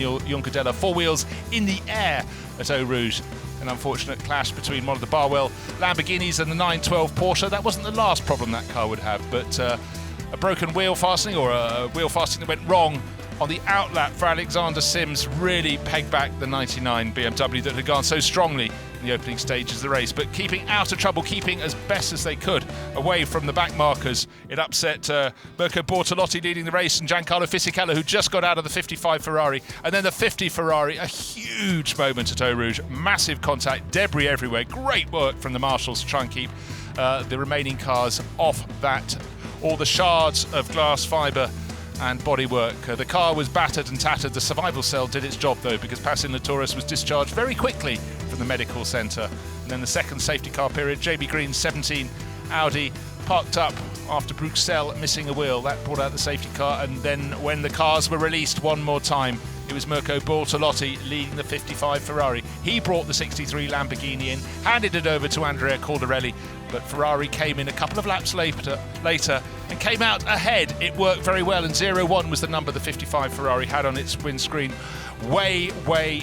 Juncadella, four wheels in the air at Eau Rouge. An unfortunate clash between one of the Barwell Lamborghinis and the 912 Porsche. That wasn't the last problem that car would have, but a broken wheel fastening, or a wheel fastening that went wrong on the outlap for Alexander Sims really pegged back the 99 BMW that had gone so strongly in the opening stages of the race. But keeping out of trouble, keeping as best as they could away from the back markers, it upset Mirko Bortolotti leading the race and Giancarlo Fisichella, who just got out of the 55 Ferrari. And then the 50 Ferrari, a huge moment at Eau Rouge, massive contact, debris everywhere. Great work from the marshals to try and keep the remaining cars off that. All the shards of glass fibre and bodywork. The car was battered and tattered. The survival cell did its job though, because Passin Torres was discharged very quickly from the medical centre. And then the second safety car period, JB Green's 17 Audi parked up after Bruxelles missing a wheel. That brought out the safety car, and then when the cars were released one more time, it was Mirko Bortolotti leading the 55 Ferrari. He brought the 63 Lamborghini in, handed it over to Andrea Caldarelli, but Ferrari came in a couple of laps later and came out ahead. It worked very well, and 01 was the number the 55 Ferrari had on its windscreen way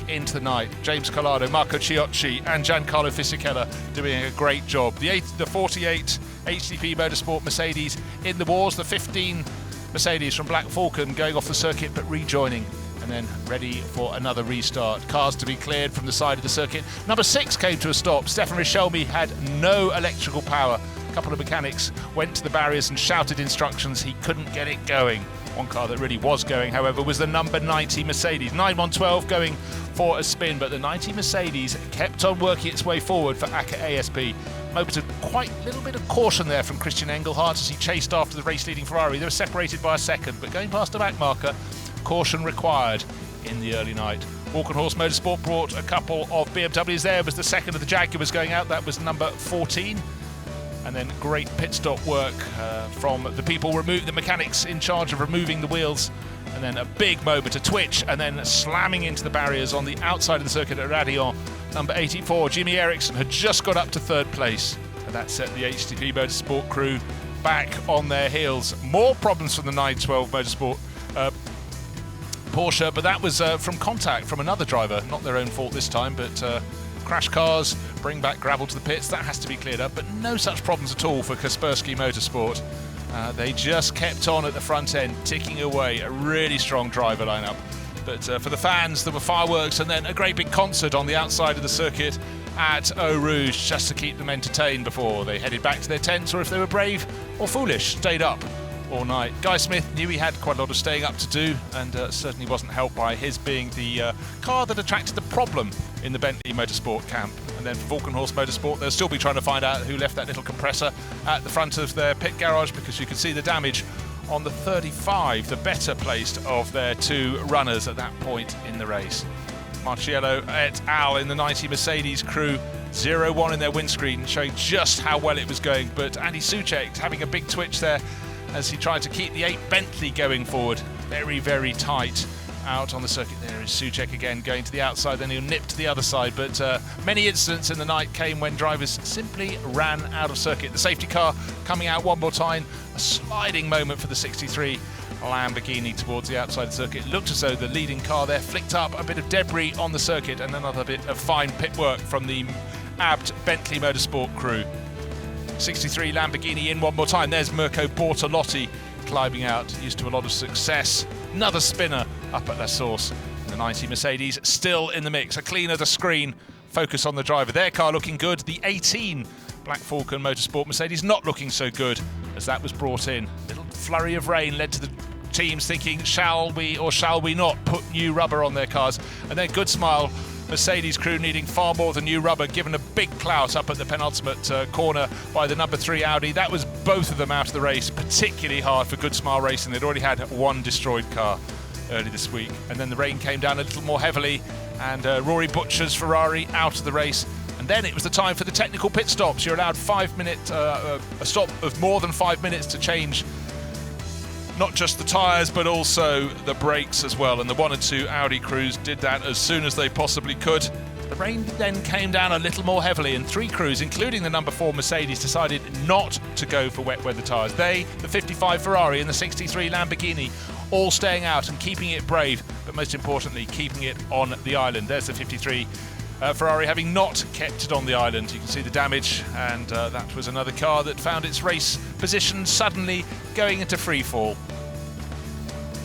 into the night. James Collado, Marco Ciocci and Giancarlo Fisichella doing a great job. The 48 HTP Motorsport Mercedes in the wars, the 15 Mercedes from Black Falcon going off the circuit but rejoining, and then ready for another restart. Cars to be cleared from the side of the circuit. Number 6 came to a stop. Stefan Richelme had no electrical power. A couple of mechanics went to the barriers and shouted instructions. He couldn't get it going. One car that really was going, however, was the number 90 Mercedes. 9-1-12 going for a spin, but the 90 Mercedes kept on working its way forward for ACA ASP. Moment of quite a little bit of caution there from Christian Engelhardt as he chased after the race-leading Ferrari. They were separated by a second, but going past the back marker, caution required in the early night. Walkenhorst Motorsport brought a couple of BMWs there. It was the second of the Jaguars going out. That was number 14. And then great pit stop work from the people, the mechanics in charge of removing the wheels. And then a big moment, a twitch, and then slamming into the barriers on the outside of the circuit at Raidillon. Number 84, Jimmy Eriksson, had just got up to third place. And that set the HTP Motorsport crew back on their heels. More problems from the 912 Motorsport Porsche, but that was from contact from another driver. Not their own fault this time, but crash cars, bring back gravel to the pits, that has to be cleared up, but no such problems at all for Kaspersky Motorsport. They just kept on at the front end, ticking away. A really strong driver lineup. But for the fans, there were fireworks and then a great big concert on the outside of the circuit at Eau Rouge, just to keep them entertained before they headed back to their tents, or if they were brave or foolish, stayed up all night. Guy Smith knew he had quite a lot of staying up to do, and certainly wasn't helped by his being the car that attracted the problem in the Bentley Motorsport camp. And then for Walkenhorst Motorsport, they'll still be trying to find out who left that little compressor at the front of their pit garage, because you can see the damage on the 35, the better placed of their two runners at that point in the race. Marciello et al. In the 90 Mercedes crew, 01 in their windscreen, showing just how well it was going. But Andy Soucek having a big twitch there as he tried to keep the 8 Bentley going forward. Very tight out on the circuit. There is Soucek again going to the outside, then he'll nip to the other side. But many incidents in the night came when drivers simply ran out of circuit. The safety car coming out one more time, a sliding moment for the 63 Lamborghini towards the outside of the circuit. It looked as though the leading car there flicked up a bit of debris on the circuit, and another bit of fine pit work from the Abt Bentley Motorsport crew. 63 Lamborghini in one more time. There's Mirko Bortolotti climbing out, used to a lot of success. Another spinner up at La Source. The 90 Mercedes still in the mix. A cleaner the screen, focus on the driver. Their car looking good. The 18 Black Falcon Motorsport Mercedes not looking so good as that was brought in. A little flurry of rain led to the teams thinking, shall we or shall we not put new rubber on their cars? And then Good Smile Mercedes crew needing far more than new rubber, given a big clout up at the penultimate corner by the number 3 Audi. That was both of them out of the race, particularly hard for Good Smile Racing. They'd already had one destroyed car early this week. And then the rain came down a little more heavily, and Rory Butcher's Ferrari out of the race. And then it was the time for the technical pit stops. You're allowed 5 minutes, a stop of more than 5 minutes to change not just the tyres but also the brakes as well, and the 1 and 2 Audi crews did that as soon as they possibly could. The rain then came down a little more heavily, and 3 crews, including the number 4 Mercedes, decided not to go for wet weather tyres. They, the 55 Ferrari and the 63 Lamborghini, all staying out and keeping it brave, but most importantly, keeping it on the island. There's the 53 Ferrari having not kept it on the island. You can see the damage, and that was another car that found its race position suddenly going into free fall.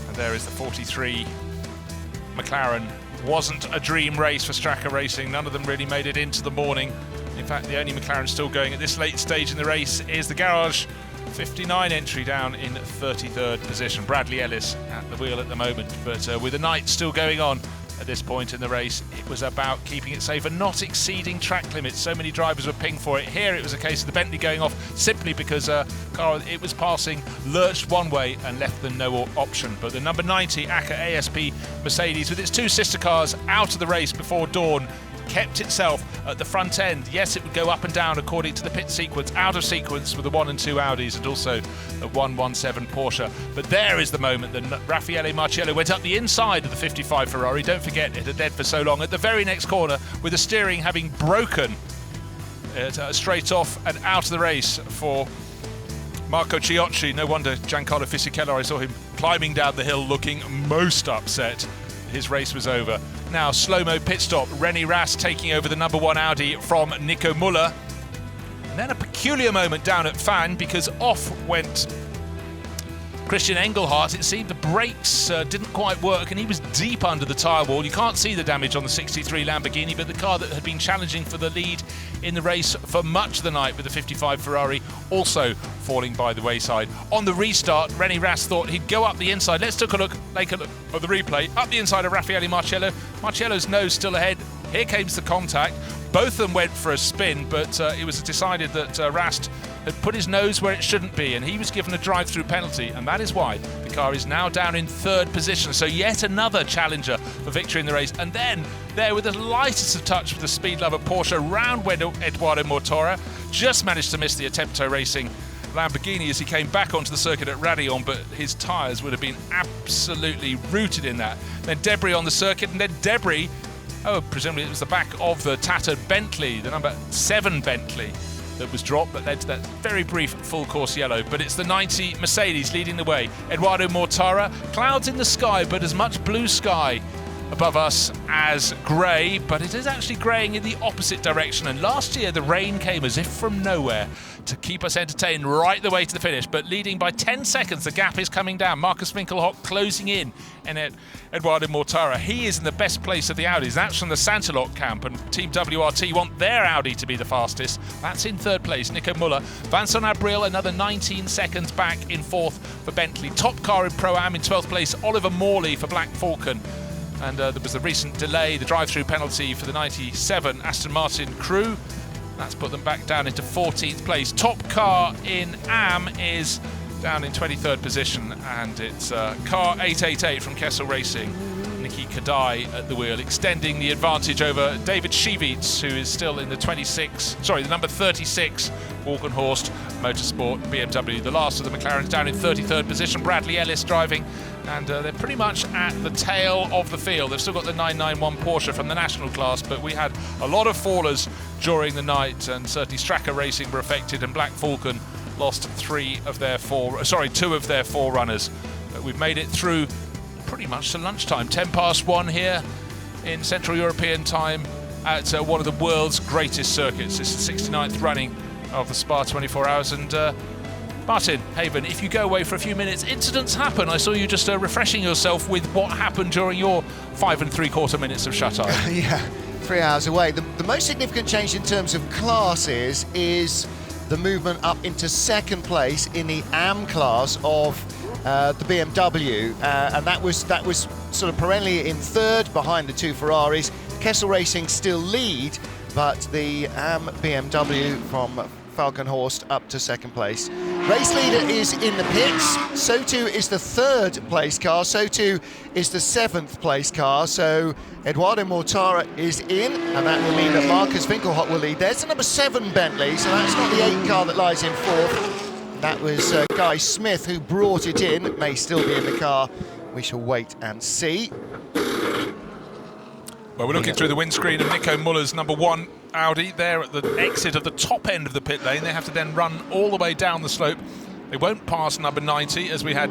And there is the 43 McLaren. Wasn't a dream race for Straka Racing. None of them really made it into the morning. In fact, the only McLaren still going at this late stage in the race is the Garage 59 entry down in 33rd position. Bradley Ellis at the wheel at the moment, but with the night still going on at this point in the race, it was about keeping it safe and not exceeding track limits. So many drivers were pinged for it. Here it was a case of the Bentley going off simply because car it was passing lurched one way and left them no option. But the number 90 ACA ASP Mercedes, with its two sister cars out of the race before dawn, kept itself at the front end. Yes, it would go up and down according to the pit sequence, out of sequence with the 1 and 2 Audis and also the 117 Porsche. But there is the moment that Raffaele Marciello went up the inside of the 55 Ferrari. Don't forget, it had dead for so long. At the very next corner, with the steering having broken, straight off and out of the race for Marco Ciocci. No wonder Giancarlo Fisichella, I saw him climbing down the hill looking most upset. His race was over. Now, slow-mo pit stop. René Rast taking over the number 1 Audi from Nico Müller. And then a peculiar moment down at Fan, because off went Christian Engelhardt. It seemed the brakes didn't quite work, and he was deep under the tyre wall. You can't see the damage on the 63 Lamborghini, but the car that had been challenging for the lead in the race for much of the night with the 55 Ferrari also falling by the wayside. On the restart, René Rast thought he'd go up the inside. Let's take a look at the replay. Up the inside of Raffaele Marciello. Marciello's nose still ahead. Here comes the contact. Both of them went for a spin, but it was decided that Rast had put his nose where it shouldn't be, and he was given a drive-through penalty, and that is why the car is now down in 3rd position. So yet another challenger for victory in the race. And then there, with the lightest of touch with the speed lover Porsche, round went Eduardo Mortora. Just managed to miss the Attempto Racing Lamborghini as he came back onto the circuit at Raidillon, but his tyres would have been absolutely rooted in that. Then debris on the circuit, and then debris, presumably it was the back of the tattered Bentley, the number 7 Bentley, that was dropped, that led to that very brief full course yellow. But it's the 90 Mercedes leading the way. Eduardo Mortara, clouds in the sky, but as much blue sky above us as grey, but it is actually greying in the opposite direction. And last year the rain came as if from nowhere to keep us entertained right the way to the finish, but leading by 10 seconds. The gap is coming down. Marcus Winkelhock closing in, and Eduardo Mortara, he is in the best place of the Audis. That's from the Santalot camp, and Team WRT want their Audi to be the fastest. That's in 3rd place, Nico Müller. Vincent Abril, another 19 seconds back in 4th for Bentley. Top car in Pro-Am in 12th place, Oliver Morley for Black Falcon. And there was the recent delay, the drive-through penalty for the 97 Aston Martin crew. That's put them back down into 14th place. Top car in AM is down in 23rd position, and it's car 888 from Kessel Racing. Niki Kadai at the wheel, extending the advantage over David Schivitz, who is still in the the number 36 Walkenhorst Motorsport BMW. The last of the McLarens down in 33rd position. Bradley Ellis driving, and they're pretty much at the tail of the field. They've still got the 991 Porsche from the national class, but we had a lot of fallers during the night, and certainly Straka Racing were affected, and Black Falcon lost two of their four runners. But we've made it through pretty much to lunchtime. 1:10 here in Central European time at one of the world's greatest circuits. This is the 69th running of the Spa 24 Hours. And Martin Haven, if you go away for a few minutes, incidents happen. I saw you just refreshing yourself with what happened during your 5 3/4 minutes of shut eye. Yeah, 3 hours away. The most significant change in terms of classes is the movement up into 2nd place in the AM class of the BMW, and that was sort of perennially in 3rd behind the 2 Ferraris. Kessel Racing still lead, but the AM BMW from Falkenhorst up to 2nd place. Race leader is in the pits, so too is the 3rd place car, so too is the 7th place car. So Eduardo Mortara is in, and that will mean that Marcus Winkelhock will lead. There's the number 7 Bentley, so that's not the 8 car that lies in 4th. That was Guy Smith who brought it in. It may still be in the car. We shall wait and see. Well, we're looking through the windscreen of Nico Müller's number 1 Audi. They're at the exit of the top end of the pit lane. They have to then run all the way down the slope They won't pass number 90 as we had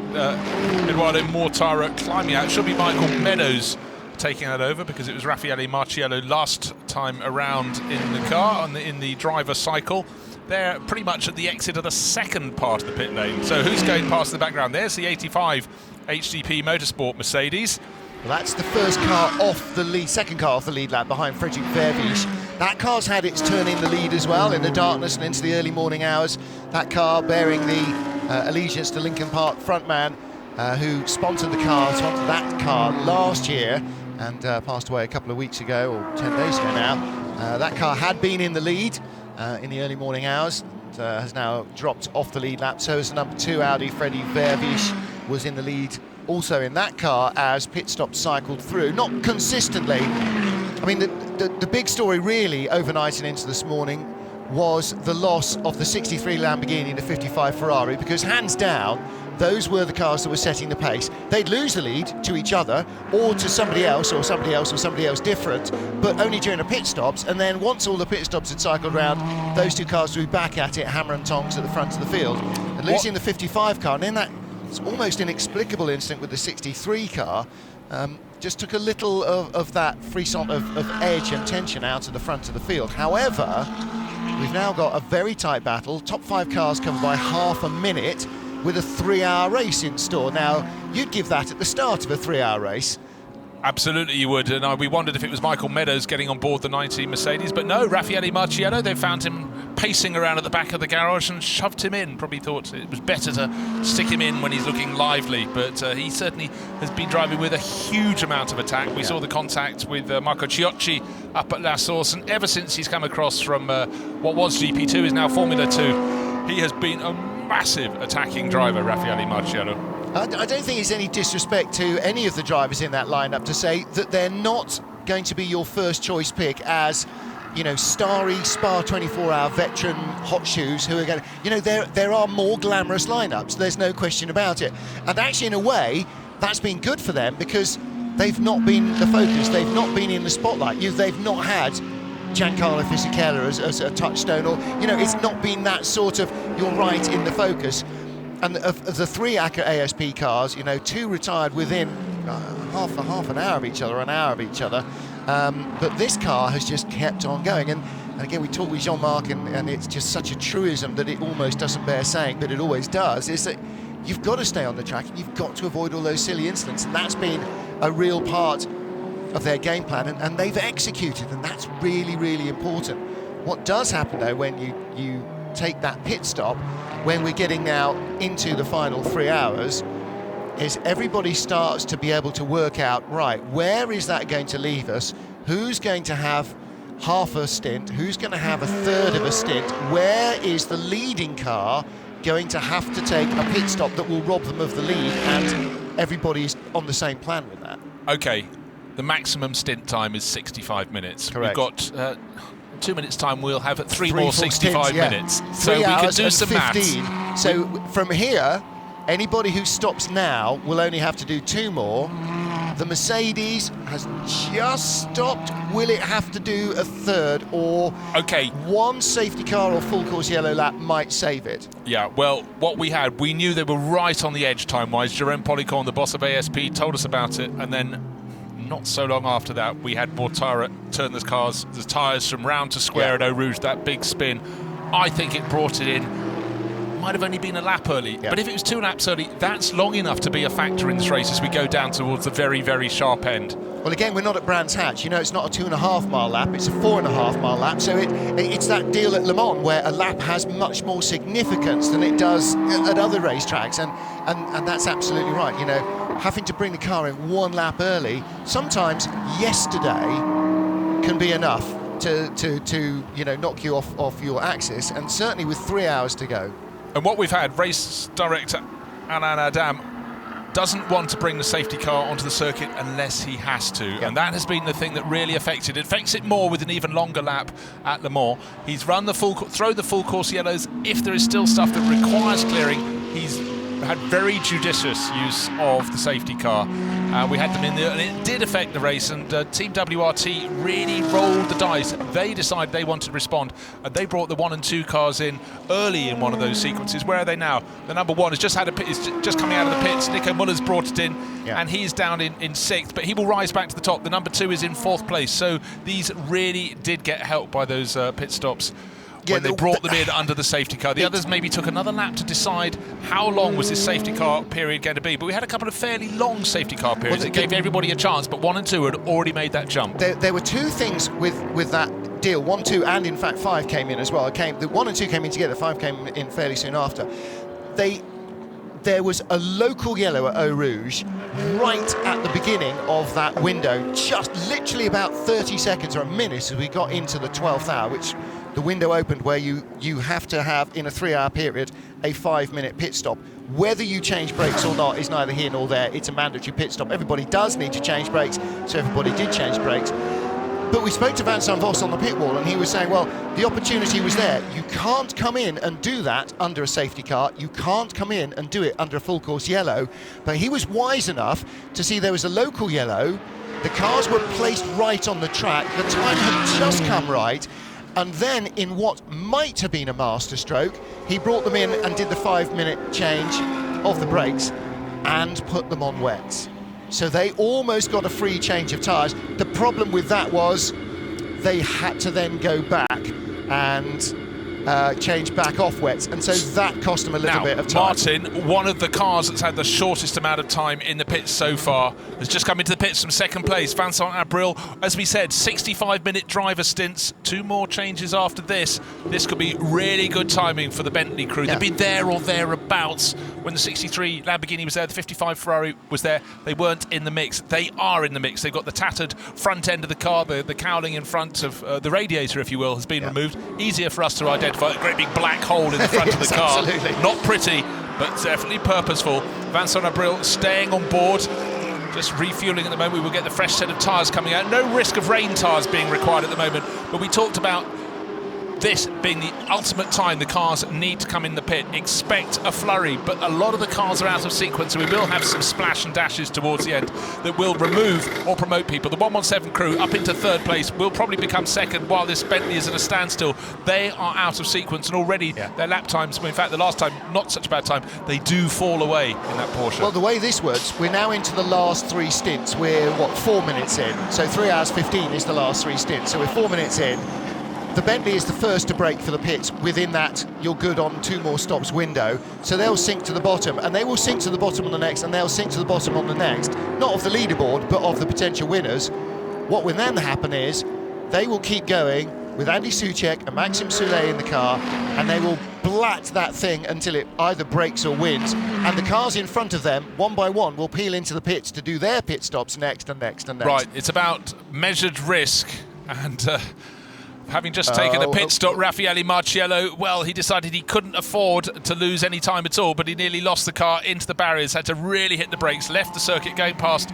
Eduardo Mortara climbing out. It should be Michael Meadows taking that over because it was Raffaele Marciello last time around in the car, in the driver cycle. They're pretty much at the exit of the second part of the pit lane. So who's going past the background? There's the 85 HDP Motorsport Mercedes. Well, that's the first car off the lead, second car off the lead lap behind Frederick Vervies. That car's had its turn in the lead as well in the darkness and into the early morning hours. That car bearing the allegiance to Lincoln Park frontman who sponsored that car last year and passed away a couple of weeks ago, or 10 days ago now. That car had been in the lead in the early morning hours, and, has now dropped off the lead lap. So is number 2 Audi, Freddie Vervies, was in the lead also in that car as pit stop cycled through, not consistently. I mean, the big story really overnight and into this morning was the loss of the 63 Lamborghini and the 55 Ferrari, because hands down, those were the cars that were setting the pace. They'd lose the lead to each other or to somebody else or somebody else or somebody else different, but only during the pit stops. And then once all the pit stops had cycled around, those two cars would be back at it, hammer and tongs at the front of the field. And losing the 55 car, and then that almost inexplicable incident with the 63 car, just took a little of that frisson of edge and tension out of the front of the field. However, we've now got a very tight battle, top 5 cars covered by half a minute, with a 3-hour race in store. Now, you'd give that at the start of a 3-hour race. Absolutely you would, and we wondered if it was Michael Meadows getting on board the 19 Mercedes, but no, Raffaele Marciello, they found him pacing around at the back of the garage and shoved him in. Probably thought it was better to stick him in when he's looking lively, but he certainly has been driving with a huge amount of attack. We saw the contact with Marco Ciocci up at La Source, and ever since he's come across from what was GP2 is now Formula 2, he has been a massive attacking driver, Raffaele Marciello. I don't think it's any disrespect to any of the drivers in that lineup to say that they're not going to be your first choice pick as, you know, starry Spa 24-hour veteran hot shoes who are going to, you know, there are more glamorous lineups, there's no question about it. And actually, in a way, that's been good for them because they've not been the focus, they've not been in the spotlight. They've not had Giancarlo Fisichella as a touchstone, or, you know, it's not been that sort of, you're right, in the focus. And of the 3 ACA ASP cars, you know, 2 retired within half an hour of each other, an hour of each other. But this car has just kept on going. And again, we talked with Jean-Marc, and it's just such a truism that it almost doesn't bear saying, but it always does, is that you've got to stay on the track and you've got to avoid all those silly incidents. And that's been a real part of their game plan, and they've executed, and that's really, really important. What does happen, though, when you take that pit stop, when we're getting now into the final 3 hours, is everybody starts to be able to work out, right, where is that going to leave us? Who's going to have half a stint? Who's going to have a third of a stint? Where is the leading car going to have to take a pit stop that will rob them of the lead? And everybody's on the same plan with that. Okay, the maximum stint time is 65 minutes. Correct. We've got 2 minutes time, we'll have 3 more 65 stints, minutes. So we can do some 15. maths. So from here, anybody who stops now will only have to do 2 more. The Mercedes has just stopped. Will it have to do a third, or one safety car or full course yellow lap might save it? Yeah, well, what we had, we knew they were right on the edge time-wise. Jerome Policon, the boss of ASP, told us about it, and then not so long after that, we had Mortara turn the tyres from round to square at Eau Rouge, that big spin. I think it brought it in. Might have only been a lap early, but if it was 2 laps early, that's long enough to be a factor in this race as we go down towards the very, very sharp end. Well, again, we're not at Brands Hatch. You know, it's not a 2.5 mile lap, it's a 4.5 mile lap. So it's that deal at Le Mans where a lap has much more significance than it does at other racetracks. And that's absolutely right. You know, having to bring the car in 1 lap early, sometimes yesterday can be enough to you know, knock you off your axis, and certainly with 3 hours to go. And what we've had, race director Alain Adam doesn't want to bring the safety car onto the circuit unless he has to. And that has been the thing that really affected it. Affects it more with an even longer lap at Le Mans. He's run the throw the full course yellows. If there is still stuff that requires clearing, he's had very judicious use of the safety car. We had them in there, and it did affect the race, and Team WRT really rolled the dice. They decided they wanted to respond, and they brought the 1 and 2 cars in early in one of those sequences. Where are they now? The number 1 has just had a pit, is just coming out of the pits. Nico Muller's brought it in, and he's down in 6th, but he will rise back to the top. The number 2 is in 4th place, so these really did get helped by those pit stops. When they brought them in under the safety car. The others maybe took another lap to decide how long was this safety car period going to be. But we had a couple of fairly long safety car periods that gave everybody a chance, but 1 and 2 had already made that jump. There were 2 things with that deal. 1, 2, and in fact 5 came in as well. The 1 and 2 came in together, 5 came in fairly soon after. There was a local yellow at Eau Rouge right at the beginning of that window, just literally about 30 seconds or a minute as we got into the 12th hour, which the window opened where you have to have, in a 3-hour period, a 5-minute pit stop. Whether you change brakes or not is neither here nor there. It's a mandatory pit stop. Everybody does need to change brakes, so everybody did change brakes. But we spoke to Vincent Vos on the pit wall, and he was saying, well, the opportunity was there. You can't come in and do that under a safety car. You can't come in and do it under a full course yellow. But he was wise enough to see there was a local yellow. The cars were placed right on the track. The time had just come right. And then, in what might have been a masterstroke, he brought them in and did the 5-minute change of the brakes and put them on wets. So they almost got a free change of tyres. The problem with that was they had to then go back and change back off wets, and so that cost them a little bit of time. Martin, one of the cars that's had the shortest amount of time in the pits so far, has just come into the pits from 2nd place. Vincent Abril, as we said, 65-minute driver stints, 2 more changes after this. This could be really good timing for the Bentley crew. They'd be there or thereabouts when the 63 Lamborghini was there, the 55 Ferrari was there. They weren't in the mix. They are in the mix. They've got the tattered front end of the car, the cowling in front of the radiator, if you will, has been removed. Easier for us to identify. A great big black hole in the front of the car. Absolutely. Not pretty, but definitely purposeful. Vincent Abril staying on board, just refueling at the moment. We will get the fresh set of tyres coming out. No risk of rain tyres being required at the moment, but we talked about this being the ultimate time the cars need to come in the pit. Expect a flurry, but a lot of the cars are out of sequence, so we will have some splash and dashes towards the end that will remove or promote people. The 117 crew up into 3rd place will probably become 2nd while this Bentley is at a standstill. They are out of sequence, and already their lap times, in fact the last time, not such a bad time, they do fall away in that Porsche. Well, the way this works, we're now into the last 3 stints. We're, 4 minutes in? So 3 hours 15 is the last 3 stints, so we're 4 minutes in. The Bentley is the first to break for the pits. Within that, you're good on 2 more stops window. So they'll sink to the bottom, and they will sink to the bottom on the next, and they'll sink to the bottom on the next. Not of the leaderboard, but of the potential winners. What will then happen is they will keep going with Andy Soucek and Maxime Soulet in the car, and they will blat that thing until it either breaks or wins. And the cars in front of them, one by one, will peel into the pits to do their pit stops next and next and next. Right, it's about measured risk, and having just taken a pit stop, Raffaele Marciello, well, he decided he couldn't afford to lose any time at all, but he nearly lost the car into the barriers, had to really hit the brakes, left the circuit going past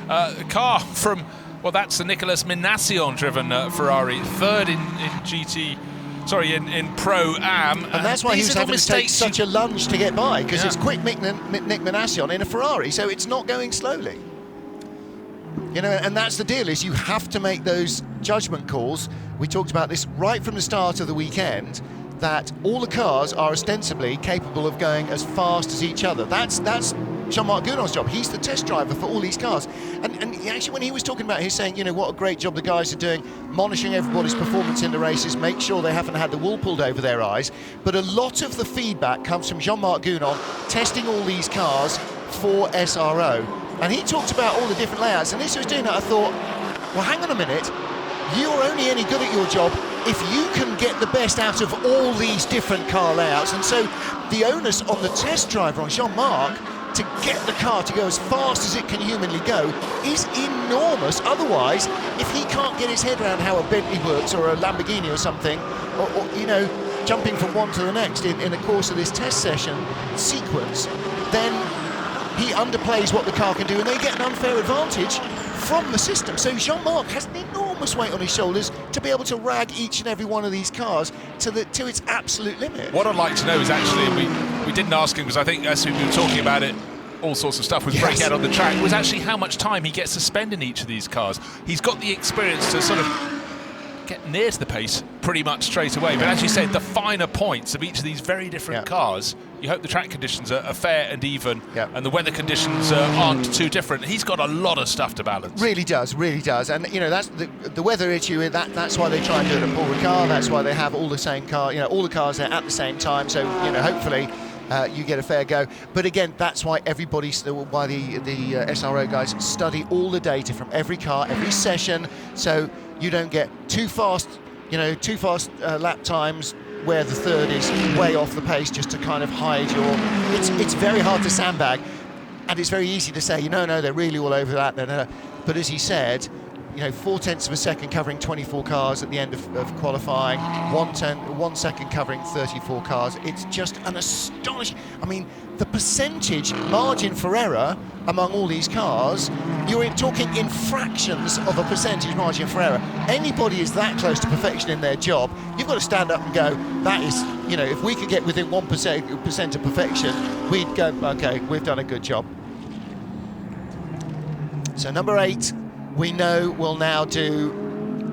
a car from, well, that's the Nicolas Minassian-driven Ferrari, 3rd in Pro-Am. And that's why he was having to take such a lunge to get by, because it's quick Nick Minassian in a Ferrari, so it's not going slowly. You know, and that's the deal, is you have to make those judgment calls. We talked about this right from the start of the weekend, that all the cars are ostensibly capable of going as fast as each other. That's Jean-Marc Gounod's job. He's the test driver for all these cars. And actually, when he was talking about it, he's saying, you know, what a great job the guys are doing, monitoring everybody's performance in the races, make sure they haven't had the wool pulled over their eyes. But a lot of the feedback comes from Jean-Marc Gounod testing all these cars for SRO. And he talked about all the different layouts, and as he was doing that, I thought, well, hang on a minute, you're only any good at your job if you can get the best out of all these different car layouts. And so the onus on the test driver, on Jean-Marc, to get the car to go as fast as it can humanly go is enormous. Otherwise, if he can't get his head around how a Bentley works or a Lamborghini or something, or you know, jumping from one to the next in the course of this test session sequence, then he underplays what the car can do, and they get an unfair advantage from the system. So Jean-Marc has an enormous weight on his shoulders to be able to rag each and every one of these cars to its absolute limit. What I'd like to know is actually, we didn't ask him, because I think as we were talking about it, all sorts of stuff with breakout on the track was actually how much time he gets to spend in each of these cars. He's got the experience to sort of get near to the pace pretty much straight away. But as you said, the finer points of each of these very different cars, you hope the track conditions are fair and even, and the weather conditions aren't too different. He's got a lot of stuff to balance. Really does, really does. And, you know, that's the weather issue, that's why they try and do it at Paul Ricard. That's why they have all the same car, you know, all the cars there at the same time. So, you know, hopefully you get a fair go. But again, that's why why the SRO guys study all the data from every car, every session, so you don't get too fast lap times where the third is way off the pace just to kind of hide your... It's very hard to sandbag, and it's very easy to say, no, they're really all over that. No. But as he said, you know, 0.4 of a second covering 24 cars at the end of qualifying, 1 second covering 34 cars. It's just an astonishing... I mean, the percentage margin for error among all these cars, you're talking in fractions of a percentage margin for error. Anybody is that close to perfection in their job, you've got to stand up and go, that is, you know, if we could get within 1% of perfection, we'd go, okay, we've done a good job. So number 8, we know we'll now do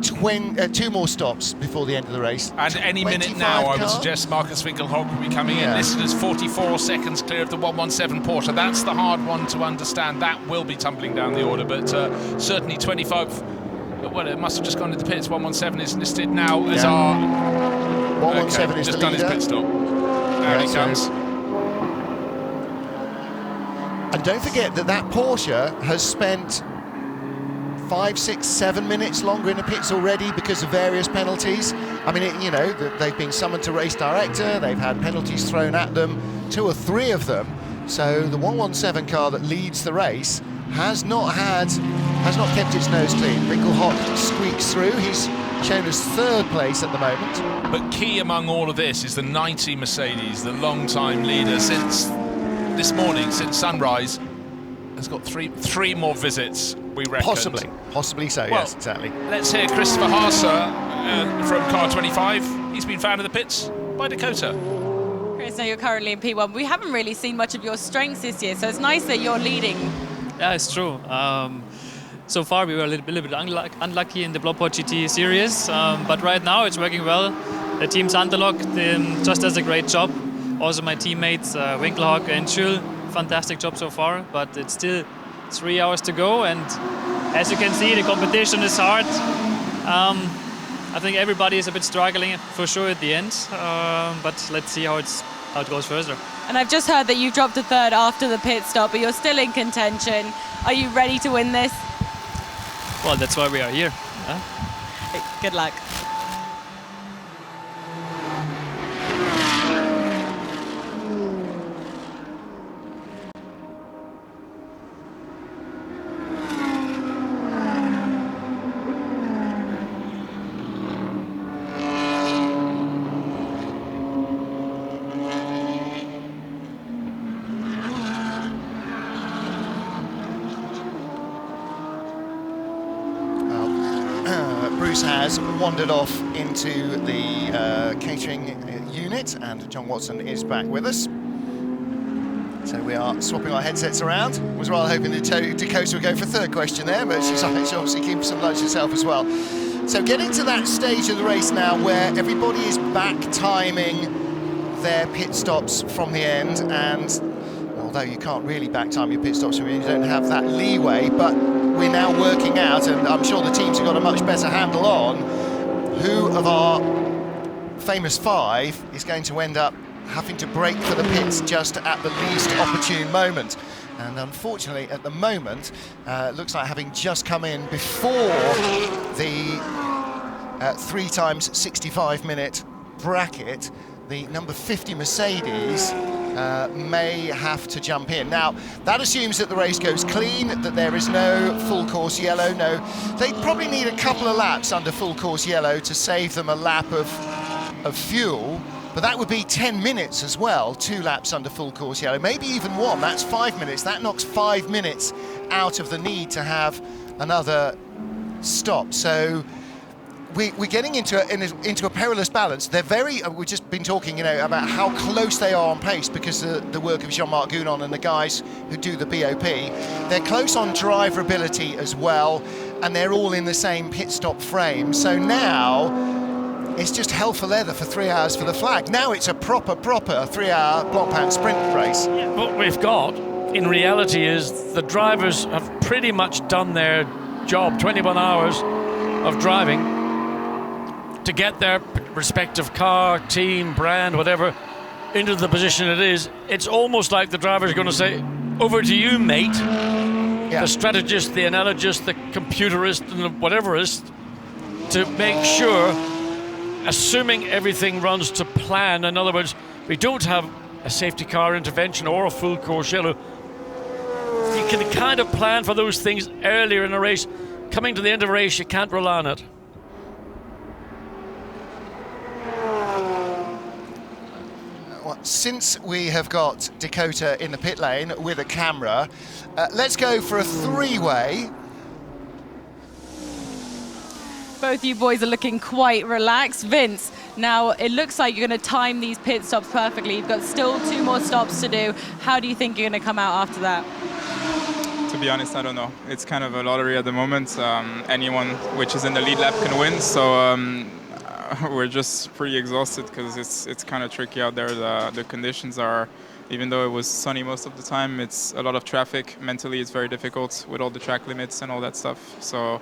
2 more stops before the end of the race. And any minute now, I would suggest Marcus Winkelhock will be coming in. Listed as 44 seconds clear of the 117 Porsche. That's the hard one to understand. That will be tumbling down the order, but certainly 25. Well, it must have just gone to the pits. 117 is listed now as our... 117 is just the done leader. His pit stop. There he comes. And don't forget that Porsche has spent 5, 6, 7 minutes longer in the pits already because of various penalties. I mean, you know, they've been summoned to race director, they've had penalties thrown at them, 2 or 3 of them. So the 117 car that leads the race has not kept its nose clean. Winkelhock squeaks through. He's shown as 3rd place at the moment. But key among all of this is the 90 Mercedes, the long-time leader since this morning, since sunrise, has got three more visits, we reckon. Possibly so, well, yes, exactly. Let's hear Christopher Haase from car 25. He's been found in the pits by Dakota. Chris, now you're currently in P1. We haven't really seen much of your strengths this year, so it's nice that you're leading. Yeah, it's true. So far we were a little bit unlucky in the Blancpain GT series, but right now it's working well. The team's Underlock just does a great job. Also my teammates Winkelhock and Schül, fantastic job so far, but it's still 3 hours to go, and as you can see, the competition is hard. I think everybody is a bit struggling for sure at the end, but let's see how it goes further. And I've just heard that you've dropped to 3rd after the pit stop, but you're still in contention. Are you ready to win this? Well, that's why we are here. Good luck. Has wandered off into the catering unit, and John Watson is back with us. So we are swapping our headsets around. Was rather hoping Dakota would go for 3rd question there, but she's obviously keeping some lunch herself as well. So getting to that stage of the race now where everybody is back timing their pit stops from the end, and although you can't really back time your pit stops from the end, you don't have that leeway, but we're now working out, and I'm sure the teams have got a much better handle on who of our famous 5 is going to end up having to break for the pits just at the least opportune moment. And unfortunately, at the moment, looks like having just come in before the 3 times 65-minute bracket, the number 50 Mercedes may have to jump in. Now, that assumes that the race goes clean, that there is no full course yellow. No, they probably need a couple of laps under full course yellow to save them a lap of fuel, but that would be 10 minutes as well, 2 laps under full course yellow, maybe even 1. That's 5 minutes. That knocks 5 minutes out of the need to have another stop. So we're getting into a perilous balance. They're very. We've just been talking, about how close they are on pace because of the work of Jean-Marc Gounon and the guys who do the BOP. They're close on driverability as well, and they're all in the same pit stop frame. So now it's just hell for leather for 3 hours for the flag. Now it's a proper 3-hour Blancpain sprint race. Yeah, what we've got in reality is the drivers have pretty much done their job, 21 hours of driving to get their respective car, team, brand, whatever, into the position it is. It's almost like the driver's going to say, over to you, mate. Yeah. The strategist, the analogist, the computerist, and the whateverist, to make sure, assuming everything runs to plan, in other words, we don't have a safety car intervention or a full course yellow, you can kind of plan for those things earlier in a race. Coming to the end of a race, you can't rely on it. Well, since we have got Dakota in the pit lane with a camera, let's go for a three-way. Both you boys are looking quite relaxed. Vince, now it looks like you're going to time these pit stops perfectly. You've got still 2 more stops to do. How do you think you're going to come out after that? To be honest, I don't know. It's kind of a lottery at the moment. Anyone which is in the lead lap can win. So we're just pretty exhausted because it's kind of tricky out there. The conditions are, even though it was sunny most of the time, it's a lot of traffic. Mentally, it's very difficult with all the track limits and all that stuff. So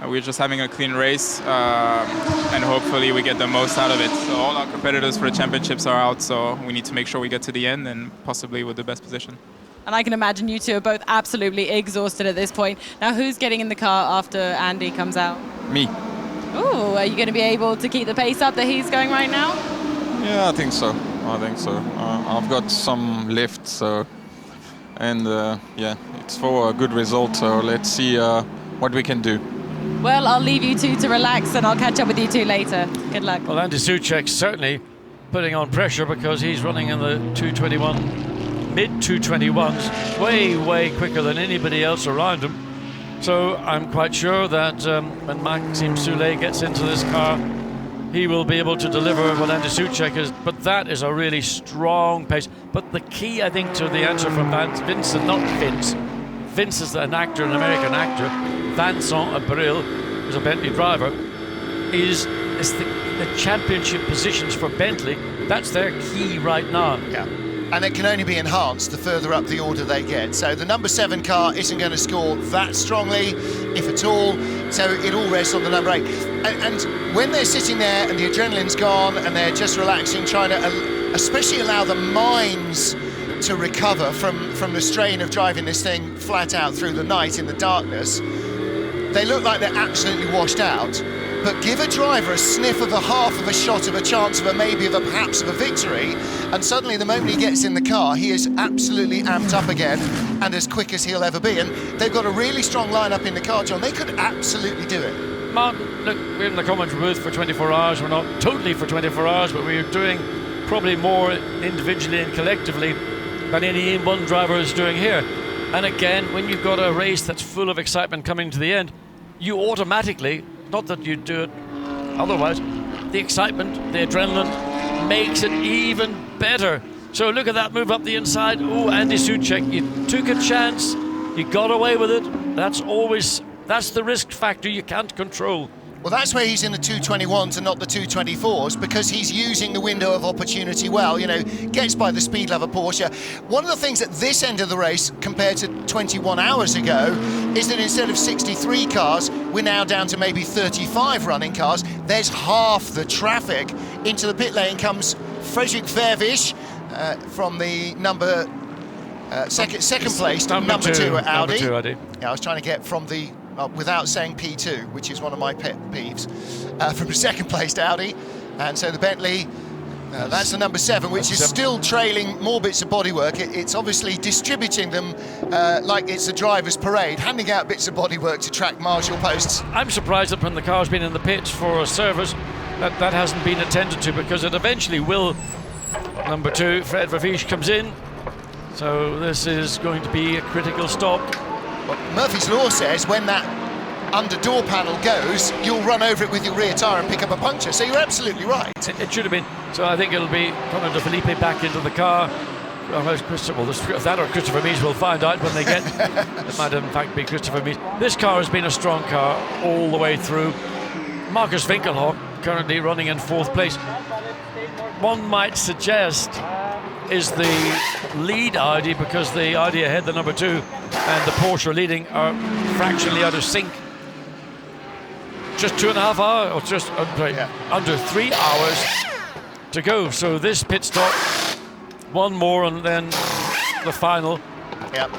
we're just having a clean race, and hopefully we get the most out of it. So all our competitors for the championships are out, so we need to make sure we get to the end and possibly with the best position. And I can imagine you two are both absolutely exhausted at this point. Now, who's getting in the car after Andy comes out? Me. Ooh, are you going to be able to keep the pace up that he's going right now? Yeah, I think so. I've got some lift, so, and yeah, it's for a good result. So let's see what we can do. Well, I'll leave you two to relax, and I'll catch up with you two later. Good luck. Well, Andy Soucek's certainly putting on pressure because he's running in the 221, mid-221s, way quicker than anybody else around him. So I'm quite sure that when Maxime Soulet gets into this car, he will be able to deliver what Andy Soucek is. But that is a really strong pace. But the key, I think, to the answer from Vincent, not Vince. Vince is an actor, an American actor. Vincent Abril, who's a Bentley driver, is the championship positions for Bentley. That's their key right now. Yeah. And it can only be enhanced the further up the order they get. So the number 7 car isn't going to score that strongly, if at all. So it all rests on the number 8. And when they're sitting there and the adrenaline's gone and they're just relaxing, trying to especially allow the minds to recover from the strain of driving this thing flat out through the night in the darkness, they look like they're absolutely washed out. But give a driver a sniff of a half of a shot of a chance of a maybe of a perhaps of a victory, and suddenly the moment he gets in the car, he is absolutely amped up again and as quick as he'll ever be. And they've got a really strong lineup in the car, John. They could absolutely do it. Martin, look, we're in the commentary booth for 24 hours. We're not totally for 24 hours, but we're doing probably more individually and collectively than any one driver is doing here. And again, when you've got a race that's full of excitement coming to the end, you automatically, not that you do it otherwise, the excitement, the adrenaline makes it even better. So look at that move up the inside. Oh, Andy Soucek, you took a chance, you got away with it. That's the risk factor you can't control. Well, that's where he's in the 221s and not the 224s, because he's using the window of opportunity well, gets by the speed lover Porsche. One of the things at this end of the race, compared to 21 hours ago, is that instead of 63 cars, we're now down to maybe 35 running cars. There's half the traffic. Into the pit lane comes Frederik Vervisch from the second place to number 2 at Audi. Number 2 Audi. Yeah, I was trying to get from the without saying P2, which is one of my pet peeves, from the second place to Audi. And so the Bentley, that's the number 7, which is still trailing more bits of bodywork. It's obviously distributing them like it's a driver's parade, handing out bits of bodywork to track marshal posts. I'm surprised that when the car's been in the pits for a service, that hasn't been attended to, because it eventually will. Number 2, Fred Vervisch comes in. So this is going to be a critical stop. Well, Murphy's Law says when that under door panel goes, you'll run over it with your rear tyre and pick up a puncture. So you're absolutely right. It should have been. So I think it'll be Conor de Felipe back into the car. Well, that or Christopher Mees will find out when they get. It might in fact be Christopher Mees. This car has been a strong car all the way through. Marcus Winkelhock currently running in 4th place. One might suggest is the lead Audi, because the Audi ahead, the number 2, and the Porsche leading are fractionally out of sync. Just 2.5 hours, or just under 3 hours to go. So this pit stop, one more, and then the final. Yep.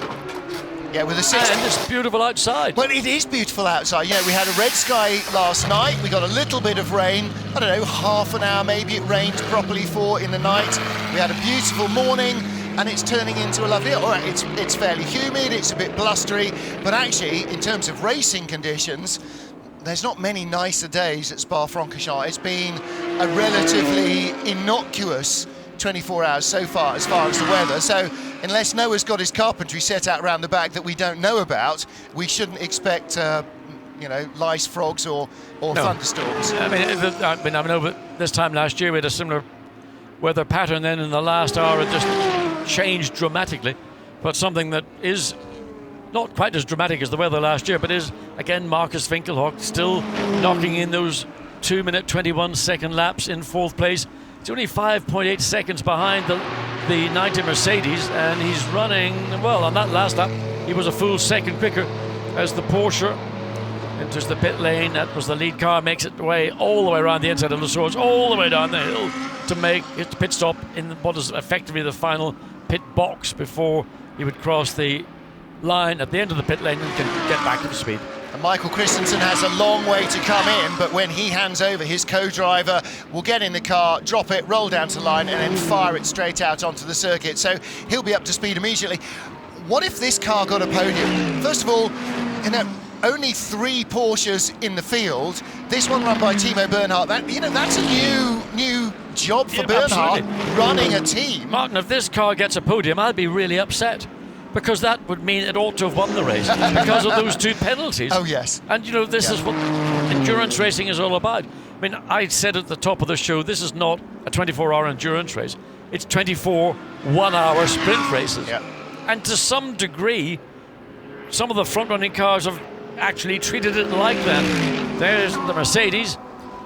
Yeah, with a 60. And it's beautiful outside. Well, it is beautiful outside. Yeah, we had a red sky last night. We got a little bit of rain. I don't know, half an hour maybe it rained properly for in the night. We had a beautiful morning, and it's turning into a lovely. All right, it's fairly humid. It's a bit blustery, but actually, in terms of racing conditions, there's not many nicer days at Spa-Francorchamps. It's been a relatively innocuous 24 hours so far as the weather. So unless Noah's got his carpentry set out around the back that we don't know about, we shouldn't expect lice, frogs or thunderstorms. I know, but this time last year we had a similar weather pattern. Then in the last hour it just changed dramatically, but something that is not quite as dramatic as the weather last year, but is again Marcus Winkelhock still knocking in those 2-minute 21-second laps in 4th place. It's only 5.8 seconds behind the 90 Mercedes, and he's running, well, on that last lap, he was a full second quicker as the Porsche enters the pit lane. That was the lead car, makes it way all the way around the inside of the Swords, all the way down the hill to make its pit stop in what is effectively the final pit box before he would cross the line at the end of the pit lane and can get back to speed. And Michael Christensen has a long way to come in, but when he hands over, his co-driver will get in the car, drop it, roll down to the line, and then fire it straight out onto the circuit. So he'll be up to speed immediately. What if this car got a podium? First of all, only 3 Porsches in the field. This one run by Timo Bernhardt. That's a new job for Bernhardt, running a team. Martin, if this car gets a podium, I'd be really upset, because that would mean it ought to have won the race because of those 2 penalties. Oh, yes. And, this is what endurance racing is all about. I mean, I said at the top of the show, this is not a 24-hour endurance race. It's 24 one-hour sprint races. Yeah. And to some degree, some of the front-running cars have actually treated it like that. There's the Mercedes,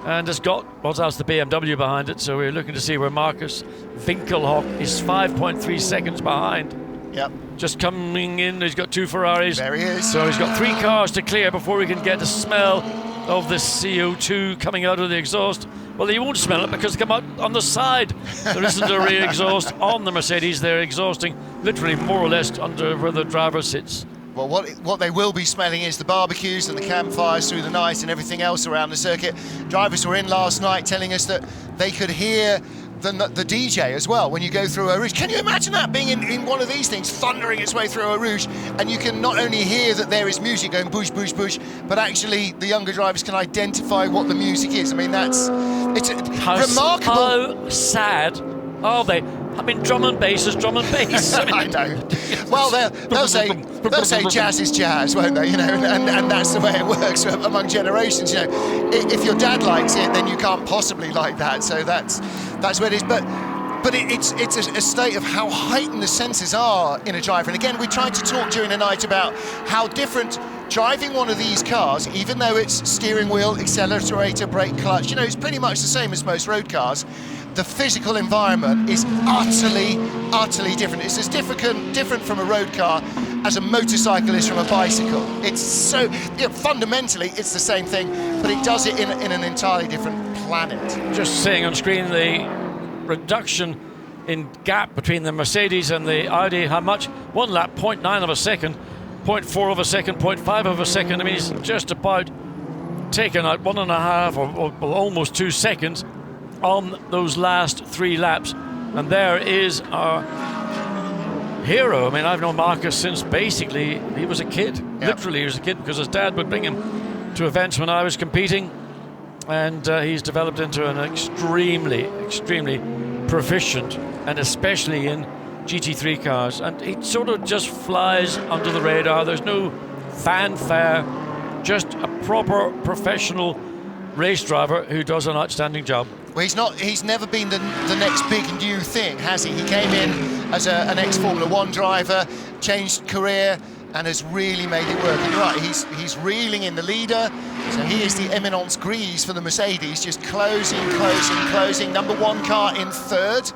and it's got, that's the BMW behind it, so we're looking to see where Marcus Winkelhock is 5.3 seconds behind. Yep. Just coming in, he's got 2 Ferraris. There he is. So he's got 3 cars to clear before he can get the smell of the CO2 coming out of the exhaust. Well, he won't smell it because they come out on the side. There isn't a rear exhaust on the Mercedes. They're exhausting literally more or less under where the driver sits. Well, what they will be smelling is the barbecues and the campfires through the night and everything else around the circuit. Drivers were in last night telling us that they could hear the DJ as well when you go through Eau Rouge. Can you imagine that, being in one of these things, thundering its way through Eau Rouge, and you can not only hear that there is music going bush, bush, bush, but actually the younger drivers can identify what the music is. I mean, it's remarkable. How sad are they? I mean, drum and bass is drum and bass. I know. Well, they'll say jazz is jazz, won't they? And that's the way it works among generations. If your dad likes it, then you can't possibly like that. So that's where it is. But it's a state of how heightened the senses are in a driver. And again, we tried to talk during the night about how different driving one of these cars, even though it's steering wheel, accelerator, brake, clutch, it's pretty much the same as most road cars. The physical environment is utterly different. It's as different from a road car as a motorcycle is from a bicycle. It's so, fundamentally, it's the same thing, but it does it in an entirely different planet. Just seeing on screen the reduction in gap between the Mercedes and the Audi, how much? 1 lap, 0.9 of a second, 0.4 of a second, 0.5 of a second. I mean, he's just about taken out 1.5 or almost 2 seconds on those last 3 laps. And there is our hero. I mean, I've known Marcus since basically he was a kid. Yep. Literally he was a kid, because his dad would bring him to events when I was competing, and he's developed into an extremely proficient, and especially in GT3 cars, and he sort of just flies under the radar. There's no fanfare. just a proper professional race driver who does an outstanding job. Well, he's never been the next big new thing, has he? He came in as an ex-Formula 1 driver, changed career, and has really made it work. And you're right, he's reeling in the leader. So he is the Eminence Grise for the Mercedes, just closing. Number 1 car in 3rd.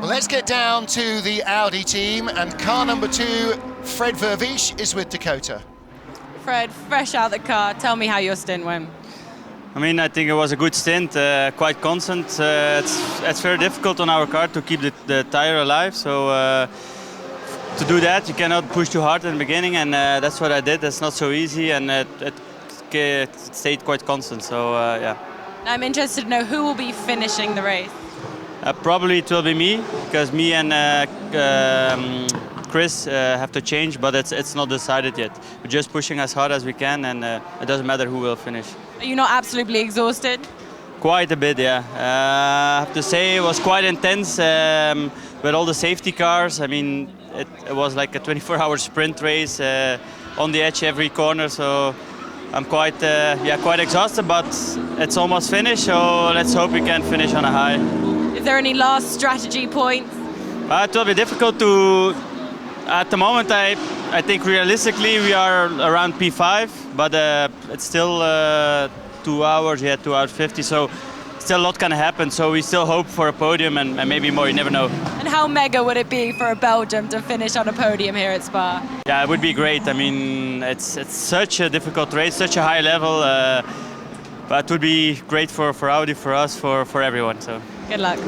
Well, let's get down to the Audi team, and car number 2, Fred Vervisch, is with Dakota. Fred, fresh out the car, tell me how your stint went. I mean, I think it was a good stint, quite constant. It's very difficult on our car to keep the tire alive, so to do that you cannot push too hard in the beginning, and that's what I did. That's not so easy, and it stayed quite constant, so yeah. I'm interested to know who will be finishing the race. Probably it will be me, because me and Chris have to change, but it's not decided yet. We're just pushing as hard as we can, and it doesn't matter who will finish. Are you not absolutely exhausted? Quite a bit, yeah. I have to say it was quite intense with all the safety cars. I mean, it was like a 24-hour sprint race on the edge every corner, so I'm quite exhausted, but it's almost finished, so let's hope we can finish on a high. Is there any last strategy points? It will be difficult to... At the moment, I think realistically we are around P5, but it's still 2 hours, 2 hours 50, so still a lot can happen. So we still hope for a podium and maybe more, you never know. And how mega would it be for a Belgium to finish on a podium here at Spa? Yeah, it would be great. I mean, it's such a difficult race, such a high level, but it would be great for Audi, for us, for everyone. So good luck.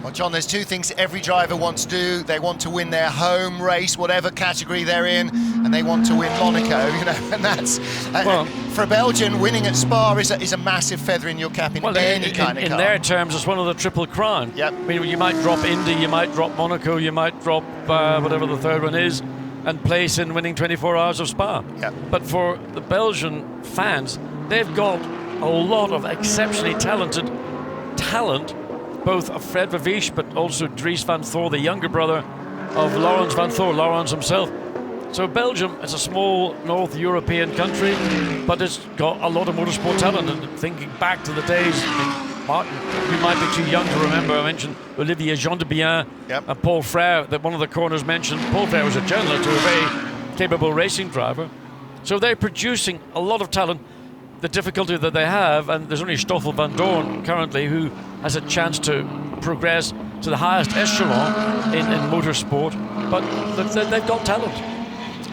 Well, John, there's 2 things every driver wants to do. They want to win their home race, whatever category they're in, and they want to win Monaco, you know, and that's... Well, for a Belgian, winning at Spa is a massive feather in your cap in any kind of car. In their terms, it's one of the Triple Crown. Yep. I mean, you might drop Indy, you might drop Monaco, you might drop whatever the 3rd one is, and place in winning 24 hours of Spa. Yep. But for the Belgian fans, they've got a lot of exceptionally talented talent, both of Fred Vervisch, but also Dries van Thor, the younger brother of Laurens van Thor, Laurens himself. So Belgium is a small North European country, but it's got a lot of motorsport talent. And thinking back to the days, Martin, you might be too young to remember, I mentioned Olivier Jean de Bien, and Paul Frère, that one of the corners mentioned. Paul Frère was a journalist, a very capable racing driver. So they're producing a lot of talent. The difficulty that they have, and there's only Stoffel van Doorn currently who has a chance to progress to the highest echelon in motorsport, but they've got talent.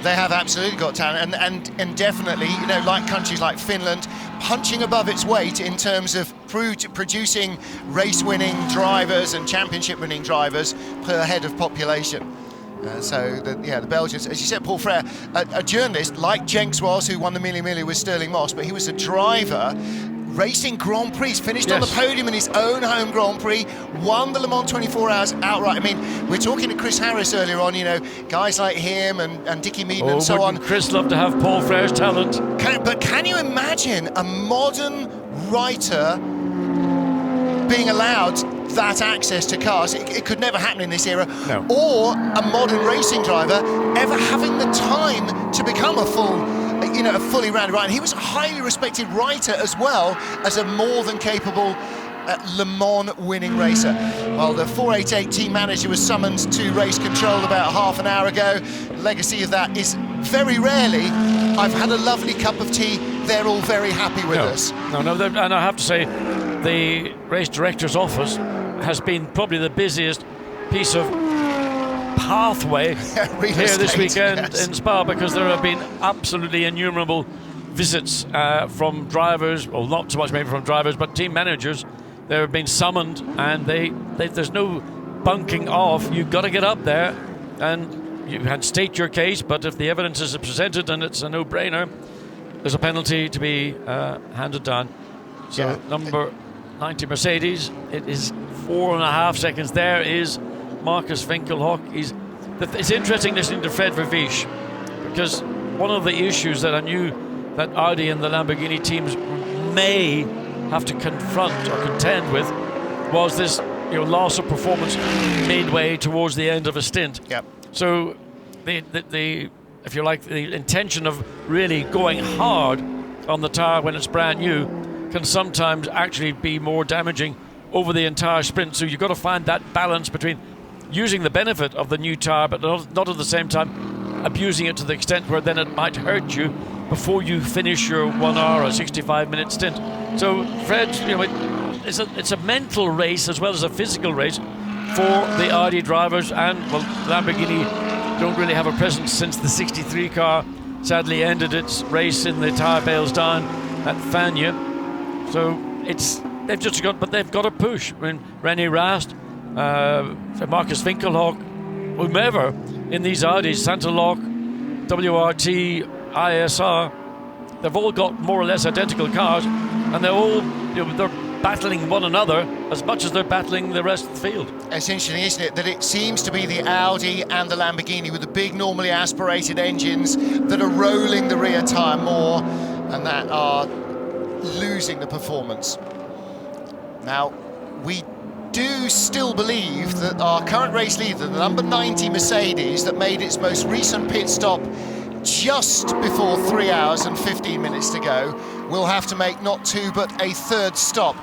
They have absolutely got talent, and definitely, you know, like countries like Finland, punching above its weight in terms of producing race-winning drivers and championship-winning drivers per head of population. The Belgians, as you said, Paul Frère, a journalist like Jenks was, who won the Mille Miglia with Stirling Moss, but he was a driver racing Grand Prix, finished on the podium in his own home Grand Prix, won the Le Mans 24 Hours outright. I mean, we're talking to Chris Harris earlier on, you know, guys like him and Dickie Meaden and so on. Chris love to have Paul Frére's talent. But can you imagine a modern writer being allowed that access to cars? It could never happen in this era. No. Or a modern racing driver ever having the time to become a fully rounded writer. He was a highly respected writer as well as a more than capable Le Mans winning racer. Well, the 488 team manager was summoned to race control about half an hour ago. The legacy of that is very rarely, I've had a lovely cup of tea, they're all very happy with us. No, and I have to say, the race director's office has been probably the busiest piece of pathway here this weekend in Spa, because there have been absolutely innumerable visits from drivers, well, not so much maybe from drivers, but team managers. They have been summoned, and there's no bunking off. You've got to get up there and you can state your case, but if the evidence is presented and it's a no-brainer, there's a penalty to be handed down. So number 90 Mercedes, it is 4.5 seconds. There is Marcus Winkelhock. It's interesting listening to Fred Vervisch, because one of the issues that I knew that Audi and the Lamborghini teams may have to confront or contend with was this, loss of performance midway towards the end of a stint. Yep. So the if you like, the intention of really going hard on the tyre when it's brand new can sometimes actually be more damaging over the entire sprint. So you've got to find that balance between using the benefit of the new tyre, but not at the same time abusing it to the extent where then it might hurt you before you finish your 1 hour or 65-minute stint. So, Fred, you know, it's a mental race as well as a physical race for the Audi drivers, and well, Lamborghini don't really have a presence since the 63 car sadly ended its race in the tyre bales down at Fagnes. So they've got to push. I mean, René Rast, Marcus Winkelhock, whomever in these Audis, Santalock, WRT, ISR, they've all got more or less identical cars, and they're all, you know, they're battling one another as much as they're battling the rest of the field. It's interesting, isn't it, that it seems to be the Audi and the Lamborghini with the big, normally aspirated engines that are rolling the rear tyre more and that are losing the performance. Now, we do still believe that our current race leader, the number 90 Mercedes, that made its most recent pit stop just before 3 hours and 15 minutes to go, will have to make not two but a third stop.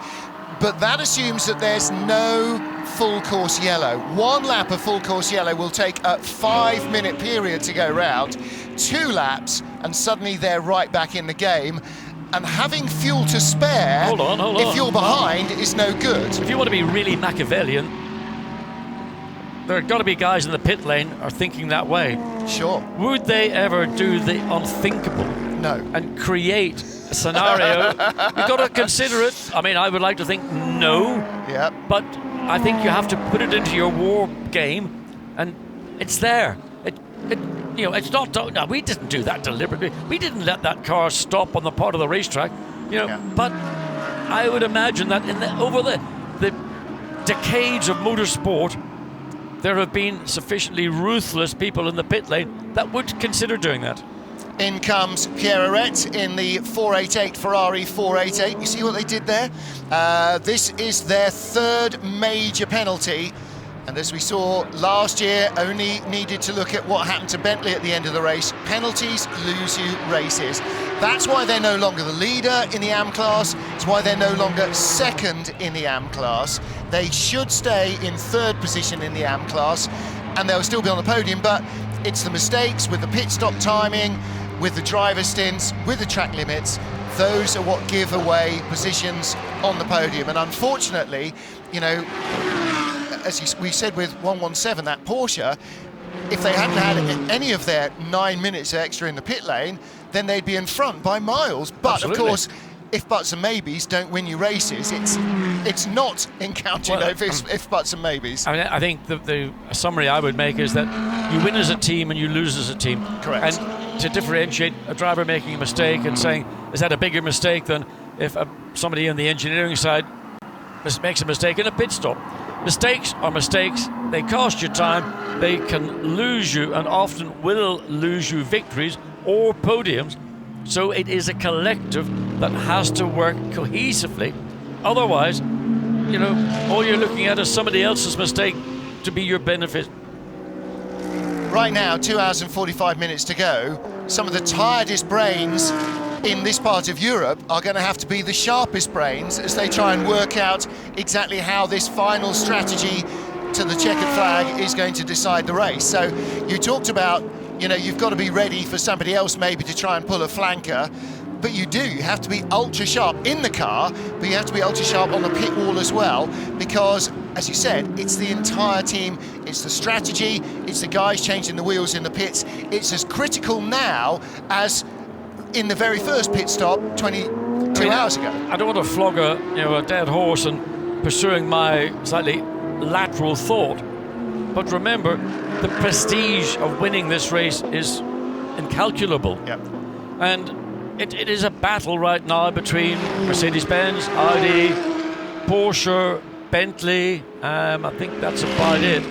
But that assumes that there's no full course yellow. One lap of full course yellow will take a 5-minute period to go round, 2 laps, and suddenly they're right back in the game. And having fuel to spare, hold on. if you're behind, is no good. If you want to be really Machiavellian, there have got to be guys in the pit lane are thinking that way. Sure. Would they ever do the unthinkable? No. And create a scenario? You've got to consider it. I mean, I would like to think no. Yeah. But I think you have to put it into your war game, and it's there. You know, it's not. No, we didn't do that deliberately. We didn't let that car stop on the part of the racetrack. You know, but I would imagine that over the decades of motorsport, there have been sufficiently ruthless people in the pit lane that would consider doing that. In comes Pierre Arret in the 488 Ferrari 488. You see what they did there? This is their 3rd major penalty. And as we saw last year, only needed to look at what happened to Bentley at the end of the race. Penalties lose you races. That's why they're no longer the leader in the AM class. It's why they're no longer second in the AM class. They should stay in 3rd position in the AM class, and they'll still be on the podium, but it's the mistakes with the pit stop timing, with the driver stints, with the track limits. Those are what give away positions on the podium. And unfortunately, you know, as we said with 117, that Porsche, if they hadn't had any of their 9 minutes extra in the pit lane, then they'd be in front by miles. But Absolutely. Of course, if buts and maybes don't win you races, it's not in counting if buts and maybes. I mean, I think the summary I would make is that you win as a team and you lose as a team. Correct. And to differentiate a driver making a mistake and saying, is that a bigger mistake than if somebody on the engineering side makes a mistake in a pit stop? Mistakes are mistakes. They cost you time. They can lose you, and often will lose you victories or podiums. So it is a collective that has to work cohesively. Otherwise, you know, all you're looking at is somebody else's mistake to be your benefit. Right now, 2 hours and 45 minutes to go. Some of the tiredest brains in this part of Europe are going to have to be the sharpest brains as they try and work out exactly how this final strategy to the checkered flag is going to decide the race. So you talked about, you know, you've got to be ready for somebody else maybe to try and pull a flanker, but you have to be ultra sharp in the car, but you have to be ultra sharp on the pit wall as well, because as you said, it's the entire team, it's the strategy, it's the guys changing the wheels in the pits. It's as critical now as in the very first pit stop 22 hours ago. I don't want to flog a dead horse and pursuing my slightly lateral thought, but remember, the prestige of winning this race is incalculable. Yep. And it is a battle right now between Mercedes-Benz, Audi, Porsche, Bentley. I think that's about it.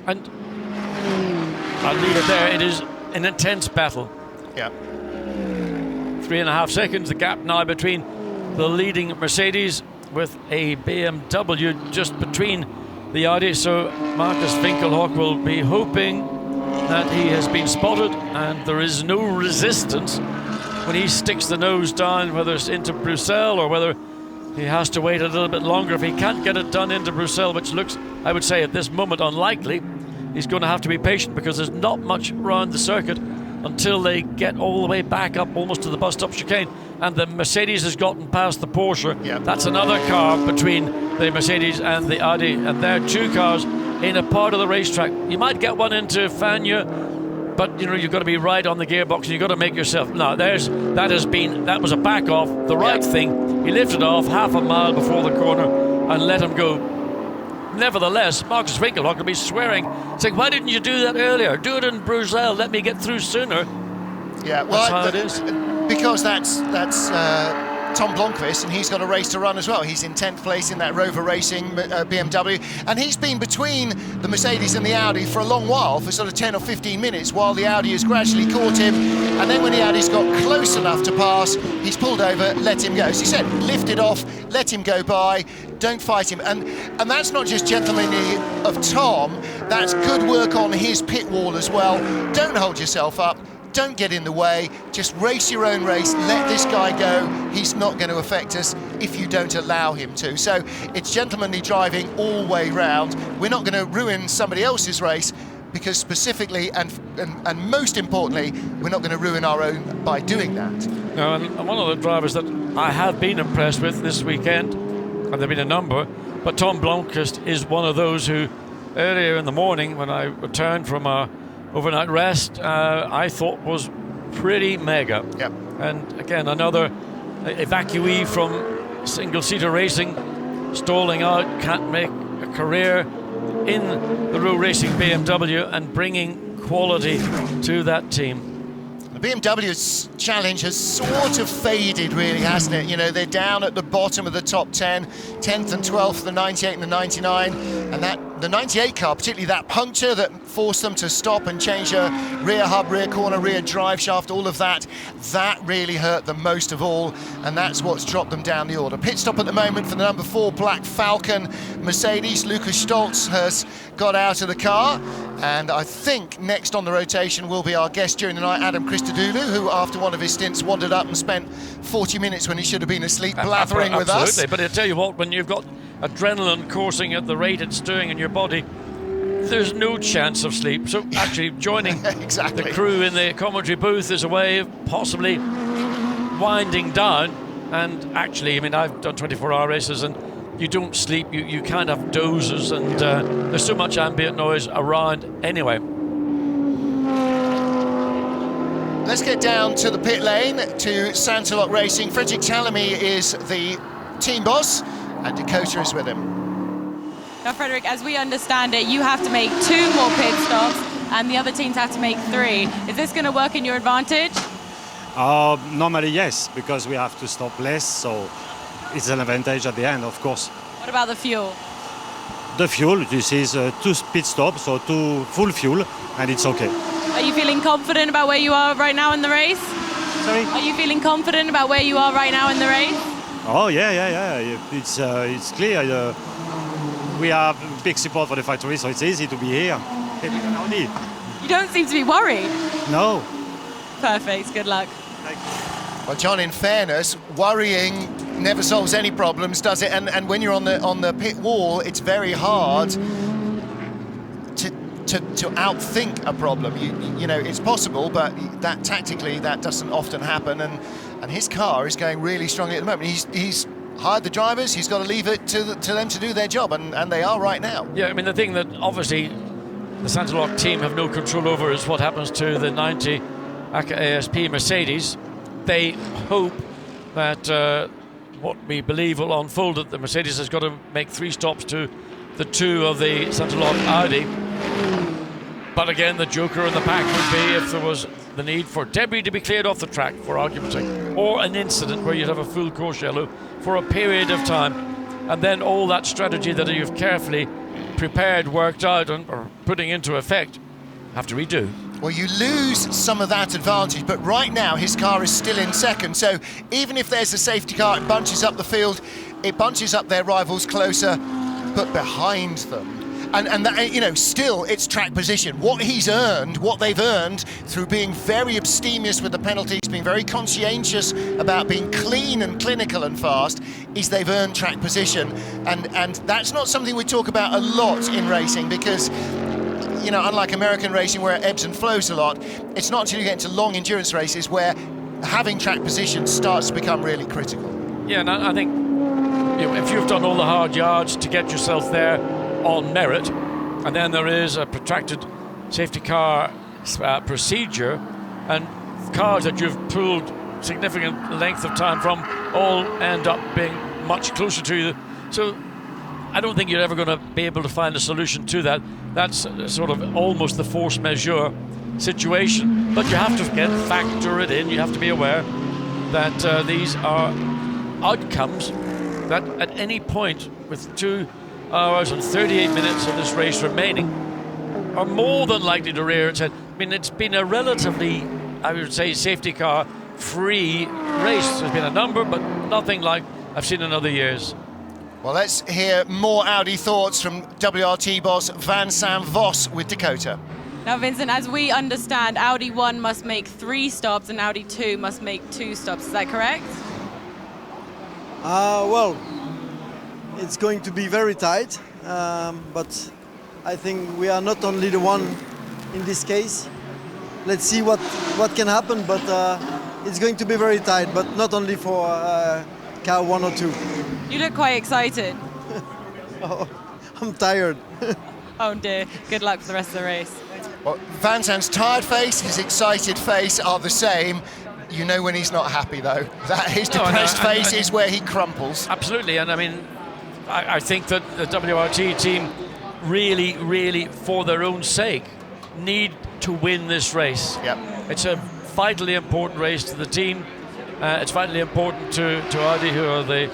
And I'll leave it there. It is an intense battle. Yeah. 3.5 seconds, the gap now between the leading Mercedes with a BMW just between the Audi. So Marcus Winkelhock will be hoping that he has been spotted and there is no resistance when he sticks the nose down, whether it's into Bruxelles or whether he has to wait a little bit longer. If he can't get it done into Bruxelles, which looks, I would say at this moment, unlikely, he's going to have to be patient because there's not much around the circuit until they get all the way back up almost to the bus stop chicane. And the Mercedes has gotten past the Porsche. Yep. That's another car between the Mercedes and the Audi, and they're two cars in a part of the racetrack. You might get one into Fagnes, but you know you've got to be right on the gearbox and you've got to make yourself. No, that was a back off, the right thing. He lifted off half a mile before the corner and let him go. Nevertheless, Marcus Winkelhock will be swearing, saying, "Why didn't you do that earlier? Do it in Bruxelles. Let me get through sooner." Yeah, well, that's how it is. Because that's Tom Blomqvist, and he's got a race to run as well. He's in 10th place in that Rover Racing BMW, and he's been between the Mercedes and the Audi for a long while, for sort of 10 or 15 minutes, while the Audi has gradually caught him. And then when the Audi's got close enough to pass, he's pulled over, let him go. As you said, lift it off, let him go by, don't fight him. And that's not just gentlemanly of Tom, that's good work on his pit wall as well. Don't hold yourself up. Don't get in the way, just race your own race, let this guy go. He's not going to affect us if you don't allow him to. So it's gentlemanly driving all the way round. We're not going to ruin somebody else's race, because specifically and most importantly, we're not going to ruin our own by doing that. No, and one of the drivers that I have been impressed with this weekend, and there have been a number, but Tom Blomqvist is one of those who, earlier in the morning when I returned from our overnight rest, I thought was pretty mega. Yep. And again, another evacuee from single-seater racing, stalling out, can't make a career in the Row Racing BMW and bringing quality to that team. The BMW's challenge has sort of faded, really, hasn't it? You know, they're down at the bottom of the top 10, 10th and 12th, the 98 and the 99, and the 98 car, particularly that puncture that forced them to stop and change a rear hub, rear corner, rear drive shaft, all of that really hurt them most of all, and that's what's dropped them down the order. Pit stop at the moment for the number 4 Black Falcon Mercedes. Lucas Stoltz has got out of the car, and I think next on the rotation will be our guest during the night, Adam Christodoulou, who after one of his stints wandered up and spent 40 minutes when he should have been asleep blathering with us. Absolutely, but I tell you what, when you've got adrenaline coursing at the rate it's doing in your body, there's no chance of sleep. So actually joining exactly. the crew in the commentary booth is a way of possibly winding down. And actually, I mean, I've done 24-hour races and you don't sleep, you kind of dozes, and there's so much ambient noise around anyway. Let's get down to the pit lane to Santalok Racing. Frederick Talamy is the team boss, and Dakota is with him. Now, Frederick, as we understand it, you have to make 2 more pit stops, and the other teams have to make 3. Is this going to work in your advantage? Normally, yes, because we have to stop less, so it's an advantage at the end, of course. What about the fuel? The fuel, this is 2 pit stops, so 2 full fuel, and it's okay. Are you feeling confident about where you are right now in the race? Sorry? Are you feeling confident about where you are right now in the race? Oh, yeah. It's clear. We have big support for the factory, so it's easy to be here. You don't seem to be worried. No. Perfect, good luck. Well, John, in fairness, worrying never solves any problems, does it? And when you're on the pit wall, it's very hard to outthink a problem. You know, it's possible, but that tactically that doesn't often happen. And his car is going really strongly at the moment. He's hired the drivers. He's got to leave it to them to do their job, and they are right now. Yeah, I mean, the thing that obviously the Santalok team have no control over is what happens to the 90 AKA ASP Mercedes. They hope that what we believe will unfold, that the Mercedes has got to make 3 stops to the 2 of the Santalok Audi. But again, the joker in the pack would be if there was the need for debris to be cleared off the track, for argument's sake, or an incident where you'd have a full course yellow for a period of time, and then all that strategy that you've carefully prepared, worked out, or putting into effect, have to redo. Well, you lose some of that advantage, but right now his car is still in second, so even if there's a safety car, it bunches up the field, it bunches up their rivals closer, but behind them. And that, you know, still it's track position. What he's earned, what they've earned through being very abstemious with the penalties, being very conscientious about being clean and clinical and fast, is they've earned track position. And that's not something we talk about a lot in racing because, you know, unlike American racing where it ebbs and flows a lot, it's not until you get into long endurance races where having track position starts to become really critical. Yeah, and I think, you know, if you've done all the hard yards to get yourself there on merit, and then there is a protracted safety car procedure, and cars that you've pulled significant length of time from all end up being much closer to you. So I don't think you're ever going to be able to find a solution to that. That's sort of almost the force majeure situation. But you have to, again, factor it in. You have to be aware that these are outcomes that at any point with 2 hours and 38 minutes of this race remaining are more than likely to rear its head. I mean, it's been a relatively, I would say, safety car free race. There's been a number, but nothing like I've seen in other years. Well, let's hear more Audi thoughts from WRT boss Vincent Vos with Dakota. Now, Vincent, as we understand, Audi 1 must make 3 stops and Audi 2 must make 2 stops. Is that correct? Well, it's going to be very tight, but I think we are not only the one in this case. Let's see what can happen, but it's going to be very tight, but not only for car 1 or 2. You look quite excited. Oh, I'm tired. Oh dear, good luck for the rest of the race. Well, Vincent's tired face, his excited face are the same. You know when he's not happy, though. That his depressed face is where he crumples. Absolutely, and I mean, I think that the WRT team really, for their own sake, need to win this race. Yep. It's a vitally important race to the team. It's vitally important to Audi, who are the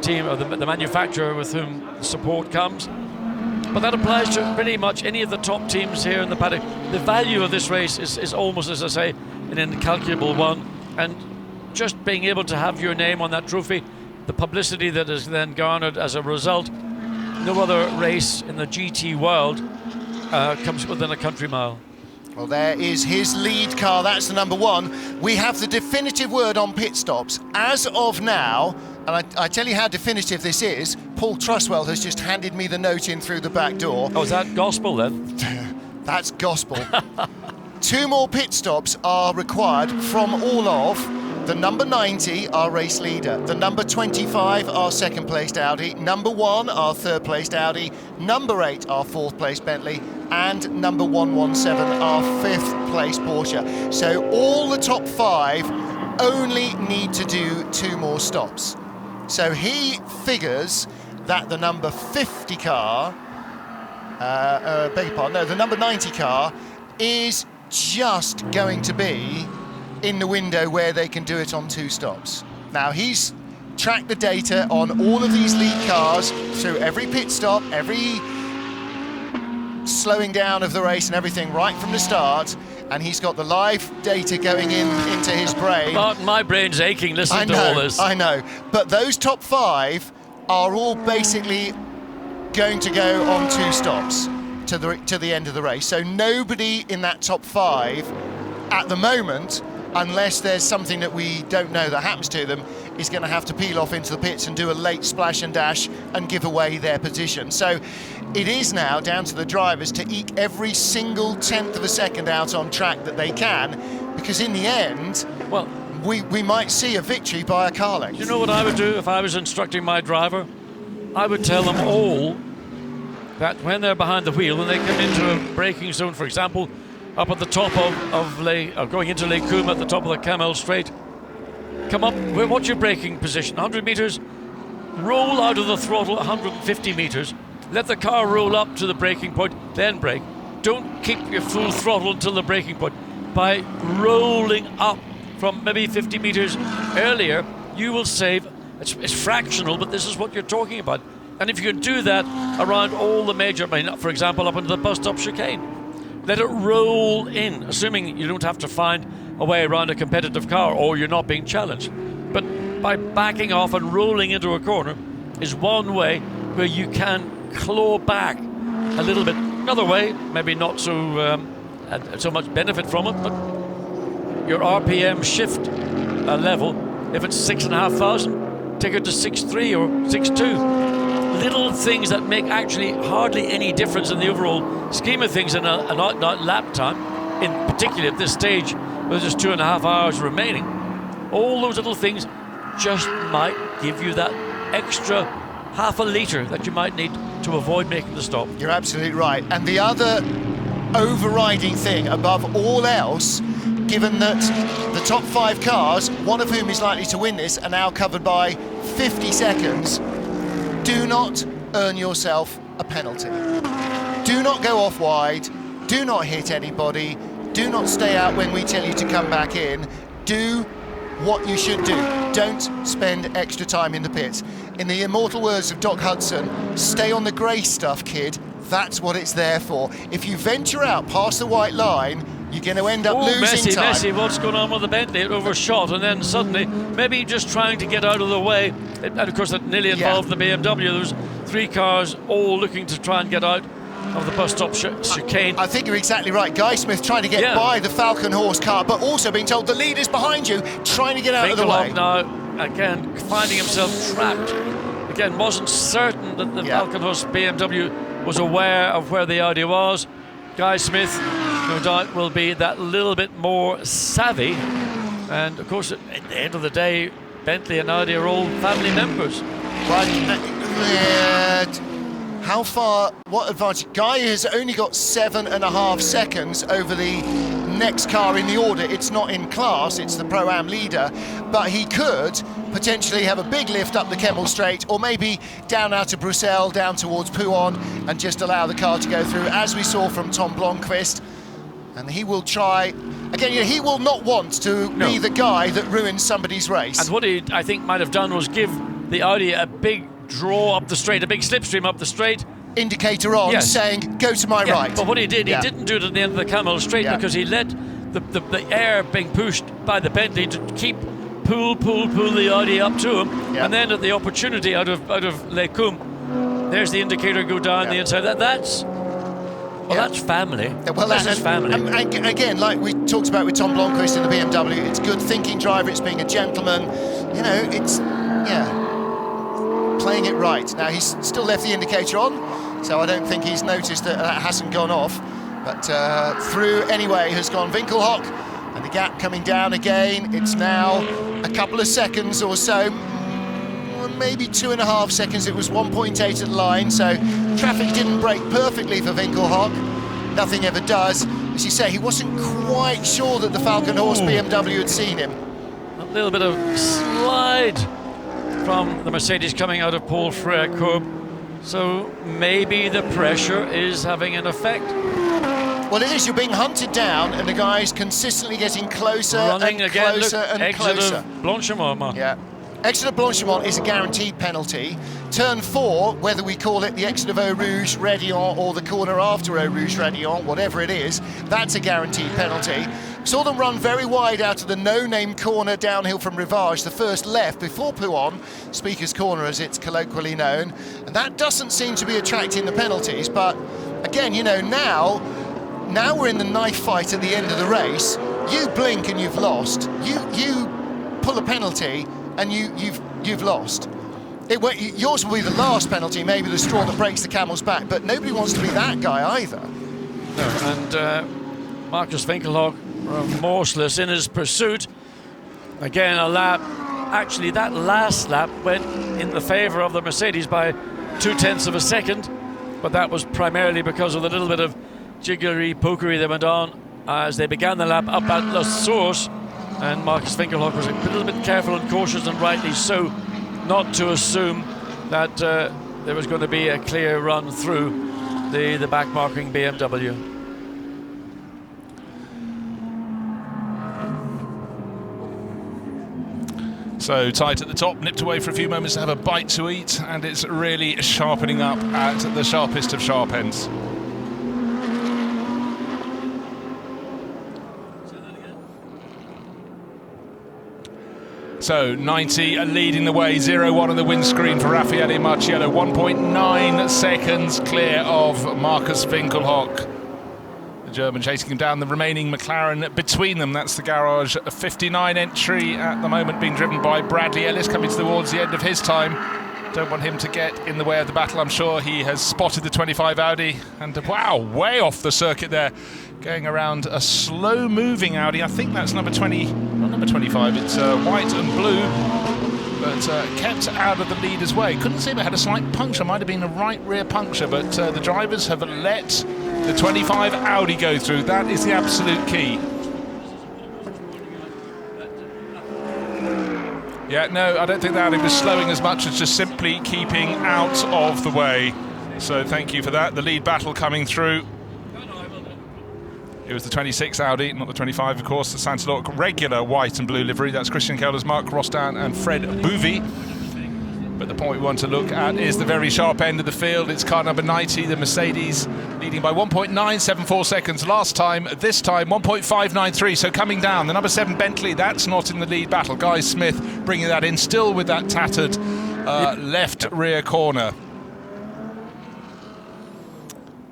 team, or the manufacturer with whom the support comes. But that applies to pretty much any of the top teams here in the paddock. The value of this race is almost, as I say, an incalculable one. And just being able to have your name on that trophy, the publicity that is then garnered as a result, no other race in the GT world comes within a country mile. Well, there is his lead car. That's the number 1. We have the definitive word on pit stops. As of now, and I tell you how definitive this is, Paul Truswell has just handed me the note in through the back door. Oh, is that gospel then? That's gospel. 2 more pit stops are required from all of the number 90, our race leader, the number 25, our second placed Audi, number 1, our third placed Audi, number 8, our fourth placed Bentley, and number 117, our fifth placed Porsche. So all the top 5 only need to do 2 more stops. So he figures that the number 50 car, beg your pardon, no, the number 90 car is just going to be in the window where they can do it on 2 stops. Now, he's tracked the data on all of these lead cars through every pit stop, every slowing down of the race and everything right from the start, and he's got the live data going into his brain. But my brain's aching listening to all this. I know, but those top 5 are all basically going to go on 2 stops to the end of the race. So nobody in that top 5 at the moment, unless there's something that we don't know that happens to them, is going to have to peel off into the pits and do a late splash and dash and give away their position. So it is now down to the drivers to eke every single 10th of a second out on track that they can, because in the end, well, we might see a victory by a car length. You know what I would do if I was instructing my driver? I would tell them all that when they're behind the wheel, when they come into a braking zone, for example, up at the top of going into Lake Coombe at the top of the Camel Straight, come up, what's your braking position? 100 meters, roll out of the throttle 150 meters, let the car roll up to the braking point, then brake. Don't keep your full throttle until the braking point. By rolling up from maybe 50 meters earlier, you will save, it's fractional, but this is what you're talking about. And if you can do that around all the major, for example, up into the bus stop chicane, let it roll in, assuming you don't have to find a way around a competitive car or you're not being challenged. But by backing off and rolling into a corner is one way where you can claw back a little bit another way, maybe not so so much benefit from it, but your RPM shift level, if it's 6,500, take it to 6.3 or 6.2. Little things that make actually hardly any difference in the overall scheme of things in an out-and-out lap time, in particular at this stage with just 2.5 hours remaining. All those little things just might give you that extra half a litre that you might need to avoid making the stop. You're absolutely right. And the other overriding thing above all else, given that the top 5 cars, one of whom is likely to win this, are now covered by 50 seconds, do not earn yourself a penalty. Do not go off wide, do not hit anybody, do not stay out when we tell you to come back in. Do what you should do. Don't spend extra time in the pits. In the immortal words of Doc Hudson, stay on the grey stuff, kid. That's what it's there for. If you venture out past the white line, you're going to end up losing time. Messi, what's going on with the Bentley? It overshot, and then suddenly, maybe just trying to get out of the way. And of course, that nearly involved the BMW. There was 3 cars all looking to try and get out of the bus stop chicane. I think you're exactly right. Guy Smith trying to get by the Falcon Horse car, but also being told the leader's behind you, trying to get out of the way. Now, again, finding himself trapped. Again, wasn't certain that the Falcon Horse BMW was aware of where the Audi was. Guy Smith, no doubt, will be that little bit more savvy. And, of course, at the end of the day, Bentley and Audi are all family members. How far, what advantage? Guy has only got 7.5 seconds over the next car in the order. It's not in class, it's the Pro-Am leader, but he could potentially have a big lift up the Kemmel Straight, or maybe down out of Bruxelles, down towards Pouhon, and just allow the car to go through, as we saw from Tom Blomqvist. And he will try, again, he will not want to be the guy that ruins somebody's race. And what he, I think, might have done was give the Audi a big draw up the straight, a big slipstream up the straight. Indicator on, saying, go to my right. But what he did, he didn't do it at the end of the Kemmel Straight because he let the air being pushed by the Bentley to keep pull the Audi up to him. And then at the opportunity out of Les Combes, there's the indicator go down the inside. That's family. Well, that's his family. And again, like we talked about with Tom Blomqvist in the BMW, it's good thinking driver, it's being a gentleman. You know, it's, playing it right. Now, he's still left the indicator on, so I don't think he's noticed that that hasn't gone off. But through anyway has gone Winkelhock, and the gap coming down again. It's now a couple of seconds or so, maybe 2.5 seconds. It was 1.8 at the line, so traffic didn't break perfectly for Winkelhock. Nothing ever does. As you say, he wasn't quite sure that the Falcon Horse BMW had seen him. A little bit of slide from the Mercedes coming out of Paul Frère-Courbe, so maybe the pressure is having an effect. Well, it is. You're being hunted down, and the guy's consistently getting closer Running and again, closer and exit closer. Of Blanchimont. Yeah. Exit of Blanchimont is a guaranteed penalty. Turn 4, whether we call it the exit of Eau Rouge Rédillon or the corner after Eau Rouge Rédillon, whatever it is, that's a guaranteed penalty. Saw them run very wide out of the no-name corner downhill from Rivage, the first left before Pouhon, Speaker's Corner as it's colloquially known, and that doesn't seem to be attracting the penalties. But again, you know, now we're in the knife fight at the end of the race. You blink and you've lost. You pull a penalty and you've lost. Yours will be the last penalty, maybe the straw that breaks the camel's back, but nobody wants to be that guy either. No, and Marcus Winkelhock, remorseless in his pursuit. Again, a lap. Actually, that last lap went in the favour of the Mercedes by 0.2 of a second, but that was primarily because of the little bit of jiggery-pokery that went on as they began the lap up at La Source, and Marcus Winkelhock was a little bit careful and cautious, and rightly so, not to assume that there was going to be a clear run through the back-marking BMW. So tight at the top, nipped away for a few moments to have a bite to eat, and it's really sharpening up at the sharpest of sharp ends. So 90 leading the way, 0-1 on the windscreen for Raffaele Marciello, 1.9 seconds clear of Markus Winkelhock. The German chasing him down, the remaining McLaren between them. That's the Garage 59 entry at the moment, being driven by Bradley Ellis, coming towards the end of his time. Don't want him to get in the way of the battle. I'm sure he has spotted the 25 Audi, and wow, way off the circuit there, going around a slow-moving Audi. I think that's number 20, not number 25, it's white and blue, but kept out of the leader's way. Couldn't see if it had a slight puncture, might have been a right rear puncture, but the drivers have let the 25 Audi go through. That is the absolute key. Yeah, no, I don't think the Audi was slowing as much as just simply keeping out of the way. So thank you for that. The lead battle coming through. It was the 26 Audi, not the 25, of course. The Santalok regular white and blue livery. That's Christian Kelders, Mark Rostan and Fred Bouvy. But the point we want to look at is the very sharp end of the field. It's car number 90, the Mercedes, leading by 1.974 seconds last time. This time, 1.593, so coming down. The number 7 Bentley, that's not in the lead battle. Guy Smith bringing that in, still with that tattered left rear corner.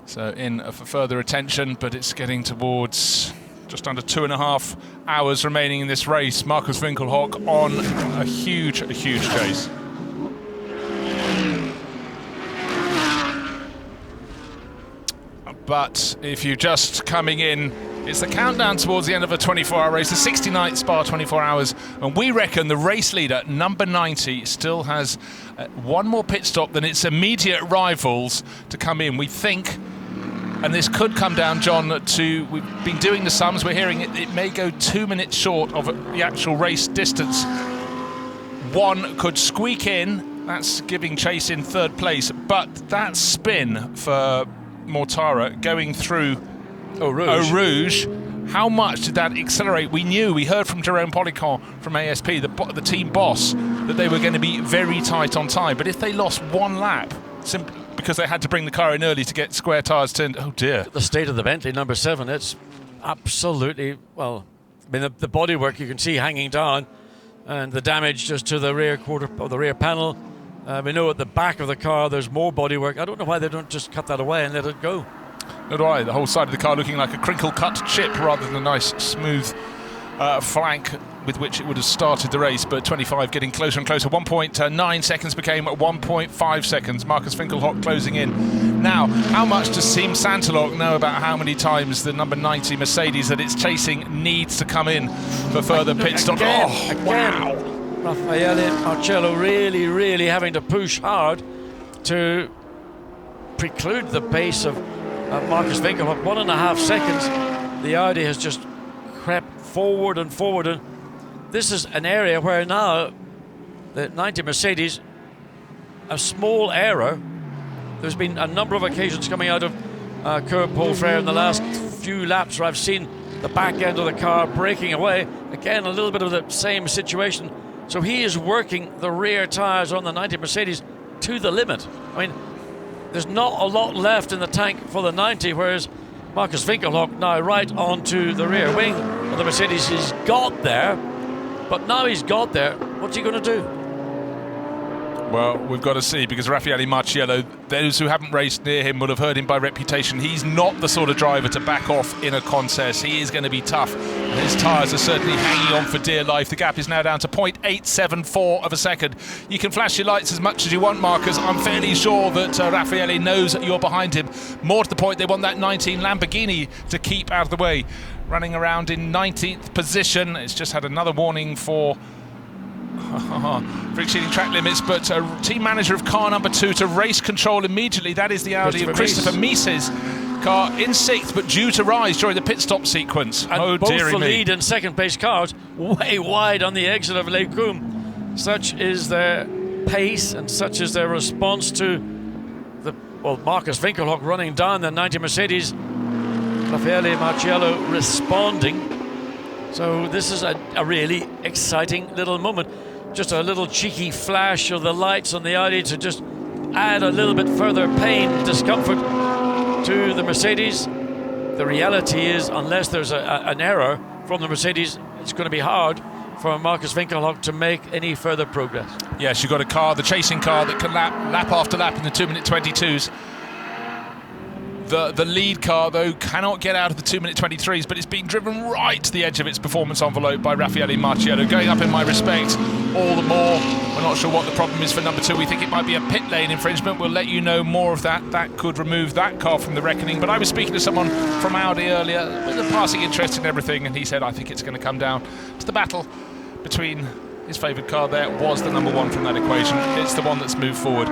So in for further attention, but it's getting towards just under 2.5 hours remaining in this race. Markus Winkelhock on a huge chase. But if you're just coming in, it's the countdown towards the end of a 24-hour race, the 69th Spa 24 hours, and we reckon the race leader, number 90, still has one more pit stop than its immediate rivals to come in. We think, and this could come down, John, to, we've been doing the sums, we're hearing it may go 2 minutes short of the actual race distance. One could squeak in, that's giving Chase in third place, but that spin for Mortara going through Eau Rouge, how much did that accelerate? We heard from Jerome Policon from ASP, the team boss, that they were going to be very tight on time, but if they lost one lap, simply because they had to bring the car in early to get square tyres turned, oh dear. The state of the Bentley, number 7, it's absolutely, well, I mean, the bodywork you can see hanging down, and the damage just to the rear quarter of the rear panel. We know at the back of the car there's more bodywork. I don't know why they don't just cut that away and let it go. Nor do I. The whole side of the car looking like a crinkle-cut chip rather than a nice, smooth flank with which it would have started the race. But 25 getting closer and closer. 1.9 seconds became 1.5 seconds. Markus Winkelhock closing in. Now, how much does Team Santalok know about how many times the number 90 Mercedes that it's chasing needs to come in for further pit stops? Wow. Raffaele Marciello really having to push hard to preclude the pace of Markus Winkelhock. 1.5 seconds. The Audi has just crept forward and forward, and this is an area where now the 90 Mercedes, a small error. There's been a number of occasions coming out of Kurt Paul Frere in the last few laps where I've seen the back end of the car breaking away. Again, a little bit of the same situation. So he is working the rear tyres on the 90 Mercedes to the limit. I mean, there's not a lot left in the tank for the 90, whereas Markus Winkelhock now right onto the rear wing of the Mercedes. He's got there, but now he's got there, what's he going to do? Well, we've got to see, because Raffaele Marciello, those who haven't raced near him will have heard him by reputation. He's not the sort of driver to back off in a contest. He is going to be tough, and his tyres are certainly hanging on for dear life. The gap is now down to 0.874 of a second. You can flash your lights as much as you want, Marcus. I'm fairly sure that Raffaele knows that you're behind him. More to the point, they want that 19 Lamborghini to keep out of the way. Running around in 19th position. It's just had another warning for exceeding track limits, but team manager of car number 2 to race control immediately. That is the Audi of Christopher Mies's car in 6th, but due to rise during the pit stop sequence. And oh, both dearie the me. lead and second place cars way wide on the exit of Les Combes. Such is their pace and such is their response to the, well, Markus Winkelhock running down the 90 Mercedes. Raffaele Marciello responding. So this is a really exciting little moment. Just a little cheeky flash of the lights on the Audi to just add a little bit further pain, discomfort to the Mercedes. The reality is, unless there's an error from the Mercedes, it's going to be hard for Marcus Winkelhock to make any further progress. Yes, you've got a car, the chasing car, that can lap after lap in the 2-minute 22s. The lead car, though, cannot get out of the 2-minute 23s, but it's being driven right to the edge of its performance envelope by Raffaele Marciello, going up in my respect all the more. We're not sure what the problem is for number 2. We think it might be a pit lane infringement. We'll let you know more of that. That could remove that car from the reckoning. But I was speaking to someone from Audi earlier with a passing interest in everything, and he said, I think it's going to come down to the battle between his favoured car there was the number 1 from that equation. It's the one that's moved forward.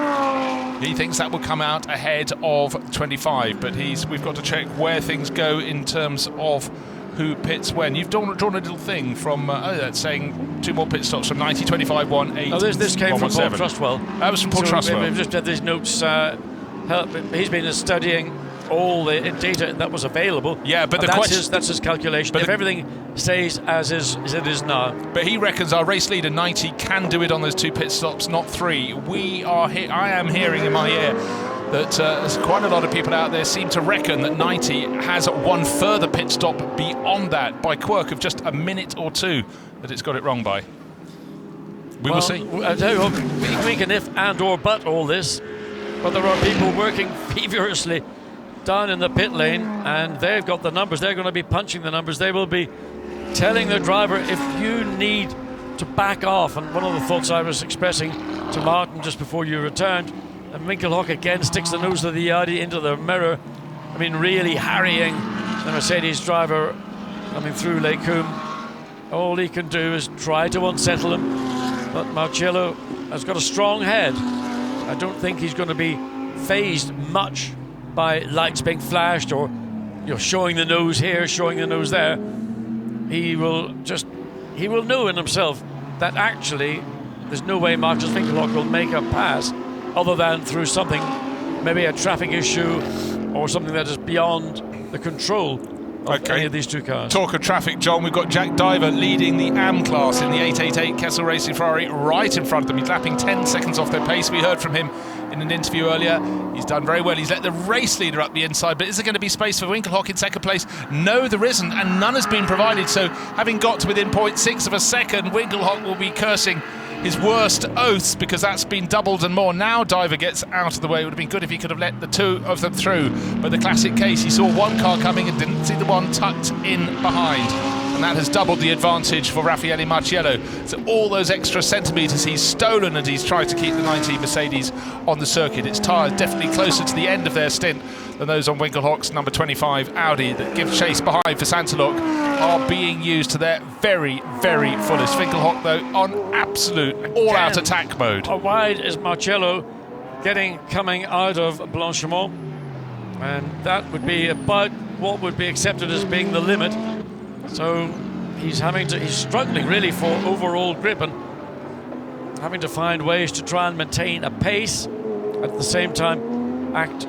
He thinks that will come out ahead of 25, but we've got to check where things go in terms of who pits when. You've drawn a little thing from, that's saying 2 more pit stops from 90, 25, 1, 8. Oh, this came from Paul Trustwell. That was from Paul Trustwell. We've just had these notes. He's been studying all the data that was available. Yeah, but that's his calculation. But if everything stays as it is now. But he reckons our race leader 90 can do it on those 2 pit stops, not 3. I am hearing in my ear that there's quite a lot of people out there seem to reckon that 90 has 1 further pit stop beyond that by quirk of just a minute or 2 that it's got it wrong by. We will see. I tell you what, we can if and or but all this, but there are people working feverishly down in the pit lane, and they've got the numbers. They're going to be punching the numbers. They will be telling the driver, if you need to back off. And one of the thoughts I was expressing to Martin just before you returned, and Winkelhock again sticks the nose of the Audi into the mirror. I mean, really harrying the Mercedes driver coming through Lake Coombe. All he can do is try to unsettle him, but Marciello has got a strong head. I don't think he's going to be phased much by lights being flashed or showing the nose here, showing the nose there. He will know in himself that actually there's no way Marcus Winkelhock will make a pass other than through something, maybe a traffic issue or something that is beyond the control of any of these 2 cars. Talk of traffic, John, we've got Jack Diver leading the AM class in the 888 Kessel Racing Ferrari right in front of them. He's lapping 10 seconds off their pace. We heard from him in an interview earlier. He's done very well. He's let the race leader up the inside, but is there going to be space for Winkelhock in second place? No, there isn't, and none has been provided. So having got to within 0.6 of a second, Winkelhock will be cursing his worst oaths because that's been doubled and more. Now Diver gets out of the way. It would have been good if he could have let the 2 of them through, but the classic case, he saw 1 car coming and didn't see the one tucked in behind, and that has doubled the advantage for Raffaele Marciello. So all those extra centimetres he's stolen, and he's tried to keep the 19 Mercedes on the circuit. Its tyres definitely closer to the end of their stint than those on Winkelhock's number 25 Audi that give chase behind for Santalok are being used to their very, very fullest. Winkelhock, though, on absolute all-out attack mode. How wide is Marciello coming out of Blanchimont? And that would be about what would be accepted as being the limit. So he's struggling really for overall grip and having to find ways to try and maintain a pace, at the same time act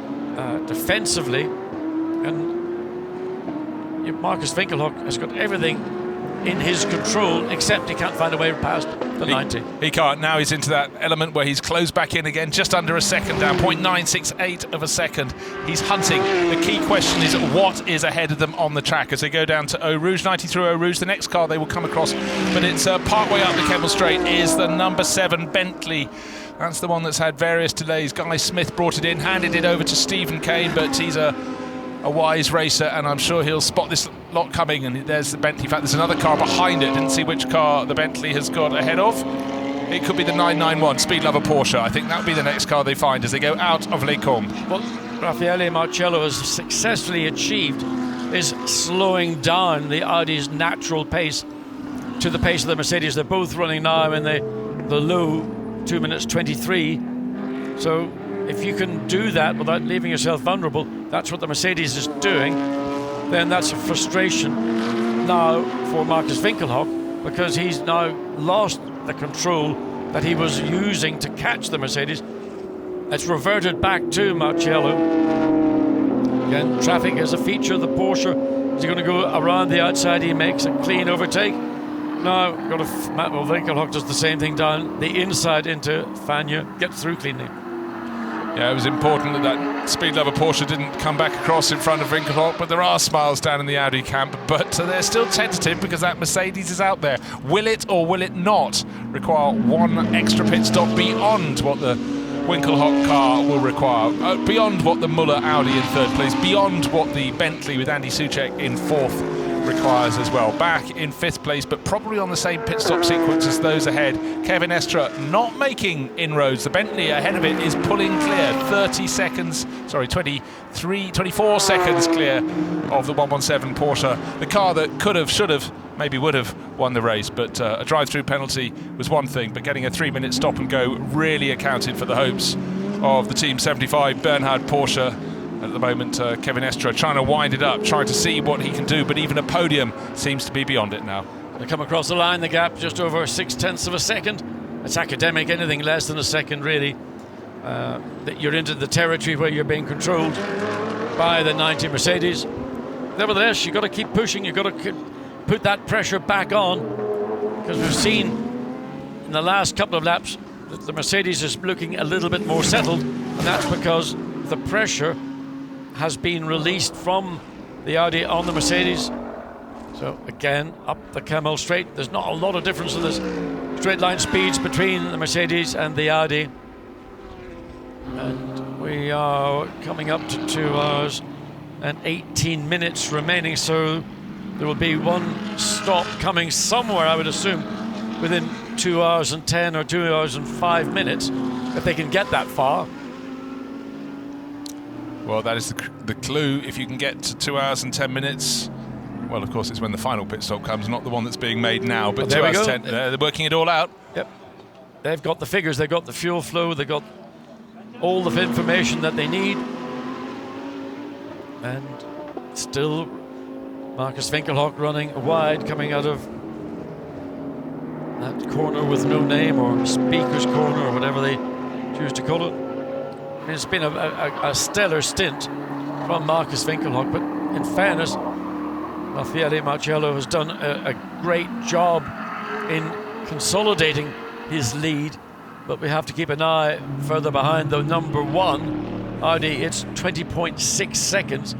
defensively. And Marcus Winkelhock has got everything in his control, except he can't find a way past the 90. He can't. Now he's into that element where he's closed back in again, just under a second down, 0.968 of a second. He's hunting. The key question is what is ahead of them on the track as they go down to Eau Rouge, 90 through Eau Rouge. The next car they will come across, but it's part way up the Kemmel Straight, is the number 7 Bentley. That's the one that's had various delays. Guy Smith brought it in, handed it over to Stephen Kane, but he's a wise racer, and I'm sure he'll spot this lot coming. And there's the Bentley. In fact, there's another car behind it. Didn't see which car the Bentley has got ahead of. It could be the 991 Speed Lover Porsche. I think that'll be the next car they find as they go out of Les Combes. What Raffaele Marciello has successfully achieved is slowing down the Audi's natural pace to the pace of the Mercedes. They're both running now in the low 2 minutes 23. So if you can do that without leaving yourself vulnerable, that's what the Mercedes is doing, then that's a frustration now for Marcus Winkelhock, because he's now lost the control that he was using to catch the Mercedes. It's reverted back to Marciello. Again, traffic is a feature of the Porsche. Is he going to go around the outside? He makes a clean overtake. Now, Winkelhock does the same thing down the inside into Fagnes, gets through cleanly. Yeah, it was important that that speed lover Porsche didn't come back across in front of Winkelhock, but there are smiles down in the Audi camp. But they're still tentative because that Mercedes is out there. Will it or will it not require one extra pit stop beyond what the Winkelhock car will require, beyond what the Muller Audi in third place, beyond what the Bentley with Andy Soucek in fourth requires as well. Back in fifth place, but probably on the same pit stop sequence as those ahead. Kevin Estre not making inroads. The Bentley ahead of it is pulling clear. 30 seconds, sorry, 24 seconds clear of the 117 Porsche. The car that could have, should have, maybe would have won the race, but a drive-through penalty was one thing, but getting a 3-minute stop and go really accounted for the hopes of the Team 75 Bernhard Porsche. At the moment, Kevin Estre trying to wind it up, trying to see what he can do, but even a podium seems to be beyond it now. They come across the line, the gap just over 0.6 of a second. It's academic, anything less than a second really. That you're into the territory where you're being controlled by the 90 Mercedes. Nevertheless, you've got to keep pushing, you've got to put that pressure back on, because we've seen in the last couple of laps that the Mercedes is looking a little bit more settled, and that's because the pressure has been released from the Audi on the Mercedes. So again, up the Camel straight. There's not a lot of difference in the straight line speeds between the Mercedes and the Audi. And we are coming up to 2 hours and 18 minutes remaining, so there will be one stop coming somewhere, I would assume, within 2 hours and 10 or 2 hours and 5 minutes, if they can get that far. Well, that is the clue. If you can get to 2 hours and 10 minutes, well, of course, it's when the final pit stop comes, not the one that's being made now, but 2 hours 10, they're working it all out. Yep. They've got the figures, they've got the fuel flow, they've got all the information that they need. And still, Marcus Winkelhock running wide, coming out of that corner with no name, or speaker's corner, or whatever they choose to call it. It's been a stellar stint from Marcus Winkelhock, but in fairness, Raffaele Marcello has done a great job in consolidating his lead, but we have to keep an eye further behind the number one Audi. It's 20.6 seconds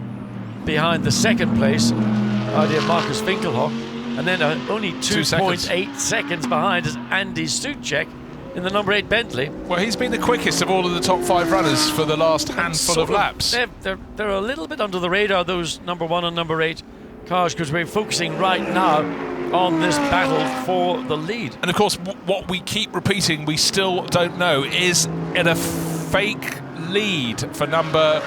behind the second place Audi of Marcus Winkelhock, and then only 2.8 seconds behind is Andy Soucek in the number 8 Bentley. Well, he's been the quickest of all of the top 5 runners for the last handful of laps. They're a little bit under the radar, those number 1 and number 8 cars, because we're focusing right now on this battle for the lead. And of course, what we keep repeating, we still don't know, is it a fake lead for number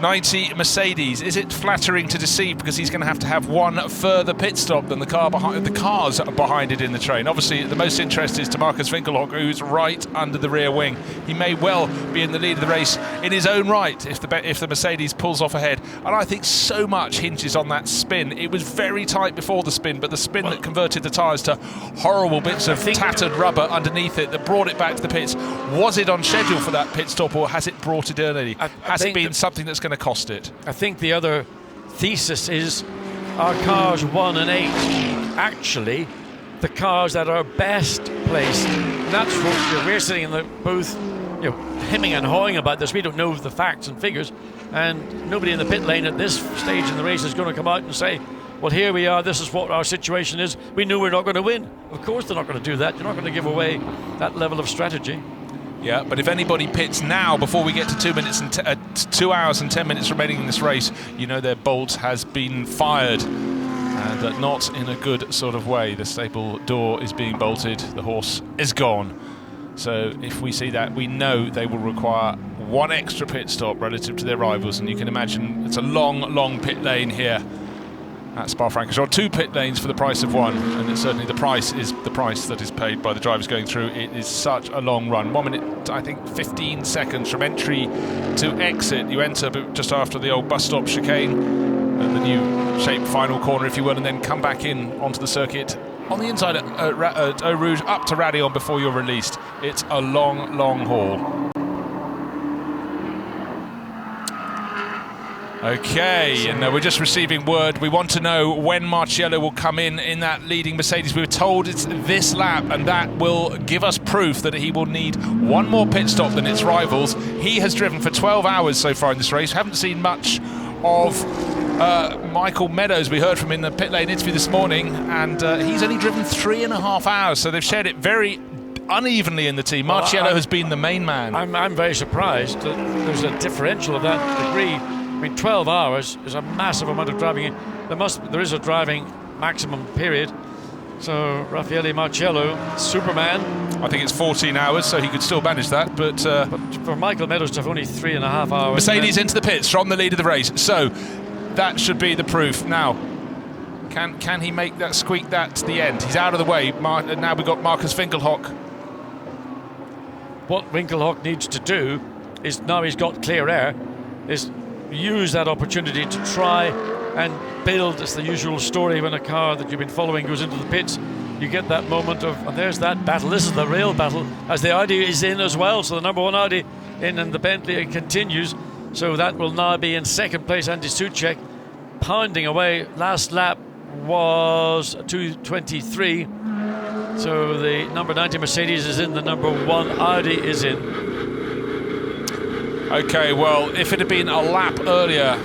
90 Mercedes? Is it flattering to deceive because he's going to have one further pit stop than the cars behind it in the train? Obviously, the most interest is to Marcus Winkelhock, who's right under the rear wing. He may well be in the lead of the race in his own right if the Mercedes pulls off ahead. And I think so much hinges on that spin. It was very tight before the spin, but the spin that converted the tyres to horrible bits of tattered rubber underneath it that brought it back to the pits. Was it on schedule for that pit stop, or has it brought it early? Has it been something that's going to cost it? I think the other thesis is, our cars 1 and 8 actually the cars that are best placed? And that's what we're sitting in the booth, hemming and hawing about this. We don't know the facts and figures, and nobody in the pit lane at this stage in the race is going to come out and say, well, here we are, this is what our situation is, we knew we're not going to win. Of course they're not going to do that. You're not going to give away that level of strategy. Yeah, but if anybody pits now before we get to 2 hours and 10 minutes remaining in this race, their bolt has been fired, and not in a good sort of way. The stable door is being bolted, the horse is gone. So if we see that, we know they will require one extra pit stop relative to their rivals, and you can imagine it's a long pit lane here at Spa-Francorchamps. 2 pit lanes for the price of one, and it's certainly the price is the price that is paid by the drivers going through. It is such a long run. 1 minute, I think 15 seconds from entry to exit. You enter just after the old bus stop chicane, the new shaped final corner, if you will, and then come back in onto the circuit on the inside at Eau Rouge up to Raidillon before you're released. It's a long haul. Okay, and we're just receiving word. We want to know when Marciello will come in that leading Mercedes. We were told it's this lap, and that will give us proof that he will need one more pit stop than its rivals. He has driven for 12 hours so far in this race. Haven't seen much of Michael Meadows. We heard from him in the pit lane interview this morning, and he's only driven 3.5 hours, so they've shared it very unevenly in the team. Marciello has been the main man. I'm very surprised that there's a differential of that degree. I mean, 12 hours is a massive amount of driving. There is a driving maximum period. So Raffaele Marciello, Superman. I think it's 14 hours, so he could still manage that. But for Michael Meadows to have only 3.5 hours. Mercedes into the pits from the lead of the race. So that should be the proof. Now, can he make that, squeak that to the end? He's out of the way. Now we've got Marcus Winkelhock. What Winkelhock needs to do is, now he's got clear air, is use that opportunity to try and build. It's the usual story when a car that you've been following goes into the pits. You get that moment of, and there's that battle. This is the real battle, as the Audi is in as well. So the number 1 Audi in, and the Bentley continues. So that will now be in second place. Andy Suchek pounding away. Last lap was 2:23. So the number 90 Mercedes is in, the number 1 Audi is in. Okay, well, if it had been a lap earlier,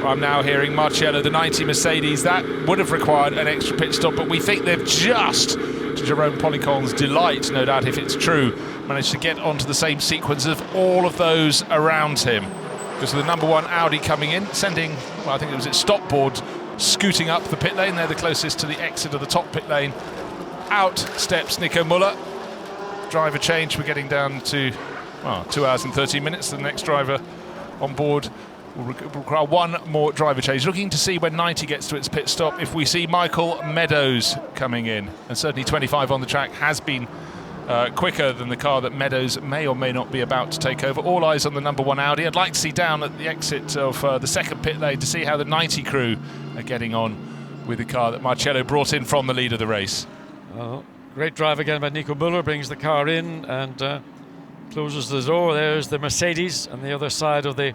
I'm now hearing Marciello, the 90 Mercedes, that would have required an extra pit stop, but we think they've just, to Jerome Policon's delight, no doubt if it's true, managed to get onto the same sequence of all of those around him. Because the number 1 Audi coming in, sending, well, I think it was its stop board, scooting up the pit lane. They're the closest to the exit of the top pit lane. Out steps Nico Müller. Driver change, we're getting down to 2 hours and 13 minutes. The next driver on board will require one more driver change. Looking to see when 90 gets to its pit stop, if we see Michael Meadows coming in. And certainly 25 on the track has been quicker than the car that Meadows may or may not be about to take over. All eyes on the number 1 Audi. I'd like to see down at the exit of the second pit lane to see how the 90 crew are getting on with the car that Marciello brought in from the lead of the race. Great drive again by Nico Müller, brings the car in and closes the door. There's the Mercedes on the other side of the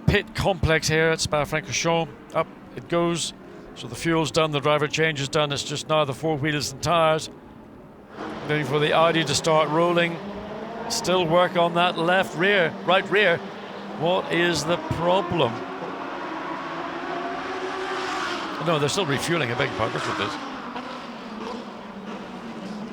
pit complex here at Spa-Francorchamps. Up it goes. So the fuel's done, the driver change is done. It's just now the 4 wheels and tyres. Waiting for the Audi to start rolling. Still work on that right rear. What is the problem? No, they're still refueling, a big part. That's what it is.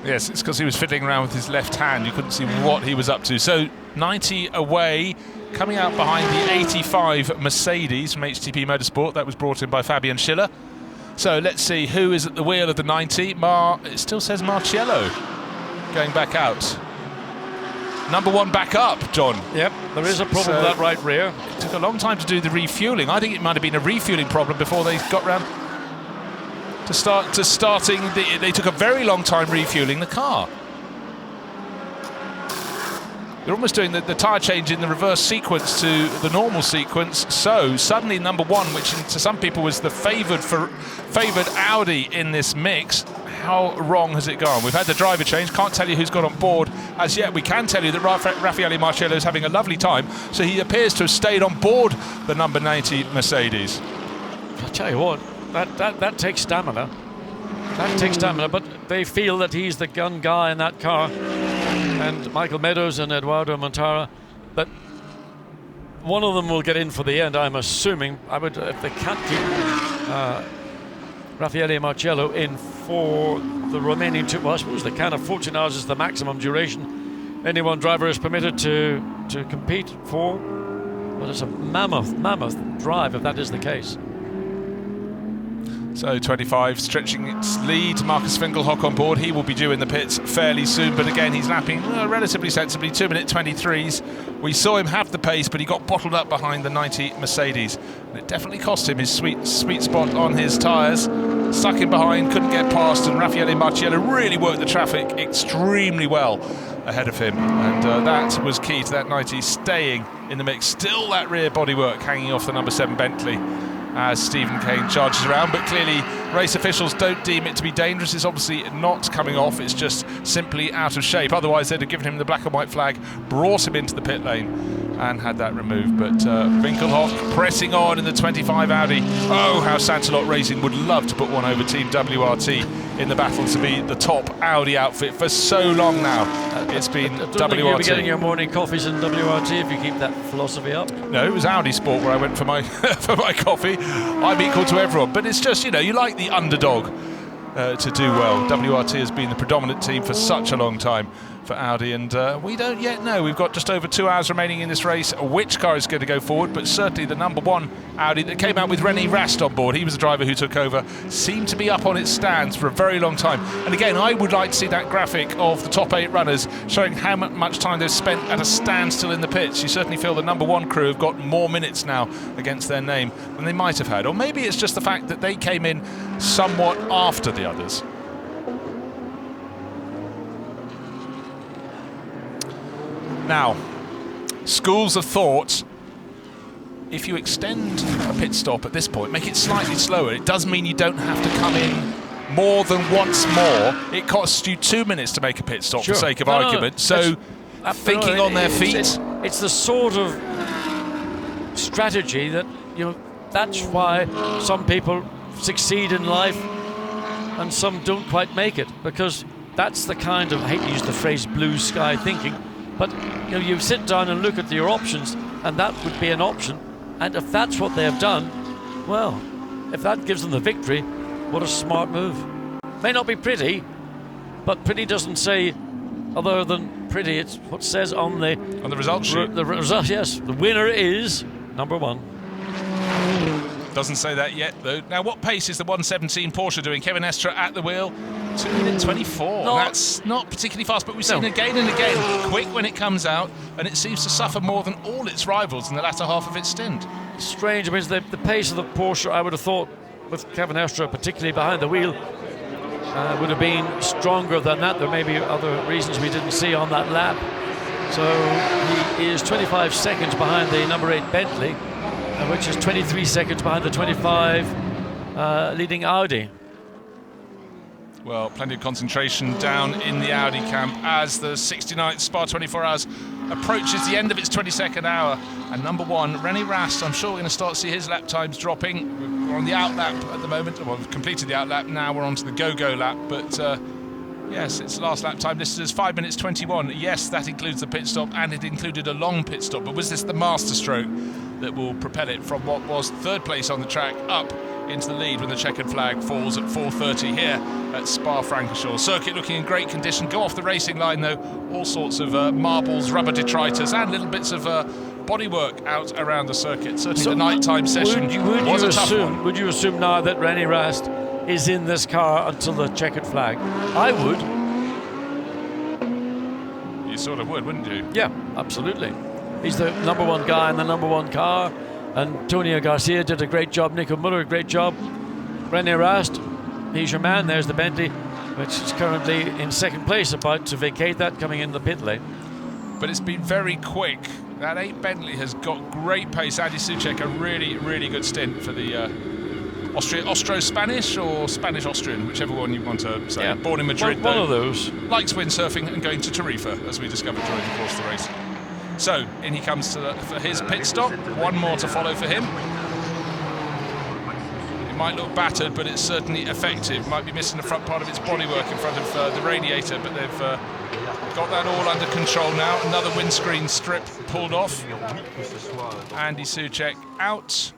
Yes, it's because he was fiddling around with his left hand. You couldn't see what he was up to. So 90 away, coming out behind the 85 Mercedes from HTP Motorsport. That was brought in by Fabian Schiller. So let's see who is at the wheel of the 90. It still says Marciello going back out. Number 1 back up, John. Yep, there is a problem with that right rear. It took a long time to do the refueling. I think it might have been a refueling problem before they got round to starting. They took a very long time refueling the car. They're almost doing the tyre change in the reverse sequence to the normal sequence. So suddenly number 1, which to some people was the favoured Audi in this mix, how wrong has it gone? We've had the driver change. Can't tell you who's got on board as yet. We can tell you that Raffaele Marciello is having a lovely time. So he appears to have stayed on board the number 90 Mercedes. I'll tell you what, that takes stamina. That takes stamina, but they feel that he's the gun guy in that car. And Michael Meadows and Eduardo Montara, but one of them will get in for the end, I'm assuming. If they can't keep Raffaele Marciello in for the remaining 2, well, I suppose they can. 14 hours is the maximum duration any one driver is permitted to compete for. But it's a mammoth drive if that is the case. So 25 stretching its lead. Marcus Winkelhock on board. He will be due in the pits fairly soon, but again he's lapping relatively sensibly. 2-minute 23s. We saw him have the pace, but he got bottled up behind the 90 Mercedes, and it definitely cost him his sweet spot on his tyres. Stuck in behind, couldn't get past, and Raffaele Marciello really worked the traffic extremely well ahead of him, and that was key to that 90 staying in the mix. Still that rear bodywork hanging off the number 7 Bentley as Stephen Kane charges around, but clearly race officials don't deem it to be dangerous. It's obviously not coming off, it's just simply out of shape. Otherwise they'd have given him the black and white flag, brought him into the pit lane and had that removed. But Winkelhock pressing on in the 25 Audi. Oh, how Santalot Racing would love to put one over Team WRT in the battle to be the top Audi outfit for so long now. It's been I don't WRT. think you'll be getting your morning coffees in WRT if you keep that philosophy up. No, it was Audi Sport where I went for my for my coffee. I'm equal to everyone, but it's just, you know, you like the underdog to do well. WRT has been the predominant team for such a long time for Audi, and we don't yet know. We've got just over 2 hours remaining in this race which car is going to go forward, but certainly the number 1 Audi that came out with René Rast on board, he was the driver who took over, seemed to be up on its stands for a very long time. And again, I would like to see that graphic of the top 8 runners showing how much time they've spent at a standstill in the pits. You certainly feel the number 1 crew have got more minutes now against their name than they might have had, or maybe it's just the fact that they came in somewhat after the others. Now, schools of thought, if you extend a pit stop at this point, make it slightly slower, it does mean you don't have to come in more than once more. It costs you 2 minutes to make a pit stop, for sake of argument. So, thinking on their feet. It's the sort of strategy that, you know, that's why some people succeed in life and some don't quite make it, because that's the kind of, I hate to use the phrase blue sky thinking, but you know, you sit down and look at your options, and that would be an option. And if that's what they have done, well, if that gives them the victory, what a smart move. May not be pretty, but pretty doesn't say other than pretty. It's what says on the result sheet. The result, yes. The winner is number 1. Doesn't say that yet, though. Now, what pace is the 117 Porsche doing? Kevin Estre at the wheel. 2:24. That's not particularly fast, but we've seen again and again, quick when it comes out, and it seems to suffer more than all its rivals in the latter half of its stint. Strange. I mean, the pace of the Porsche, I would have thought, with Kevin Estre particularly behind the wheel, would have been stronger than that. There may be other reasons we didn't see on that lap. So he is 25 seconds behind the number 8 Bentley, which is 23 seconds behind the 25 leading Audi. Well, plenty of concentration down in the Audi camp as the 69th Spa 24 Hours approaches the end of its 22nd hour. And number 1, René Rast, I'm sure we're going to start to see his lap times dropping. We're on the outlap at the moment. Well, we've completed the outlap, now we're on to the go-go lap. But yes, its last lap time listed as 5 minutes 21. Yes, that includes the pit stop, and it included a long pit stop. But was this the masterstroke that will propel it from what was 3rd place on the track up into the lead when the checkered flag falls at 4:30 here at Spa-Francorchamps? Circuit looking in great condition. Go off the racing line though, all sorts of marbles, rubber detritus, and little bits of bodywork out around the circuit. Certainly the nighttime session was a tough one. Would you assume now that René Rast is in this car until the checkered flag? I would. You sort of would, wouldn't you? Yeah, absolutely. He's the number 1 guy in the number 1 car. Antonio Garcia did a great job. Nico Muller, a great job. René Rast, he's your man. There's the Bentley, which is currently in 2nd place, about to vacate that, coming in the pit lane. But it's been very quick. That 8 Bentley has got great pace. Andy Soucek, a really, really good stint for the Austro-Spanish or Spanish-Austrian, whichever one you want to say. Yeah. Born in Madrid, one of those. Likes windsurfing and going to Tarifa, as we discovered during the course of the race. So, in he comes for his pit stop. 1 more to follow for him. It might look battered, but it's certainly effective. Might be missing the front part of its bodywork in front of the radiator, but they've got that all under control now. Another windscreen strip pulled off. Andy Soucek out.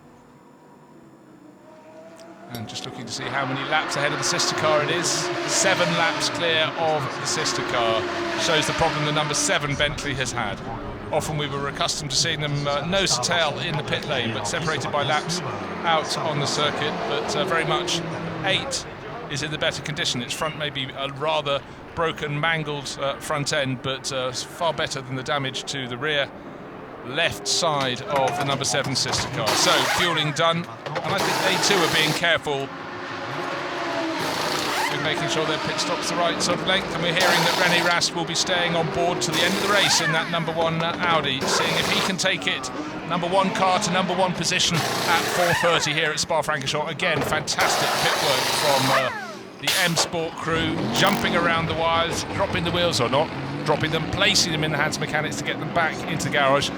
And just looking to see how many laps ahead of the sister car it is. 7 laps clear of the sister car. Shows the problem the number 7 Bentley has had. Often we were accustomed to seeing them nose to tail in the pit lane, but separated by laps out on the circuit. But very much 8 is in the better condition. Its front may be a rather broken, mangled front end, but far better than the damage to the rear left side of the number 7 sister car. So fueling done, and I think they too are being careful with making sure their pit stop's the right sort of length, and we're hearing that René Rast will be staying on board to the end of the race in that number 1 Audi, seeing if he can take it, number 1 car to number 1 position at 4:30 here at Spa-Francorchamps. Again, fantastic pit work from the M Sport crew, jumping around the wires, dropping the wheels or not, dropping them, placing them in the hands of mechanics to get them back into the garage,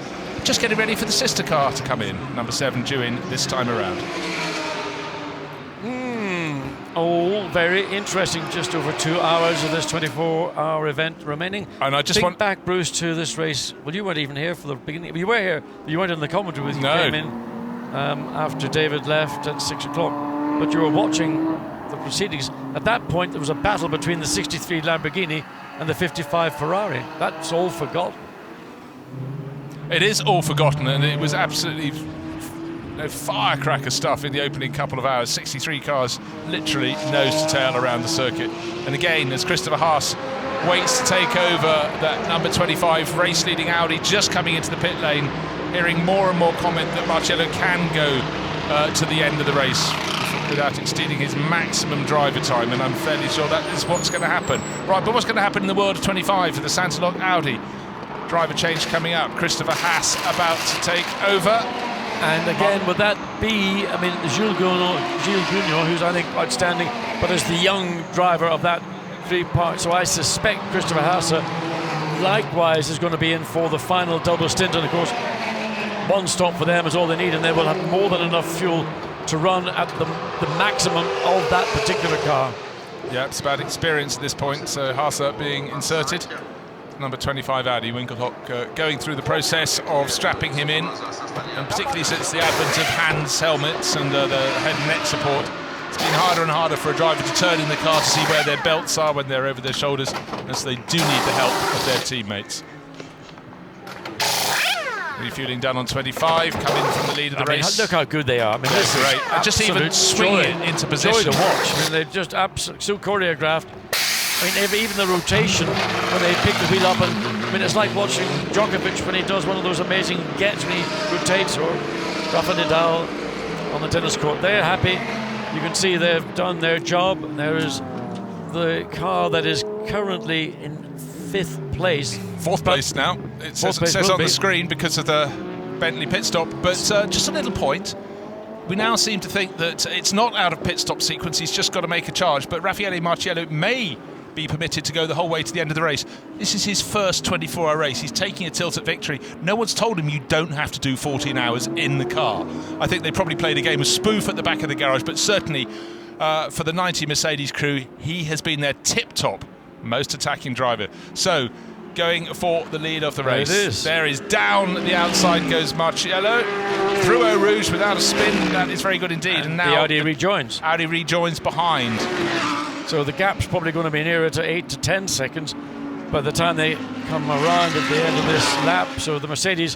just getting ready for the sister car to come in, number 7 due in this time around. All very interesting. Just over 2 hours of this 24-hour event remaining. And I just want back, Bruce, to this race. Well, you weren't even here for the beginning. You were here, but you weren't in the commentary with you. No. Came in after David left at 6 o'clock. But you were watching the proceedings. At that point, there was a battle between the 63 Lamborghini and the 55 Ferrari. That's all forgotten. It is all forgotten, and it was absolutely firecracker stuff in the opening couple of hours. 63 cars literally nose to tail around the circuit. And again, as Christopher Haas waits to take over that number 25 race leading Audi just coming into the pit lane, hearing more and more comment that Marcello can go to the end of the race without exceeding his maximum driver time, and I'm fairly sure that is what's going to happen. Right, but what's going to happen in the world of 25 for the Santalog Audi? Driver change coming up. Christopher Haas about to take over. And again, would that be, I mean, Gilles Gugno, who's I think outstanding, but as the young driver of that 3-part, so I suspect Christopher Haas likewise is going to be in for the final double stint, and of course 1 stop for them is all they need, and they will have more than enough fuel to run at the maximum of that particular car. Yeah, it's about experience at this point, so Haas being inserted. Number 25 Audi, Winkelhock going through the process of strapping him in, and particularly since the advent of Hans helmets and the head and neck support, it's been harder and harder for a driver to turn in the car to see where their belts are when they're over their shoulders, as they do need the help of their teammates. Refueling done on 25, coming from the lead of the race. Look how good they are. I mean, this is great. And just even swinging it into position. Joy to watch. I mean, they've just absolutely so choreographed. I mean, even the rotation when they pick the wheel up, and I mean, it's like watching Djokovic when he does one of those amazing gets when he rotates, or Rafa Nadal on the tennis court. They're happy. You can see they've done their job. There is the car that is currently in 5th place. 4th place now. It says on the screen because of the Bentley pit stop. But just a little point. We now seem to think that it's not out of pit stop sequence. He's just got to make a charge. But Raffaele Marciello may be permitted to go the whole way to the end of the race. This is his first 24-hour race. He's taking a tilt at victory. No one's told him you don't have to do 14 hours in the car. I think they probably played a game of spoof at the back of the garage, but certainly for the 90 Mercedes crew, he has been their tip-top most attacking driver. So, going for the lead of the race. There is down the outside goes Marciello. Through Eau Rouge without a spin. That is very good indeed. And now the Audi rejoins. Audi rejoins behind. So the gap's probably going to be nearer to 8 to 10 seconds by the time they come around at the end of this lap. So the Mercedes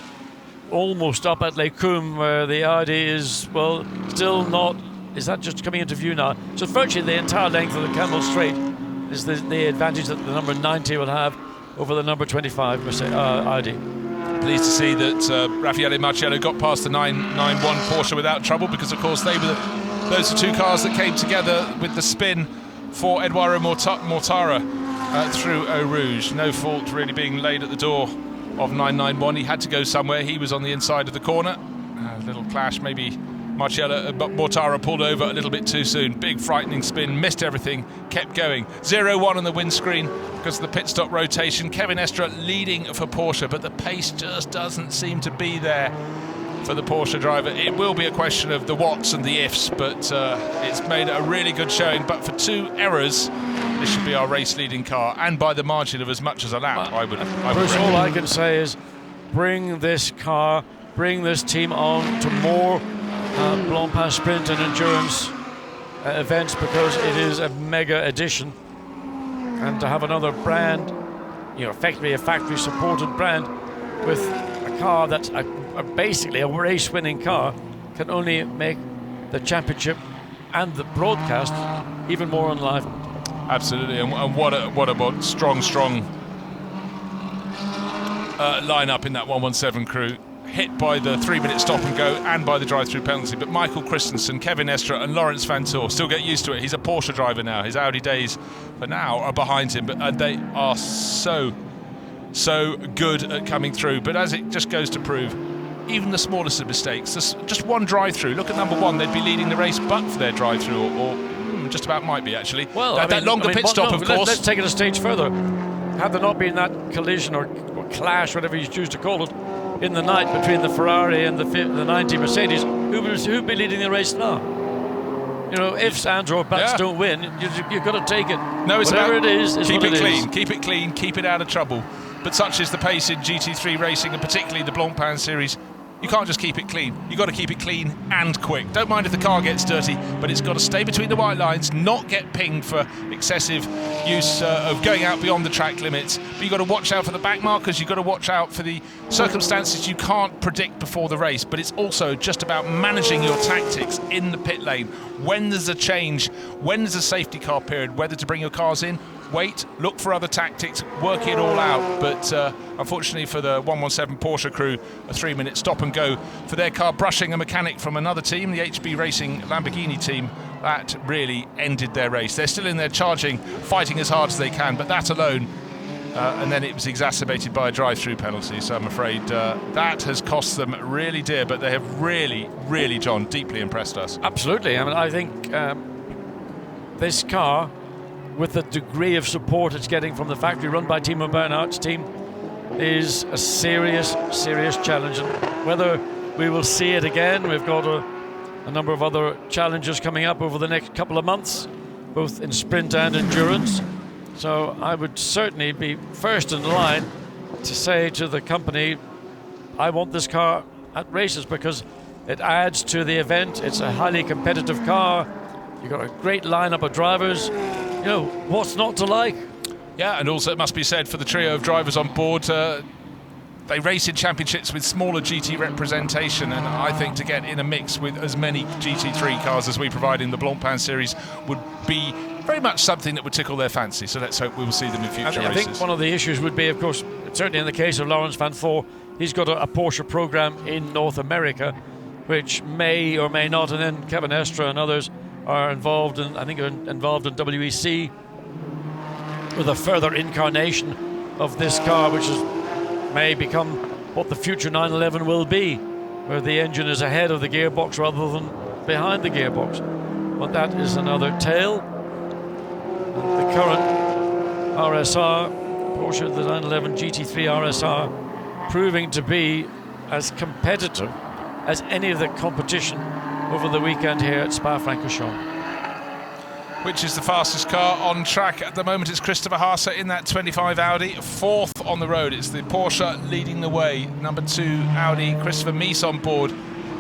almost up at Les Combes, where the Audi is, well, still not. Is that just coming into view now? So virtually the entire length of the Camel Straight is the advantage that the number 90 will have over the number 25 Audi. Pleased to see that Raffaele Marciello got past the 991 Porsche without trouble, because of course those are 2 cars that came together with the spin for Eduardo Mortara through Eau Rouge. No fault really being laid at the door of 991. He had to go somewhere. He was on the inside of the corner. A little clash, maybe Mortara pulled over a little bit too soon. Big frightening spin, missed everything, kept going. 0-1 on the windscreen because of the pit stop rotation. Kevin Estre leading for Porsche, but the pace just doesn't seem to be there for the Porsche driver. It will be a question of the whats and the ifs, but it's made a really good showing. But for 2 errors, this should be our race leading car, and by the margin of as much as a lap. I would all I can say is bring this car, bring this team on to more Blancpain Sprint and Endurance events, because it is a mega addition, and to have another brand, you know, effectively a factory supported brand with a car that's basically a race-winning car, can only make the championship and the broadcast even more enlivened. Absolutely, and what a strong lineup in that 117 crew. hit by the 3-minute stop and go and by the drive-through penalty. But Michael Christensen, Kevin Estre and Lawrence Van Toor still get used to it. He's a Porsche driver now. His Audi days for now are behind him, but they are so good at coming through. But as it just goes to prove, even the smallest of mistakes, just one drive-through. Look at number one, they'd be leading the race but for their drive-through, or just about might be actually. Well, that longer pit stop, of course. Let's take it a stage further. Had there not been that collision or clash, whatever you choose to call it, in the night between the Ferrari and the 90 Mercedes, who'd be leading the race now? You know, ifs, ands, or buts don't win. You've got to take it. No, it's whatever about it is. Keep it clean. Keep it clean. Keep it out of trouble. But such is the pace in GT3 racing, and particularly the Blancpain series. You can't just keep it clean. You've got to keep it clean and quick. Don't mind if the car gets dirty, but it's got to stay between the white lines, not get pinged for excessive use of going out beyond the track limits. But you've got to watch out for the back markers. You've got to watch out for the circumstances you can't predict before the race. But it's also just about managing your tactics in the pit lane. When there's a change, when there's a safety car period, whether to bring your cars in, wait, look for other tactics, work it all out. But unfortunately for the 117 Porsche crew, a 3-minute stop and go for their car, brushing a mechanic from another team, the HB Racing Lamborghini team, that really ended their race. They're still in there charging, fighting as hard as they can, but that alone, and then it was exacerbated by a drive-through penalty. So I'm afraid that has cost them really dear, but they have really, John, deeply impressed us. Absolutely. I mean, I think this car, with the degree of support it's getting from the factory run by Timo Bernhardt's team, is a serious challenge. And whether we will see it again, we've got a number of other challenges coming up over the next couple of months, both in sprint and endurance. So I would certainly be first in line to say to the company, I want this car at races because it adds to the event. It's a highly competitive car. You've got a great lineup of drivers. You know, what's not to like? Yeah, and also it must be said for the trio of drivers on board, they race in championships with smaller GT representation, and I think to get in a mix with as many GT3 cars as we provide in the Blancpain series would be very much something that would tickle their fancy. So let's hope we will see them in future races. I think one of the issues would be, of course, certainly in the case of Lawrence Van Toor, he's got a Porsche program in North America, which may or may not, and then Kevin Estre and others are involved in, I think, are involved in WEC with a further incarnation of this car, which may become what the future 911 will be, where the engine is ahead of the gearbox rather than behind the gearbox. But that is another tale. The current RSR, Porsche, the 911 GT3 RSR, proving to be as competitive as any of the competition over the weekend here at Spa-Francorchamps. Which is the fastest car on track at the moment? It's Christopher Haase in that 25 Audi, fourth on the road. It's the Porsche leading the way. Number 2 Audi, Christopher Mies on board,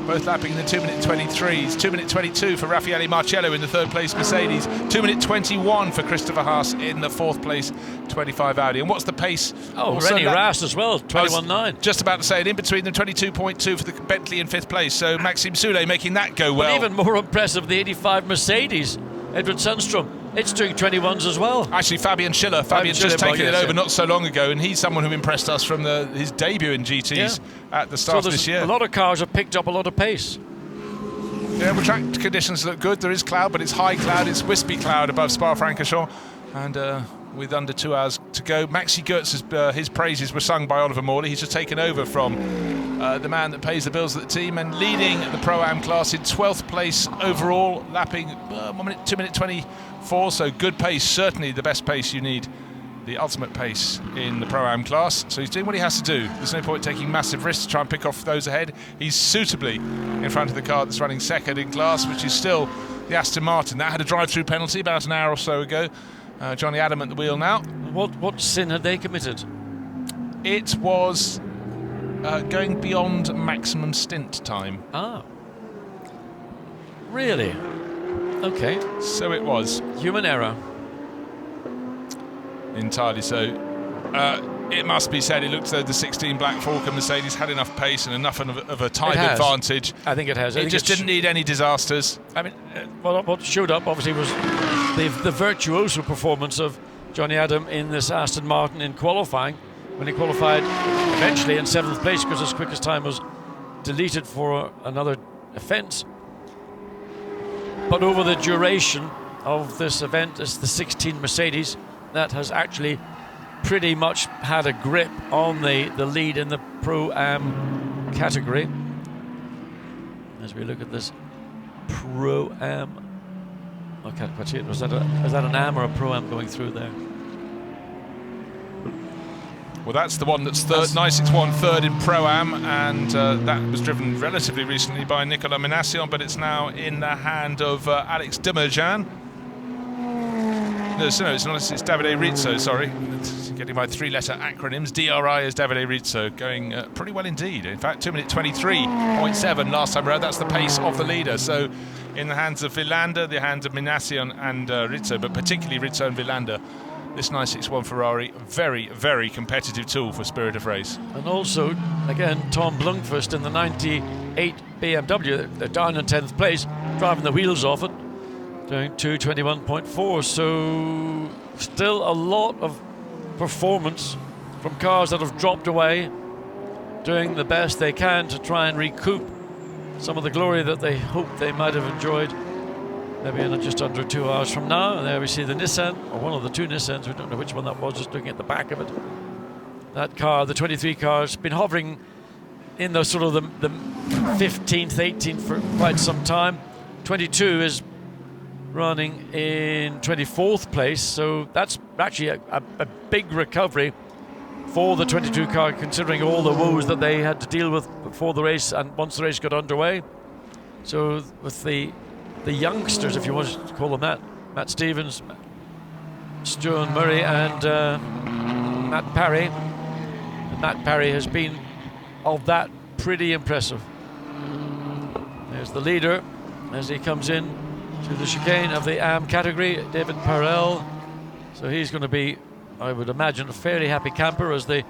both lapping in the 2-minute 23s. 2-minute 22 for Raffaele Marcello in the third place Mercedes. 2-minute 21 for Christopher Haase in the fourth place 25 Audi. And what's the pace? Oh, Rennie Rast as well, 21.9. Just about to say it, in between them, 22.2 for the Bentley in fifth place. So Maxime Soulet making that go well. But even more impressive, the 85 Mercedes, Edward Sundstrom, it's doing 21s as well. Actually, Fabian Schiller. Fabian's just taken it over not so long ago, and he's someone who impressed us from his debut in GTs at the start of this year. A lot of cars have picked up a lot of pace. Yeah, well, track conditions look good. There is cloud, but it's high cloud. It's wispy cloud above Spa-Francorchamps, and with under 2 hours to go, Maxi Goertz's his praises were sung by Oliver Morley. He's just taken over from the man that pays the bills at the team and leading the Pro-Am class in 12th place overall, lapping 2-minute 24, so good pace, certainly the best pace you need, the ultimate pace in the Pro-Am class. So he's doing what he has to do. There's no point taking massive risks to try and pick off those ahead. He's suitably in front of the car that's running second in class, which is still the Aston Martin. That had a drive-through penalty about an hour or so ago. Johnny Adam at the wheel now. What sin had they committed? It was going beyond maximum stint time. Ah. Really? Okay. So it was. Human error. Entirely so. It must be said, it looked as though the 16 Black Falcon Mercedes had enough pace and enough of a time advantage. I think it has. It just didn't need any disasters. I mean, what showed up obviously was the virtuoso performance of Johnny Adam in this Aston Martin in qualifying, when he qualified eventually in 7th place because his quickest time was deleted for another offence. But over the duration of this event, it's the 16 Mercedes that has actually pretty much had a grip on the lead in the Pro-Am category. As we look at this Pro-Am, I can't quite see it. Was that an Am or a Pro-Am going through there? Well, that's the one that's third. NISMO third in Pro-Am, and that was driven relatively recently by Nicolas Minassian, but it's now in the hand of Alex Demerjan. No, it's not. It's Davide Rizzo, sorry. Getting my three-letter acronyms. DRI is Davide Rizzo, going pretty well indeed. In fact, 2 minute 23.7 last time around. That's the pace of the leader. So in the hands of Villander, the hands of Minassian and Rizzo, but particularly Rizzo and Villander, this 961 Ferrari, very, very competitive tool for Spirit of Race. And also, again, Tom Blomqvist in the 98 BMW, they're down in 10th place, driving the wheels off it, doing 2:21.4. So still a lot of performance from cars that have dropped away, doing the best they can to try and recoup some of the glory that they hoped they might have enjoyed maybe in just under 2 hours from now. And there we see the Nissan, or one of the two Nissans, we don't know which one that was, just looking at the back of it. That car, the 23 car, has been hovering in the sort of the 15th, 18th for quite some time. 22 is running in 24th place, so that's actually a big recovery for the 22 car, considering all the woes that they had to deal with before the race and once the race got underway. So with the youngsters, if you want to call them that, Matt Stevens, Stuart Murray and Matt Parry. And Matt Parry has been, of that, pretty impressive. There's the leader as he comes in to the chicane of the Am category, David Parrell. So he's going to be, I would imagine, a fairly happy camper as the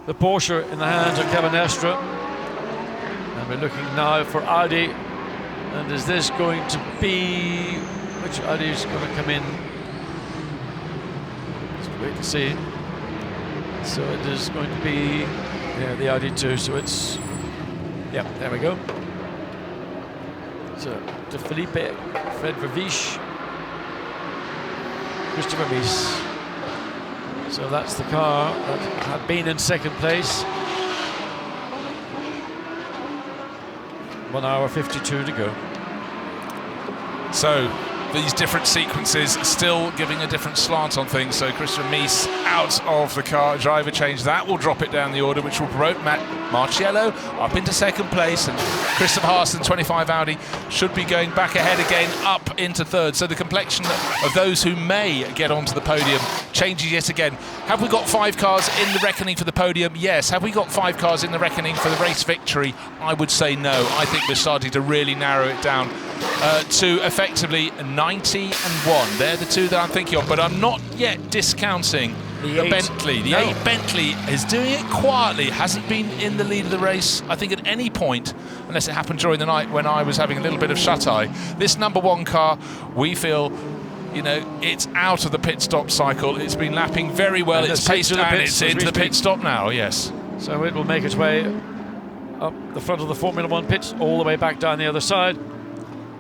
Porsche in the hands of Kevin Estre. And we're looking now for Audi. And is this going to be, which Audi is going to come in? Let's wait to see. So it is going to be, yeah, the Audi 2. So it's, yeah, there we go. So to Felipe, Fred Verviche, Christopher Mies. So that's the car that had been in second place. 1 hour 52 to go. So these different sequences still giving a different slant on things. So Christian Mies out of the car, driver change. That will drop it down the order, which will promote Matt Marciello up into second place. And Christopher Haas, 25 Audi, should be going back ahead again, up into third. So the complexion of those who may get onto the podium changes yet again. Have we got 5 cars in the reckoning for the podium? Yes. Have we got 5 cars in the reckoning for the race victory? I would say no. I think we're starting to really narrow it down to effectively 90 and 1. They're the two that I'm thinking of, but I'm not yet discounting the Bentley. The 8 Bentley is doing it quietly, hasn't been in the lead of the race, I think, at any point, unless it happened during the night when I was having a little bit of shut-eye. This number 1 car, we feel, you know, it's out of the pit stop cycle. It's been lapping very well. It's paced and it's into the pit stop now, yes. So it will make its way up the front of the Formula 1 pits, all the way back down the other side.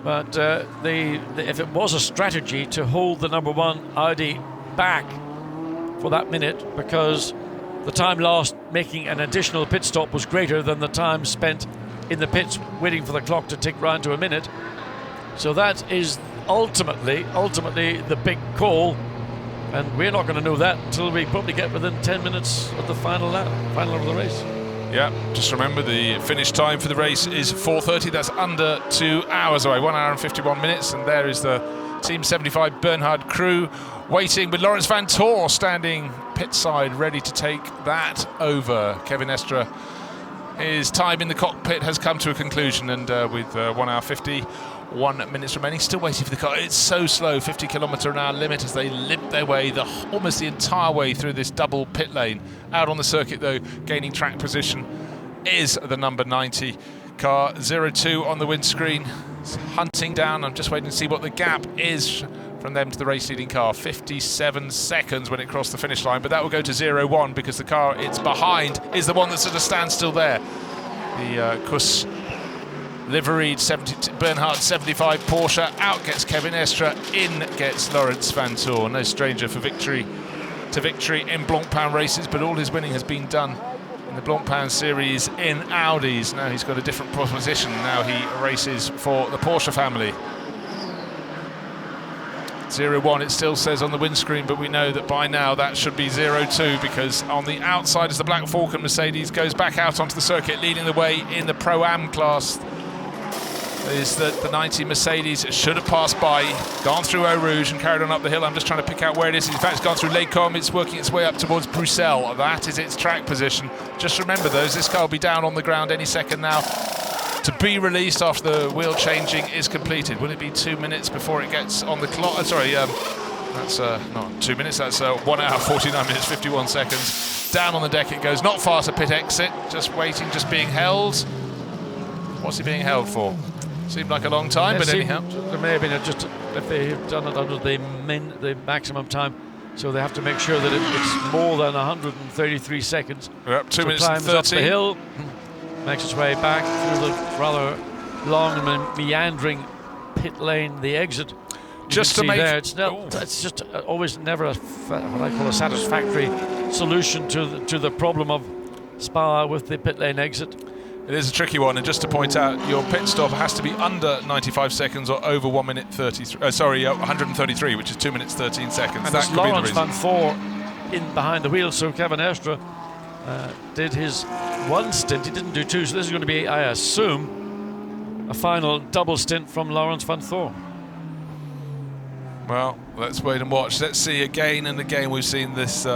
But if it was a strategy to hold the number 1 Audi back for that minute, because the time lost making an additional pit stop was greater than the time spent in the pits waiting for the clock to tick round to a minute. So that is ultimately the big call, and we're not going to know that until we probably get within 10 minutes of the final lap of the race. Yeah, just remember the finish time for the race is 4:30. That's under 2 hours away, 1 hour and 51 minutes. And there is the Team 75 Bernhard crew waiting with Lawrence Van Tor standing pit side ready to take that over. Kevin Estre, his time in the cockpit has come to a conclusion, and with 1 hour 51 minutes remaining, still waiting for the car. It's so slow, 50 km/h limit as they limp their way almost the entire way through this double pit lane. Out on the circuit though, gaining track position is the number 90 car. 02 on the windscreen, it's hunting down. I'm just waiting to see what the gap is from them to the race leading car. 57 seconds when it crossed the finish line, but that will go to 01 because the car it's behind is the one that's at a standstill there. The Kuss liveried Bernhard 75 Porsche. Out gets Kevin Estre, in gets Lawrence Van Toor. No stranger for victory in Blancpain races, but all his winning has been done in the Blancpain series in Audis. Now he's got a different proposition. Now he races for the Porsche family. 0-1 it still says on the windscreen, but we know that by now that should be 0-2, because on the outside as the Black Falcon Mercedes goes back out onto the circuit, leading the way in the Pro-Am class is that the 90 Mercedes should have passed by, gone through Eau Rouge and carried on up the hill. I'm just trying to pick out where it is. In fact, it's gone through Les Combes. It's working its way up towards Bruxelles. That is its track position. Just remember those, this car will be down on the ground any second now to be released after the wheel changing is completed. Will it be 2 minutes before it gets on the clock? That's not 2 minutes, that's 1 hour, 49 minutes, 51 seconds. Down on the deck it goes, not far to pit exit, just waiting, just being held. What's he being held for? Seemed like a long time, but anyhow. There may have been just, if they've done it under the maximum time, so they have to make sure that it's more than 133 seconds. We're up 2 minutes and 30. Up the hill, makes its way back through the rather long and meandering pit lane, the exit. Just to make there, it's just always never what I call a satisfactory solution to the problem of Spa with the pit lane exit. It is a tricky one, and just to point out, your pit stop has to be under 95 seconds or over 1 minute 33. 133, which is 2 minutes 13 seconds. And that could Lawrence be the reason. Van Toor in behind the wheel, so Kevin Estre did his one stint. He didn't do two, so this is going to be, I assume, a final double stint from Lawrence Van Toor. Well, let's wait and watch. Let's see again and again. We've seen this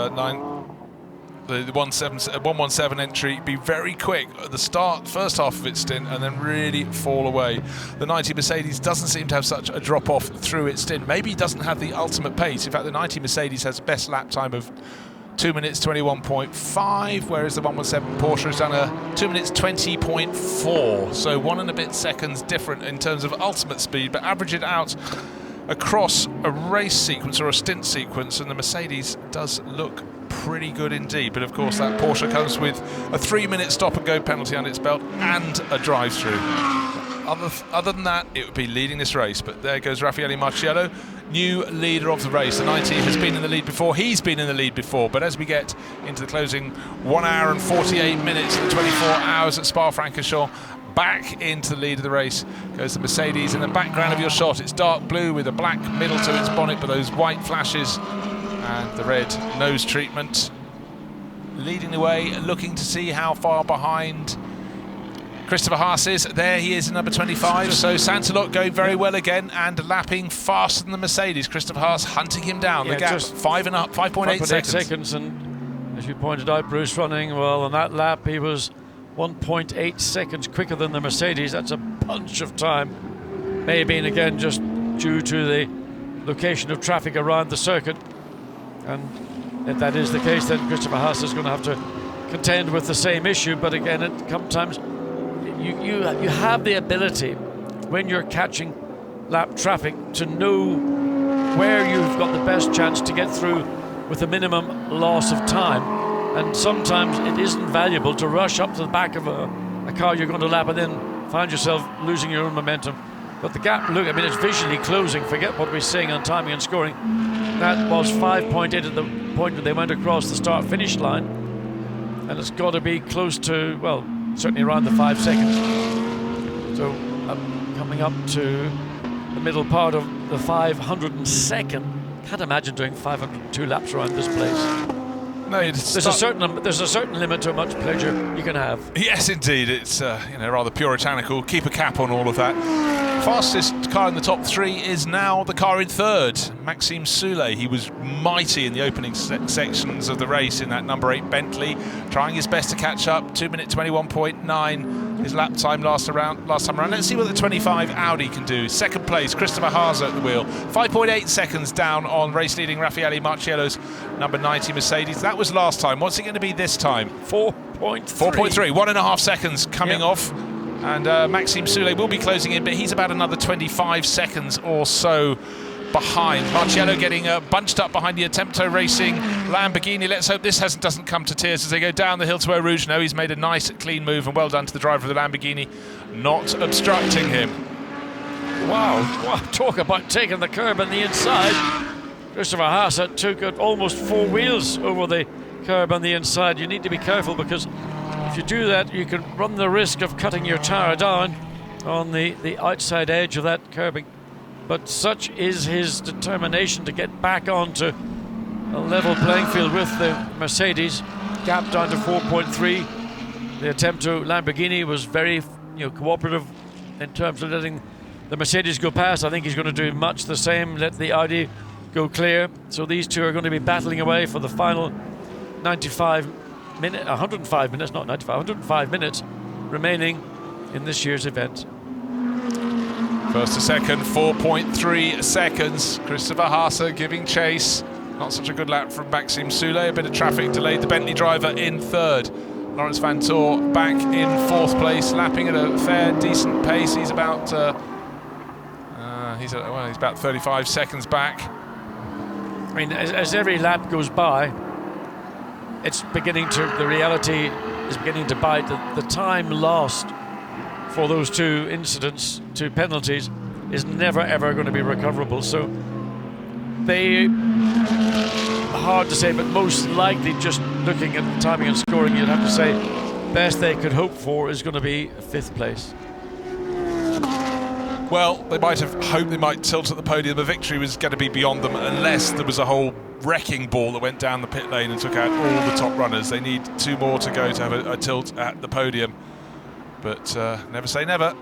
the 117 entry be very quick at the start, first half of its stint, and then really fall away. The 90 Mercedes doesn't seem to have such a drop-off through its stint. Maybe it doesn't have the ultimate pace. In fact, the 90 Mercedes has best lap time of 2 minutes 21.5, whereas the 117 Porsche has done a 2 minutes 20.4. So 1 and a bit seconds different in terms of ultimate speed, but average it out across a race sequence or a stint sequence, and the Mercedes does look pretty good indeed. But of course that Porsche comes with a 3-minute stop and go penalty on its belt and a drive-through. Other than that, it would be leading this race. But there goes Raffaele Marciello, new leader of the race. The 90 has been in the lead before, he's been in the lead before, but as we get into the closing 1 hour and 48 minutes of the 24 hours at Spa-Francorchamps, back into the lead of the race goes the Mercedes. In the background of your shot, it's dark blue with a black middle to its bonnet, but those white flashes and the red nose treatment. Leading the way, looking to see how far behind Christopher Haas is. There he is in number 25. So Santalot going very well again and lapping faster than the Mercedes. Christopher Haas hunting him down. The gap, 5.8 seconds. And as you pointed out, Bruce running well on that lap. He was 1.8 seconds quicker than the Mercedes. That's a bunch of time. May have been again just due to the location of traffic around the circuit. And if that is the case, then Christopher Haas is going to have to contend with the same issue. But again, sometimes you have the ability, when you're catching lap traffic, to know where you've got the best chance to get through with the minimum loss of time. And sometimes it isn't valuable to rush up to the back of a car you're going to lap and then find yourself losing your own momentum. But the gap, look, I mean, it's visually closing. Forget what we're seeing on timing and scoring. That was 5.8 at the point that they went across the start-finish line. And it's got to be close to, well, certainly around the 5 seconds. So coming up to the middle part of the 502nd. Can't imagine doing 502 laps around this place. No, there's a certain limit to how much pleasure you can have. Yes, indeed. It's rather puritanical. Keep a cap on all of that. Fastest car in the top 3 is now the car in 3rd, Maxime Soulet. He was mighty in the opening sections of the race in that number 8 Bentley, trying his best to catch up. 2 minute 21.9 his lap time last time around. Let's see what the 25 Audi can do. 2nd place, Christopher Haas at the wheel. 5.8 seconds down on race leading Raffaele Marciello's number 90 Mercedes. That was last time. What's it going to be this time? 4.3. 1.5 seconds coming off. And Maxime Soulet will be closing in, but he's about another 25 seconds or so behind. Marciello getting bunched up behind the Attempto Racing Lamborghini. Let's hope this doesn't come to tears as they go down the hill to Eau Rouge. No, he's made a nice, clean move, and well done to the driver of the Lamborghini, not obstructing him. Wow, talk about taking the curb on the inside. Christopher Haase took almost 4 wheels over the curb on the inside. You need to be careful, because if you do that, you can run the risk of cutting your tyre down on the outside edge of that curbing. But such is his determination to get back onto a level playing field with the Mercedes, gap down to 4.3. The attempt to Lamborghini was very cooperative in terms of letting the Mercedes go past. I think he's going to do much the same, let the Audi go clear. So these two are going to be battling away for the final 105 minutes remaining in this year's event. First to second, 4.3 seconds. Christopher Haase giving chase. Not such a good lap from Maxime Soule. A bit of traffic delayed the Bentley driver in third. Lawrence Van Toor back in 4th place, lapping at a fair, decent pace. He's about he's about 35 seconds back. I mean, as every lap goes by, the reality is beginning to bite. The time lost for those 2 incidents, 2 penalties, is never ever going to be recoverable. So hard to say, but most likely, just looking at the timing and scoring, you'd have to say best they could hope for is going to be 5th place. Well, they might have hoped they might tilt at the podium. The victory was going to be beyond them unless there was a whole wrecking ball that went down the pit lane and took out all the top runners. They need 2 more to go to have a tilt at the podium. But never say never.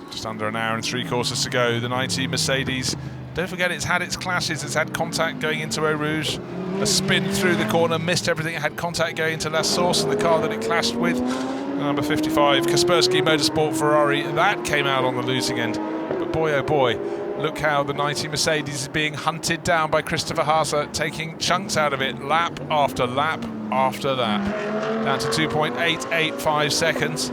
Just under an hour and 3 quarters to go. The 90 Mercedes, don't forget, it's had its clashes. It's had contact going into Eau Rouge, a spin through the corner, missed everything. It had contact going into La Source, and the car that it clashed with, number 55, Kaspersky Motorsport Ferrari, that came out on the losing end. But boy, oh boy, look how the 90 Mercedes is being hunted down by Christopher Haase, taking chunks out of it, lap after lap after lap. Down to 2.885 seconds.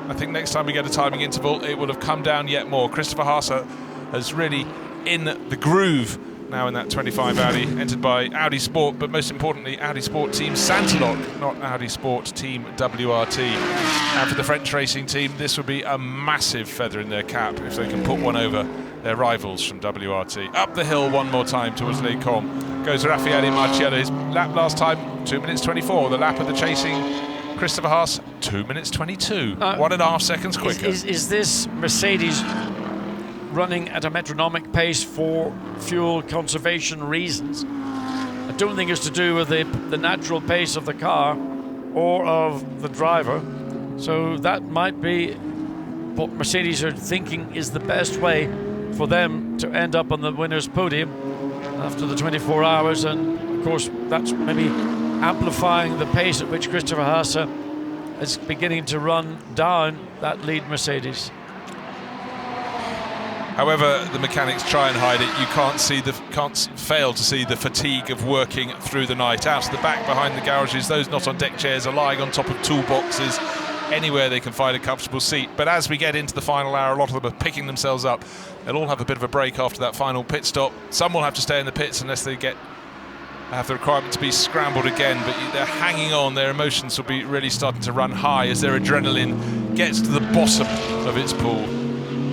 I think next time we get a timing interval, it will have come down yet more. Christopher Haase has really in the groove now in that 25 Audi, entered by Audi Sport, but most importantly, Audi Sport Team Santilloc, not Audi Sport Team WRT. And for the French racing team, this would be a massive feather in their cap if they can put one over their rivals from WRT. Up the hill one more time towards Les Combes goes Raffaele Marciello. His lap last time, 2 minutes 24. The lap of the chasing Christopher Haase, 2 minutes 22. 1.5 seconds quicker. Is this Mercedes running at a metronomic pace for fuel conservation reasons? I don't think it's to do with the natural pace of the car or of the driver. So that might be what Mercedes are thinking is the best way for them to end up on the winner's podium after the 24 hours. And of course, that's maybe amplifying the pace at which Christopher Haase is beginning to run down that lead Mercedes. However, the mechanics try and hide it. You can't fail to see the fatigue of working through the night. Out to the back behind the garages, those not on deck chairs are lying on top of toolboxes, anywhere they can find a comfortable seat. But as we get into the final hour, a lot of them are picking themselves up. They'll all have a bit of a break after that final pit stop. Some will have to stay in the pits unless they have the requirement to be scrambled again, but they're hanging on. Their emotions will be really starting to run high as their adrenaline gets to the bottom of its pool.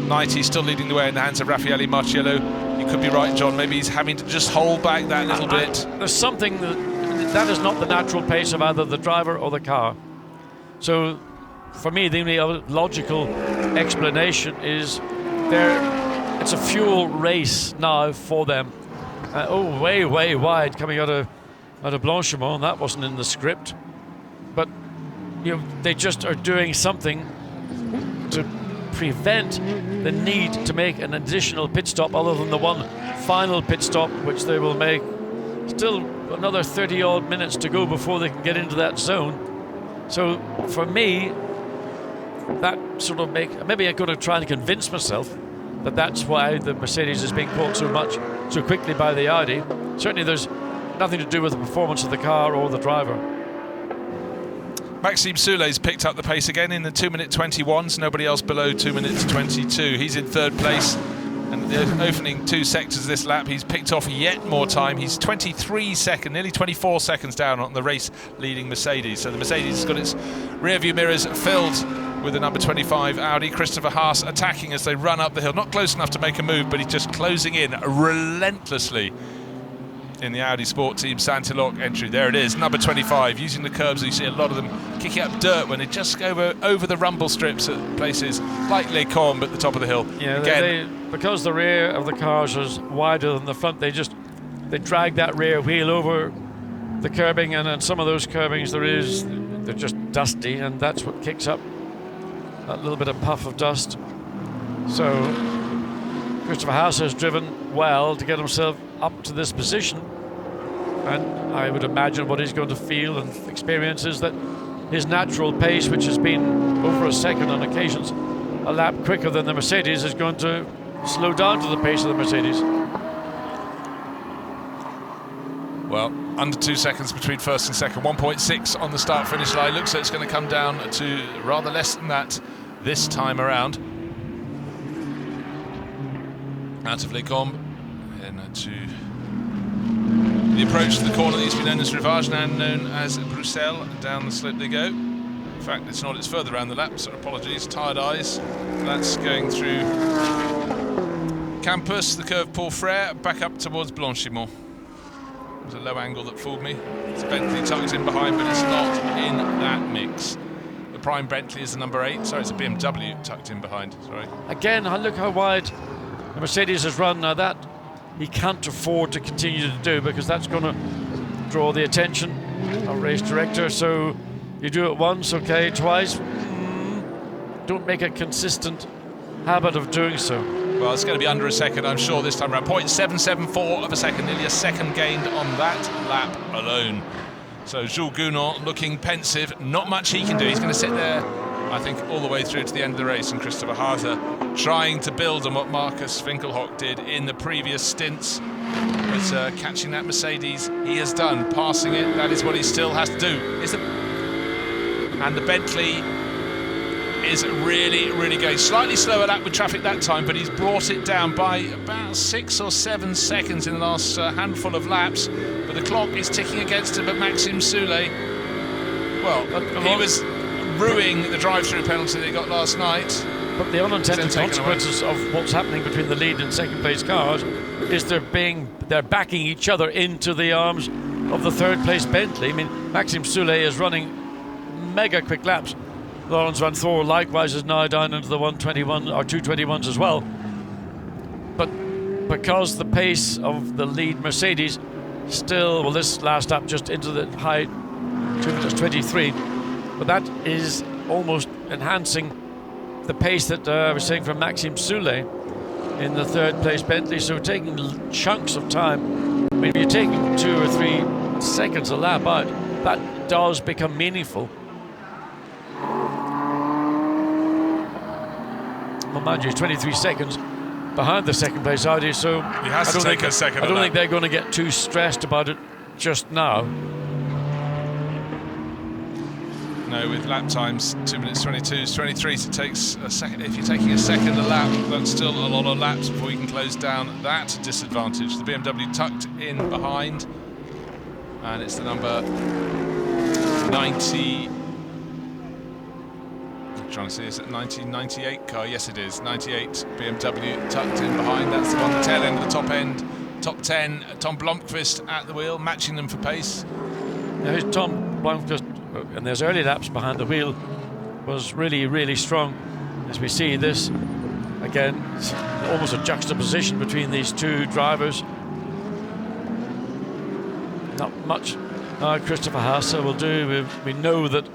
90 still leading the way in the hands of Raffaele Marciello. You could be right, John. Maybe he's having to just hold back that little bit. There's something that is not the natural pace of either the driver or the car. So, for me, the only logical explanation is it's a fuel race now for them. Way wide coming out of Blanchimont. That wasn't in the script, but they just are doing something to prevent the need to make an additional pit stop other than the one final pit stop, which they will make. Still another 30 odd minutes to go before they can get into that zone. So for me, that sort of maybe I'm going to try and convince myself that that's why the Mercedes is being caught so quickly by the Audi. Certainly there's nothing to do with the performance of the car or the driver. Maxime Soule's picked up the pace again in the 2 minute 21s. Nobody else below 2 minutes 22. He's in third place. And the opening 2 sectors of this lap, he's picked off yet more time. He's 23 seconds, nearly 24 seconds down on the race-leading Mercedes. So the Mercedes has got its rear-view mirrors filled with the number 25 Audi. Christopher Haas attacking as they run up the hill. Not close enough to make a move, but he's just closing in relentlessly in the Audi Sport Team Santilok entry. There it is, number 25, using the curbs. You see a lot of them kicking up dirt when they just go over the rumble strips at places like Les Combes at the top of the hill. Yeah, Again, because the rear of the cars is wider than the front, they drag that rear wheel over the curbing, and on some of those curbings they're just dusty, and that's what kicks up that little bit of puff of dust. So Christopher Haas has driven well to get himself up to this position, and I would imagine what he's going to feel and experience is that his natural pace, which has been over a second on occasions, a lap quicker than the Mercedes, is going to slow down to the pace of the Mercedes. well, under 2 seconds between first and second, 1.6 on the start-finish line. Looks like it's going to come down to rather less than that this time around. Out of Les Combes, into the approach to the corner that used to be known as Rivage, now known as Bruxelles. Down the slip they go. In fact, it's not, it's further around the lap, so apologies, tired eyes. That's going through Campus, the curve Paul Frere, back up towards Blanchimont. It was a low angle that fooled me. It's Bentley tucked in behind, but it's not in that mix. The prime Bentley is the number 8. Sorry, it's a BMW tucked in behind. Sorry. Again, look how wide the Mercedes has run. Now that he can't afford to continue to do, because that's going to draw the attention of race director. So you do it once, okay, twice. Don't make a consistent habit of doing so. Well, it's going to be under a second, I'm sure, this time around. 0.774 of a second, nearly a second gained on that lap alone. So Jules Gounon looking pensive. Not much he can do. He's going to sit there, I think, all the way through to the end of the race. And Christopher Harter trying to build on what Marcus Winkelhock did in the previous stints. But catching that Mercedes, he has done. Passing it, that is what he still has to do. And the Bentley is really, really going. Slightly slower lap with traffic that time, but he's brought it down by about 6 or 7 seconds in the last handful of laps. But the clock is ticking against him. But Maxime Soulet, well, he was ruining the drive-through penalty they got last night. But the unintended consequences of what's happening between the lead and second place cars is they're backing each other into the arms of the third place Bentley. I mean, Maxime Soulet is running mega quick laps. Laurens van Thor likewise is now down into the 121 or 221s as well. But because the pace of the lead Mercedes still, well, this last lap just into the high 23, but that is almost enhancing the pace that I was saying from Maxime Soulet in the third place Bentley. So taking chunks of time. I mean, if you're taking 2 or 3 seconds a lap out, that does become meaningful. Well, mind you, 23 seconds behind the second place Audi, so he has to take a second. I don't think they're going to get too stressed about it just now. No, with lap times 2 minutes 22, 23, so it takes a second. If you're taking a second a lap, that's still a lot of laps before you can close down that disadvantage. The BMW tucked in behind, and it's the number 90. Trying to see, is it 1998 car? Yes, it is. 98 BMW tucked in behind. That's the one, the tail end of the top end. Top 10, Tom Blomqvist at the wheel, matching them for pace. Now, Tom Blomqvist, in those early laps behind the wheel, was really, really strong. As we see this, again, it's almost a juxtaposition between these two drivers. Not much Christopher Haas will do. We know that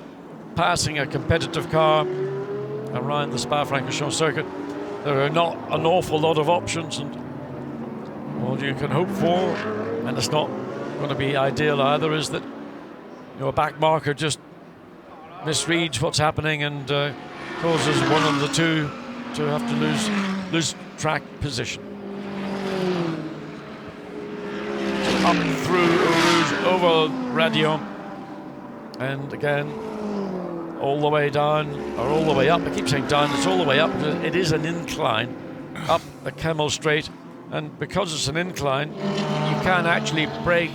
passing a competitive car around the Spa-Francorchamps circuit, there are not an awful lot of options, and all you can hope for, and it's not going to be ideal either, is that your back marker just misreads what's happening and causes one of the two to have to lose track position. So up through Rouge, over Radion, and again all the way down, or all the way up. I keep saying down, it's all the way up. It is an incline up the camel straight, and because it's an incline, you can actually brake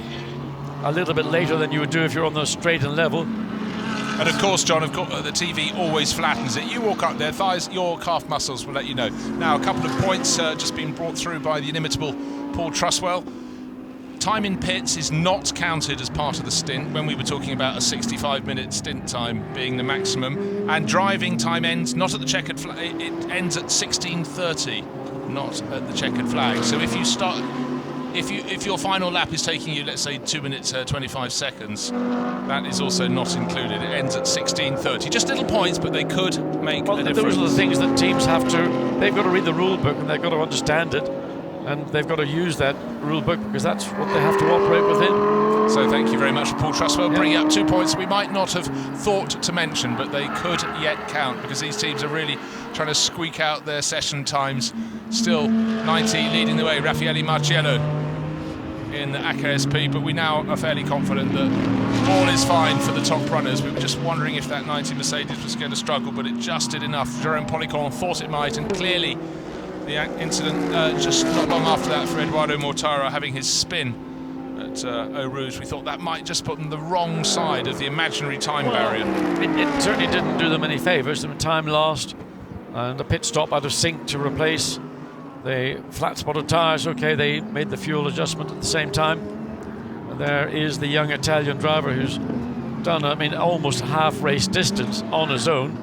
a little bit later than you would do if you're on the straight and level. And of course, John, the TV always flattens it. You walk up there, thighs, your calf muscles will let you know. Now, a couple of points just been brought through by the inimitable Paul Truswell. Time in pits is not counted as part of the stint when we were talking about a 65-minute stint time being the maximum. And driving time ends not at the checkered flag, it ends at 16:30, not at the checkered flag. So if you start, if your final lap is taking you, let's say 2 minutes 25 seconds, that is also not included. It ends at 16:30. Just little points, but they could make a difference. Those are the things that teams have to. They've got to read the rule book and they've got to understand it. And they've got to use that rule book because that's what they have to operate within. So thank you very much, Paul Truswell, bringing up 2 points we might not have thought to mention, but they could yet count because these teams are really trying to squeak out their session times. Still 90 leading the way, Raffaele Marciello in the AKSP, but we now are fairly confident that all is fine for the top runners. We were just wondering if that 90 Mercedes was going to struggle, but it just did enough. Jerome Policon thought it might, and clearly the incident just not long after that for Eduardo Mortara having his spin at Eau Rouge, we thought that might just put them the wrong side of the imaginary time barrier. It certainly didn't do them any favours. Some time lost and a pit stop out of sync to replace the flat spotted tyres. Okay, they made the fuel adjustment at the same time. And there is the young Italian driver who's done, almost half race distance on his own.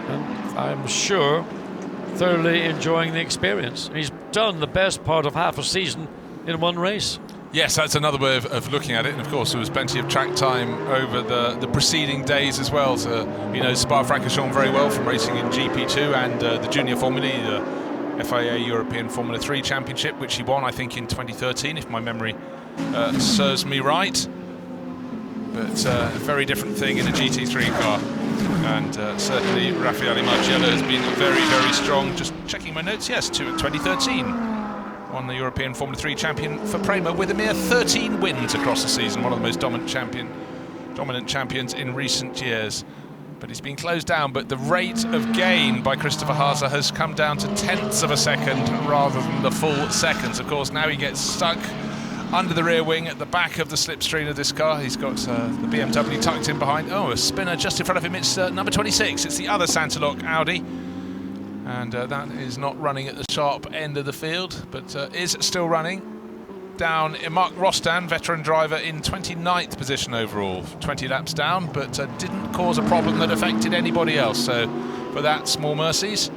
And I'm sure thoroughly enjoying the experience. He's done the best part of half a season in one race. Yes, that's another way of looking at it, and of course there was plenty of track time over the preceding days as well. So, Spa-Francorchamps very well from racing in GP2 and the Junior Formula, the FIA European Formula 3 Championship, which he won, I think, in 2013, if my memory serves me right. But a very different thing in a GT3 car. And certainly Raffaele Marciello has been very, very strong. Just checking my notes, yes, 2013 won the European Formula 3 champion for Prema with a mere 13 wins across the season, one of the most dominant champions in recent years. But he's been closed down, but the rate of gain by Christopher Haase has come down to tenths of a second rather than the full seconds. Of course, now he gets stuck under the rear wing at the back of the slipstream of this car. He's got the BMW tucked in behind. Oh, a spinner just in front of him. It's number 26. It's the other Santalok Audi. And that is not running at the sharp end of the field, but is still running. Down Mark Rostan, veteran driver, in 29th position overall. 20 laps down, but didn't cause a problem that affected anybody else. So for that, small mercies.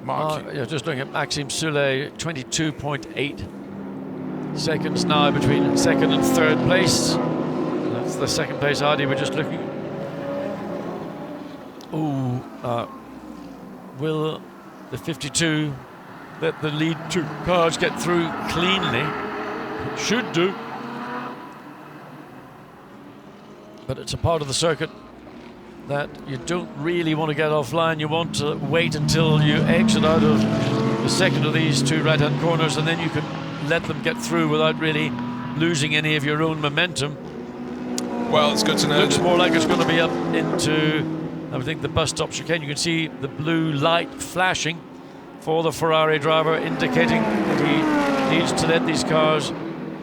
Mark. Just looking at Maxime Soulet, 22.8 seconds now between second and third place. That's the second place Audi we're just looking. Will the 52 let the lead two cars get through cleanly? It should do. But it's a part of the circuit that you don't really want to get offline. You want to wait until you exit out of the second of these two right-hand corners, and then you can let them get through without really losing any of your own momentum. Well, it's good to know. It looks more like it's going to be up into, I think, the bus stop chicane. You can see the blue light flashing for the Ferrari driver, indicating that he needs to let these cars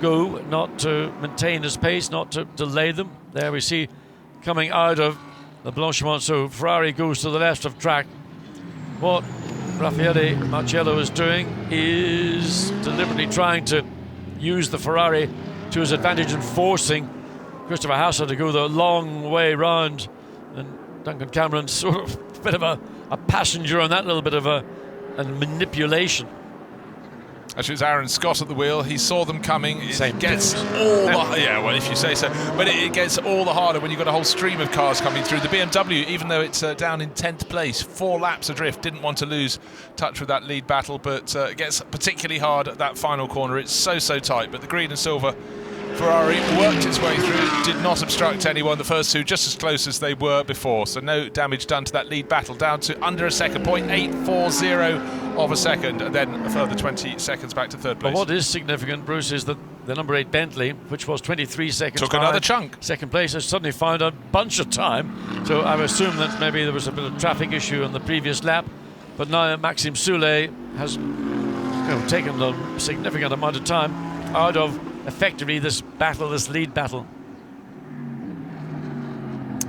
go, not to maintain his pace, not to delay them. There we see coming out of the Blanchimont, so Ferrari goes to the left of track. What Raffaele Marciello is doing is deliberately trying to use the Ferrari to his advantage and forcing Christopher Haase to go the long way round, and Duncan Cameron's sort of a bit of a passenger on that, little bit of a manipulation. Actually, it's Aaron Scott at the wheel. He saw them coming. It gets difference. well, if you say so. But it gets all the harder when you've got a whole stream of cars coming through. The BMW, even though it's down in 10th place, 4 laps adrift, didn't want to lose touch with that lead battle, but it gets particularly hard at that final corner. It's so tight, but the green and silver Ferrari worked its way through, did not obstruct anyone. The first two just as close as they were before, so no damage done to that lead battle, down to under a second, 0.840 of a second, and then a further 20 seconds back to third place. But what is significant, Bruce, is that the number 8 Bentley, which was 23 seconds took another chunk. Second place has suddenly found a bunch of time, so I assume that maybe there was a bit of traffic issue on the previous lap, But now Maxime Soulet has taken a significant amount of time out of effectively this battle, this lead battle.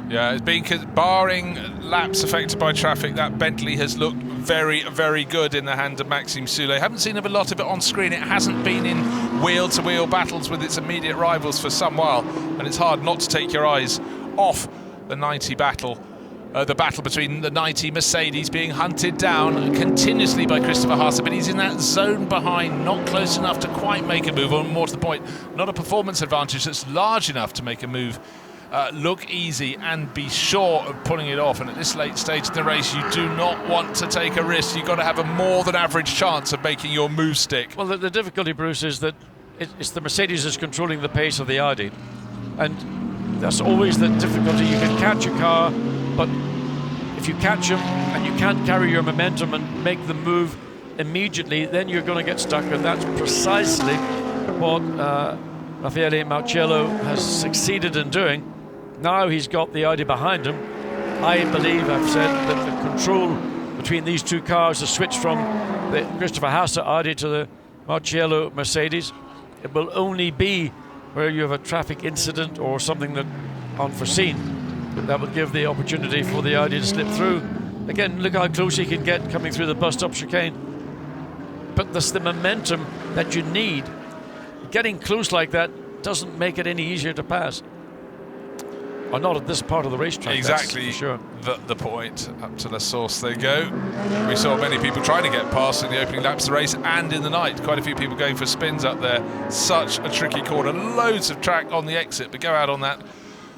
Yeah, it's been barring laps affected by traffic. That Bentley has looked very, very good in the hand of Maxime Soulet. Haven't seen a lot of it on screen. It hasn't been in wheel-to-wheel battles with its immediate rivals for some while, and it's hard not to take your eyes off the 90 battle. The battle between the 90 Mercedes being hunted down continuously by Christopher Haase, but he's in that zone behind, not close enough to quite make a move, or more to the point, not a performance advantage that's large enough to make a move look easy and be sure of pulling it off. And at this late stage of the race, you do not want to take a risk. You've got to have a more than average chance of making your move stick. Well, the difficulty, Bruce, is that it's the Mercedes is controlling the pace of the Audi, and that's always the difficulty. You can catch a car, but if you catch them and you can't carry your momentum and make the move immediately, then you're going to get stuck. And that's precisely what Raffaele Marciello has succeeded in doing. Now he's got the Audi behind him. I believe, I've said, that the control between these two cars has switched from the Christopher Haase Audi to the Marciello Mercedes. It will only be where you have a traffic incident or something that unforeseen that will give the opportunity for the Audi to slip through. Again, look how close he can get coming through the bus stop chicane. But that's the momentum that you need. Getting close like that doesn't make it any easier to pass. Or not at this part of the racetrack. Exactly, sure. The point. Up to the source they go. We saw many people trying to get past in the opening laps of the race and in the night. Quite a few people going for spins up there. Such a tricky corner. Loads of track on the exit, but go out on that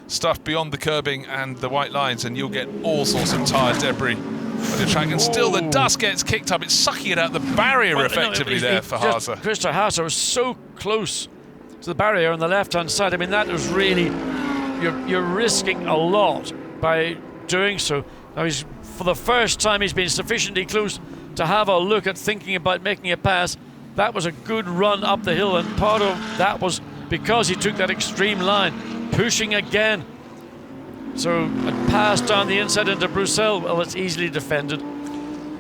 stuff beyond the curbing and the white lines and you'll get all sorts of tyre debris on the track. And still the dust gets kicked up. It's sucking it out the barrier effectively there for Haase. Christopher Haase was so close to the barrier on the left-hand side. I mean, that was really... You're risking a lot by doing so. Now, for the first time, he's been sufficiently close to have a look at thinking about making a pass. That was a good run up the hill, and part of that was because he took that extreme line, pushing again. So a pass down the inside into Bruxelles, well, it's easily defended.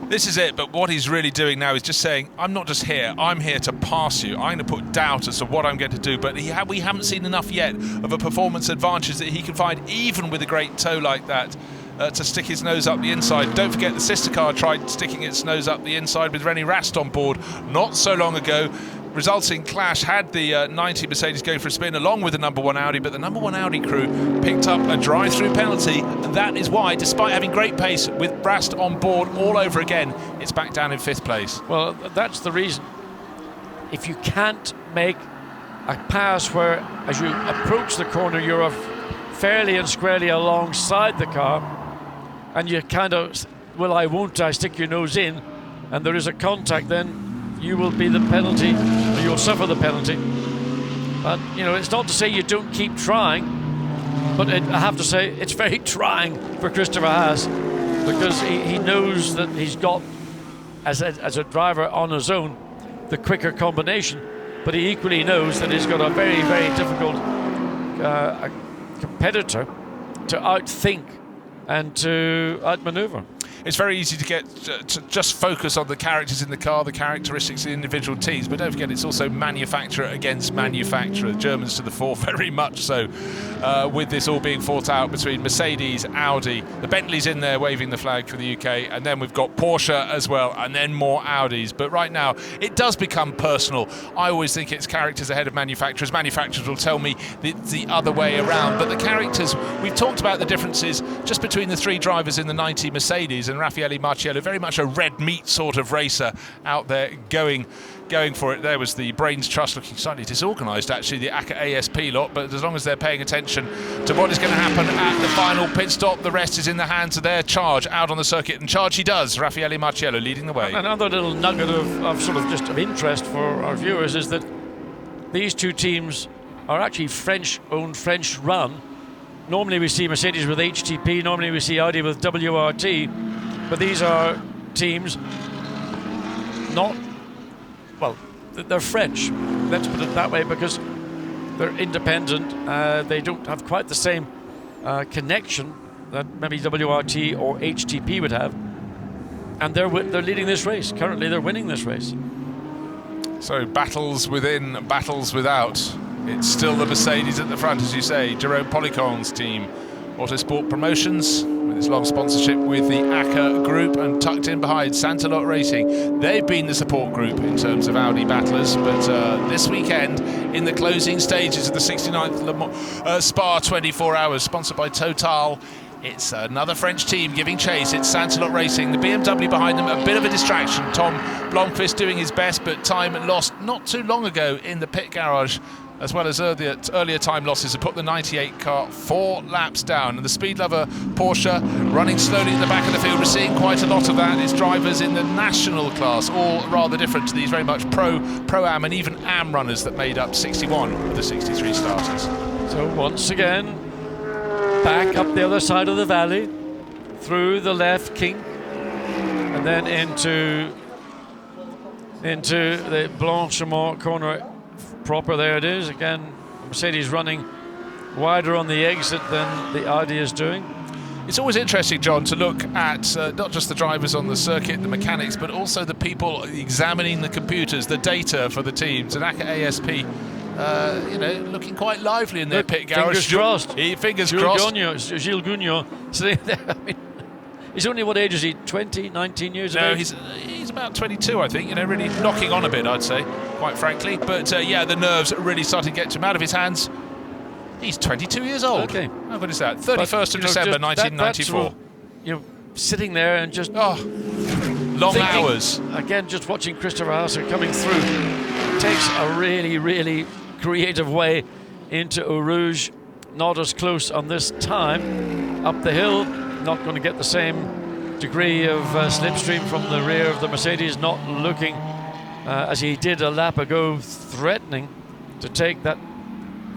This is it, but what he's really doing now is just saying, I'm not just here, I'm here to pass you. I'm going to put doubt as to what I'm going to do, but we haven't seen enough yet of a performance advantage that he can find, even with a great toe like that, to stick his nose up the inside. Don't forget the sister car tried sticking its nose up the inside with René Rast on board not so long ago. Resulting clash had the 90 Mercedes going for a spin along with the number 1 Audi, but the number 1 Audi crew picked up a drive-through penalty, and that is why, despite having great pace with Rast on board all over again, it's back down in 5th place. Well, that's the reason. If you can't make a pass where, as you approach the corner, you're fairly and squarely alongside the car, and you kind of, well, I won't, I stick your nose in, and there is a contact, then you will be the penalty, or you'll suffer the penalty. But, you know, it's not to say you don't keep trying, but I have to say it's very trying for Christopher Haase, because he knows that he's got, as a driver on his own, the quicker combination, but he equally knows that he's got a very, very difficult competitor to outthink and to outmaneuver. It's very easy to get to just focus on the characters in the car, the characteristics of the individual teams, but don't forget it's also manufacturer against manufacturer. Germans to the fore, very much so, with this all being fought out between Mercedes, Audi, the Bentley's in there waving the flag for the UK, and then we've got Porsche as well, and then more Audis. But right now, it does become personal. I always think it's characters ahead of manufacturers. Manufacturers will tell me the other way around, but the characters, we've talked about the differences just between the 3 drivers in the 90 Mercedes, and Raffaele Marciello, very much a red meat sort of racer out there going for it. There was the Brains Trust looking slightly disorganised, actually, the ACA ASP lot, but as long as they're paying attention to what is going to happen at the final pit stop, the rest is in the hands of their charge out on the circuit, and charge he does. Raffaele Marciello leading the way. Another little nugget of sort of just of interest for our viewers is that these two teams are actually French-owned, French-run. Normally we see Mercedes with HTP, normally we see Audi with WRT, but these are teams not, well, they're French, let's put it that way, because they're independent. They don't have quite the same connection that maybe WRT or HTP would have. and they're leading this race. Currently, they're winning this race. So battles within, battles without. It's still the Mercedes at the front, as you say. Jerome Policon's team, Autosport Promotions, with its long sponsorship with the ACA Group, and tucked in behind Santalot Racing. They've been the support group in terms of Audi battlers, but this weekend, in the closing stages of the 69th Spa 24 Hours, sponsored by Total, it's another French team giving chase. It's Santalot Racing. The BMW behind them, a bit of a distraction. Tom Blomqvist doing his best, but time lost not too long ago in the pit garage, as well as earlier time losses have put the 98 car 4 laps down. And the speed lover Porsche running slowly in the back of the field. We're seeing quite a lot of that. It's drivers in the national class, all rather different to these very much pro-am and even am runners that made up 61 of the 63 starters. So once again, back up the other side of the valley, through the left kink, and then into the Blanchimont corner proper. There it is again. Mercedes running wider on the exit than the Audi is doing. It's always interesting, John, to look at not just the drivers on the circuit, the mechanics, but also the people examining the computers, the data for the teams. And ACA ASP, you know, looking quite lively in their pit garage. Fingers crossed. Fingers Gilles crossed. Gilles Gugno sitting there. I mean, he's only, what age is he? 20, 19 years of age? No, he's about 22, I think. You know, really knocking on a bit, I'd say, quite frankly. But yeah, the nerves really starting to get to him out of his hands. He's 22 years old. Okay. Oh, what is that? 31st of December, 1994. You know, sitting there and just long thinking, hours. Again, just watching Christopher Haase coming through. Takes a really, really creative way into Eau Rouge. Not as close on this time. Up the hill, not going to get the same degree of slipstream from the rear of the Mercedes. Not looking, as he did a lap ago, threatening to take that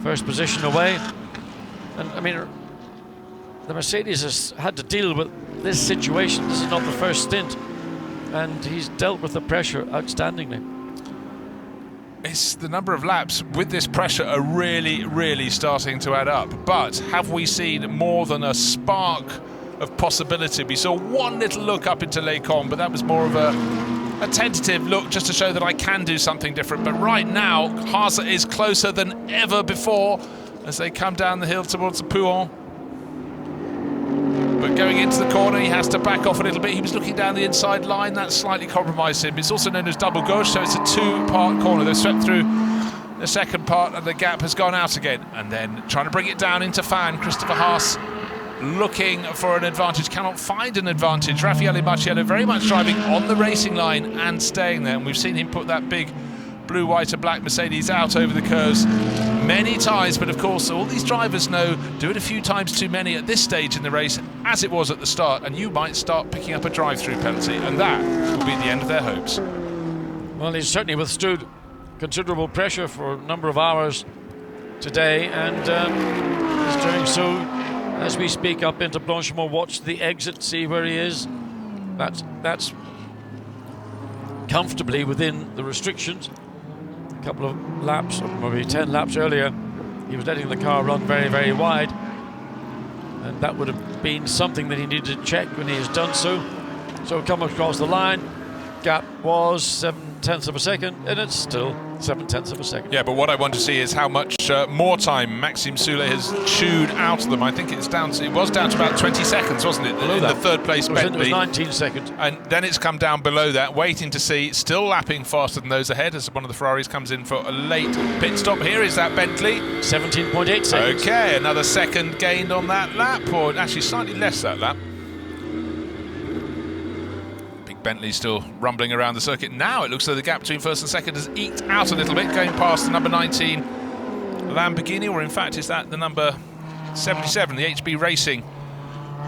first position away. And I mean, the Mercedes has had to deal with this situation. This is not the first stint, and he's dealt with the pressure outstandingly. It's the number of laps with this pressure are really, really starting to add up. But have we seen more than a spark of possibility? We saw one little look up into Les Combes, but that was more of a tentative look just to show that I can do something different. But right now, Haase is closer than ever before as they come down the hill towards the Pouhon. But going into the corner, he has to back off a little bit. He was looking down the inside line. That slightly compromised him. It's also known as double gauche, so it's a two-part corner. They've swept through the second part, and the gap has gone out again. And then trying to bring it down into Fan, Christopher Haase looking for an advantage, cannot find an advantage. Raffaele Marciello very much driving on the racing line and staying there. And we've seen him put that big blue, white and black Mercedes out over the curves many times, but of course all these drivers know do it a few times too many at this stage in the race, as it was at the start, and you might start picking up a drive-through penalty, and that will be the end of their hopes. Well, he's certainly withstood considerable pressure for a number of hours today, and he's doing so as we speak up into Blanchimont. Watch the exit, see where he is. That's comfortably within the restrictions. A couple of laps, or maybe 10 laps earlier, he was letting the car run very, very wide, and that would have been something that he needed to check when he has done so. So come across the line, gap was 7/10 of a second, and it's still 7/10 of a second. Yeah, but what I want to see is how much more time Maxime Soulet has chewed out of them. I think it was down to about 20 seconds, wasn't it? In the third place Bentley. It was 19 seconds. And then it's come down below that, waiting to see, still lapping faster than those ahead as one of the Ferraris comes in for a late pit stop. Here is that Bentley. 17.8 seconds. Okay, another second gained on that lap, or actually slightly less that lap. Bentley still rumbling around the circuit. Now it looks like the gap between first and second has eked out a little bit, going past the number 19 Lamborghini, or in fact is that the number 77, the HB Racing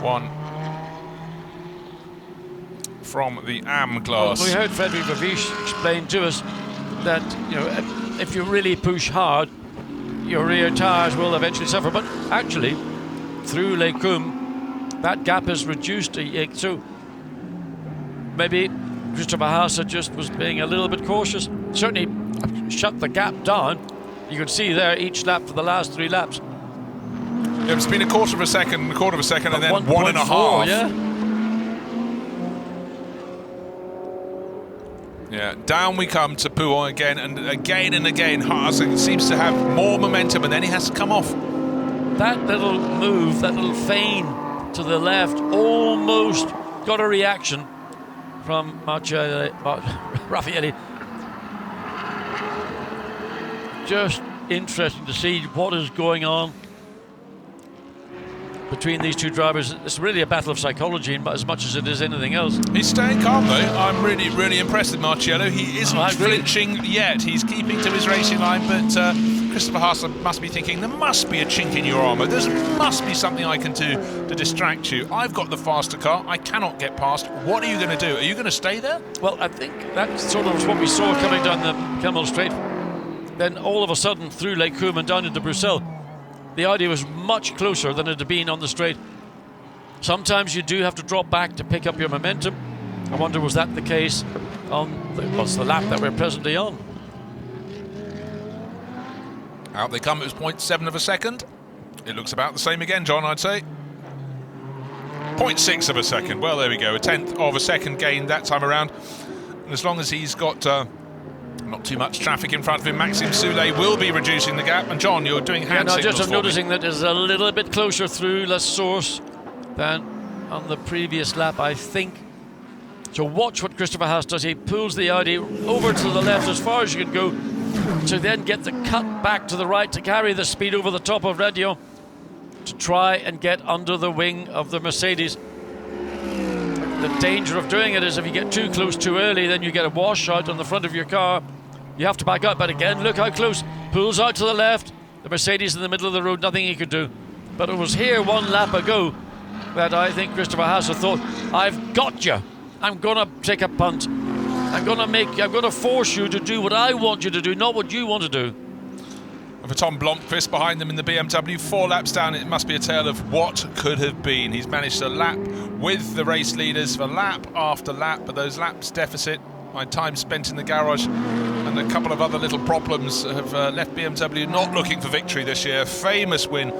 one from the AM class. Well, we heard Frederic Vavish explain to us that, you know, if you really push hard, your rear tyres will eventually suffer. But actually, through Les Combes, that gap has reduced. So maybe Christopher Haase just was being a little bit cautious. Certainly shut the gap down. You can see there each lap for the last 3 laps. Yeah, it's been a quarter of a second, and then 1.5. Yeah. Yeah, down we come to Pouon again and again and again. Haas seems to have more momentum, and then he has to come off. That little move, that little feint to the left, almost got a reaction from Raffaele. Just interesting to see what is going on between these two drivers. It's really a battle of psychology as much as it is anything else. He's staying calm though. I'm really impressed with Marciello. He isn't flinching yet. He's keeping to his racing line, but Christopher Haas must be thinking, there must be a chink in your armour. There must be something I can do to distract you. I've got the faster car. I cannot get past. What are you going to do? Are you going to stay there? Well, I think that's sort of what we saw coming down the Kemmel Straight. Then all of a sudden through Lake Coombe and down into Bruxelles, the Audi was much closer than it had been on the straight. Sometimes you do have to drop back to pick up your momentum. I wonder, was that the case on the lap that we're presently on? Out they come. It was 0.7 of a second. It looks about the same again, John, I'd say. 0.6 of a second. Well, there we go. A tenth of a second gain that time around. And as long as he's got not too much traffic in front of him, Maxime Soulet will be reducing the gap. And John, you're doing hand signals just for noticing me. that it's a little bit closer through La Source than on the previous lap, I think. So watch what Christopher Haas does. He pulls the Audi over to the left as far as you can go, to then get the cut back to the right to carry the speed over the top of Radio to try and get under the wing of the Mercedes. The danger of doing it is if you get too close too early, then you get a washout on the front of your car. You have to back up, but again, look how close. Pulls out to the left. The Mercedes in the middle of the road, nothing he could do. But it was here one lap ago that I think Christopher Haas thought, I've got you. I'm going to take a punt. I'm going to force you to do what I want you to do, not what you want to do. And for Tom Blomqvist behind them in the BMW, 4 laps down, it must be a tale of what could have been. He's managed to lap with the race leaders for lap after lap, but those laps deficit, my time spent in the garage, and a couple of other little problems have left BMW not looking for victory this year. Famous win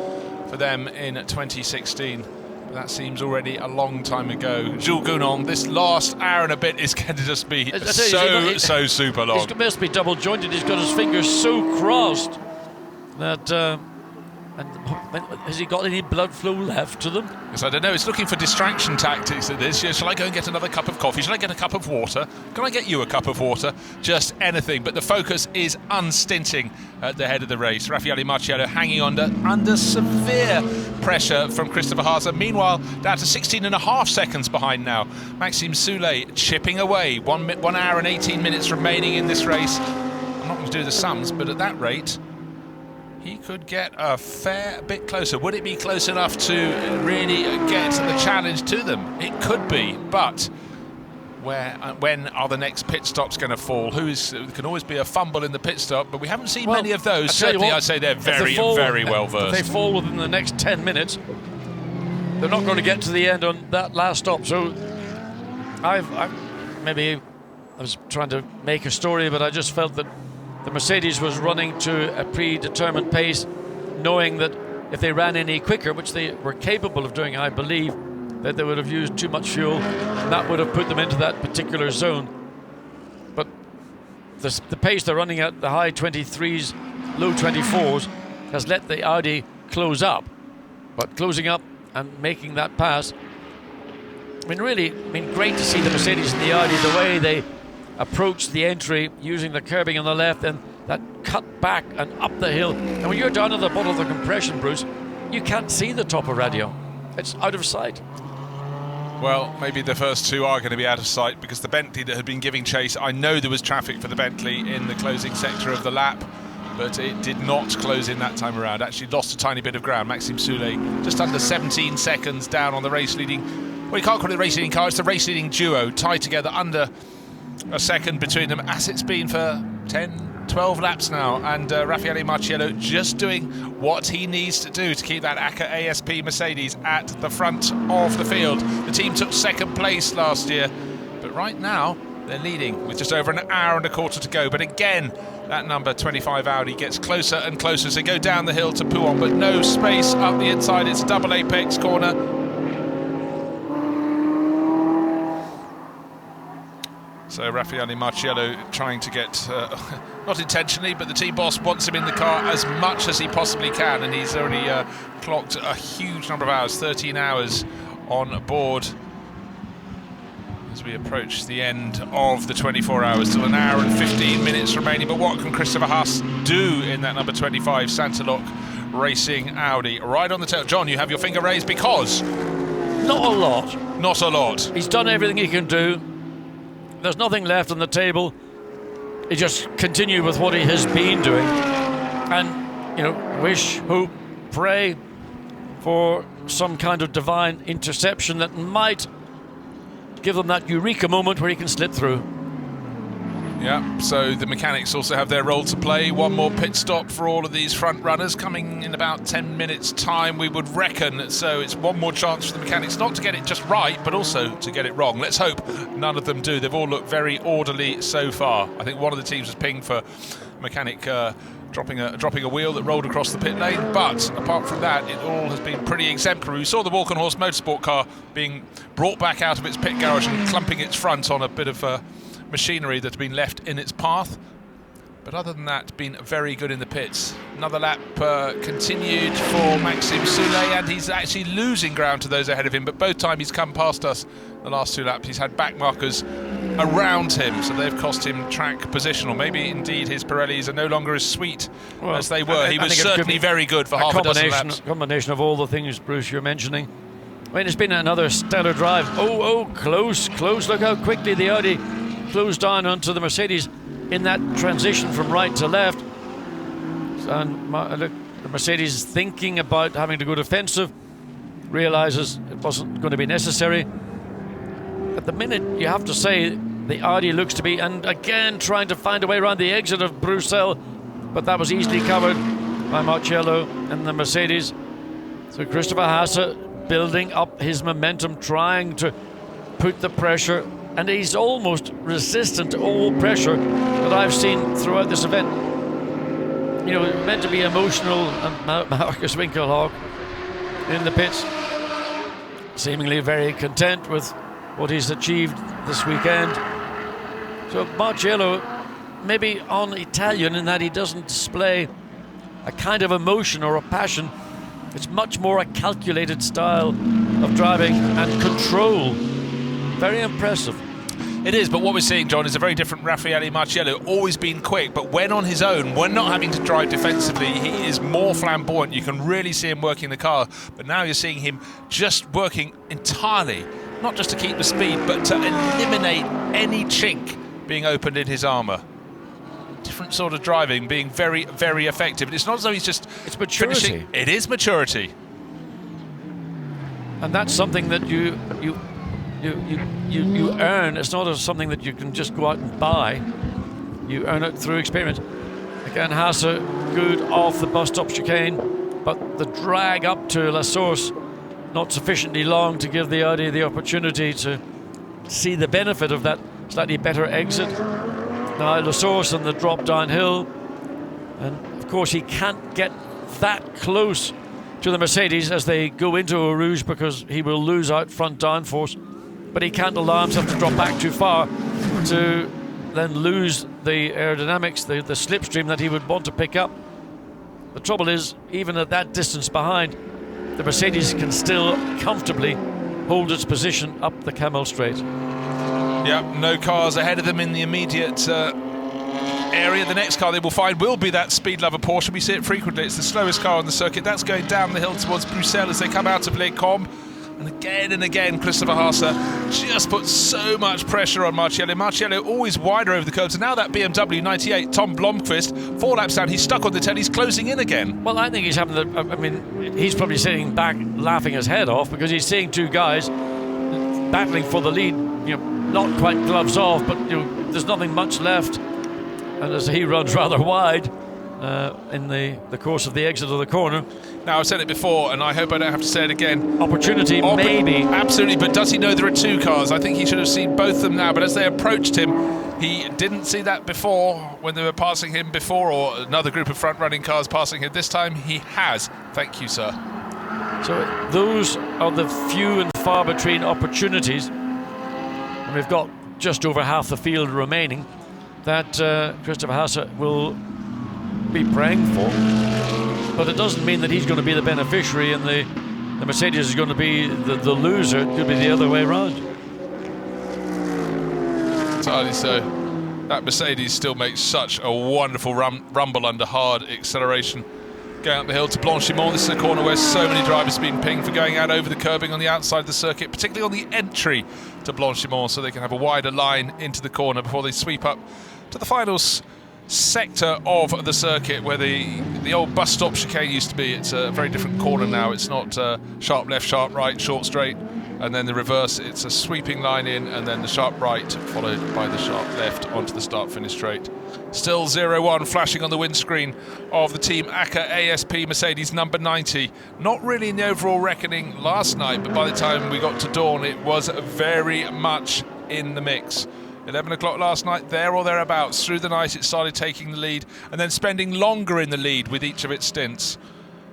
for them in 2016. That seems already a long time ago. Jules Gounon, this last hour and a bit is going to just be so super long. He must be double jointed. He's got his fingers so crossed that. And has he got any blood flow left to them? Yes, I don't know. It's looking for distraction tactics at this. Shall I go and get another cup of coffee? Shall I get a cup of water? Can I get you a cup of water? Just anything. But the focus is unstinting at the head of the race. Raffaele Marciello hanging under severe pressure from Christopher Haas. Meanwhile, down to 16.5 seconds behind now. Maxime Soulet chipping away. 1 hour and 18 minutes remaining in this race. I'm not going to do the sums, but at that rate, he could get a fair bit closer. Would it be close enough to really get the challenge to them? It could be, but when are the next pit stops going to fall? There can always be a fumble in the pit stop, but we haven't seen many of those. Certainly, I'd say they're very well versed. If they fall within the next 10 minutes, they're not going to get to the end on that last stop. So I was trying to make a story, but I just felt that the Mercedes was running to a predetermined pace, knowing that if they ran any quicker, which they were capable of doing, I believe, that they would have used too much fuel, and that would have put them into that particular zone. But the pace they're running at, the high 23s, low 24s, has let the Audi close up. But closing up and making that pass, great to see the Mercedes and the Audi, the way they approach the entry using the curbing on the left and that cut back and up the hill. And when you're down at the bottom of the compression, Bruce, you can't see the top of Radio. It's out of sight. Well, maybe the first two are going to be out of sight, because the Bentley that had been giving chase, I know there was traffic for the Bentley in the closing sector of the lap, but it did not close in that time around. Actually lost a tiny bit of ground. Maxime Soulet just under 17 seconds down on the race leading, well, you can't call it a race leading car, it's the race leading duo tied together under a second between them, as it's been for 10, 12 laps now, and Raffaele Marciello just doing what he needs to do to keep that ACA ASP Mercedes at the front of the field. The team took second place last year, but right now they're leading with just over an hour and a quarter to go. But again, that number 25 Audi gets closer and closer as they go down the hill to Pouon, but no space up the inside. It's a double apex corner. So Raffaele Marciello trying to get, not intentionally, but the team boss wants him in the car as much as he possibly can, and he's already clocked a huge number of hours, 13 hours on board as we approach the end of the 24 hours. Still an hour and 15 minutes remaining, but what can Christopher Haas do in that number 25 Santalok Racing Audi? Right on the tail. John, you have your finger raised because... Not a lot. Not a lot. He's done everything he can do. There's nothing left on the table. He just continued with what he has been doing. And, you know, wish, hope, pray for some kind of divine interception that might give them that eureka moment where he can slip through. Yeah, so the mechanics also have their role to play. One more pit stop for all of these front runners coming in about 10 minutes time, we would reckon. So it's one more chance for the mechanics not to get it just right, but also to get it wrong. Let's hope none of them do. They've all looked very orderly so far. I think one of the teams was pinged for mechanic dropping a wheel that rolled across the pit lane, but apart from that, it all has been pretty exemplary. We saw the Walk-on-Horse motorsport car being brought back out of its pit garage and clumping its front on a bit of machinery that had been left in its path, but other than that, been very good in the pits. Another lap continued for Maxime Soulet, and he's actually losing ground to those ahead of him, but both times he's come past us the last two laps, he's had back markers around him, so they've cost him track position, or maybe indeed his Pirellis are no longer as sweet as they were. He was certainly very good for half a dozen laps. Combination of all the things, Bruce, you're mentioning. I mean, it's been another stellar drive. Oh, close. Look how quickly the Audi closed down onto the Mercedes in that transition from right to left. And look, the Mercedes thinking about having to go defensive, realizes it wasn't going to be necessary. At the minute, you have to say the Audi looks to be, and again trying to find a way around the exit of Bruxelles, but that was easily covered by Marciello and the Mercedes. So Christopher Haas building up his momentum, trying to put the pressure, and he's almost resistant to all pressure that I've seen throughout this event. You know, meant to be emotional, and Marcus Winkelhock in the pits, seemingly very content with what he's achieved this weekend. So Marciello, maybe on Italian in that he doesn't display a kind of emotion or a passion. It's much more a calculated style of driving and control. Very impressive. It is, but what we're seeing, John, is a very different Raffaele Marciello. Always been quick, but when on his own, when not having to drive defensively, he is more flamboyant. You can really see him working the car, but now you're seeing him just working entirely, not just to keep the speed, but to eliminate any chink being opened in his armour. Different sort of driving, being very, very effective. It's not as though he's just... It's maturity. Finishing. It is maturity. And that's something that you earn. It's not something that you can just go out and buy. You earn it through experience. Again, Haas good off the bus stop chicane, but the drag up to La Source not sufficiently long to give the Audi the opportunity to see the benefit of that slightly better exit. Now La Source and the drop downhill, and of course he can't get that close to the Mercedes as they go into Eau Rouge because he will lose out front downforce, but he can't allow himself to drop back too far to then lose the aerodynamics, the slipstream that he would want to pick up. The trouble is, even at that distance behind, the Mercedes can still comfortably hold its position up the Camel Straight. Yeah, no cars ahead of them in the immediate area. The next car they will find will be that speed lover Porsche. We see it frequently. It's the slowest car on the circuit. That's going down the hill towards Bruxelles as they come out of Les Combes. And again, Christopher Haas just puts so much pressure on Marciello. Marciello always wider over the curves. And now that BMW 98, Tom Blomqvist, 4 laps down, he's stuck on the tail. He's closing in again. Well, I think he's having the... I mean, he's probably sitting back laughing his head off because he's seeing two guys battling for the lead, you know, not quite gloves off, but you know, there's nothing much left. And as he runs rather wide in the course of the exit of the corner. Now, I've said it before, and I hope I don't have to say it again. Opportunity, maybe. Absolutely, but does he know there are two cars? I think he should have seen both of them now, but as they approached him, he didn't see that before when they were passing him before, or another group of front-running cars passing him. This time, he has. Thank you, sir. So those are the few and far between opportunities. And we've got just over half the field remaining that Christopher Haase will be praying for. But it doesn't mean that he's going to be the beneficiary and the Mercedes is going to be the loser. It could be the other way around. Entirely so. That Mercedes still makes such a wonderful rumble under hard acceleration. Going up the hill to Blanchimont. This is a corner where so many drivers have been pinged for going out over the curbing on the outside of the circuit, particularly on the entry to Blanchimont, so they can have a wider line into the corner before they sweep up to the final sector of the circuit where the old bus stop chicane used to be. It's a very different corner now. It's not sharp left, sharp right, short straight, and then the reverse. It's a sweeping line in and then the sharp right followed by the sharp left onto the start-finish straight. Still 0-1 flashing on the windscreen of the Team ACA ASP Mercedes number 90. Not really in the overall reckoning last night, but by the time we got to dawn, it was very much in the mix. 11 o'clock last night, there or thereabouts. Through the night, it started taking the lead and then spending longer in the lead with each of its stints.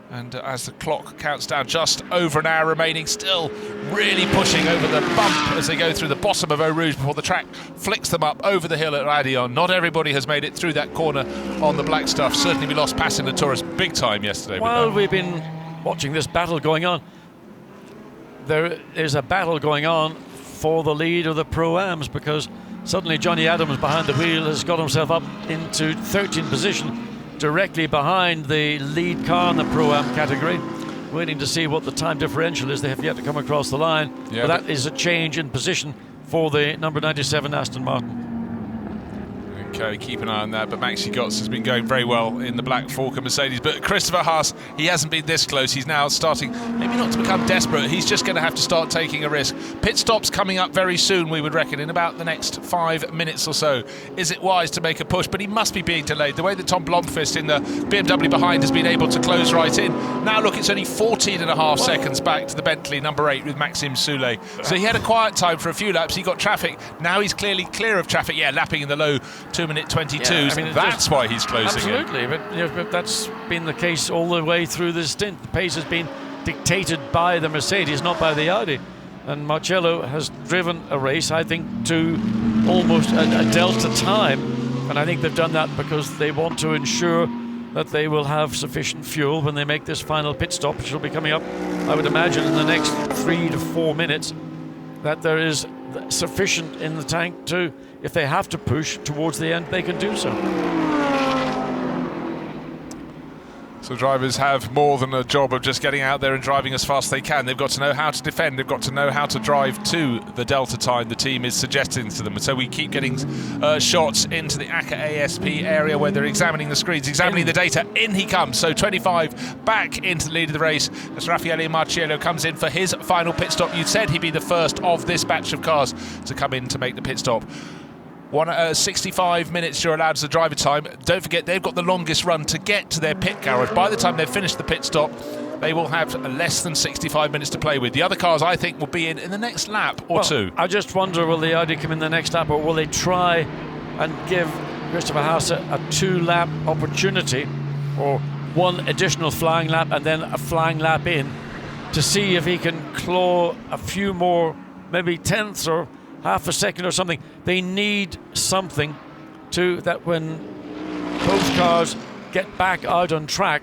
And as the clock counts down, just over an hour remaining, still really pushing over the bump as they go through the bottom of Eau Rouge before the track flicks them up over the hill at Raidillon. Not everybody has made it through that corner on the black stuff. Certainly we lost Passin Latour's big time yesterday. Well, we've been watching this battle going on. There is a battle going on for the lead of the Pro-Ams because suddenly Johnny Adams behind the wheel has got himself up into 13th position, directly behind the lead car in the Pro-Am category, waiting to see what the time differential is. They have yet to come across the line, but that is a change in position for the number 97 Aston Martin. Okay, keep an eye on that, but Maxi Götz has been going very well in the Black Falcon Mercedes, but Christopher Haase, he hasn't been this close. He's now starting, maybe not to become desperate, he's just going to have to start taking a risk. Pit stops coming up very soon, we would reckon, in about the next 5 minutes or so. Is it wise to make a push? But he must be being delayed. The way that Tom Blomqvist in the BMW behind has been able to close right in. Now look, it's only 14.5 seconds back to the Bentley number 8 with Maxime Soulet. So he had a quiet time for a few laps, he got traffic. Now he's clearly clear of traffic, lapping in the low 2-minute 22s. I mean, that's why he's closing absolutely, in. but that's been the case all the way through this stint. The pace has been dictated by the Mercedes, not by the Audi. And Marcello has driven a race, I think, to almost a delta time. And I think they've done that because they want to ensure that they will have sufficient fuel when they make this final pit stop, which will be coming up, I would imagine, in the next 3 to 4 minutes, that there is sufficient in the tank to, if they have to push towards the end, they can do so. So drivers have more than a job of just getting out there and driving as fast as they can. They've got to know how to defend. They've got to know how to drive to the delta time the team is suggesting to them. And so we keep getting shots into the ACA ASP area where they're examining the screens, examining the data. In he comes. So 25 back into the lead of the race as Raffaele Marciello comes in for his final pit stop. You said he'd be the first of this batch of cars to come in to make the pit stop. 65 minutes you're allowed as a driver time. Don't forget, they've got the longest run to get to their pit garage. By the time they've finished the pit stop, they will have less than 65 minutes to play with. The other cars, I think, will be in the next lap or two. I just wonder, will the Audi come in the next lap, or will they try and give Christopher Haase a 2-lap opportunity, or one additional flying lap and then a flying lap in, to see if he can claw a few more, maybe tenths or half a second or something. They need something to that when both cars get back out on track,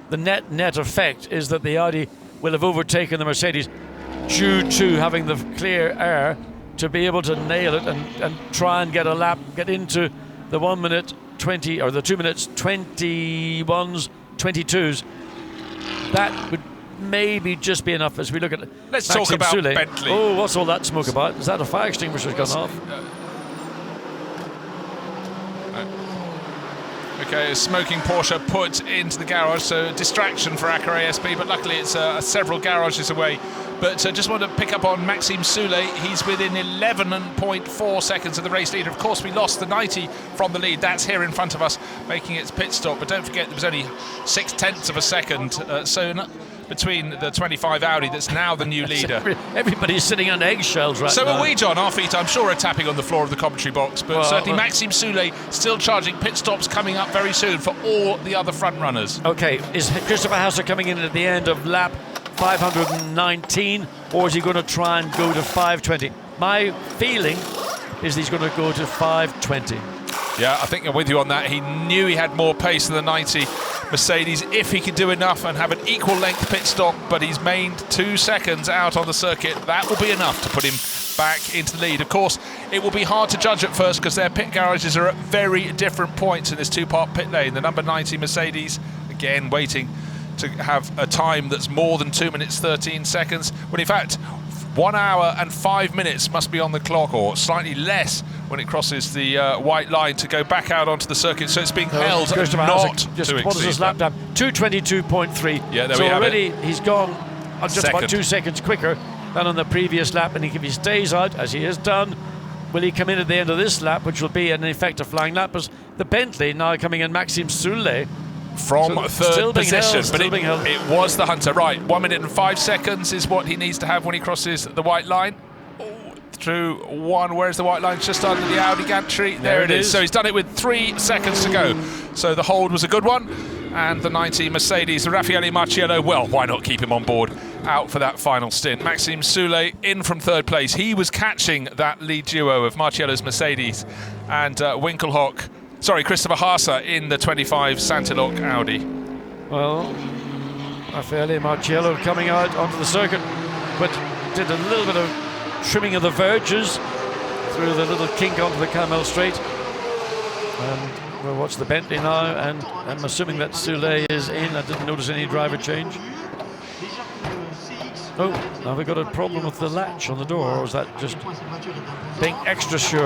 the net effect is that the Audi will have overtaken the Mercedes due to having the clear air to be able to nail it and try and get a lap, get into the 1 minute 20 or the 2 minutes 21s, 22s. That would maybe just be enough as we look at it. Let's talk about Bentley. Oh, what's all that smoke about? Is that a fire extinguisher gone off? Okay, a smoking Porsche put into the garage, so distraction for ACA ASP, but luckily it's several garages away. But just want to pick up on Maxime Soulet. He's within 11.4 seconds of the race leader. Of course, we lost the 90 from the lead. That's here in front of us, making its pit stop. But don't forget, there was only 0.6 of a second. Between the 25 Audi that's now the new leader. Everybody's sitting on eggshells right now. So are we, John. Our feet, I'm sure, are tapping on the floor of the commentary box, but certainly Maxime Soulet still charging. Pit stops coming up very soon for all the other front runners. Okay, is Christopher Haase coming in at the end of lap 519, or is he going to try and go to 520? My feeling is he's going to go to 5:20. Yeah, I think I'm with you on that. He knew he had more pace than the 90 Mercedes if he could do enough and have an equal length pit stop, but he's mained 2 seconds out on the circuit. That will be enough to put him back into the lead. Of course, it will be hard to judge at first because their pit garages are at very different points in this two-part pit lane. The number 90 Mercedes, again, waiting to have a time that's more than 2 minutes 13 seconds, when in fact 1 hour and 5 minutes must be on the clock, or slightly less when it crosses the white line to go back out onto the circuit. So it's being held not just to what is his lap time? 2:22.3. Yeah, there so we have already it. he's gone just about 2 seconds quicker than on the previous lap, and if he stays out as he has done, will he come in at the end of this lap, which will be in effect a flying lap, as the Bentley now coming in, Maxime Soulet, from third position, but held. It was the Hunter. Right, 1 minute and 5 seconds is what he needs to have when he crosses the white line. Through one, where's the white line? Just under the Audi gantry. There it is. So he's done it with 3 seconds to go. So the hold was a good one. And the 90 Mercedes, Raffaele Marciello, well, why not keep him on board out for that final stint? Maxime Soulet in from third place. He was catching that lead duo of Marciello's Mercedes and Christopher Haase in the 25 Santilok Audi. Well, Raffaele Marciello coming out onto the circuit, but did a little bit of trimming of the verges through the little kink onto the Camel Straight. And we'll watch the Bentley now, and I'm assuming that Soulet is in. I didn't notice any driver change. Oh, now we've got a problem with the latch on the door, or is that just being extra sure?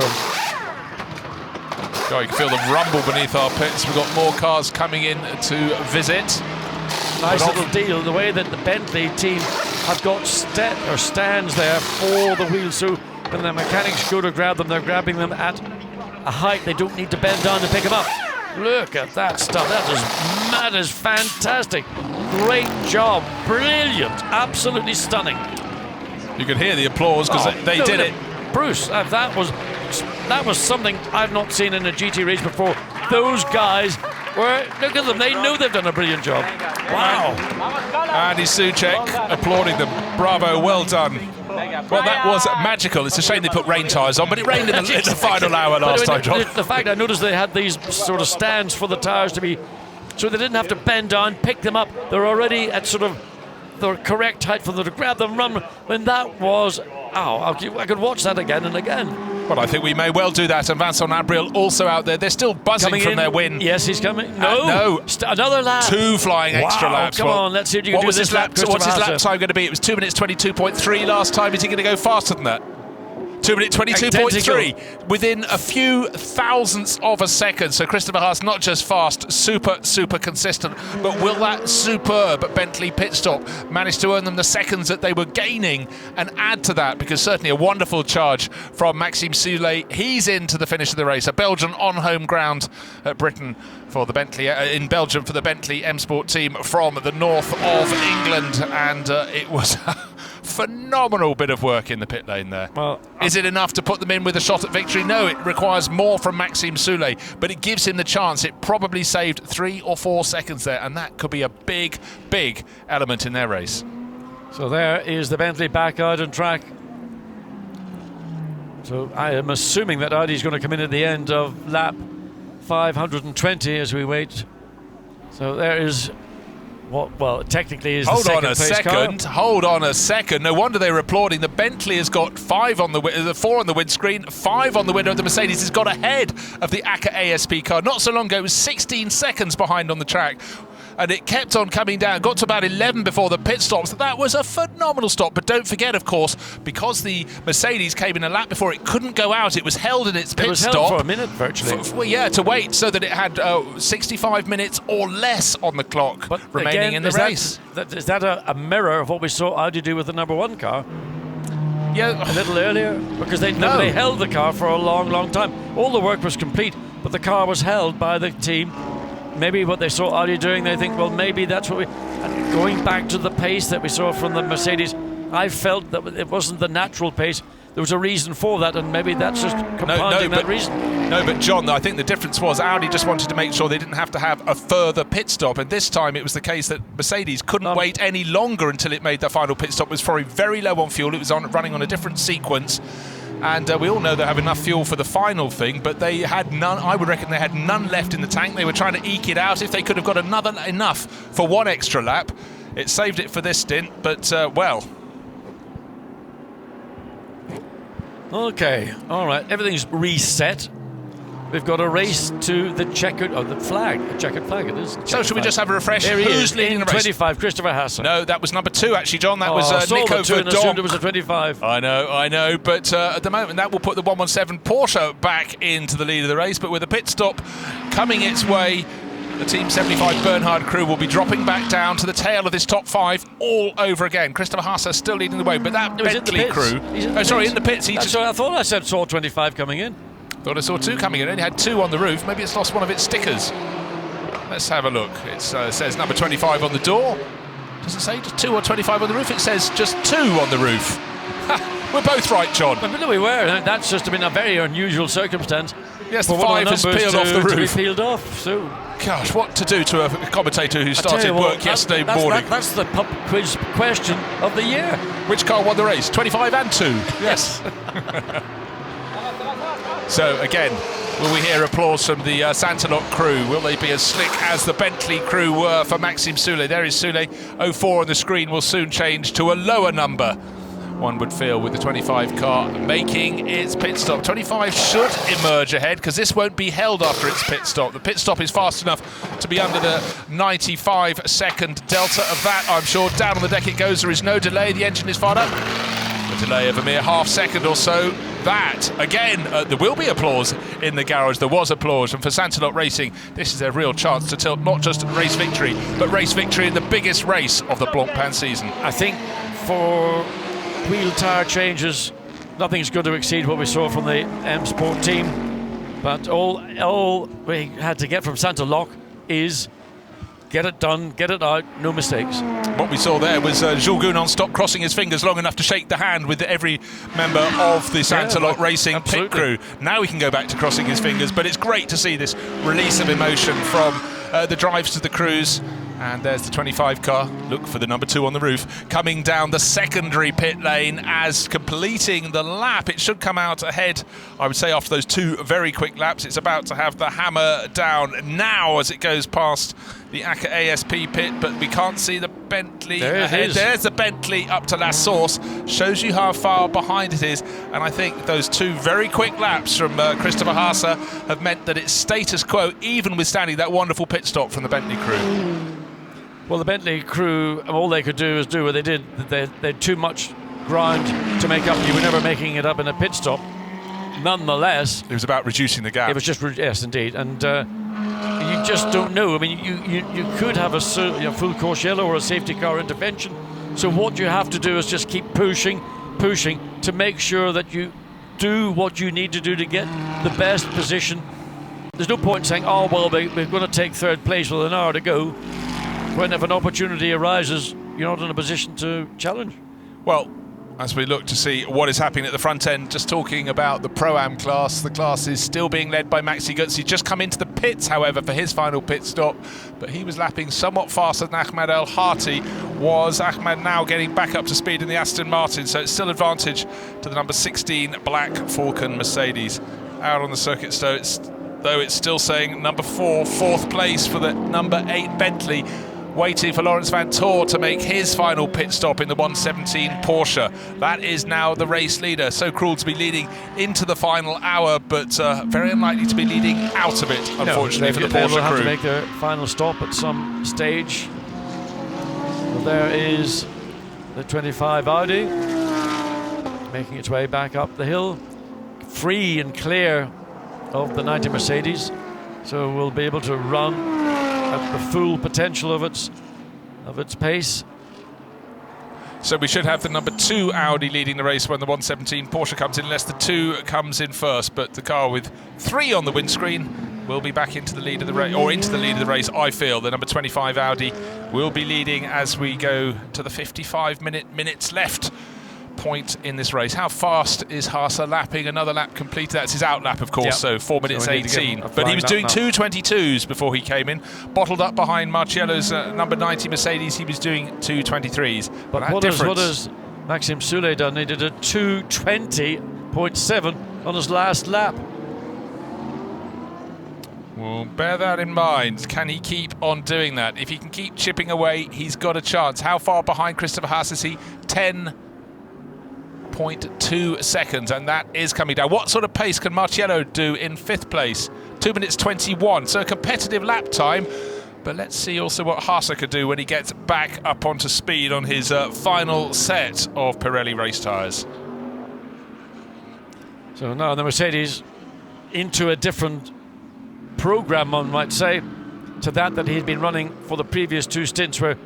Oh, you can feel the rumble beneath our pits. We've got more cars coming in to visit. Nice little deal, the way that the Bentley team have got stands there for the wheels, so when the mechanics go to grab them, they're grabbing them at a height they don't need to bend down to pick them up. Look at that stuff. That is fantastic. Great job. Brilliant. Absolutely stunning. You can hear the applause because they did it. Bruce, that was something I've not seen in a GT race before. Those guys look at them, they know they've done a brilliant job. Wow. Andy Soucek applauding them. Bravo, well done. Well, that was magical. It's a shame they put rain tyres on, but it rained in the final hour last time, John. The fact I noticed they had these sort of stands for the tyres to be, so they didn't have to bend down, pick them up. They're already at sort of the correct height for them to grab them, run. When that was, I could watch that again and again. Well, I think we may well do that. And Vincent Abril also out there. They're still buzzing from their win. Yes, he's coming. No. Another lap. 2 flying extra laps. Come on, let's see if you can do this lap. What's his lap time going to be? It was 2 minutes 22.3 last time. Is he going to go faster than that? 2 minutes 22.3 within a few thousandths of a second. So Christopher Haase not just fast, super consistent, but will that superb Bentley pit stop manage to earn them the seconds that they were gaining and add to that? Because certainly a wonderful charge from Maxime Soulet. He's into the finish of the race. A Belgian on home ground at Britain for the Bentley, in Belgium for the Bentley M Sport team from the north of England, and it was phenomenal bit of work in the pit lane there. Well, is it enough to put them in with a shot at victory? No, it requires more from Maxime Soulet, but it gives him the chance. It probably saved 3 or 4 seconds there, and that could be a big element in their race. So there is the Bentley back out on track. So I am assuming that Audi's going to come in at the end of lap 520 as we wait. So there is well, technically is the second place car. Hold on a second. No wonder they were applauding. The Bentley has got 4 on the windscreen, 5 on the window. The Mercedes has got ahead of the ACA ASP car. Not so long ago, it was 16 seconds behind on the track. And it kept on coming down, got to about 11 before the pit stops. That was a phenomenal stop. But don't forget, of course, because the Mercedes came in a lap before, it couldn't go out. It was held in its pit stop. It was held for a minute, virtually. To wait, so that it had 65 minutes or less on the clock remaining in the race. Is that a mirror of what we saw Audi do with the number 1 car? Yeah. A little earlier? Because they held the car for a long time. All the work was complete, but the car was held by the team. Maybe what they saw Audi doing, they think, well, maybe that's what and going back to the pace that we saw from the Mercedes, I felt that it wasn't the natural pace. There was a reason for that, and maybe that's just compounding that reason. No, but John, I think the difference was Audi just wanted to make sure they didn't have to have a further pit stop, and this time it was the case that Mercedes couldn't wait any longer until it made the final pit stop. It was probably very low on fuel. It was running on a different sequence. And we all know they have enough fuel for the final thing, but they had none. I would reckon they had none left in the tank. They were trying to eke it out. If they could have got enough for one extra lap, it saved it for this stint. But well. Okay, all right. Everything's reset. We've got a race to the checkered, the flag. The checkered flag, it is. So should we just have a refresh? There he Who's is, leading in the race? 25, Christopher Hasse. No, that was number 2 actually, John. That was Nico Assumed Verdonk. it was a 25. I know. But at the moment, that will put the 117 Porsche back into the lead of the race. But with a pit stop coming its way, the Team 75 Bernhard crew will be dropping back down to the tail of this top 5 all over again. Christopher Hasse still leading the way, but that Bentley crew... in the pits. I thought I saw 25 coming in. Thought I saw 2 coming in. Only had 2 on the roof. Maybe it's lost one of its stickers. Let's have a look. It says number 25 on the door. Does it say just 2 or 25 on the roof? It says just 2 on the roof. We're both right, John. Well, we were. That's just been a very unusual circumstance. Yes, the 5 has peeled off the roof. To be peeled off. So, gosh, what to do to a commentator who started work yesterday morning? That's the pub quiz question of the year. Which car won the race? 25 and 2. Yes. So again, will we hear applause from the Santalok crew? Will they be as slick as the Bentley crew were for Maxime Soule? There is Soule. 04 on the screen will soon change to a lower number, one would feel, with the 25 car making its pit stop. 25 should emerge ahead because this won't be held after its pit stop. The pit stop is fast enough to be under the 95-second delta of that, I'm sure. Down on the deck it goes. There is no delay. The engine is fired up. A delay of a mere half-second or so. That, again, there will be applause in the garage. There was applause. And for Santalok Racing, this is their real chance to tilt not just race victory, but race victory in the biggest race of the Blancpain season. I think for wheel tyre changes, nothing's going to exceed what we saw from the M Sport team. But all we had to get from Santalok is get it done, get it out, no mistakes. What we saw there was Jules Gounon stop crossing his fingers long enough to shake the hand with every member of the Santalok Racing pit crew. Now he can go back to crossing his fingers, but it's great to see this release of emotion from the drives to the crews. And there's the 25 car. Look for the number 2 on the roof. Coming down the secondary pit lane as completing the lap. It should come out ahead, I would say, after those 2 very quick laps. It's about to have the hammer down now as it goes past the ACA ASP pit, but we can't see the Bentley ahead. There's the Bentley up to La Source. Shows you how far behind it is. And I think those 2 very quick laps from Christopher Hasse have meant that it's status quo, even withstanding that wonderful pit stop from the Bentley crew. Well, the Bentley crew, all they could do is do what they did. They had too much ground to make up. You were never making it up in a pit stop. Nonetheless, it was about reducing the gap. It was just, yes, indeed. And you just don't know. I mean, you could have a full course yellow or a safety car intervention. So what you have to do is just keep pushing to make sure that you do what you need to do to get the best position. There's no point in saying, oh, well, we're going to take 3rd place with an hour to go. When if an opportunity arises, you're not in a position to challenge. Well, as we look to see what is happening at the front end, just talking about the Pro-Am class, the class is still being led by Maxi Götz. He's just come into the pits, however, for his final pit stop, but he was lapping somewhat faster than Ahmed El Hati was. Ahmed now getting back up to speed in the Aston Martin, so it's still advantage to the number 16 Black Falcon Mercedes. Out on the circuit, though it's still saying number 4, 4th place for the number 8 Bentley. Waiting for Lawrence Van Tor to make his final pit stop in the 117 Porsche. That is now the race leader. So cruel to be leading into the final hour, but very unlikely to be leading out of it, unfortunately, for the Porsche crew. They will have to make their final stop at some stage. Well, there is the 25 Audi making its way back up the hill, free and clear of the 90 Mercedes. So we'll be able to run at the full potential of its pace. So we should have the number 2 Audi leading the race when the 117 Porsche comes in, unless the 2 comes in first. But the car with 3 on the windscreen will be back into the lead of the race, or into the lead of the race. I feel the number 25 Audi will be leading as we go to the 55 minutes left point in this race. How fast is Hasse lapping? Another lap completed. That's his out lap, of course, so 4 minutes 18. But he was doing 2:22s before he came in, bottled up behind Marciello's number 90 Mercedes. He was doing 2:23s. But what has Maxime Soule done? He did a 2:20 21.7 on his last lap. Well, bear that in mind. Can he keep on doing that? If he can keep chipping away, he's got a chance. How far behind Christopher Haas is he? 10.2 seconds, and that is coming down. What sort of pace can Marciello do in 5th place? 2 minutes 21, so a competitive lap time. But let's see also what Haas could do when he gets back up onto speed on his final set of Pirelli race tyres. So now the Mercedes into a different program, one might say, to that he'd been running for the previous 2 stints, where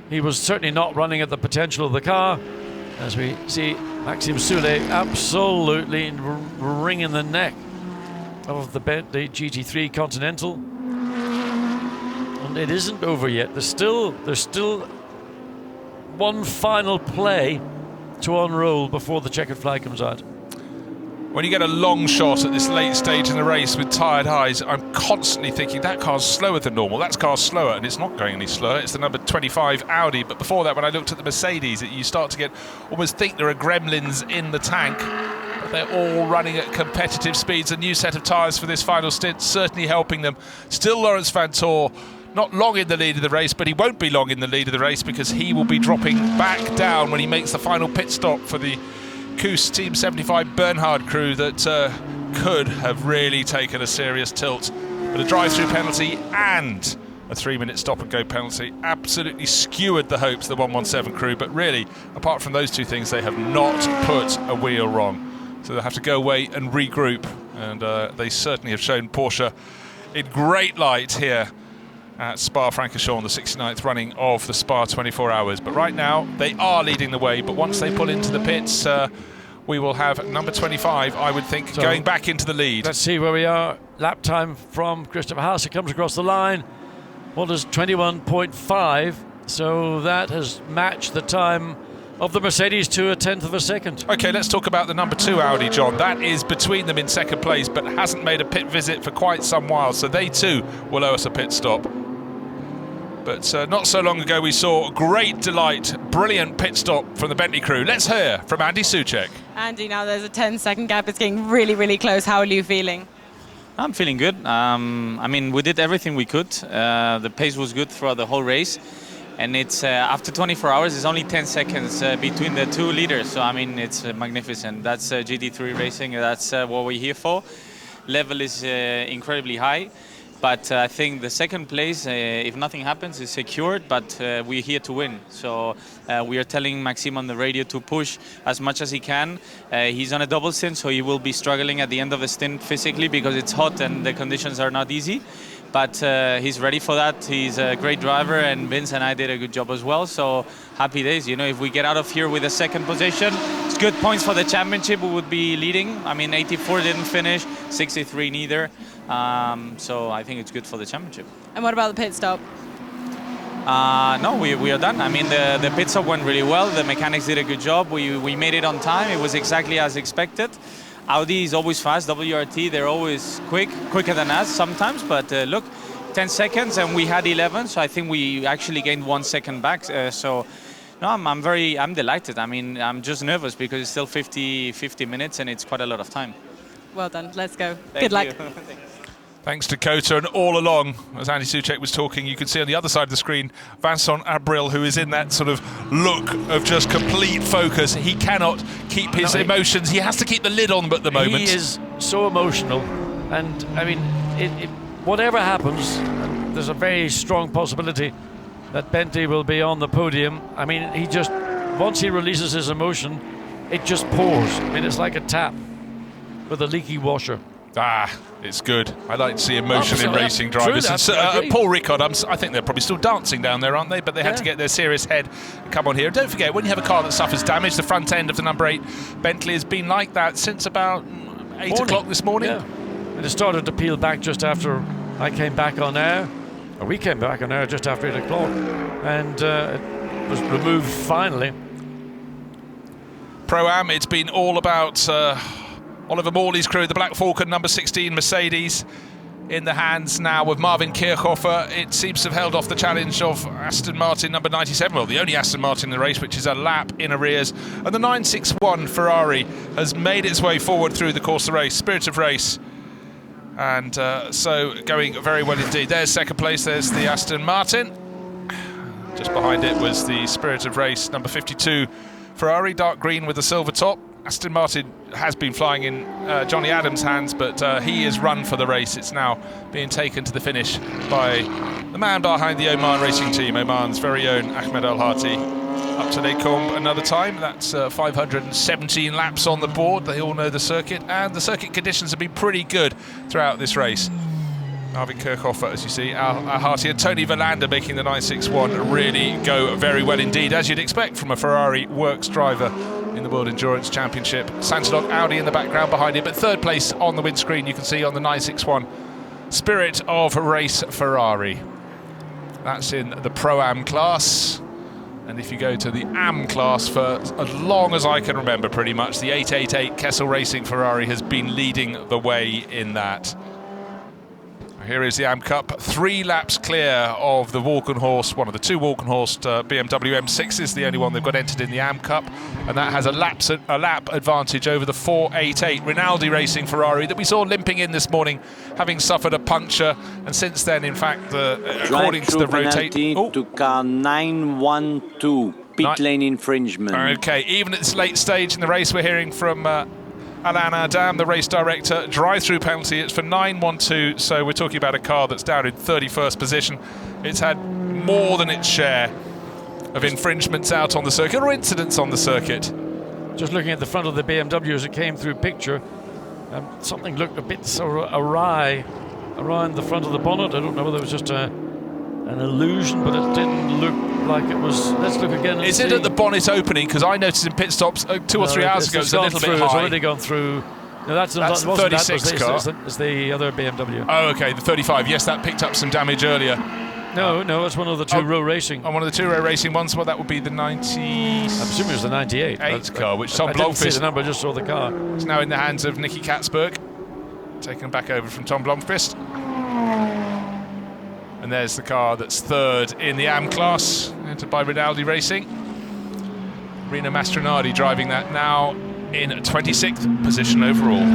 he was certainly not running at the potential of the car. As we see Maxime Soulet absolutely wringing the neck of the Bentley GT3 Continental. And it isn't over yet. There's still one final play to unroll before the checkered flag comes out. When you get a long shot at this late stage in the race with tired eyes, I'm constantly thinking that car's slower than normal. That car's slower, and it's not going any slower. It's the number 25 Audi. But before that, when I looked at the Mercedes, you start to almost think there are gremlins in the tank. But they're all running at competitive speeds. A new set of tyres for this final stint certainly helping them. Still Laurens Vanthoor, not long in the lead of the race, but he won't be long in the lead of the race because he will be dropping back down when he makes the final pit stop for the Koos Team 75 Bernhard crew that could have really taken a serious tilt. But a drive-through penalty and a 3-minute stop-and-go penalty absolutely skewered the hopes of the 117 crew. But really, apart from those 2 things, they have not put a wheel wrong. So they'll have to go away and regroup. And they certainly have shown Porsche in great light here at Spa-Francorchamps, the 69th running of the Spa 24 Hours. But right now, they are leading the way. But once they pull into the pits, we will have number 25, I would think, so going back into the lead. Let's see where we are. Lap time from Christopher Haas. It comes across the line. What is 21.5? So that has matched the time of the Mercedes to a 1/10 of a second. OK, let's talk about the number 2 Audi, John. That is between them in 2nd place, but hasn't made a pit visit for quite some while. So they too will owe us a pit stop. But not so long ago, we saw great delight, brilliant pit stop from the Bentley crew. Let's hear from Andy Soucek. Andy, now there's a 10-second gap. It's getting really, really close. How are you feeling? I'm feeling good. I mean, we did everything we could. The pace was good throughout the whole race. And it's after 24 hours, it's only 10 seconds between the 2 leaders. So, I mean, it's magnificent. That's GT3 racing. That's what we're here for. Level is incredibly high. But I think the 2nd place, if nothing happens, is secured, but we're here to win. So we are telling Maxime on the radio to push as much as he can. He's on a double stint, so he will be struggling at the end of the stint physically because it's hot and the conditions are not easy. But he's ready for that. He's a great driver, and Vince and I did a good job as well. So happy days. You know, if we get out of here with a 2nd position, it's good points for the championship. We would be leading. I mean, 84 didn't finish, 63 neither. So I think it's good for the championship. And what about the pit stop? No, we are done. I mean, the pit stop went really well. The mechanics did a good job. We made it on time. It was exactly as expected. Audi is always fast. WRT, they're always quicker than us sometimes. But look, 10 seconds and we had 11. So I think we actually gained 1 second back. So no, I'm delighted. I mean, I'm just nervous because it's still 50 minutes and it's quite a lot of time. Well done. Let's go. Thank Good luck. you. Thanks to Kota, and all along, as Andy Soucek was talking, you can see on the other side of the screen, Vincent Abril, who is in that sort of look of just complete focus. He cannot keep his emotions. He has to keep the lid on at the moment. He is so emotional. And, I mean, whatever happens, there's a very strong possibility that Bentley will be on the podium. I mean, once he releases his emotion, it just pours. I mean, it's like a tap with a leaky washer. It's good. I like to see emotion in racing drivers. Paul Ricard, I think they're probably still dancing down there, aren't they? But they had to get their serious head and come on here. And don't forget, when you have a car that suffers damage, the front end of the number 8 Bentley has been like that since about 8 o'clock this morning. Yeah. And it started to peel back just after I came back on air. Or we came back on air just after 8 o'clock. And it was removed finally. Pro-Am, it's been all about Oliver Morley's crew, the Black Falcon number 16 Mercedes. in the hands now of Marvin Kirchhofer. It seems to have held off the challenge of Aston Martin number 97, well, the only Aston Martin in the race, which is a lap in arrears. And the 961 Ferrari has made its way forward through the course of the race, spirit of race. And so going very well indeed. There's second place, there's the Aston Martin. Just behind it was the spirit of race, number 52 Ferrari, dark green with a silver top. Aston Martin has been flying in Johnny Adams' hands, but he is run for the race. It's now being taken to the finish by the man behind the Oman racing team, Oman's very own Ahmed Al-Hati. Up to Lecombe another time. That's 517 laps on the board. They all know the circuit, and the circuit conditions have been pretty good throughout this race. Marvin Kirchhofer, as you see, Al-Hati and Tony Verlander making the 961 really go very well indeed, as you'd expect from a Ferrari works driver in the World Endurance Championship. Santilok Audi in the background behind him, but third place on the windscreen you can see on the 961. Spirit of race Ferrari. That's in the Pro-Am class. And if you go to the AM class, for as long as I can remember pretty much, the 888 Kessel Racing Ferrari has been leading the way in that. Here is the AM Cup, 3 laps clear of the Walkenhorst, one of the 2 Walkenhorst BMW M6s, the only one they've got entered in the AM Cup, and that has a lap advantage over the 488 Rinaldi Racing Ferrari that we saw limping in this morning, having suffered a puncture, and since then, in fact, according to the rotate... to car 912, pit lane infringement. Okay, even at this late stage in the race, we're hearing from... Alain Adam, the race director, drive-through penalty. It's for 912, so we're talking about a car that's down in 31st position. It's had more than its share of infringements out on the circuit, or incidents on the circuit. Just looking at the front of the BMW as it came through picture, something looked a bit sort of awry around the front of the bonnet. I don't know whether it was just an illusion, but it didn't look like it was. Let's look again. Is it at the bonnet opening? Because I noticed in pit stops 2 or 3 hours ago it was a little bit high. It's already gone through. No, that's the 36 car. It's the other BMW. Oh, okay, the 35. Yes, that picked up some damage earlier. No, it's one of the 2-row racing. On one of the 2-row racing ones, well, that would be the 90... I'm assuming it was the 98 car, which Tom Blomqvist... I didn't see the number, I just saw the car. It's now in the hands of Nicky Katzberg, taken back over from Tom Blomqvist. And there's the car that's third in the AM class, entered by Rinaldi Racing. Rino Mastronardi driving that now in 26th position overall.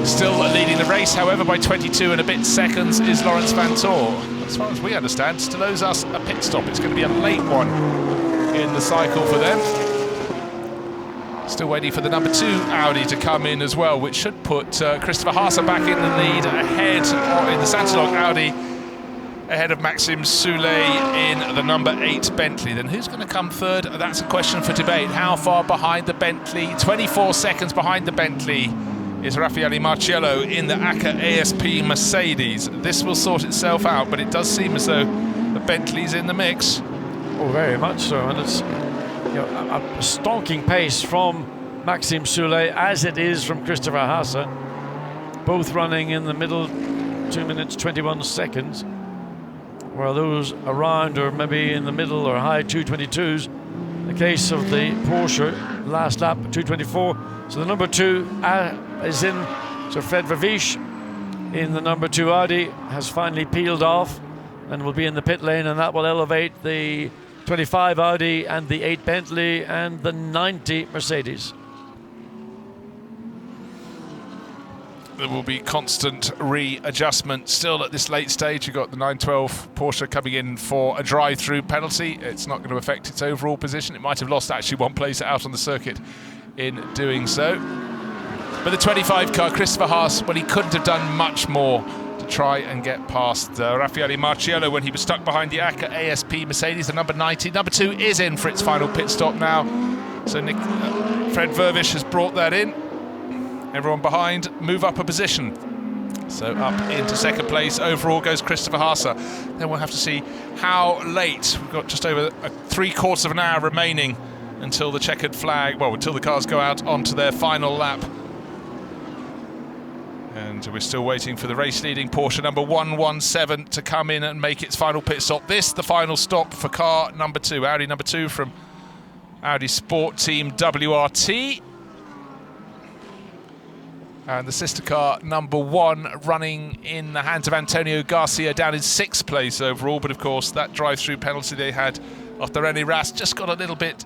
Still leading the race, however, by 22 and a bit seconds is Lawrence Vanthoor. As far as we understand, still owes us a pit stop. It's going to be a late one in the cycle for them. Still waiting for the number 2 Audi to come in as well, which should put Christopher Haase back in the lead ahead in the Santilok Audi, ahead of Maxime Soulet in the number 8 Bentley. Then who's going to come third? That's a question for debate. How far behind the Bentley? 24 seconds behind the Bentley is Raffaele Marciello in the ACA ASP Mercedes. This will sort itself out, but it does seem as though the Bentley's in the mix. Oh, very much so, and it's a stonking pace from Maxime Soulet, as it is from Christopher Haase, both running in the middle, 2 minutes 21 seconds, while those around are maybe in the middle or high 222s. The case of the Porsche, last lap 224. So the number 2 is in, so Fred Vervisch in the number 2 Audi has finally peeled off and will be in the pit lane, and that will elevate the 25 Audi and the 8 Bentley and the 90 Mercedes. There will be constant readjustment still at this late stage. You've got the 912 Porsche coming in for a drive-through penalty. It's not going to affect its overall position. It might have lost actually 1 place out on the circuit in doing so. But the 25 car, Christopher Haase, well, he couldn't have done much more to try and get past Raffaele Marciello when he was stuck behind the ACA ASP Mercedes, the number 90. Number 2 is in for its final pit stop now. So Fred Vervisch has brought that in. Everyone behind move up a position. So up into second place overall goes Christopher Haase. Then we'll have to see how late. We've got just over 3/4 of an hour remaining until the checkered flag, well, until the cars go out onto their final lap. And we're still waiting for the race-leading Porsche number 117 to come in and make its final pit stop. This, the final stop for car number 2, Audi number 2 from Audi Sport Team WRT. And the sister car, number 1, running in the hands of Antonio Garcia, down in 6th place overall. But of course, that drive-through penalty they had after René Rast just got a little bit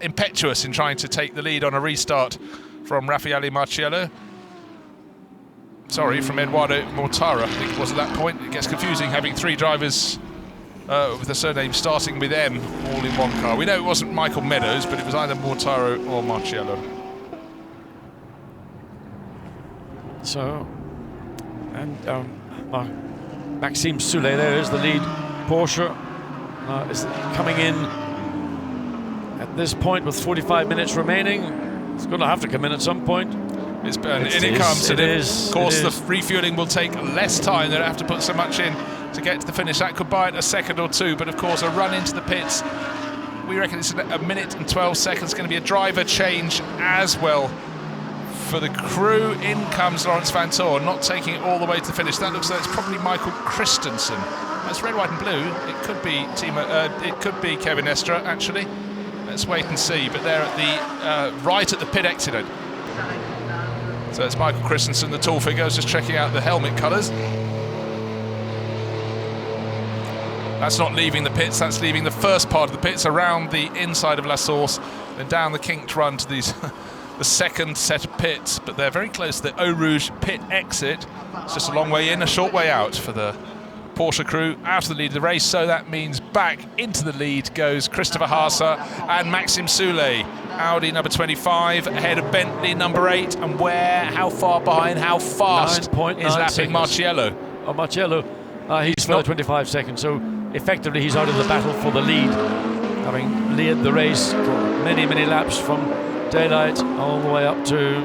impetuous in trying to take the lead on a restart from Raffaele Marciello. Sorry, from Eduardo Mortara, I think it was at that point. It gets confusing having 3 drivers with a surname starting with M all in one car. We know it wasn't Michael Meadows, but it was either Mortaro or Marciello. So, and Maxime Soulet there is the lead Porsche. Is coming in at this point with 45 minutes remaining. It's going to have to come in at some point. Of course, the refueling will take less time. They don't have to put so much in to get to the finish. That could buy it a second or 2, but of course, a run into the pits. We reckon it's a minute and 12 seconds. Going to be a driver change as well for the crew. In comes Lawrence Vantor, not taking it all the way to the finish. That looks like it's probably Michael Christensen. That's red, white, and blue. It could be it could be Kevin Estra actually. Let's wait and see. But they're at the right at the pit exit. So it's Michael Christensen, the tall figure. I was just checking out the helmet colours. That's not leaving the pits. That's leaving the first part of the pits around the inside of La Source, then down the kinked run to these. The second set of pits, but they're very close to the Eau Rouge pit exit. It's just a long way in, a short way out for the Porsche crew, out of the lead of the race. So that means back into the lead goes Christopher Haase and Maxime Soulet. Audi number 25 ahead of Bentley number 8, and how far behind, how fast is lapping Marciello? Oh, Marciello, he's further 25 seconds, so effectively he's out of the battle for the lead, having led the race for many, many laps from daylight all the way up to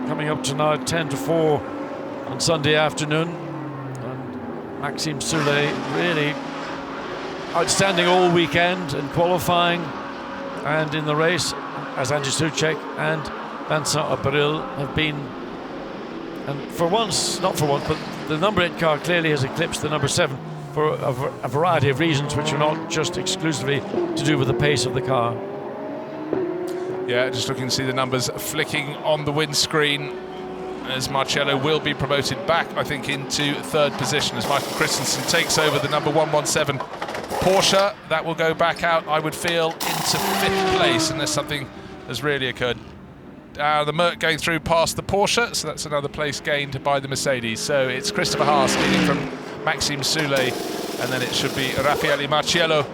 coming up to now 10 to 4 on Sunday afternoon. And Maxime Soulet really outstanding all weekend in qualifying and in the race, as Andy Soucek and Vincent April have been. And for once, not for once, but the number 8 car clearly has eclipsed the number 7 for a variety of reasons, which are not just exclusively to do with the pace of the car. Yeah, just looking to see the numbers flicking on the windscreen as Marciello will be promoted back, I think, into 3rd position as Michael Christensen takes over the number 117 Porsche. That will go back out, I would feel, into 5th place unless something has really occurred. The Merc going through past the Porsche, so that's another place gained by the Mercedes. So it's Christopher Haase leading from Maxime Soulet, and then it should be Raffaele Marciello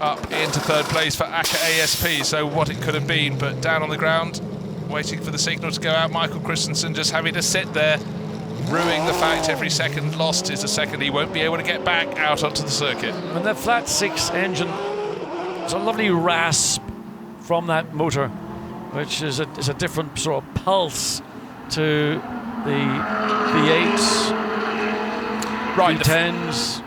up into 3rd place for ACA ASP. So what it could have been, but down on the ground, waiting for the signal to go out. Michael Christensen just having to sit there, ruining the fact every second lost is a second he won't be able to get back out onto the circuit. And that flat 6 engine, it's a lovely rasp from that motor, which is a different sort of pulse to the V8s, right, V10s.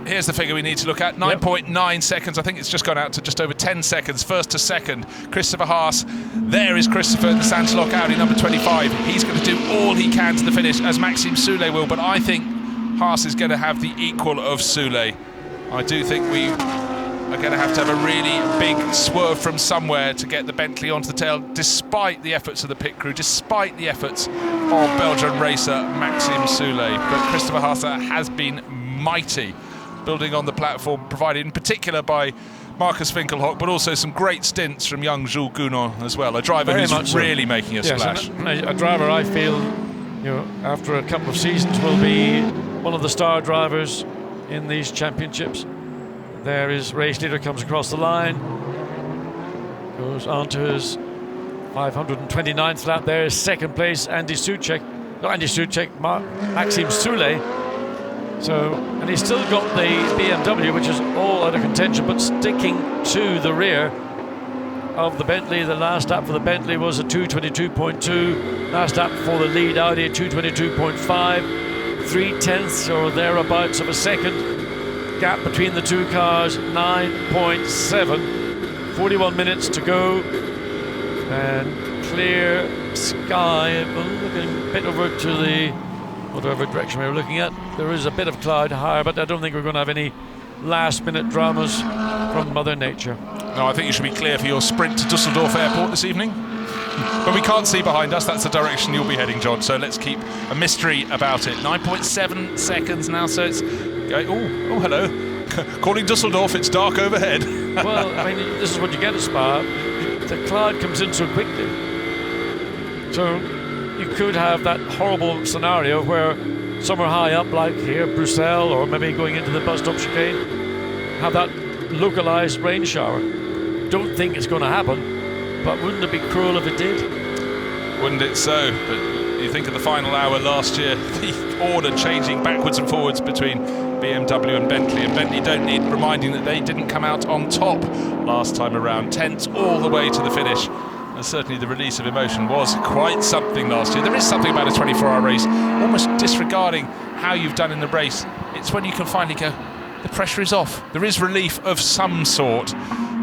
Here's the figure we need to look at, 9.9 seconds. I think it's just gone out to just over 10 seconds, first to second. Christopher Haase, there is Christopher in the Santalok Audi number 25. He's going to do all he can to the finish, as Maxime Soulet will, but I think Haase is going to have the equal of Soulet. I do think we are going to have a really big swerve from somewhere to get the Bentley onto the tail, despite the efforts of the pit crew, despite the efforts of Belgian racer Maxime Soulet. But Christopher Haase has been mighty, building on the platform provided in particular by Marcus Finkelhock, but also some great stints from young Jules Gounon as well, a driver who's really making a splash. A driver I feel, after a couple of seasons will be one of the star drivers in these championships. There his race leader comes across the line, goes on to his 529th lap. There is 2nd place, Maxime Soulet. So, and he's still got the BMW, which is all out of contention, but sticking to the rear of the Bentley. The last lap for the Bentley was a 2:22.2. Last lap for the lead Audi, 2:22.5. 3/10 or thereabouts of a second. Gap between the two cars, 9.7. 41 minutes to go. And clear sky. Looking a bit over to the whatever direction we were looking at. There is a bit of cloud higher, but I don't think we're going to have any last-minute dramas from Mother Nature. No, I think you should be clear for your sprint to Dusseldorf Airport this evening. But we can't see behind us. That's the direction you'll be heading, John. So let's keep a mystery about it. 9.7 seconds now. So it's oh, hello. Calling Dusseldorf. It's dark overhead. Well, I mean, this is what you get at Spa. The cloud comes in so quickly. So you could have that horrible scenario where somewhere high up, like here, Bruxelles, or maybe going into the bus stop chicane, have that localized rain shower. Don't think it's going to happen, but wouldn't it be cruel if it did? Wouldn't it so? But you think of the final hour last year, the order changing backwards and forwards between BMW and Bentley don't need reminding that they didn't come out on top last time around, 10th all the way to the finish. And certainly the release of emotion was quite something last year. There is something about a 24-hour race, almost disregarding how you've done in the race. It's when you can finally go, the pressure is off. There is relief of some sort,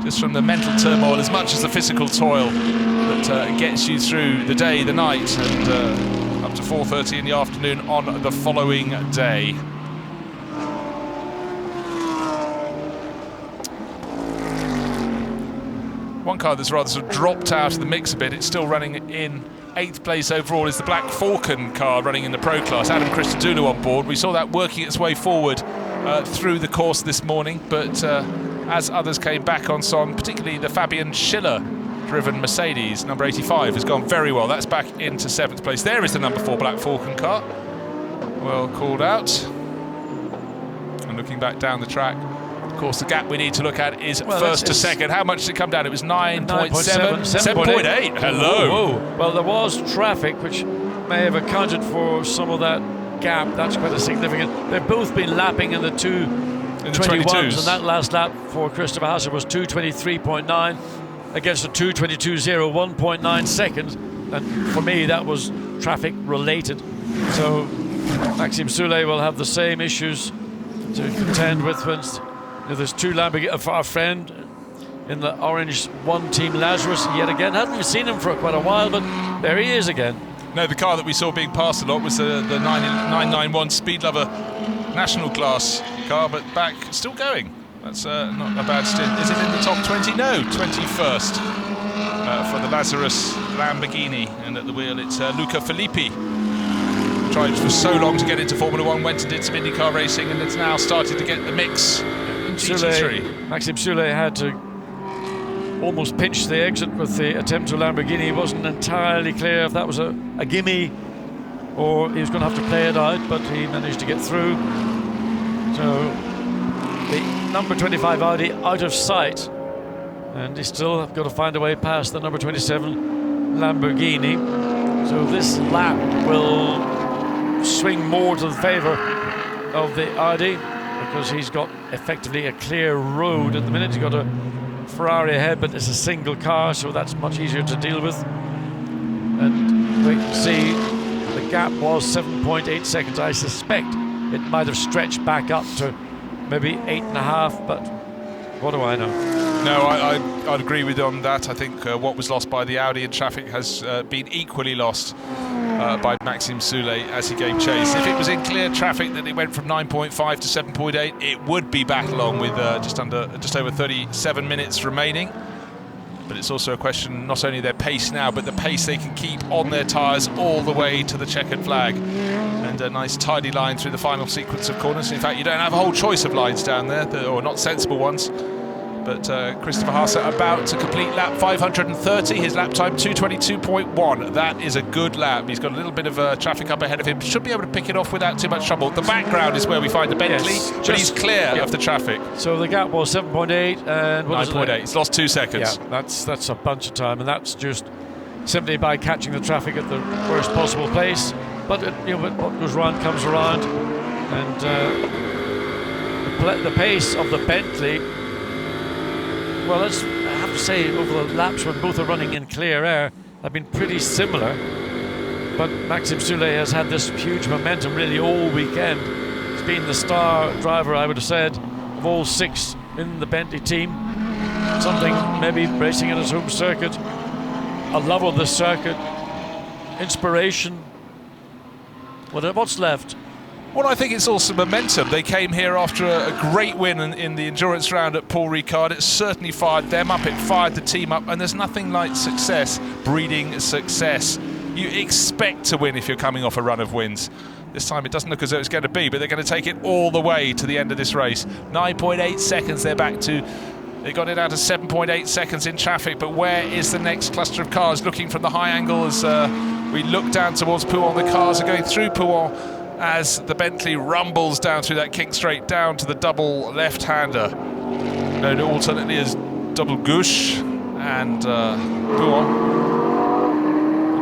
just from the mental turmoil as much as the physical toil that gets you through the day, the night, and up to 4:30 in the afternoon on the following day. One car that's rather sort of dropped out of the mix a bit, it's still running in 8th place overall, is the Black Falcon car running in the Pro Class. Adam Christodoulou on board. We saw that working its way forward through the course this morning, but as others came back on song, particularly the Fabian Schiller-driven Mercedes, number 85, has gone very well. That's back into 7th place. There is the number 4 Black Falcon car. Well called out. And looking back down the track, of course, the gap we need to look at is first to second. How much did it come down? It was 9.7, 7.8. Hello. Whoa. Well, there was traffic, which may have accounted for some of that gap. That's quite a significant. They've both been lapping in the 2:21s, and that last lap for Christopher Haase was 2:23.9 against a 2:22.0, 1.9 seconds. And for me, that was traffic related. So Maxime Soulet will have the same issues to contend with when there's two Lamborghini. Our friend in the orange one team, Lazarus, yet again. Hadn't even seen him for quite a while, but there he is again. No, the car that we saw being passed a lot was the 991 Speed Lover National Class car, but back, still going. That's not a bad stint. Is it in the top 20? No, 21st for the Lazarus Lamborghini. And at the wheel, it's Luca Filippi. Tried for so long to get into Formula One, went and did some IndyCar racing, and it's now started to get the mix. Maxime Soulet had to almost pinch the exit with the attempt to Lamborghini. He wasn't entirely clear if that was a gimme or he was going to have to play it out, but he managed to get through. So the number 25 Audi out of sight, and he still have got to find a way past the number 27 Lamborghini. So this lap will swing more to the favour of the Audi, because he's got effectively a clear road at the minute. He's got a Ferrari ahead, but it's a single car, so that's much easier to deal with. And we can see the gap was 7.8 seconds. I suspect it might have stretched back up to maybe 8.5, but what do I know? No, I'd agree with you on that. I think what was lost by the Audi in traffic has been equally lost by Maxime Soulet as he gave chase. If it was in clear traffic that it went from 9.5 to 7.8, it would be back along with just over 37 minutes remaining. But it's also a question not only their pace now, but the pace they can keep on their tyres all the way to the checkered flag. And a nice tidy line through the final sequence of corners. In fact, you don't have a whole choice of lines down there, or not sensible ones. But Christopher Haase about to complete lap 530, his lap time 2:22.1. That is a good lap. He's got a little bit of traffic up ahead of him. Should be able to pick it off without too much trouble. The background is where we find the Bentley, yes, but he's clear of the traffic. So the gap was 7.8 and 9.8. He's lost 2 seconds. Yeah, that's a bunch of time, and that's just simply by catching the traffic at the worst possible place. But what goes around comes around, and the pace of the Bentley. Well, I have to say, over the laps when both are running in clear air, have been pretty similar. But Maxime Soulet has had this huge momentum really all weekend. He's been the star driver, I would have said, of all 6 in the Bentley team. Something maybe racing in his home circuit, a love of the circuit, inspiration. What's left? Well, I think it's also momentum. They came here after a great win in the endurance round at Paul Ricard. It certainly fired them up, it fired the team up, and there's nothing like success breeding success. You expect to win if you're coming off a run of wins. This time it doesn't look as though it's going to be, but they're going to take it all the way to the end of this race. 9.8 seconds they're back to. They got it out to 7.8 seconds in traffic, but where is the next cluster of cars? Looking from the high angle as we look down towards Pouhon. The cars are going through Pouhon as the Bentley rumbles down through that kick straight down to the double left-hander, known alternately as double gauche, and Pouhon.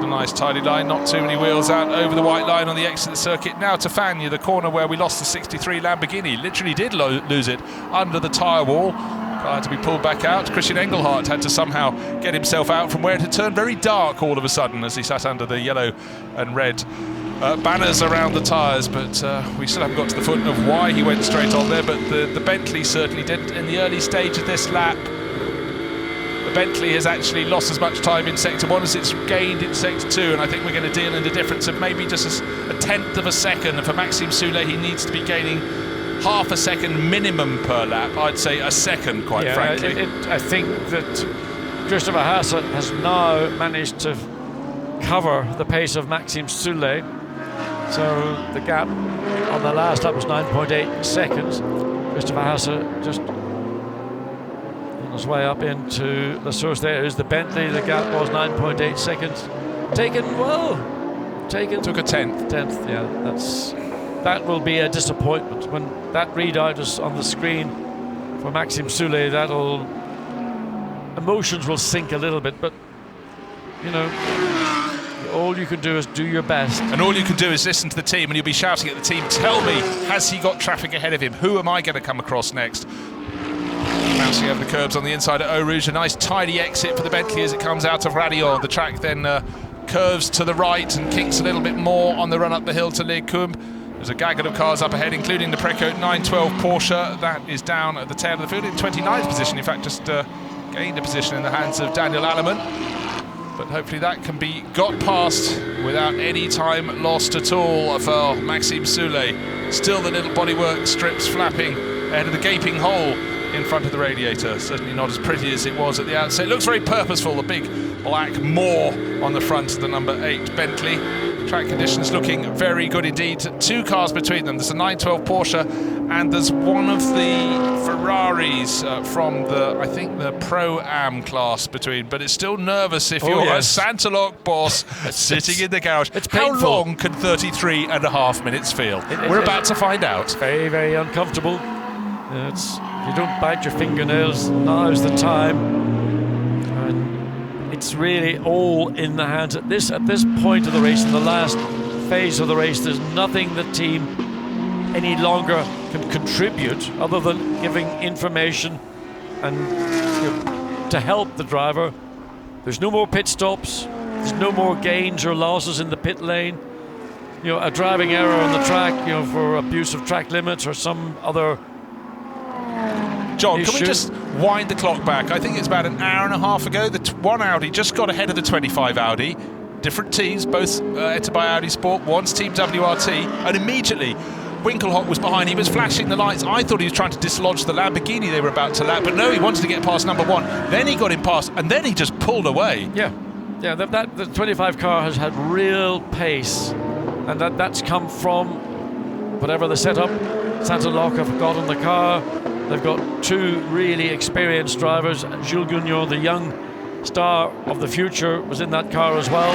A nice tidy line, not too many wheels out over the white line on the exit of the circuit. Now to Fagnes, the corner where we lost the 63 Lamborghini. Literally did lose it under the tyre wall. Prior to be pulled back out. Christian Engelhardt had to somehow get himself out from where it had turned very dark all of a sudden as he sat under the yellow and red banners around the tyres, but we still haven't got to the foot of why he went straight on there, but the Bentley certainly did in the early stage of this lap. The Bentley has actually lost as much time in Sector 1 as it's gained in Sector 2, and I think we're going to deal in the difference of maybe just a tenth of a second, and for Maxime Soulet he needs to be gaining half a second minimum per lap. I'd say a second, quite frankly. I think that Christopher Haase has now managed to cover the pace of Maxime Soulet. So the gap on the last lap was 9.8 seconds. Christopher Haase just on his way up into the source. There is the Bentley. The gap was 9.8 seconds. Took a tenth. Yeah, that will be a disappointment when that readout is on the screen for Maxime Soulet. Emotions will sink a little bit, but you know, all you can do is do your best. And all you can do is listen to the team, and you'll be shouting at the team, tell me, has he got traffic ahead of him? Who am I going to come across next? Bouncing over the curbs on the inside of Eau Rouge, a nice tidy exit for the Bentley as it comes out of Radion. The track then curves to the right and kinks a little bit more on the run up the hill to Les Combes. There's a gaggle of cars up ahead, including the Precoat 912 Porsche. That is down at the tail of the field in 29th position. In fact, just gained a position in the hands of Daniel Alleman. But hopefully that can be got past without any time lost at all for Maxime Soulet. Still the little bodywork strips flapping ahead of the gaping hole in front of the radiator. Certainly not as pretty as it was at the outset. It looks very purposeful, the big black moor on the front of the number 8 Bentley. Track conditions looking very good indeed. Two cars between them. There's a 912 Porsche and there's one of the Ferraris from the, I think, the Pro-Am class between. But it's still nervous if you're a Santaloc boss sitting in the garage. It's How painful. long can 33.5 minutes feel? We're about to find out. Very, very uncomfortable. If you don't bite your fingernails, now's the time. It's really all in the hands at this point of the race, in the last phase of the race. There's nothing the team any longer can contribute other than giving information and to help the driver. There's no more pit stops. There's no more gains or losses in the pit lane. A driving error on the track, for abuse of track limits or some other. John, issue. can we just wind the clock back? I think it's about an hour and a half ago. The one Audi just got ahead of the 25 Audi. Different teams, both entered by Audi Sport. One's Team WRT, and immediately Winkelhock was behind. He was flashing the lights. I thought he was trying to dislodge the Lamborghini they were about to lap, but no, he wanted to get past number 1. Then he got him past, and then he just pulled away. Yeah, the 25 car has had real pace, and that's come from whatever the setup Santaloc have got on the car. They've got two really experienced drivers. Jules Gounon, the young star of the future, was in that car as well.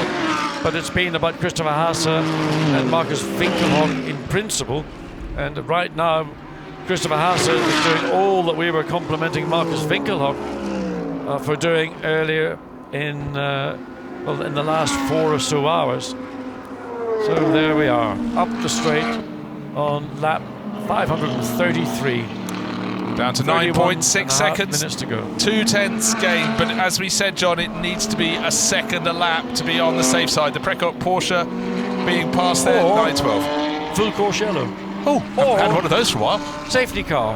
But it's been about Christopher Haase and Marcus Winkelhock in principle. And right now, Christopher Haase is doing all that we were complimenting Marcus Winkelhock for doing earlier in the last 4 or so hours. So there we are, up the straight on lap 533. Down to 9.6 seconds. Minutes to go. 2 tenths gain, but as we said, John, it needs to be a second a lap to be on the safe side. The Precoat Porsche being passed there, 912. Full course yellow. Oh, haven't had one of those for a while. Safety car.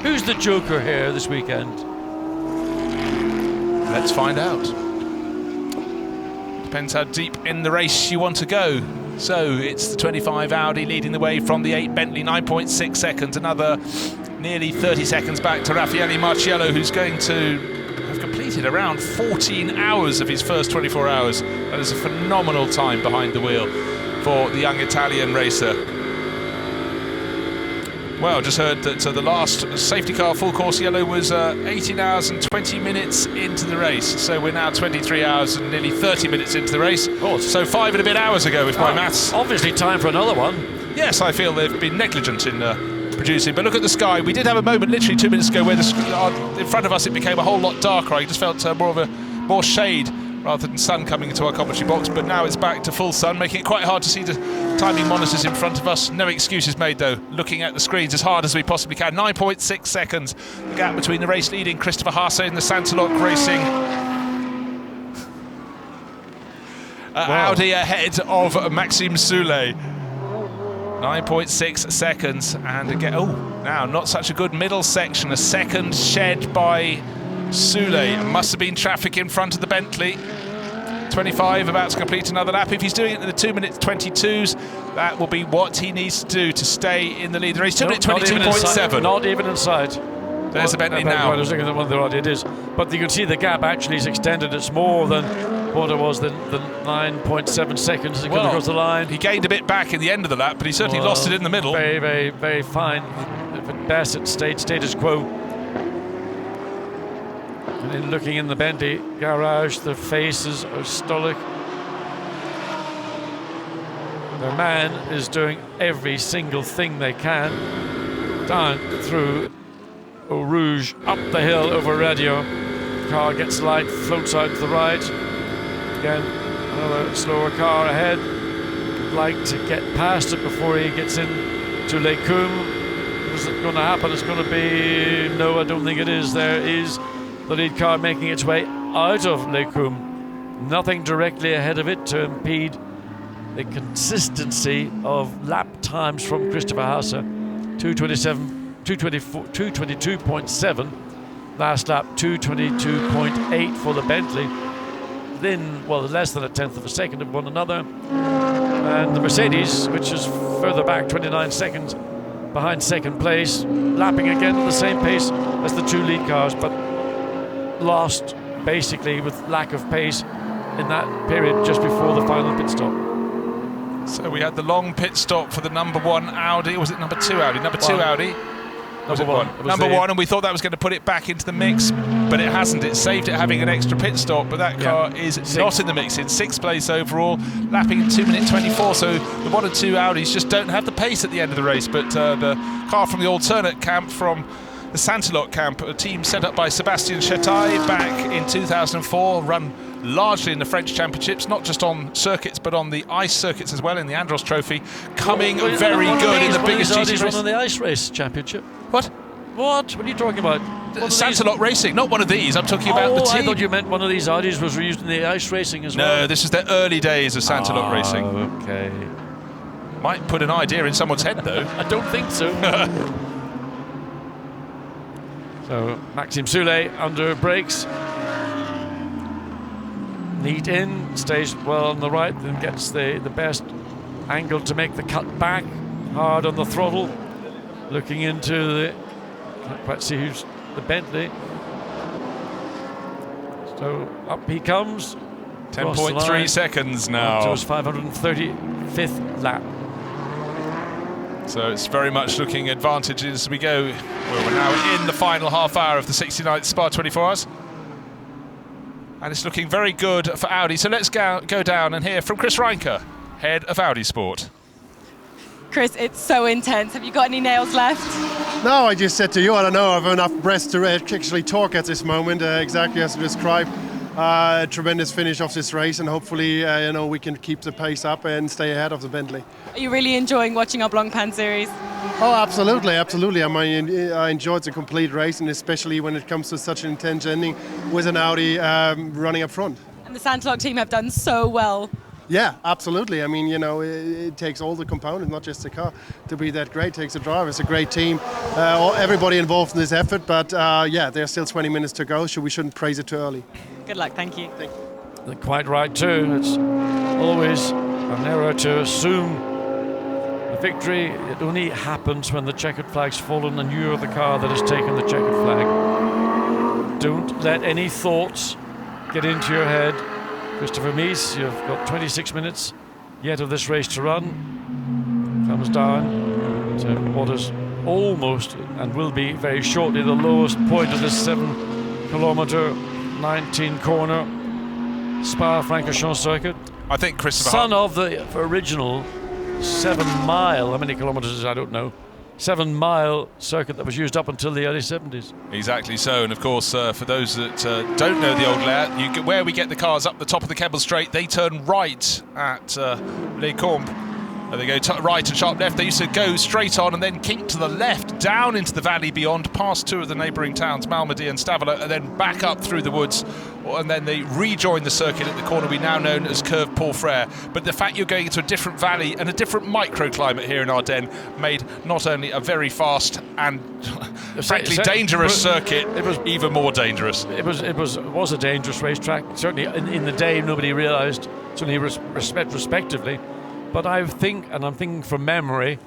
Who's the joker here this weekend? Let's find out. Depends how deep in the race you want to go. So it's the 25 Audi leading the way from the 8 Bentley, 9.6 seconds. Another nearly 30 seconds back to Raffaele Marciello, who's going to have completed around 14 hours of his first 24 hours. That is a phenomenal time behind the wheel for the young Italian racer. Well, just heard that the last safety car full course yellow was 18 hours and 20 minutes into the race. So we're now 23 hours and nearly 30 minutes into the race. So 5 and a bit hours ago, if my maths. Obviously time for another one. Yes, I feel they've been negligent in producing. But look at the sky. We did have a moment literally 2 minutes ago where in front of us it became a whole lot darker. I just felt more shade rather than sun coming into our commentary box, but now it's back to full sun, making it quite hard to see the timing monitors in front of us. No excuses made though, looking at the screens as hard as we possibly can. 9.6 seconds, the gap between the race leading Christopher Haase and the Santalok Racing Audi ahead of Maxime Soulet. 9.6 seconds, and again, now not such a good middle section, a second shed by Soulet. Must have been traffic in front of the Bentley. 25 about to complete another lap. If he's doing it in the 2 minutes 22s, that will be what he needs to do to stay in the lead. The race 2 minutes 22.7. Not even in sight. There's the Bentley now. I was looking at one of the Audi, it is. But you can see the gap actually is extended. It's more than what it was, the 9.7 seconds as it goes across the line. He gained a bit back in the end of the lap, but he certainly lost it in the middle. Very, very, very fine. At best, it stayed status quo. And then looking in the Bentley garage, their faces are stoic. Their man is doing every single thing they can. Down through Eau Rouge, up the hill over Radio. Car gets light, floats out to the right. Again, another slower car ahead. Would like to get past it before he gets in to Les Combes. Is it going to happen? It's going to be... No, I don't think it is. There is the lead car making its way out of Les Combes. Nothing directly ahead of it to impede the consistency of lap times from Christopher Haase. 222.7. Last lap, 222.8 for the Bentley. Then, well, less than a tenth of a second of one another. And the Mercedes, which is further back, 29 seconds behind second place, lapping again at the same pace as the two lead cars, but lost basically with lack of pace in that period just before the final pit stop. So we had the long pit stop for the number 1 Audi. Was it number 2 Audi? Number 2 Audi. Was it one? Number 1, and we thought that was going to put it back into the mix, but it hasn't. It saved it having an extra pit stop, but that car is not in the mix. It's 6th place overall, lapping in 2 minutes 24. So the 1 and 2 Audis just don't have the pace at the end of the race, but the car from the alternate camp, from the Santalok camp, a team set up by Sébastien Chétaille back in 2004, run largely in the French Championships, not just on circuits but on the ice circuits as well in the Andros Trophy, coming very good in the biggest GT race. On the ice race championship. What? What are you talking about? Santalok Racing, not one of these. I'm talking about the team. I thought you meant one of these Audis was used in the ice racing as well. No, this is the early days of Santalok Racing. Okay. Might put an idea in someone's head though. I don't think so. So Maxime Soulet under brakes. Neat in, stays well on the right, then gets the best angle to make the cut back. Hard on the throttle. Looking into the... Can't quite see who's the Bentley. So up he comes. 10.3 seconds now. To his 535th lap. So it's very much looking advantages as we go. Well, we're now in the final half hour of the 69th Spa 24 Hours. And it's looking very good for Audi. So let's go down and hear from Chris Reinke, head of Audi Sport. Chris, it's so intense. Have you got any nails left? No, I just said to you, I don't know, I have enough breath to actually talk at this moment, exactly as you described. Tremendous finish of this race, and hopefully we can keep the pace up and stay ahead of the Bentley. Are you really enjoying watching our Blancpain series? Oh, absolutely. I enjoyed the complete race, and especially when it comes to such an intense ending with an Audi running up front. And the Santalok team have done so well. Yeah, absolutely. I mean, it takes all the components, not just the car, to be that great. It takes the driver. It's a great team. Everybody involved in this effort, but there's still 20 minutes to go, so we shouldn't praise it too early. Good luck. Thank you. Thank you. Quite right too. It's always an error to assume the victory. It only happens when the checkered flag's fallen and you're the car that has taken the checkered flag. Don't let any thoughts get into your head. Christopher Mies, you've got 26 minutes yet of this race to run. Comes down to what is almost and will be very shortly the lowest point of this 7-kilometre, 19-corner Spa-Francorchamps circuit. I think Christopher... Son of the original 7-mile, how many kilometres is I don't know, 7-mile circuit that was used up until the early 70s. Exactly so, and of course, for those that don't know the old layout, where we get the cars up the top of the Kebble Straight, they turn right at Les Combes. They go right and sharp left. They used to go straight on and then kink to the left, down into the valley beyond, past two of the neighbouring towns, Malmedy and Stavela, and then back up through the woods. And then they rejoin the circuit at the corner we now known as Curve Paul Frere. But the fact you're going into a different valley and a different microclimate here in Ardennes made not only a very fast and frankly dangerous circuit, it was even more dangerous. It was a dangerous racetrack. Certainly in the day nobody realised, certainly respectively. But I'm thinking from memory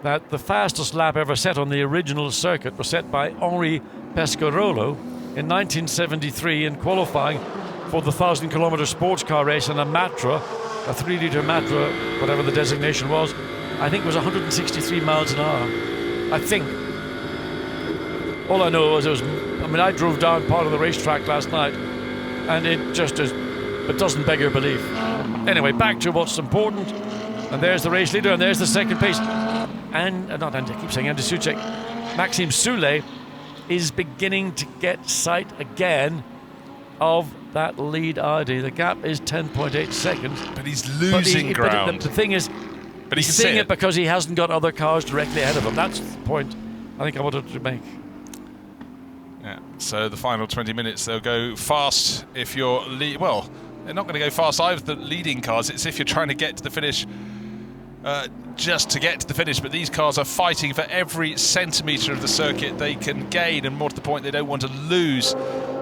that the fastest lap ever set on the original circuit was set by Henri Pescarolo in 1973 in qualifying for the 1,000-kilometre sports car race in a Matra, a 3-litre Matra, whatever the designation was. I think it was 163 miles an hour. I think. All I know is I drove down part of the racetrack last night, and it just is, it doesn't beg your belief. Anyway, back to what's important. And there's the race leader, and there's the second pace. And, not Andy, I keep saying Andy Soucek. Maxime Soulet is beginning to get sight again of that lead Audi. The gap is 10.8 seconds. But he's losing ground. But the thing is, but he's seeing it because he hasn't got other cars directly ahead of him. That's the point I think I wanted to make. Yeah, so the final 20 minutes, they'll go fast if you're... well, they're not going to go fast either, the leading cars. It's if you're trying to get to the finish... just to get to the finish, but these cars are fighting for every centimetre of the circuit they can gain, and more to the point, they don't want to lose.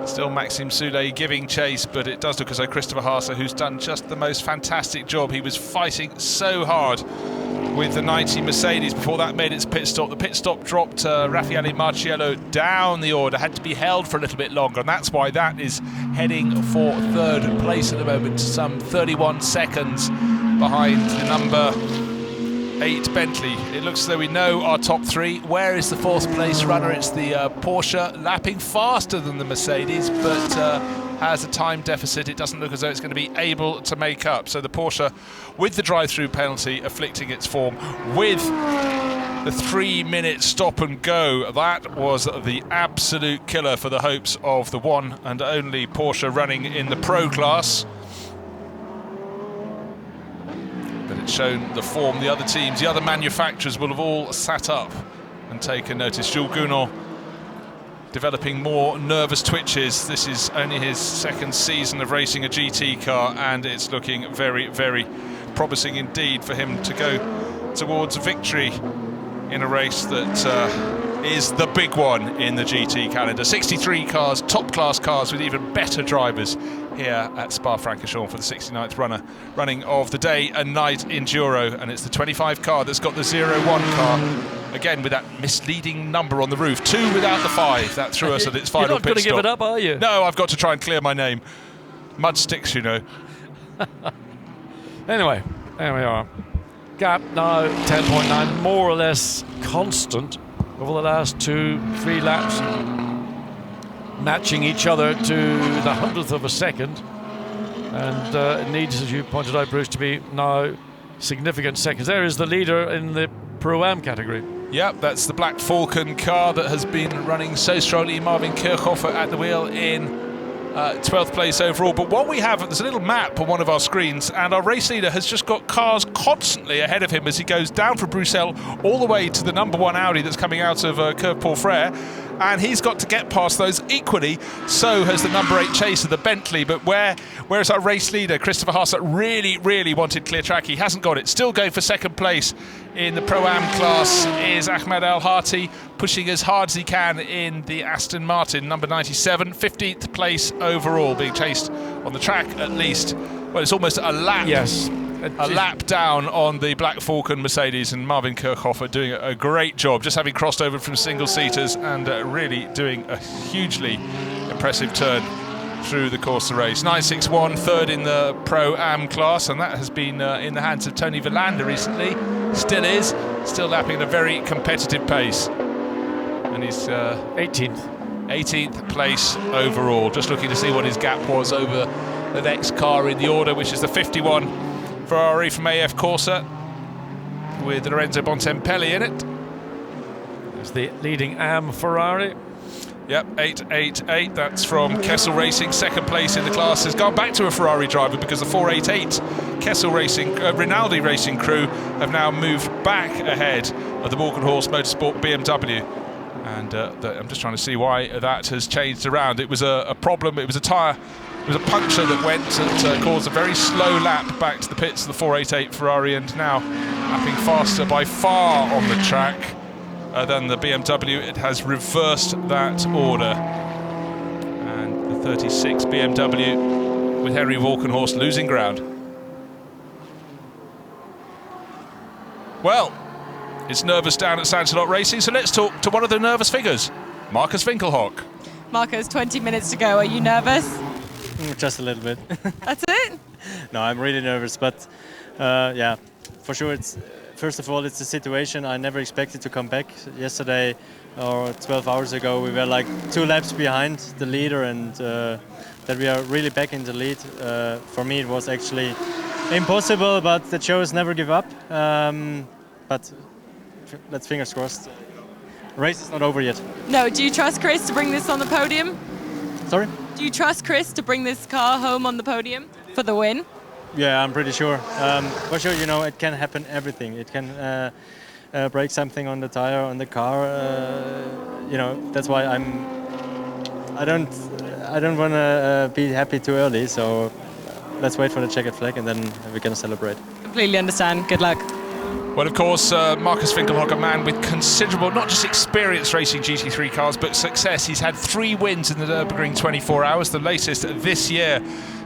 Still Maxime Soulet giving chase, but it does look as though Christopher Haase, who's done just the most fantastic job, he was fighting so hard with the 90 Mercedes before that made its pit stop. The pit stop dropped Raffaele Marciello down the order, had to be held for a little bit longer, and that's why that is heading for third place at the moment, some 31 seconds behind the number 8 Bentley. It looks as though we know our top three. Where is the fourth place runner? It's the Porsche, lapping faster than the Mercedes, but has a time deficit. It doesn't look as though it's going to be able to make up. So the Porsche, with the drive-through penalty afflicting its form, with the 3-minute stop and go, that was the absolute killer for the hopes of the one and only Porsche running in the Pro class. But it's shown the form. The other teams, the other manufacturers will have all sat up and taken notice. Jules Gounon developing more nervous twitches. This is only his second season of racing a GT car, and it's looking very, very promising indeed for him to go towards victory in a race that is the big one in the GT calendar. 63 cars, top-class cars with even better drivers here at Spa-Francorchamps for the 69th running of the day and night enduro, and it's the 25 car that's got the 01 car, again with that misleading number on the roof, 2 without the 5. That threw us at its final pit stop. You're not going to give it up, are you? No, I've got to try and clear my name. Mud sticks, you know. Anyway, there we are. Gap now 10.9, more or less constant over the last 2-3 laps, matching each other to the 100th of a second, and it needs, as you pointed out, Bruce, to be now significant seconds. There is the leader in the Pro-Am category. Yep, that's the Black Falcon car that has been running so strongly. Marvin Kirchhofer at the wheel in 12th place overall. But what we have, there's a little map on one of our screens, and our race leader has just got cars constantly ahead of him as he goes down from Bruxelles all the way to the number 1 Audi that's coming out of Curve Paul Frere, and he's got to get past those equally. So has the number 8 chaser, the Bentley. But whereas our race leader, Christopher Haase, really wanted clear track, he hasn't got it. Still going for second place in the Pro-Am class is Ahmed Al-Hati, pushing as hard as he can in the Aston Martin, number 97, 15th place overall, being chased on the track at least. Well, it's almost a lap a lap down on the Black Falcon Mercedes, and Marvin Kirchhofer doing a great job, just having crossed over from single-seaters and really doing a hugely impressive turn through the course of the race. 961, third in the Pro-Am class, and that has been in the hands of Tony Verlander recently. Still is, still lapping at a very competitive pace. And he's 18th place overall. Just looking to see what his gap was over the next car in the order, which is the 51 Ferrari from AF Corsa with Lorenzo Bontempelli in it. It's the leading AM Ferrari. Yep, 888, that's from Kessel Racing. Second place in the class has gone back to a Ferrari driver because the 488 Kessel Racing, Rinaldi Racing crew have now moved back ahead of the Walkenhorst Motorsport BMW. And I'm just trying to see why that has changed around. It was a problem, it was a tyre, it was a puncture that went and caused a very slow lap back to the pits of the 488 Ferrari, and now lapping faster by far on the track than the BMW. It has reversed that order. And the 36 BMW with Henry Walkenhorst losing ground. Well, it's nervous down at Sansalot Racing, so let's talk to one of the nervous figures, Marcus Winkelhock. Marcus, 20 minutes to go. Are you nervous? Just a little bit. That's it? No, I'm really nervous, but yeah, for sure. First of all, it's a situation I never expected to come back. Yesterday, or 12 hours ago, we were like 2 laps behind the leader, and that we are really back in the lead. For me, it was actually impossible, but the shows never give up. But let's fingers crossed. Race is not over yet. No, do you trust Chris to bring this on the podium? Sorry? Do you trust Chris to bring this car home on the podium for the win? Yeah, I'm pretty sure. For sure, you know, it can happen everything. It can break something on the tire, on the car. You know, that's why I don't want to be happy too early. So let's wait for the checkered flag, and then we're gonna celebrate. Completely understand. Good luck. Well, of course, Marcus Winkelhock, a man with considerable, not just experience racing GT3 cars, but success. He's had 3 wins in the Nürburgring 24 hours, the latest this year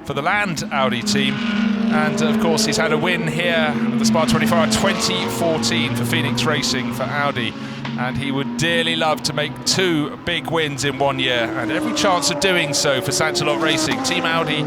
for the Land Audi team. And, of course, he's had a win here at the Spa 24 Hour 2014 for Phoenix Racing for Audi. And he would dearly love to make 2 big wins in 1 year, and every chance of doing so for Sansalot Racing. Team Audi,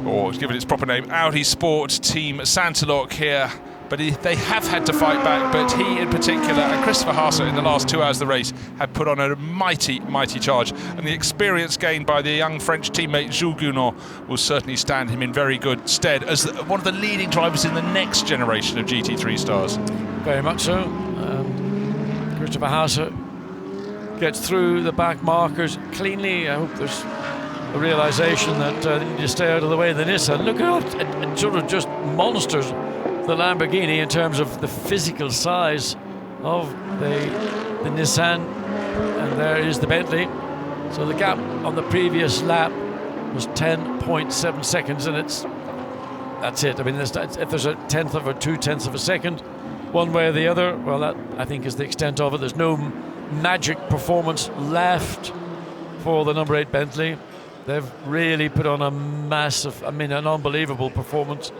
or given its proper name, Audi Sport Team Sansalot here. But they have had to fight back, but he in particular, and Christopher Haase in the last 2 hours of the race, had put on a mighty, mighty charge. And the experience gained by the young French teammate Jules Gounon will certainly stand him in very good stead as one of the leading drivers in the next generation of GT3 stars. Very much so. Christopher Haase gets through the back markers cleanly. I hope there's a realisation that they need to stay out of the way of the Nissan. Look how it sort of just monsters the Lamborghini in terms of the physical size of the Nissan, and there is the Bentley. So the gap on the previous lap was 10.7 seconds, and that's it. I mean, if there's a 1/10 or 2/10 of a second one way or the other, well, that I think is the extent of it. There's no magic performance left for the number 8 Bentley. They've really put on a massive, I mean, an unbelievable performance.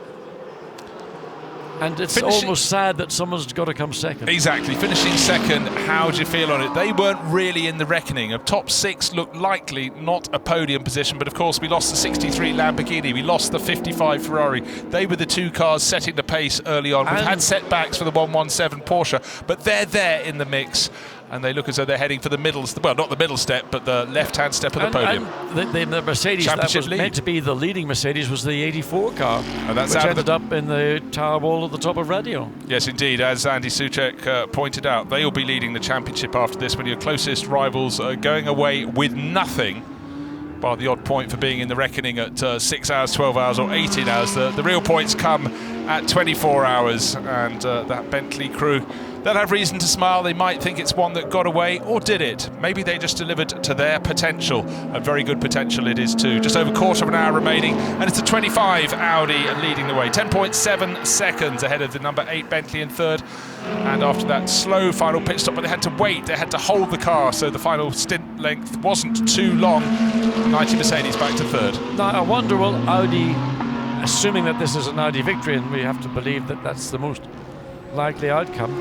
And it's almost sad that someone's got to come second. Exactly, finishing second, how do you feel on it? They weren't really in the reckoning. A top 6 looked likely, not a podium position, but of course we lost the 63 Lamborghini, we lost the 55 Ferrari. They were the 2 cars setting the pace early on. We've had setbacks for the 117 Porsche, but they're there in the mix. And they look as though they're heading for the middle, well, not the middle step, but the left-hand step of the podium. And the Mercedes that was meant to be the leading Mercedes was the 84 car, which ended up in the tower wall at the top of Radio. Yes, indeed. As Andy Soucek pointed out, they will be leading the championship after this when your closest rivals are going away with nothing, bar the odd point for being in the reckoning at 6 hours, 12 hours or 18 hours. The real points come at 24 hours, and that Bentley crew, they'll have reason to smile. They might think it's one that got away, or did it? Maybe they just delivered to their potential. A very good potential it is too. Just over 1/4 of an hour remaining, and it's the 25 Audi leading the way. 10.7 seconds ahead of the number 8 Bentley in third. And after that slow final pit stop, but they had to wait, they had to hold the car, so the final stint length wasn't too long. 90 Mercedes back to third. Now I wonder, will Audi assuming that this is an Audi victory, and we have to believe that that's the most likely outcome,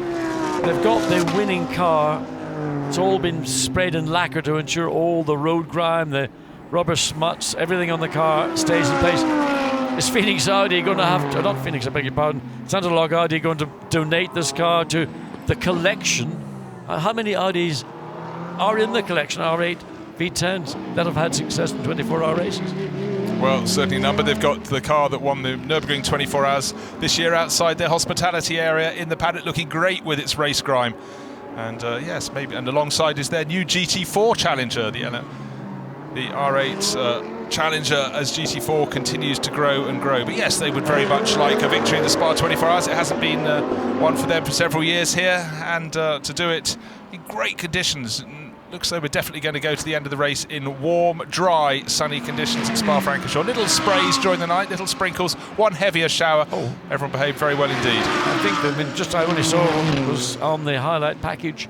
they've got their winning car. It's all been sprayed in lacquer to ensure all the road grime, the rubber smuts, everything on the car stays in place. Is Phoenix Audi going to have to, not Phoenix, I beg your pardon, Santa Log Audi going to donate this car to the collection? How many Audis are in the collection, R8 V10s, that have had success in 24-hour races? Well, certainly a number. They've got the car that won the Nürburgring 24 Hours this year outside their hospitality area in the paddock, looking great with its race grime. And yes, maybe, and alongside is their new GT4 Challenger, the R8 Challenger, as GT4 continues to grow and grow. But yes, they would very much like a victory in the Spa 24 Hours. It hasn't been one for them for several years here, and to do it in great conditions. Looks like we're definitely going to go to the end of the race in warm, dry, sunny conditions at Spa-Francorchamps. Little sprays during the night, little sprinkles, one heavier shower. Oh. Everyone behaved very well indeed. I think that I only saw was on the highlight package,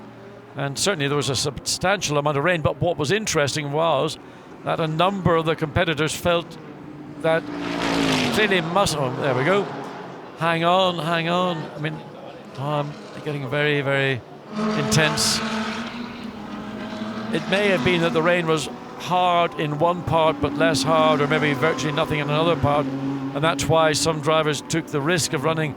and certainly there was a substantial amount of rain. But what was interesting was that a number of the competitors felt that clearly must. Oh, there we go. Hang on. I mean, time getting very, very intense. It may have been that the rain was hard in one part but less hard, or maybe virtually nothing in another part, and that's why some drivers took the risk of running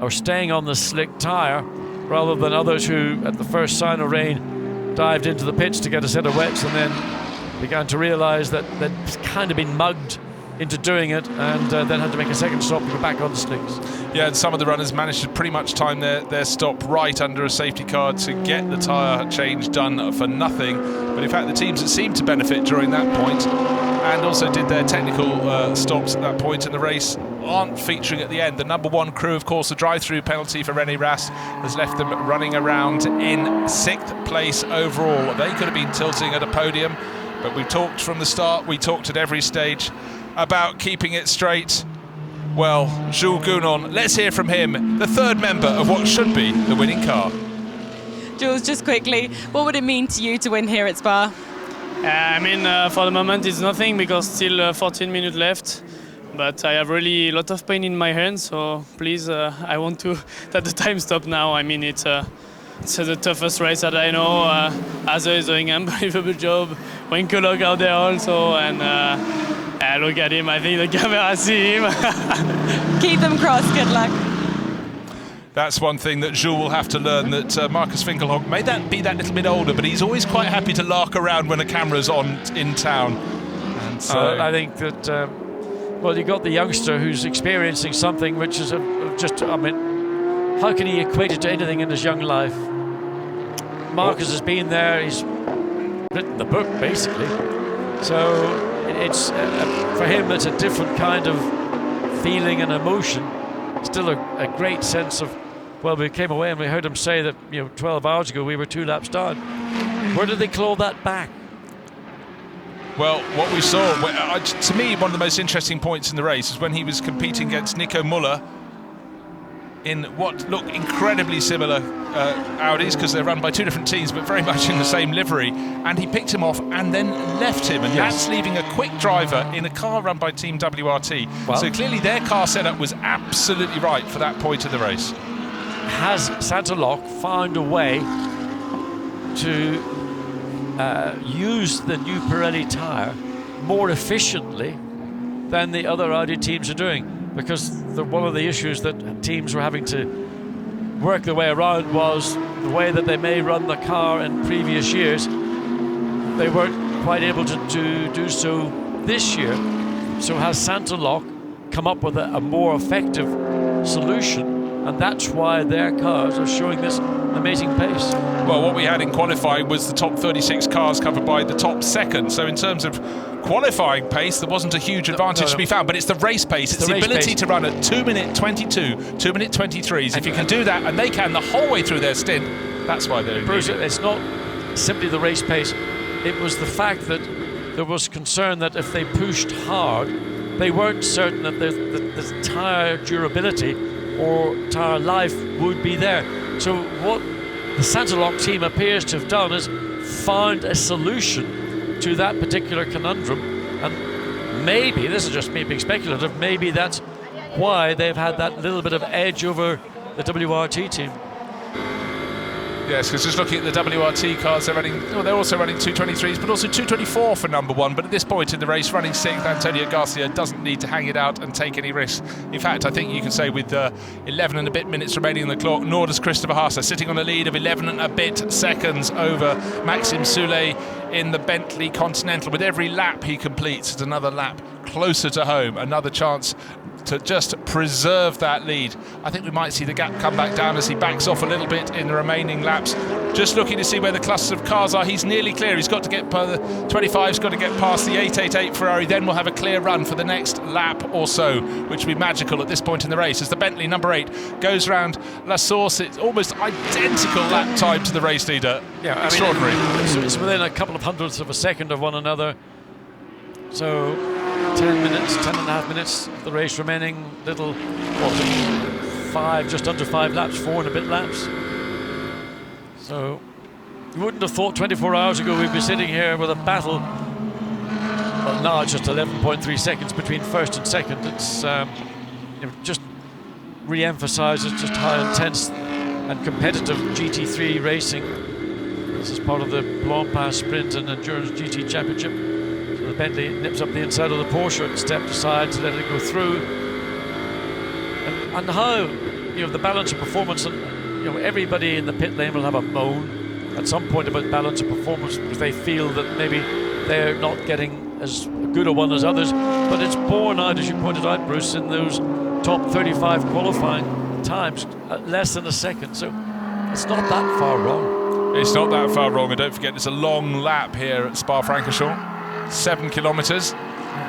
or staying on the slick tyre rather than others who, at the first sign of rain, dived into the pits to get a set of wets and then began to realise that they'd kind of been mugged into doing it, and then had to make a second stop to go back on the slicks. Yeah, and some of the runners managed to pretty much time their stop right under a safety car to get the tyre change done for nothing. But in fact, the teams that seemed to benefit during that point and also did their technical stops at that point in the race aren't featuring at the end. The number one crew, of course, the drive-through penalty for René Rast has left them running around in 6th place overall. They could have been tilting at a podium, but we talked from the start, we talked at every stage about keeping it straight. Well, Jules Gounon, let's hear from him, the third member of what should be the winning car. Jules, just quickly, what would it mean to you to win here at Spa? I mean, for the moment it's nothing because still 14 minutes left. But I have really a lot of pain in my hands, so please, I want to that the time stop now. I mean, it's the toughest race that I know. Azza is doing an unbelievable job. Winkelhock out there also, and look at him. I think the camera see him. Keep them crossed. Good luck. That's one thing that Jules will have to learn, that Marcus Winkelhock may be that little bit older, but he's always quite happy to lark around when a camera's on in town. And so I think that, well, you got the youngster who's experiencing something which is I mean, how can he equate it to anything in his young life? Marcus has been there, he's written the book, basically. So it's for him, it's a different kind of feeling and emotion. Still a great sense of, well, we came away and we heard him say that, 12 hours ago we were 2 laps down. Where did they claw that back? Well, what we saw, to me, one of the most interesting points in the race is when he was competing against Nico Müller in what look incredibly similar Audis, because they're run by 2 different teams, but very much in the same livery. And he picked him off and then left him, and that's leaving a quick driver in a car run by Team WRT. Well, so clearly their car setup was absolutely right for that point of the race. Has Santa Lok found a way to use the new Pirelli tyre more efficiently than the other Audi teams are doing? Because one of the issues that teams were having to work their way around was the way that they may run the car in previous years. They weren't quite able to do so this year. So has Santa Lok come up with a more effective solution? And that's why their cars are showing this amazing pace. Well, what we had in qualifying was the top 36 cars covered by the top second. So in terms of qualifying pace, there wasn't a huge advantage to be found, but it's the race pace. It's the ability to run at 2-minute 22, 2-minute 23s. If you can do that, and they can the whole way through their stint, that's why they're Bruce, it's not simply the race pace. It was the fact that there was concern that if they pushed hard, they weren't certain that the tyre durability or tyre life would be there. So what the Santa Lok team appears to have done is found a solution to that particular conundrum, and maybe, this is just me being speculative, maybe that's why they've had that little bit of edge over the WRT team. Yes, because just looking at the WRT cars, they're also running 223s, but also 224 for number one. But at this point in the race, running sixth, Antonio Garcia doesn't need to hang it out and take any risks. In fact, I think you can say with 11 and a bit minutes remaining on the clock, nor does Christopher Haase, sitting on a lead of 11 and a bit seconds over Maxime Soulet in the Bentley Continental. With every lap he completes, it's another lap closer to home, another chance to just preserve that lead. I think we might see the gap come back down as he backs off a little bit in the remaining laps. Just looking to see where the clusters of cars are. He's nearly clear. He's got to get the 25's got to get past the 888 Ferrari. Then we'll have a clear run for the next lap or so, which will be magical at this point in the race as the Bentley number 8 goes round La Source. It's almost identical lap time to the race leader. Yeah, extraordinary. It's within a couple of hundredths of a second of one another. So 10 minutes, 10 and a half minutes of the race remaining, just under 5 laps, 4 and a bit laps. So you wouldn't have thought 24 hours ago we'd be sitting here with a battle. Well, now it's just 11.3 seconds between first and second. It's just re-emphasises just how intense and competitive GT3 racing. This is part of the Blancpain Sprint and Endurance GT Championship. So the Bentley nips up the inside of the Porsche and stepped aside to let it go through. And how, the balance of performance, and everybody in the pit lane will have a moan at some point about balance of performance because they feel that maybe they're not getting as good a one as others. But it's borne out, as you pointed out, Bruce, in those top 35 qualifying times, at less than a second. So it's not that far wrong. It's not that far wrong, and don't forget it's a long lap here at Spa-Francorchamps. 7 kilometres,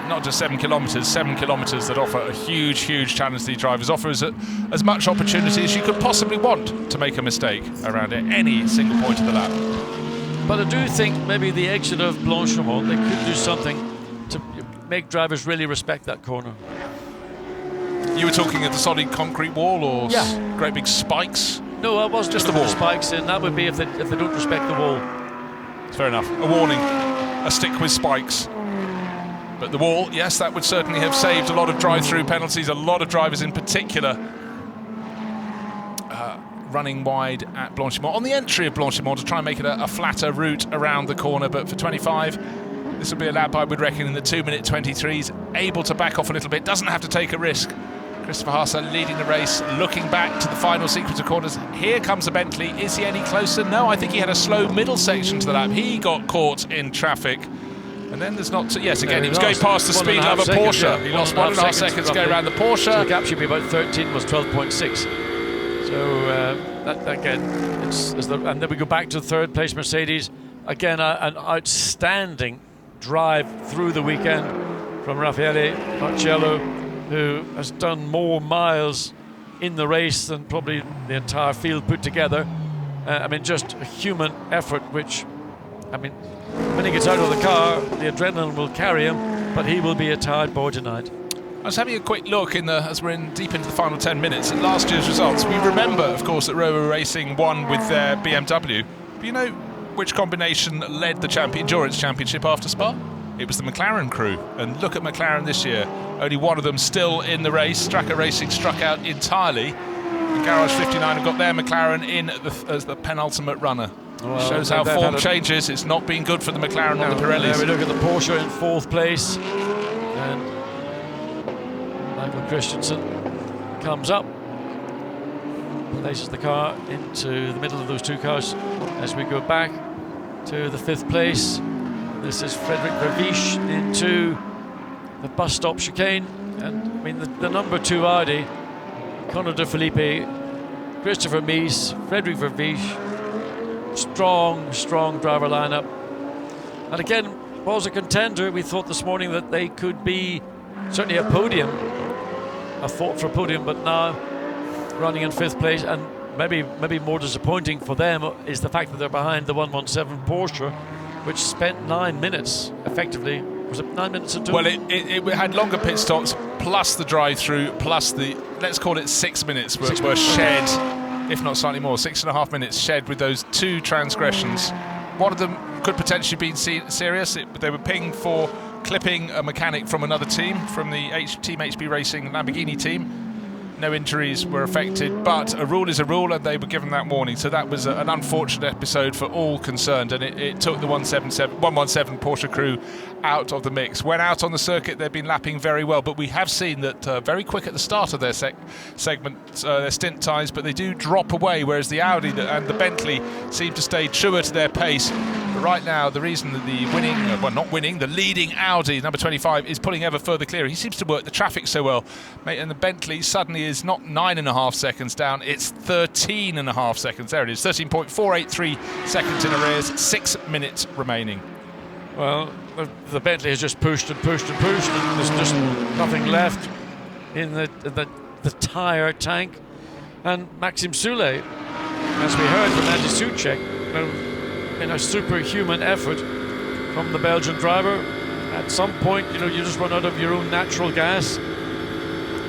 not just 7 kilometres, 7 kilometres that offer a huge, huge challenge to the drivers, offers as much opportunity as you could possibly want to make a mistake around at any single point of the lap. But I do think maybe the exit of Blancpain, they could do something to make drivers really respect that corner. You were talking of the solid concrete wall or great big spikes? No, I wasn't. Just the wall. Spikes in. That would be if they don't respect the wall. Fair enough. A warning. A stick with spikes. But the wall, yes, that would certainly have saved a lot of drive-through penalties. A lot of drivers in particular running wide at Blancpain. On the entry of Blancpain to try and make it a flatter route around the corner. But for 25, this will be a lap I would reckon in the 2-minute 23s. Able to back off a little bit. Doesn't have to take a risk. Christopher Haase leading the race, looking back to the final sequence of corners. Here comes a Bentley. Is he any closer? No, I think he had a slow middle section to the lap. He got caught in traffic. And then there's not... yes, again, he was going past the speed lover Porsche. Yeah. He lost 1.5 seconds to go around the Porsche. So the gap should be about 13, was 12.6. So, that again, and then we go back to the third place Mercedes. Again, an outstanding drive through the weekend from Raffaele Marcello, who has done more miles in the race than probably the entire field put together. Just a human effort, which, when he gets out of the car, the adrenaline will carry him, but he will be a tired boy tonight. I was having a quick look as we're deep into the final 10 minutes at last year's results. We remember, of course, that Rover Racing won with their BMW. But you know which combination led the Endurance Championship after Spa? It was the McLaren crew. And look at McLaren this year. Only one of them still in the race. Straka Racing struck out entirely. And Garage 59 have got their McLaren in as the penultimate runner. Well, shows how form changes. It's not been good for the McLaren on the Pirellis. We look at the Porsche in 4th place. And Michael Christensen comes up, places the car into the middle of those two cars as we go back to the 5th place. This is Frederic Verviche into the bus stop chicane, and the number 2 Audi, Conor De Filippi, Christopher Mies, Frederic Verviche, strong driver lineup. And again, was a contender. We thought this morning that they could be certainly a podium, a thought for a podium, but now running in 5th place, and maybe more disappointing for them is the fact that they're behind the 117 Porsche, which spent 9 minutes effectively. Was it 9 minutes and 2? Well, it had longer pit stops, plus the drive-through, plus the, let's call it 6 minutes, were shed, if not slightly more, 6.5 minutes shed with those 2 transgressions. One of them could potentially be serious. They were pinged for clipping a mechanic from another team, from the Team HB Racing Lamborghini team. No injuries were affected, but a rule is a rule, and they were given that warning. So that was an unfortunate episode for all concerned, and it took the 117 Porsche crew out of the mix. When out on the circuit, they've been lapping very well, but we have seen that very quick at the start of their segment, their stint times, but they do drop away, whereas the Audi and the Bentley seem to stay truer to their pace. But right now, the reason that the leading Audi, number 25, is pulling ever further clear. He seems to work the traffic so well, mate, and the Bentley suddenly is not 9.5 seconds down, it's 13.5 seconds. There it is, 13.483 seconds in arrears, 6 minutes remaining. Well, the Bentley has just pushed and pushed and pushed, and there's just nothing left in the tyre tank. And Maxim Soule, as we heard from Andy Soucek, in a superhuman effort from the Belgian driver, at some point, you just run out of your own natural gas.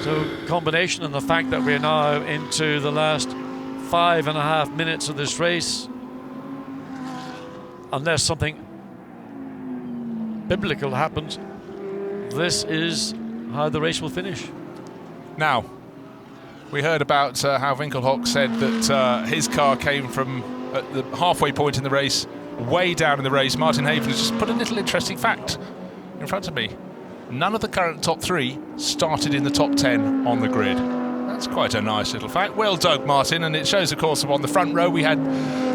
So combination and the fact that we're now into the last 5.5 minutes of this race, unless something biblical happens, this is how the race will finish. Now, we heard about how Winkelhock said that his car came from at the halfway point in the race, way down in the race. Martin Haven has just put a little interesting fact in front of me. None of the current top 3 started in the top 10 on the grid. That's quite a nice little fact. Well dug, Martin, and it shows, of course, on the front row we had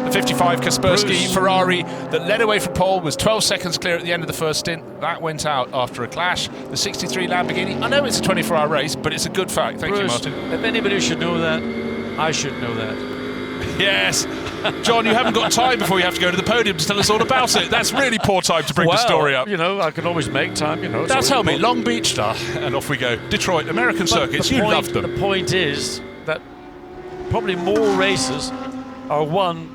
the 55 Kaspersky Ferrari that led away from pole, was 12 seconds clear at the end of the first stint. That went out after a clash. The 63 Lamborghini, I know it's a 24-hour race, but it's a good fact. Thank you, Martin. If anybody should know that, I should know that. Yes. John, you haven't got time before you have to go to the podium to tell us all about it. That's really poor time to bring the story up. I can always make time, That's how me. Long Beach, and off we go. Detroit, American circuits, you love them. The point is that probably more races are won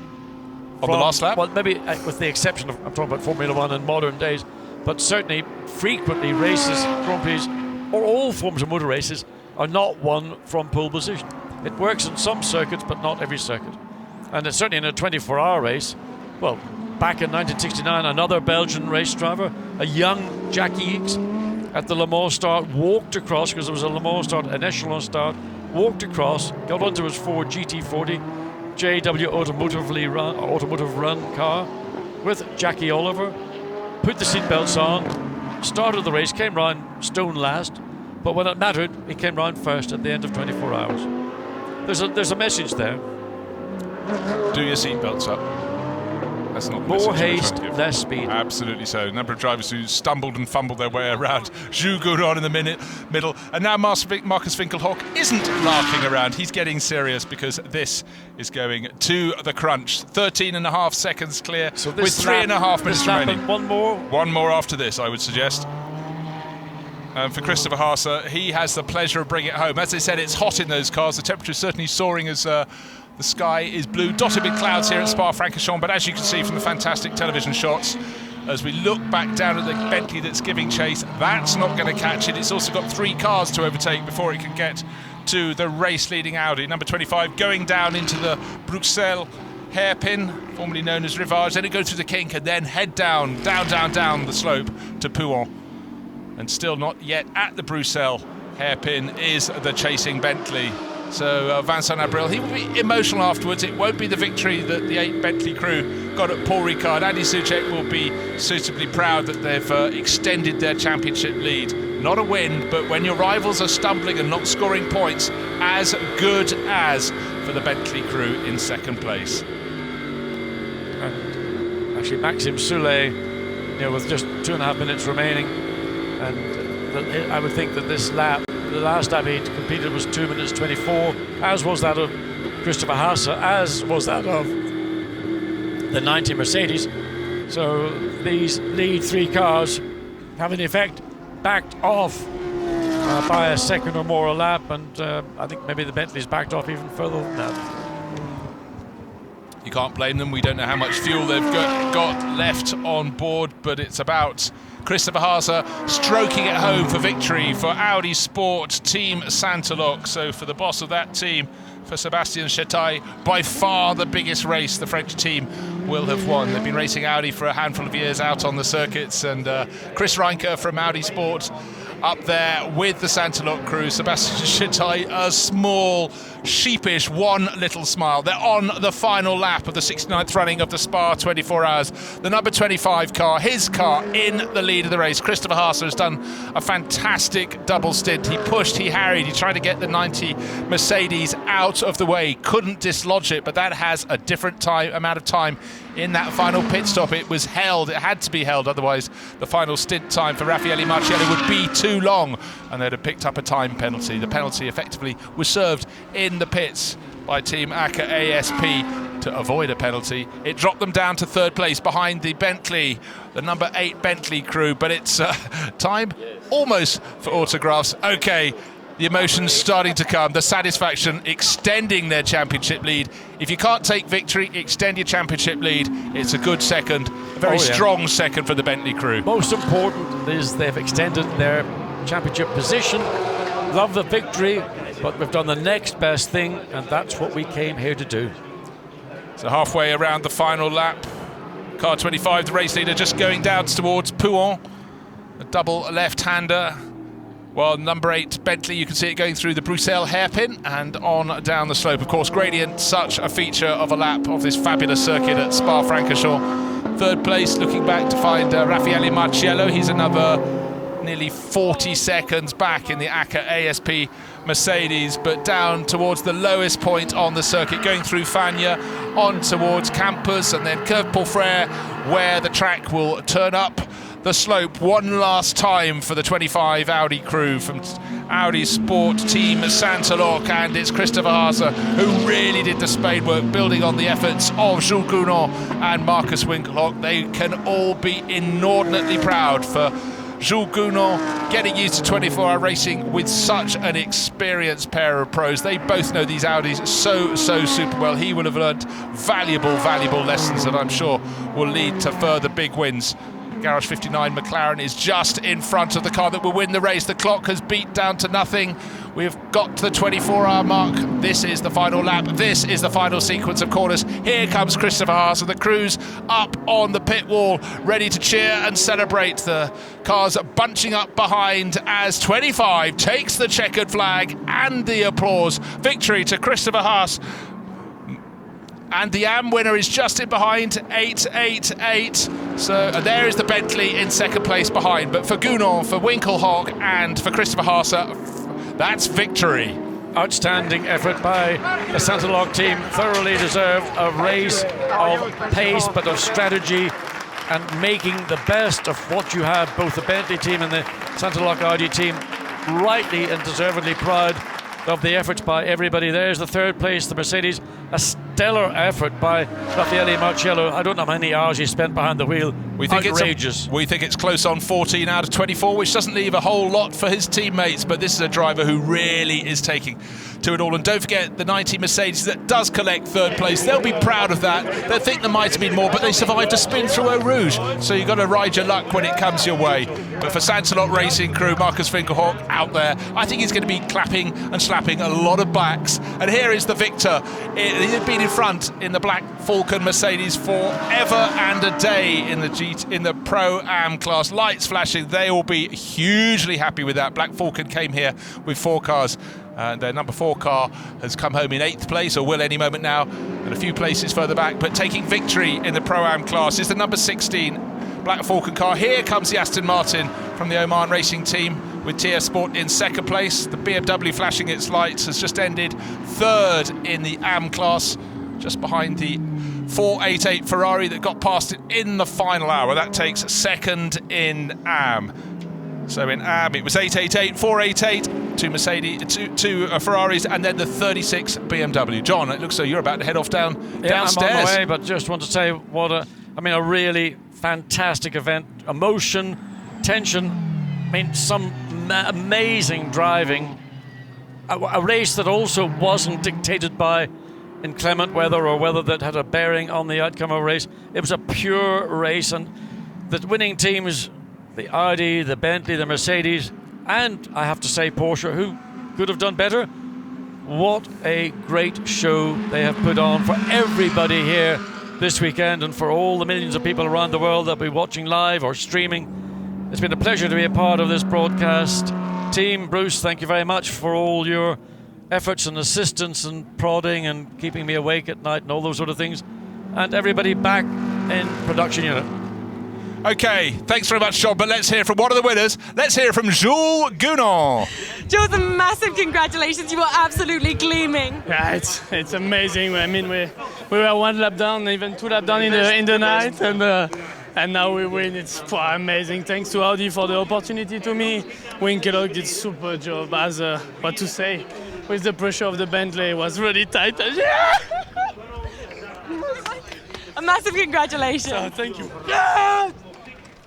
on the last lap? Well, maybe with the exception of, I'm talking about Formula One in modern days, but certainly frequently races, Grand Prix, or all forms of motor races are not won from pole position. It works in some circuits, but not every circuit. And it's certainly in a 24-hour race. Well, back in 1969, another Belgian race driver, a young Jackie Ickx, at the Le Mans start, walked across, because there was a Le Mans start, an echelon start, walked across, got onto his Ford GT40, JW Automotive Run car, with Jackie Oliver, put the seatbelts on, started the race, came round stone last, but when it mattered, he came round first at the end of 24 hours. There's a message there. Do your seatbelts up. That's not the more haste, less speed. Absolutely so. A number of drivers who stumbled and fumbled their way around. Jules Gouron in the middle. And now Marcus Winkelhock isn't larking around. He's getting serious, because this is going to the crunch. 13.5 seconds clear, so with 3.5 minutes remaining. One more? One more after this, I would suggest. For Christopher Haase, he has the pleasure of bringing it home. As I said, it's hot in those cars. The temperature is certainly soaring as the sky is blue, dotted with clouds here at Spa-Francorchamps. But as you can see from the fantastic television shots, as we look back down at the Bentley that's giving chase, that's not going to catch it. It's also got 3 cars to overtake before it can get to the race-leading Audi. Number 25 going down into the Bruxelles hairpin, formerly known as Rivage. Then it goes through the kink and then head down the slope to Pouhon. And still not yet at the Bruxelles hairpin is the chasing Bentley. So Vincent Abril, he will be emotional afterwards. It won't be the victory that the 8 Bentley crew got at Paul Ricard. Andy Soucek will be suitably proud that they've extended their championship lead. Not a win, but when your rivals are stumbling and not scoring points, as good as for the Bentley crew in second place. And actually Maxim Soule, with just 2.5 minutes remaining, and I would think that this lap, the last lap he competed, was 2 minutes 24, as was that of Christopher Haase, as was that of the 90 Mercedes. So these lead 3 cars have in effect backed off by a second or more a lap, and I think maybe the Bentley's backed off even further than that. You can't blame them. We don't know how much fuel they've got left on board, but it's about Christopher Haase stroking it home for victory for Audi Sport Team Santalok. So for the boss of that team, for Sébastien Chétaille, by far the biggest race the French team will have won. They've been racing Audi for a handful of years out on the circuits, and Chris Reinke from Audi Sport up there with the Santalok crew. Sebastian Schittai, a small, sheepish, one little smile. They're on the final lap of the 69th running of the Spa 24 Hours. The number 25 car, his car, in the lead of the race. Christopher Haase has done a fantastic double stint. He pushed, he harried, he tried to get the 90 Mercedes out of the way. Couldn't dislodge it, but that has a different amount of time in that final pit stop. It was held, it had to be held, otherwise the final stint time for Raffaele Marciello would be too long, and they'd have picked up a time penalty. The penalty effectively was served in the pits by Team ACA ASP to avoid a penalty. It dropped them down to third place behind the Bentley, the number 8 Bentley crew, but it's time almost for autographs. Okay, the emotions starting to come, the satisfaction extending their championship lead. If you can't take victory, extend your championship lead. It's a good second, a very strong second for the Bentley crew. Most important is they've extended their championship position. Love the victory, but we've done the next best thing, and that's what we came here to do. So halfway around the final lap, car 25, the race leader, just going down towards Pouhon, a double left-hander. Well, number 8 Bentley, you can see it going through the Bruxelles hairpin and on down the slope. Of course, gradient, such a feature of a lap of this fabulous circuit at Spa-Francorchamps. Third place, looking back to find Raffaele Marciello. He's another nearly 40 seconds back in the ACA ASP Mercedes, but down towards the lowest point on the circuit, going through Fagnes, on towards Campus, and then Curve Paul Frere, where the track will turn up the slope one last time for the 25 Audi crew from Audi Sport Team Santalok, and it's Christopher Haase who really did the spade work, building on the efforts of Jules Gounon and Marcus Winkelhock. They can all be inordinately proud for Jules Gounon getting used to 24-hour racing with such an experienced pair of pros. They both know these Audis so super well. He will have learned valuable lessons that I'm sure will lead to further big wins. Garage 59 McLaren is just in front of the car that will win the race. The clock has beat down to nothing. We've got to the 24-hour mark. This is the final lap. This is the final sequence of corners. Here comes Christopher Haase. The crew's up on the pit wall, ready to cheer and celebrate. The cars bunching up behind as 25 takes the checkered flag and the applause. Victory to Christopher Haase. And the AM winner is just in behind, 888. So there is the Bentley in second place behind. But for Gounon, for Winkelhock, and for Christopher Haase, that's victory. Outstanding effort by the Santalok team. Thoroughly deserved a race of pace, but of strategy, and making the best of what you have. Both the Bentley team and the Santalok Audi team rightly and deservedly proud of the efforts by everybody. There's the third place, the Mercedes. A stellar effort by Raffaele Marciello. I don't know how many hours he spent behind the wheel. Outrageous. We think it's close on 14 out of 24, which doesn't leave a whole lot for his teammates, but this is a driver who really is taking to it all. And don't forget the 90 Mercedes that does collect third place. They'll be proud of that. They'll think there might have been more, but they survived a spin through Eau Rouge, so you've got to ride your luck when it comes your way. But for Santalok Racing crew, Marcus Winkelhock out there, I think he's going to be clapping and slapping a lot of backs. And here is the victor. He's been in front in the Black Falcon Mercedes forever and a day in the Pro-Am class. Lights flashing, they will be hugely happy with that. Black Falcon came here with 4 cars. Their number 4 car has come home in 8th place, or will any moment now, and a few places further back. But taking victory in the Pro-Am class is the number 16 Black Falcon car. Here comes the Aston Martin from the Oman Racing Team with TS Sport in second place. The BMW flashing its lights has just ended 3rd in the AM class, just behind the 488 Ferrari that got past it in the final hour. That takes 2nd in AM. So in AM it was 888, 488, 2 Mercedes, two Ferraris, and then the 36 BMW. John, it looks so you're about to head off downstairs. I'm on my way, but just want to say what a really fantastic event. Emotion, tension, some amazing driving. A race that also wasn't dictated by inclement weather or weather that had a bearing on the outcome of a race. It was a pure race, and the winning teams, the Audi, the Bentley, the Mercedes, and I have to say Porsche, who could have done better. What a great show they have put on for everybody here this weekend, and for all the millions of people around the world that will be watching live or streaming. It's been a pleasure to be a part of this broadcast. Team, Bruce, thank you very much for all your efforts and assistance and prodding and keeping me awake at night and all those sort of things. And everybody back in production unit. Okay, thanks very much, Sean, but let's hear from one of the winners. Let's hear from Jules Gounon. Jules, a massive congratulations. You were absolutely gleaming. Yeah, it's amazing. I mean, we were 1 lap down, even 2 lap down in the night, and now we win. It's amazing. Thanks to Audi for the opportunity to me. Wayne Kellogg did super job as, what to say, with the pressure of the Bentley. It was really tight. Yeah! A massive congratulations. Oh, thank you. Yeah!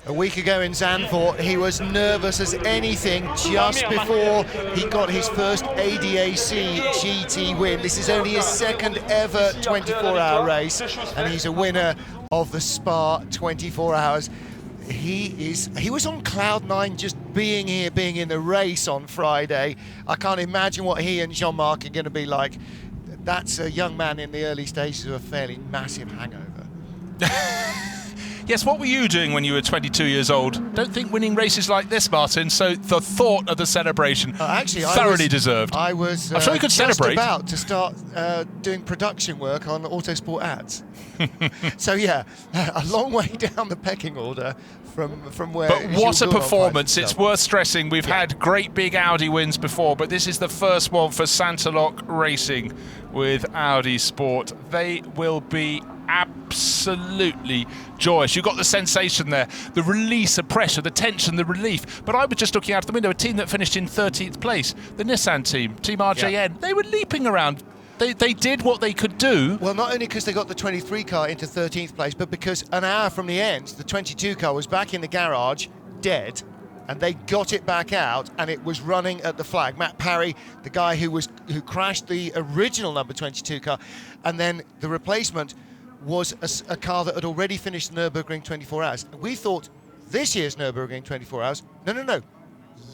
A week ago in Zandvoort, he was nervous as anything just before he got his first ADAC GT win. This is only his second ever 24-hour race, and he's a winner of the Spa 24 Hours. He was on cloud 9 just being here, being in the race on Friday. I can't imagine what he and Jean-Marc are going to be like. That's a young man in the early stages of a fairly massive hangover. Yes, what were you doing when you were 22 years old? Don't think winning races like this, Martin, so the thought of the celebration thoroughly deserved. I was I'm sure you could just celebrate. about to start doing production work on Autosport ads. So yeah, a long way down the pecking order from where... But what a performance. It's worth stressing. We've had great big Audi wins before, but this is the first one for Santalok Racing with Audi Sport. They will be absolutely joyous. You got the sensation there, the release of pressure, the tension, the relief. But I was just looking out the window, a team that finished in 13th place, the Nissan team, Team RJN. Yeah. They were leaping around. They did what they could do. Well, not only because they got the 23 car into 13th place, but because an hour from the end, the 22 car was back in the garage, dead, and they got it back out, and it was running at the flag. Matt Parry, the guy who crashed the original number 22 car, and then the replacement was a car that had already finished the Nürburgring 24 Hours. We thought this year's Nürburgring 24 Hours. No.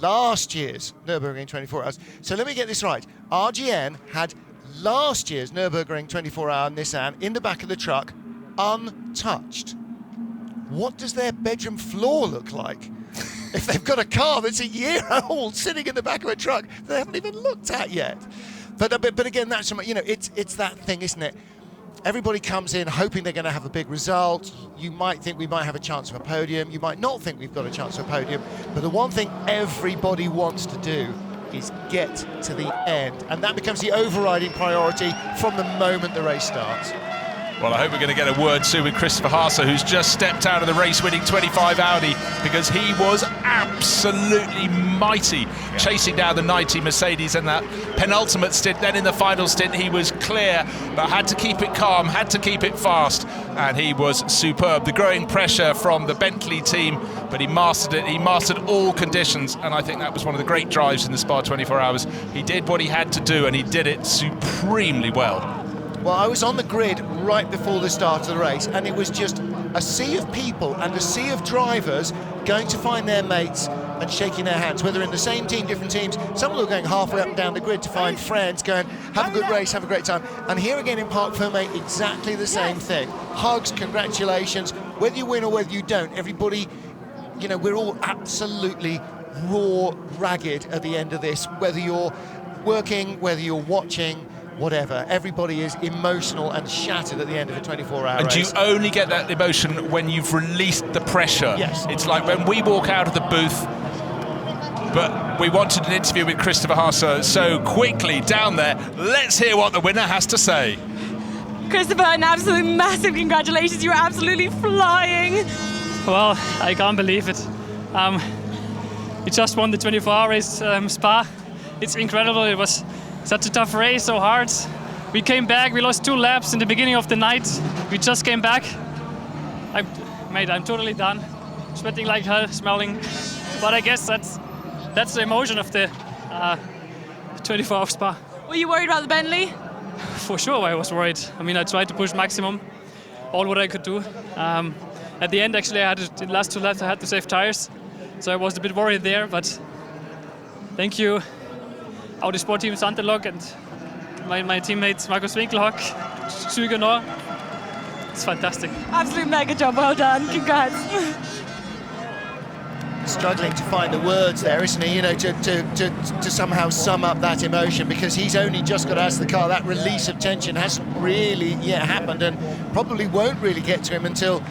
Last year's Nürburgring 24 Hours. So let me get this right. RGN had last year's Nürburgring 24-hour Nissan in the back of the truck, untouched. What does their bedroom floor look like? If they've got a car that's a year old sitting in the back of a truck they haven't even looked at yet. But again, that's, you know, it's that thing, isn't it? Everybody comes in hoping they're going to have a big result. You might think we might have a chance of a podium. You might not think we've got a chance of a podium. But the one thing everybody wants to do is get to the end. And that becomes the overriding priority from the moment the race starts. Well, I hope we're going to get a word soon with Christopher Haase, who's just stepped out of the race-winning 25 Audi, because he was absolutely mighty, chasing down the 90 Mercedes in that penultimate stint. Then in the final stint, he was clear, but had to keep it calm, had to keep it fast, and he was superb. The growing pressure from the Bentley team, but he mastered it. He mastered all conditions, and I think that was one of the great drives in the Spa 24 Hours. He did what he had to do, and he did it supremely well. Well, I was on the grid right before the start of the race, and it was just a sea of people and a sea of drivers going to find their mates and shaking their hands, whether in the same team, different teams. Some of them were going halfway up and down the grid to find friends, going, have a good race, have a great time. And here again in Parc Fermé, exactly the same thing. Hugs, congratulations, whether you win or whether you don't, everybody, you know, we're all absolutely raw, ragged at the end of this, whether you're working, whether you're watching, whatever. Everybody is emotional and shattered at the end of a 24-hour race. And you only get that emotion when you've released the pressure. Yes. It's like when we walk out of the booth, but we wanted an interview with Christopher Haase, so quickly down there, let's hear what the winner has to say. Christopher, an absolute massive congratulations. You were absolutely flying. Well, I can't believe it. We just won the 24-hour race, Spa. It's incredible. It was such a tough race, so hard. We came back, we lost 2 laps in the beginning of the night. We just came back. I'm totally done. Sweating like hell, smelling. But I guess that's the emotion of the 24-hour Spa. Were you worried about the Bentley? For sure I was worried. I mean, I tried to push maximum, all what I could do. At the end, actually, in the last 2 laps, I had to save tires. So I was a bit worried there, but thank you, Audi Sport Team Santalok and my teammates Markus Winkelhock, Jules Gounon. It's fantastic. Absolute mega job, well done, congrats. Struggling to find the words there, isn't he? You know, to somehow sum up that emotion, because he's only just got out of the car. That release of tension hasn't really yet happened, and probably won't really get to him until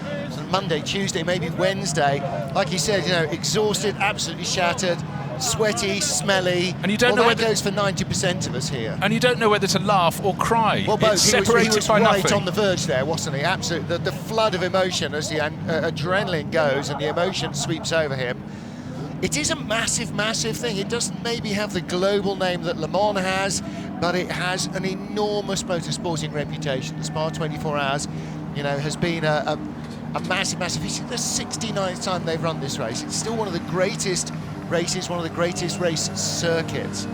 Monday, Tuesday, maybe Wednesday. Like he said, you know, exhausted, absolutely shattered, sweaty, smelly. And you don't know that whether goes for 90% of us here. And you don't know whether to laugh or cry. Well, both. It's He separated was by right nothing. on the verge there, wasn't he? Absolutely. The flood of emotion as the adrenaline goes and the emotion sweeps over him. It is a massive, massive thing. It doesn't maybe have the global name that Le Mans has, but it has an enormous motorsporting reputation. The Spa 24 Hours, you know, has been a massive, massive. This is the 69th time they've run this race. It's still one of the greatest races, one of the greatest race circuits.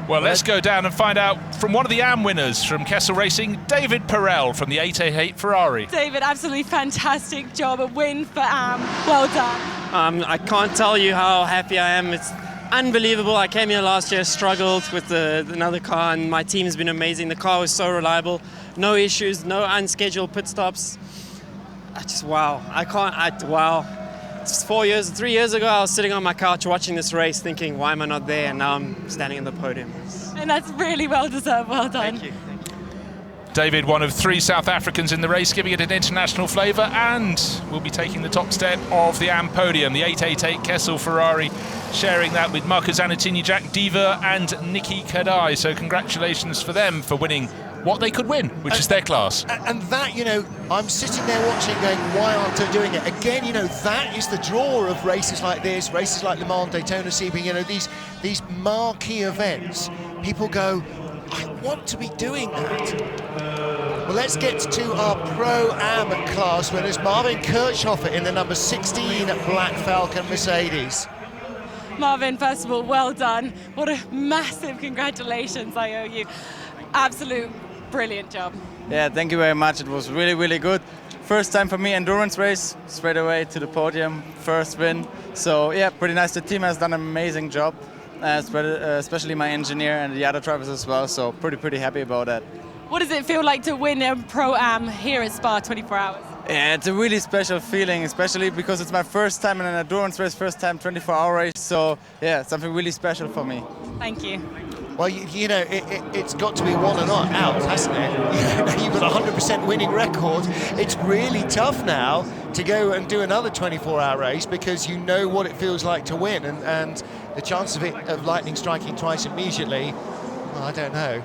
Well, let's go down and find out from one of the AM winners from Kessel Racing, David Perel from the 888 Ferrari. David, absolutely fantastic job, a win for AM, well done. I can't tell you how happy I am. It's unbelievable. I came here last year, struggled with another car, and my team's been amazing. The car was so reliable, no issues, no unscheduled pit stops. Wow. Wow. It's 3 years ago, I was sitting on my couch watching this race thinking, why am I not there? And now I'm standing on the podium. And that's really well deserved, well done. Thank you. David, one of 3 South Africans in the race, giving it an international flavour, and will be taking the top step of the AM podium. The 888 Kessel Ferrari sharing that with Marco Zanettini, Jack Diva and Nicky Kadai. So congratulations for them for winning what they could win, which is their class. And that, you know, I'm sitting there watching going, why aren't they doing it? Again, you know, that is the draw of races like this, races like Le Mans, Daytona, Sebring, you know, these marquee events. People go, I want to be doing that. Well, let's get to our Pro-Am class winners. Marvin Kirchhofer in the number 16 Black Falcon Mercedes. Marvin, first of all, well done. What a massive congratulations I owe you. Absolute brilliant job. Yeah, thank you very much. It was really, really good. First time for me, endurance race, straight away to the podium, first win. So yeah, pretty nice. The team has done an amazing job, especially my engineer and the other drivers as well. So pretty happy about that. What does it feel like to win a Pro-Am here at Spa 24 Hours? Yeah, it's a really special feeling, especially because it's my first time in an endurance race, first time 24-hour race. So yeah, something really special for me. Thank you. Well, you know, it's got to be one and not out, hasn't it? You've got a 100% winning record. It's really tough now to go and do another 24-hour race because you know what it feels like to win, and the chance of lightning striking twice immediately, well, I don't know.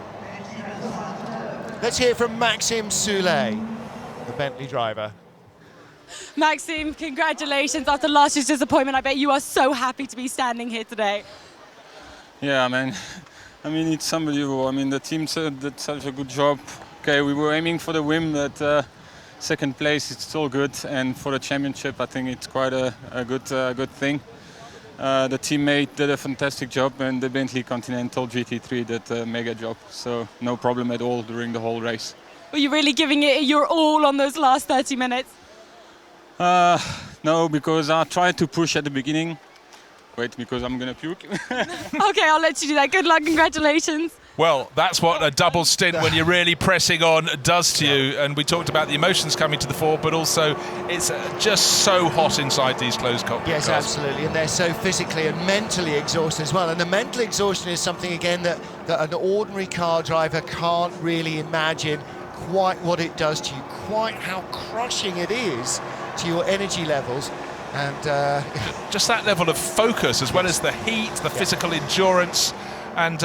Let's hear from Maxime Soulet, the Bentley driver. Maxime, congratulations. After last year's disappointment, I bet you are so happy to be standing here today. Yeah, man. I mean, it's unbelievable. I mean, the team did such a good job. Okay, we were aiming for the win, but second place, it's still good. And for the championship, I think it's quite a good thing. The teammate did a fantastic job, and the Bentley Continental GT3 did a mega job. So no problem at all during the whole race. Were you really giving it your all on those last 30 minutes? No, because I tried to push at the beginning. Wait, because I'm going to puke. Okay, I'll let you do that. Good luck, congratulations. Well, that's what a double stint when you're really pressing on does to you. And we talked about the emotions coming to the fore, but also it's just so hot inside these closed cockpit Yes, cars. absolutely, and they're so physically and mentally exhausted as well. And the mental exhaustion is something, again, that an ordinary car driver can't really imagine quite what it does to you, quite how crushing it is to your energy levels. And just that level of focus, as well as the heat, the physical endurance, and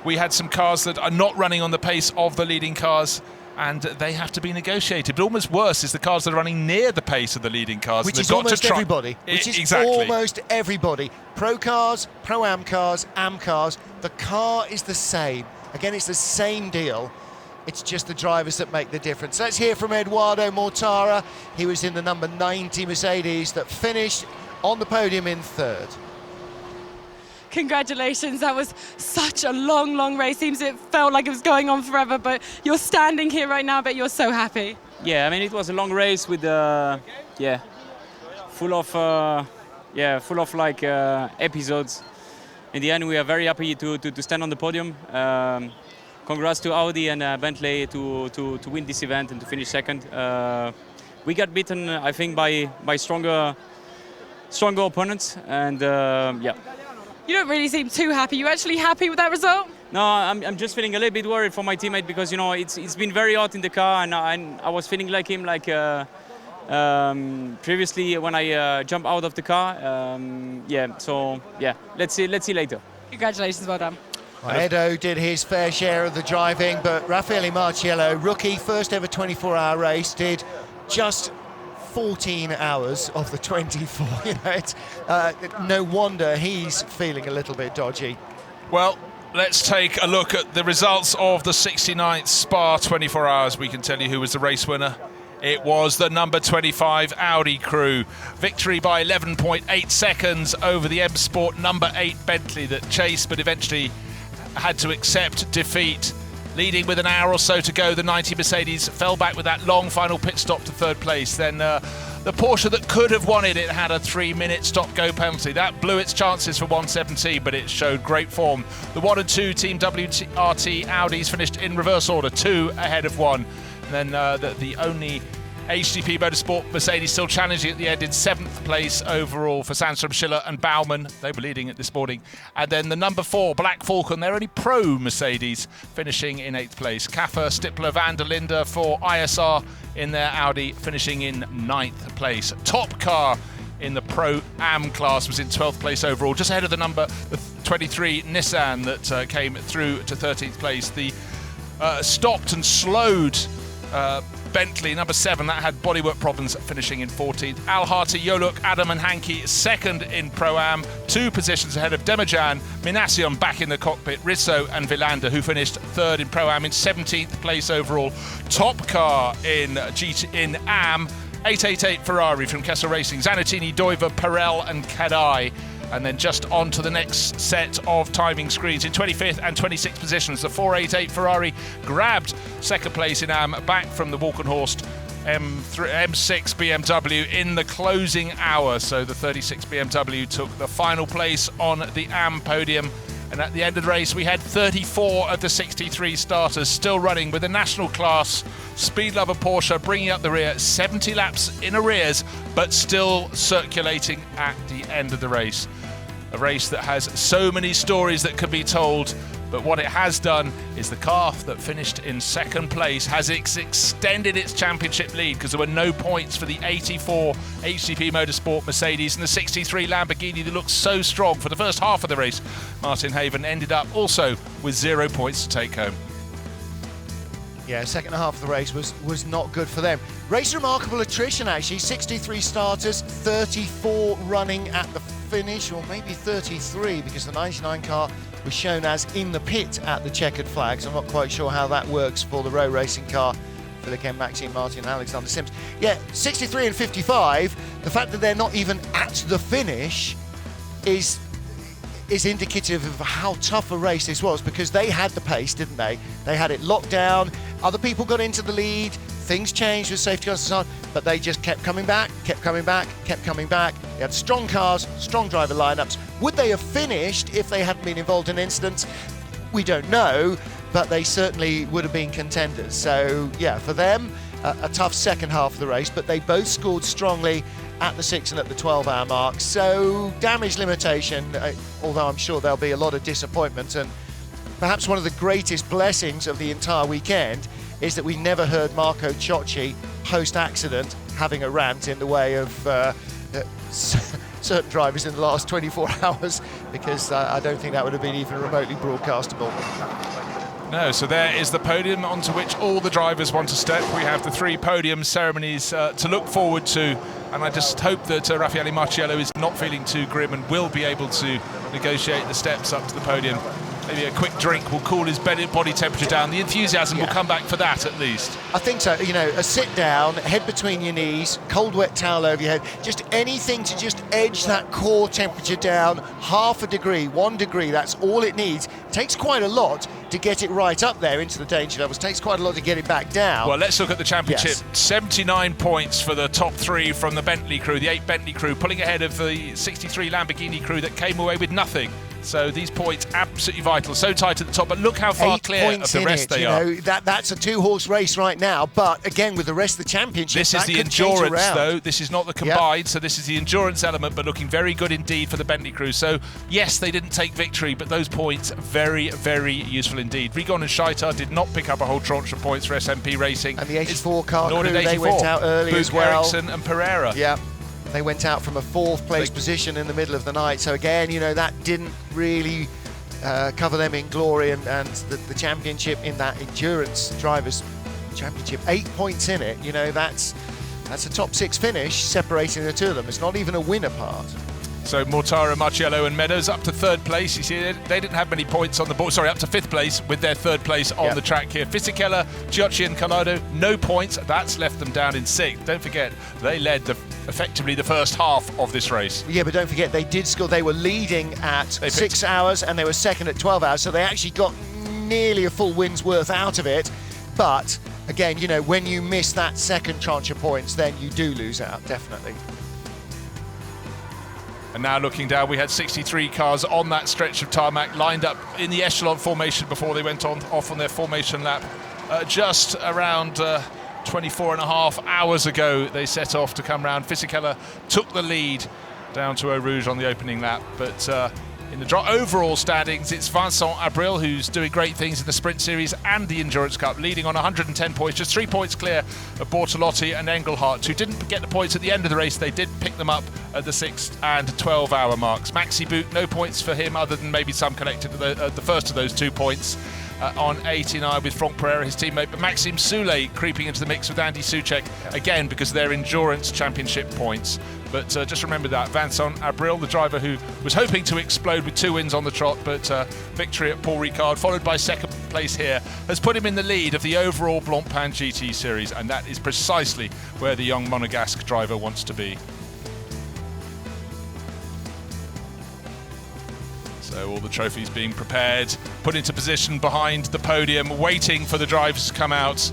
we had some cars that are not running on the pace of the leading cars, and they have to be negotiated. But almost worse is the cars that are running near the pace of the leading cars. Which and is they've got almost to try everybody. Which is exactly. almost everybody. Pro cars, Pro-Am cars, Am cars, the car is the same. Again, it's the same deal. It's just the drivers that make the difference. Let's hear from Eduardo Mortara. He was in the number 90 Mercedes that finished on the podium in third. Congratulations, that was such a long race. It felt like it was going on forever, but you're standing here right now, but you're so happy. Yeah, I mean, it was a long race with, full of like episodes. In the end, we are very happy to stand on the podium. congrats to Audi and Bentley to win this event and to finish second. We got beaten, I think, by stronger opponents, and yeah. You don't really seem too happy. You actually happy with that result? No, I'm just feeling a little bit worried for my teammate because, you know, it's been very hot in the car, and I was feeling like him, like previously when I jumped out of the car. Yeah, so yeah, let's see later. Congratulations, well done. Well, Edo did his fair share of the driving, but Raffaele Marciello, rookie, first ever 24-hour race, did just 14 hours of the 24. You know, it's no wonder he's feeling a little bit dodgy. Well, let's take a look at the results of the 69th Spa 24 hours. We can tell you who was the race winner. It was the number 25 Audi crew. Victory by 11.8 seconds over the M Sport number 8 Bentley that chased, but eventually had to accept defeat. Leading with an hour or so to go, the 90 Mercedes fell back with that long final pit stop to third place. Then the Porsche that could have won it had a 3-minute stop-go penalty. That blew its chances for 117, but it showed great form. The 1 and 2 Team WRT Audis finished in reverse order, 2 ahead of 1. And then the only HGP Motorsport Mercedes still challenging at the end in 7th place overall for Sandstrom, Schiller and Baumann. They were leading it this morning. And then the number 4 Black Falcon, their only pro Mercedes, finishing in 8th place. Kaffer, Stippler, van der Linde for ISR in their Audi, finishing in 9th place. Top car in the Pro Am class was in 12th place overall, just ahead of the 23 Nissan that came through to 13th place. The stopped and slowed Bentley, number 7, that had bodywork problems, finishing in 14th. Al-Hati, Yoluk, Adam and Hankey, second in Pro-Am, 2 positions ahead of Demajan, Minassian back in the cockpit, Rizzo and Villander, who finished 3rd in Pro-Am in 17th place overall. Top car in Am, 888 Ferrari from Kessel Racing, Zanettini, Doiver, Perel and Kadai. And then just on to the next set of timing screens. In 25th and 26th positions, the 488 Ferrari grabbed second place in Am, back from the Walkenhorst M6 BMW in the closing hour. So the 36 BMW took the final place on the Am podium. And at the end of the race, we had 34 of the 63 starters still running with the national class. Speed Lover Porsche bringing up the rear, 70 laps in arrears, but still circulating at the end of the race. A race that has so many stories that can be told, but what it has done is the car that finished in 2nd place has extended its championship lead, because there were no points for the 84 HGP Motorsport Mercedes and the 63 Lamborghini that looked so strong for the first half of the race. Martin Haven ended up also with 0 points to take home. Yeah, second half of the race was not good for them. Race remarkable attrition, actually. 63 starters, 34 running at the finish, or maybe 33, because the 99 car was shown as in the pit at the checkered flags. I'm not quite sure how that works for the row racing car. Philip M. Maxime Martin and Alexander Sims. Yeah, 63 and 55, the fact that they're not even at the finish is indicative of how tough a race this was, because they had the pace, didn't they? They had it locked down, other people got into the lead, things changed with safety cars and so on, but they just kept coming back, kept coming back, kept coming back. They had strong cars, strong driver lineups. Would they have finished if they hadn't been involved in incidents? We don't know, but they certainly would have been contenders. So yeah, for them, a tough second half of the race, but they both scored strongly at the 6 and at the 12-hour mark. So damage limitation, although I'm sure there'll be a lot of disappointment, and perhaps one of the greatest blessings of the entire weekend is that we never heard Marco Ciocci post-accident having a rant in the way of certain drivers in the last 24 hours, because I don't think that would have been even remotely broadcastable. No, so there is the podium onto which all the drivers want to step. We have the 3 podium ceremonies to look forward to, and I just hope that Raffaele Marciello is not feeling too grim and will be able to negotiate the steps up to the podium. Maybe a quick drink will cool his body temperature down. The enthusiasm will come back for that, at least. I think so. You know, a sit down, head between your knees, cold wet towel over your head, just anything to just edge that core temperature down half a degree, 1 degree. That's all it needs. It takes quite a lot to get it right up there into the danger levels. It takes quite a lot to get it back down. Well, let's look at the championship. Yes. 79 points for the top 3 from the Bentley crew, the 8 Bentley crew, pulling ahead of the 63 Lamborghini crew that came away with nothing. So these points absolutely vital, so tight at the top, but look how far clear of the rest they are. That's a 2-horse race right now, but again, with the rest of the championship, this is the endurance, though. This is not the combined, so this is the endurance element, but looking very good indeed for the Bentley crew. So yes, they didn't take victory, but those points very, very useful indeed. Rigon and Scheitar did not pick up a whole tranche of points for SMP Racing. And the 84 car crew, they went out early Boog, as well. Ericsson and Pereira. Yeah. They went out from a 4th place position in the middle of the night. So again, you know, that didn't really cover them in glory, and the championship in that endurance drivers championship, 8 points in it. You know, that's a top 6 finish separating the two of them. It's not even a win apart. So Mortara, Marciello and Meadows up to 3rd place. You see, they didn't have many points on the board. Sorry, up to 5th place with their 3rd place on the track here. Fisichella, Giocci and Canado, no points. That's left them down in 6th. Don't forget, they led effectively the first half of this race. Yeah, but don't forget, they did score. They were leading at 6 hours and they were 2nd at 12 hours. So they actually got nearly a full win's worth out of it. But again, you know, when you miss that second tranche of points, then you do lose out, definitely. And now looking down, we had 63 cars on that stretch of tarmac lined up in the echelon formation before they went off on their formation lap. Just around 24.5 hours ago, they set off to come round. Fisichella took the lead down to Eau Rouge on the opening lap, but in the overall standings, it's Vincent Abril who's doing great things in the Sprint Series and the Endurance Cup, leading on 110 points, just 3 points clear of Bortolotti and Engelhardt, who didn't get the points at the end of the race. They did pick them up at the 6 and 12-hour marks. Maxi Boot, no points for him other than maybe some connected to the first of those 2 points. On 89 with Franck Pereira, his teammate, but Maxime Soule creeping into the mix with Andy Soucek, again because of their endurance championship points. But just remember that Vincent Abril, the driver who was hoping to explode with 2 wins on the trot, but victory at Paul Ricard, followed by 2nd place here, has put him in the lead of the overall Blancpain GT Series, and that is precisely where the young Monegasque driver wants to be. So all the trophies being prepared, put into position behind the podium, waiting for the drivers to come out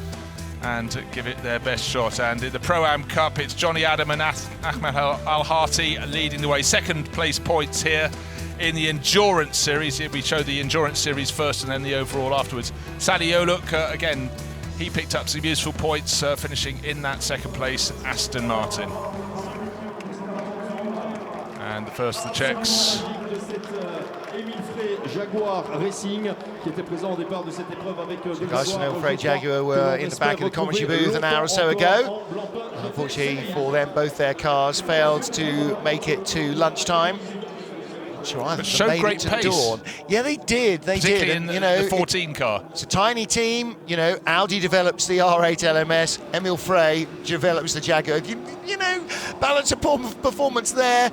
and give it their best shot. And in the Pro-Am Cup, it's Johnny Adam and Ahmed Al-Hati leading the way. 2nd place points here in the Endurance Series. Here we show the Endurance Series first and then the overall afterwards. Sally Oluk, again, he picked up some useful points, finishing in that 2nd place, Aston Martin. And the first of the Czechs. Jaguar Racing, guys from Emil Frey Jaguar were in the back of the commentary booth an hour or so ago. Unfortunately for them, both their cars failed to make it to lunchtime. Not sure either. But showed great pace. Dawn. Yeah, they did. They did. In the 14 car. It's a tiny team. You know, Audi develops the R8 LMS. Emil Frey develops the Jaguar. You know, balance of performance there.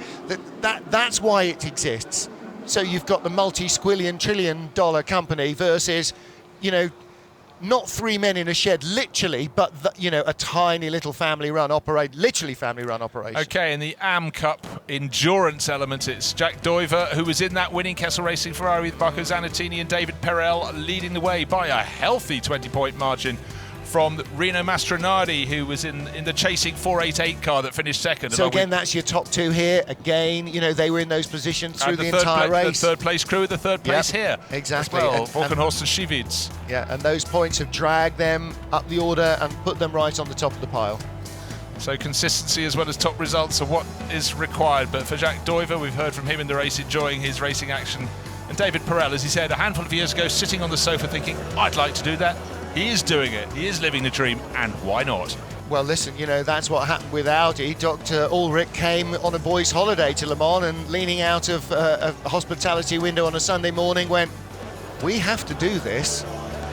That's why it exists. So you've got the multi-squillion trillion dollar company versus, you know, not 3 men in a shed, literally, but, you know, a tiny little family-run operation, literally family-run operation. Okay, in the AM Cup endurance element, it's Jack Doiver, who was in that winning Kessel Racing Ferrari with Marco Zannettini and David Perel leading the way by a healthy 20-point margin from Rino Mastronardi, who was in the chasing 488 car that finished 2nd. So again, that's your top 2 here. Again, you know, they were in those positions through the entire race. The 3rd place crew at the 3rd place here. Exactly. As well, Volkenhorst and Schivitz. Yeah, and those points have dragged them up the order and put them right on the top of the pile. So consistency as well as top results are what is required. But for Jack Doiver, we've heard from him in the race, enjoying his racing action. And David Perel, as he said a handful of years ago, sitting on the sofa thinking, I'd like to do that. He is doing it. He is living the dream, and why not? Well, listen, you know, that's what happened with Audi. Dr. Ulrich came on a boys' holiday to Le Mans and leaning out of a hospitality window on a Sunday morning went, we have to do this.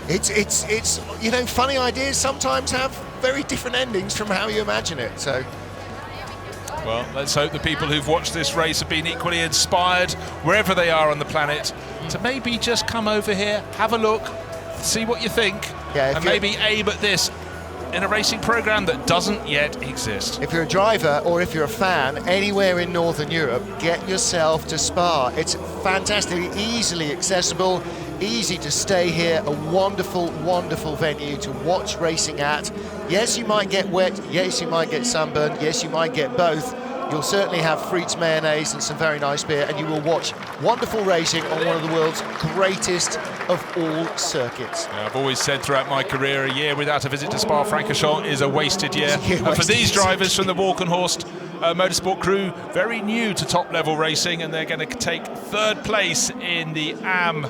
It's you know, funny ideas sometimes have very different endings from how you imagine it, so. Well, let's hope the people who've watched this race have been equally inspired, wherever they are on the planet, to maybe just come over here, have a look, see what you think, and maybe aim at this in a racing program that doesn't yet exist. If you're a driver or if you're a fan anywhere in Northern Europe, get yourself to Spa. It's fantastically easily accessible, easy to stay here, a wonderful, wonderful venue to watch racing at. Yes, you might get wet, yes, you might get sunburned, yes, you might get both, you'll certainly have frites, mayonnaise and some very nice beer, and you will watch wonderful racing on one of the world's greatest of all circuits. Yeah, I've always said throughout my career, a year without a visit to Spa-Francorchamps is a wasted year. And for these drivers from the Walkenhorst Motorsport crew, very new to top-level racing, and they're going to take third place in the AM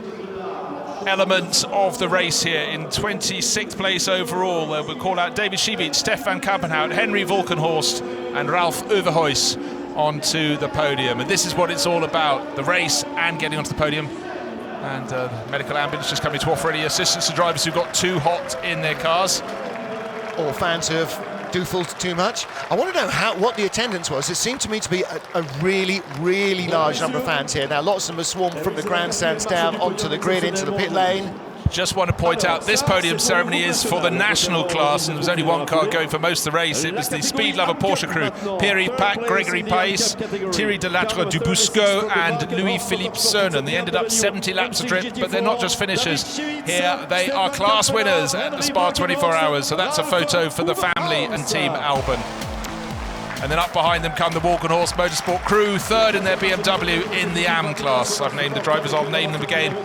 element of the race here in 26th place overall. We'll call out David Schiebitz, Stefan Kampenhout, Henry Walkenhorst and Ralf Overhuis onto the podium. And this is what it's all about, the race and getting onto the podium. And the medical ambulance just coming to offer any assistance to drivers who got too hot in their cars. Or fans who have doofled too much. I want to know what the attendance was. It seemed to me to be a really, really large number of fans here. Now, lots of them have swarmed from the grandstands down onto the grid, into the pit lane. Just want to point out, this podium ceremony is for the national class, and there was only one car going for most of the race. It was the Speed Lover Porsche crew, Pierre-Yves Pack, Gregory Pais, Thierry Delattre du Busco and Louis-Philippe Cernan. They ended up 70 laps adrift, but they're not just finishers. Here they are class winners at the Spa 24 Hours, so that's a photo for the family and Team Albon. And then up behind them come the Walkenhorst Motorsport crew, third in their BMW in the AM class. I've named the drivers, I'll name them again.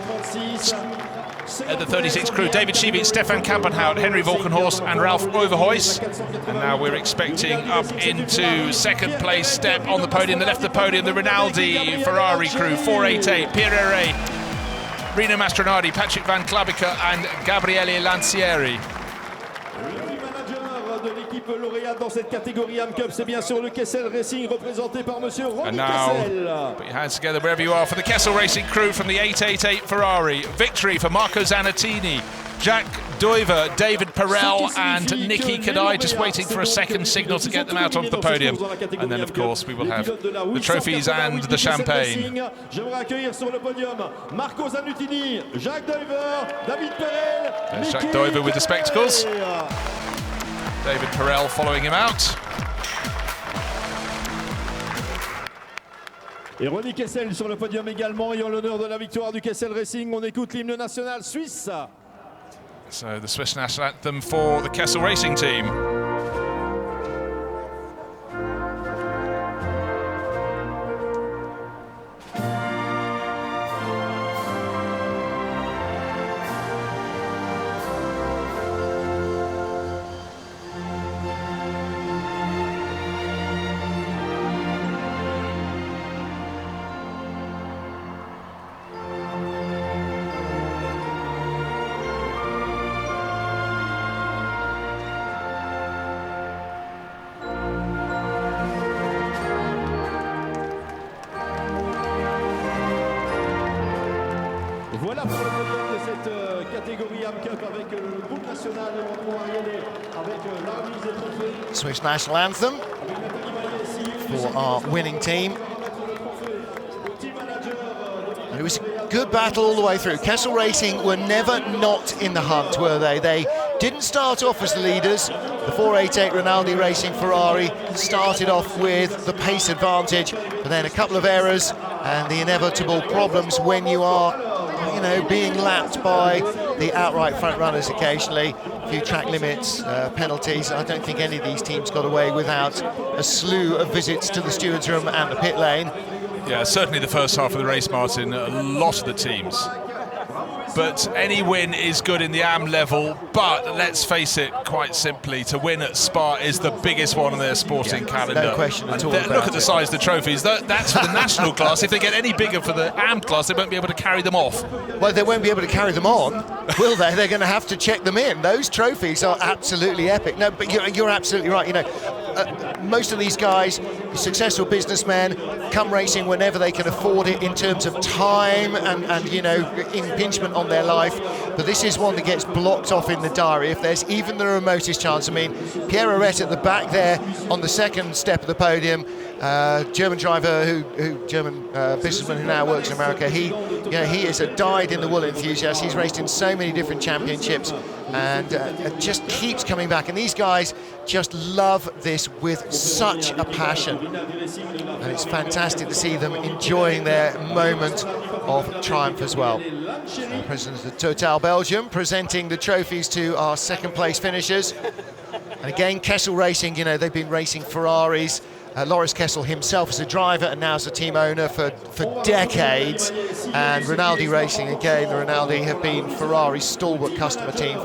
At the 36 crew, David Schiebitz, Stefan Kampenhout, Henry Walkenhorst and Ralf Overhuis. And now we're expecting up into second place step on the podium. They left the podium, the Rinaldi Ferrari crew, 488, Pierre Herré, Rino Mastronardi, Patrick Van Klabica and Gabriele Lancieri. And now, put your hands together wherever you are for the Kessel Racing crew from the 888 Ferrari. Victory for Marco Zanettini, Jack Doiver, David Perel and Nicky Kadai, just waiting for a second signal to get them out onto the podium. And then, of course, we will have the trophies and the champagne. There's Jack Doiver with the spectacles. David Perel following him out. Et Ronnie Kessel sur le podium également, et en l'honneur de la victoire du Kessel Racing, on écoute l'hymne national suisse. So the Swiss national anthem for the Kessel Racing team. Voilà pour le podium de cette catégorie AM Cup avec le groupe national avec la remise des trophées. Swiss national anthem for our winning team. And it was a good battle all the way through. Kessel Racing were never not in the hunt, were they? They didn't start off as the leaders. The 488 Rinaldi Racing Ferrari started off with the pace advantage, but then a couple of errors and the inevitable problems when you are, you know, being lapped by the outright front runners occasionally. A few track limits, penalties. I don't think any of these teams got away without a slew of visits to the stewards room and the pit lane. Yeah, certainly the first half of the race, Martin, a lot of the teams. But any win is good in the AM level, but let's face it, quite simply, to win at Spa is the biggest one on their sporting calendar. No question at all. Look at the size of the trophies. That's for the national class. If they get any bigger for the AM class, they won't be able to carry them off. Well, they won't be able to carry them on, will they? They're going to have to check them in. Those trophies are absolutely epic. No, but you're absolutely right. You know, most of these guys, successful businessmen, come racing whenever they can afford it in terms of time and you know, impingement on their life. But this is one that gets blocked off in the diary if there's even the remotest chance. I mean, Pierre Arret at the back there on the second step of the podium, German driver German businessman who now works in America. He is a dyed-in-the-wool enthusiast. He's raced in so many different championships and just keeps coming back. And these guys just love this with such a passion. And it's fantastic to see them enjoying their moment of triumph as well. President of Total Belgium presenting the trophies to our second place finishers. And again, Kessel Racing, you know, they've been racing Ferraris Loris Kessel himself as a driver and now as a team owner for decades. And Rinaldi Racing, again, the Rinaldi have been Ferrari's stalwart customer team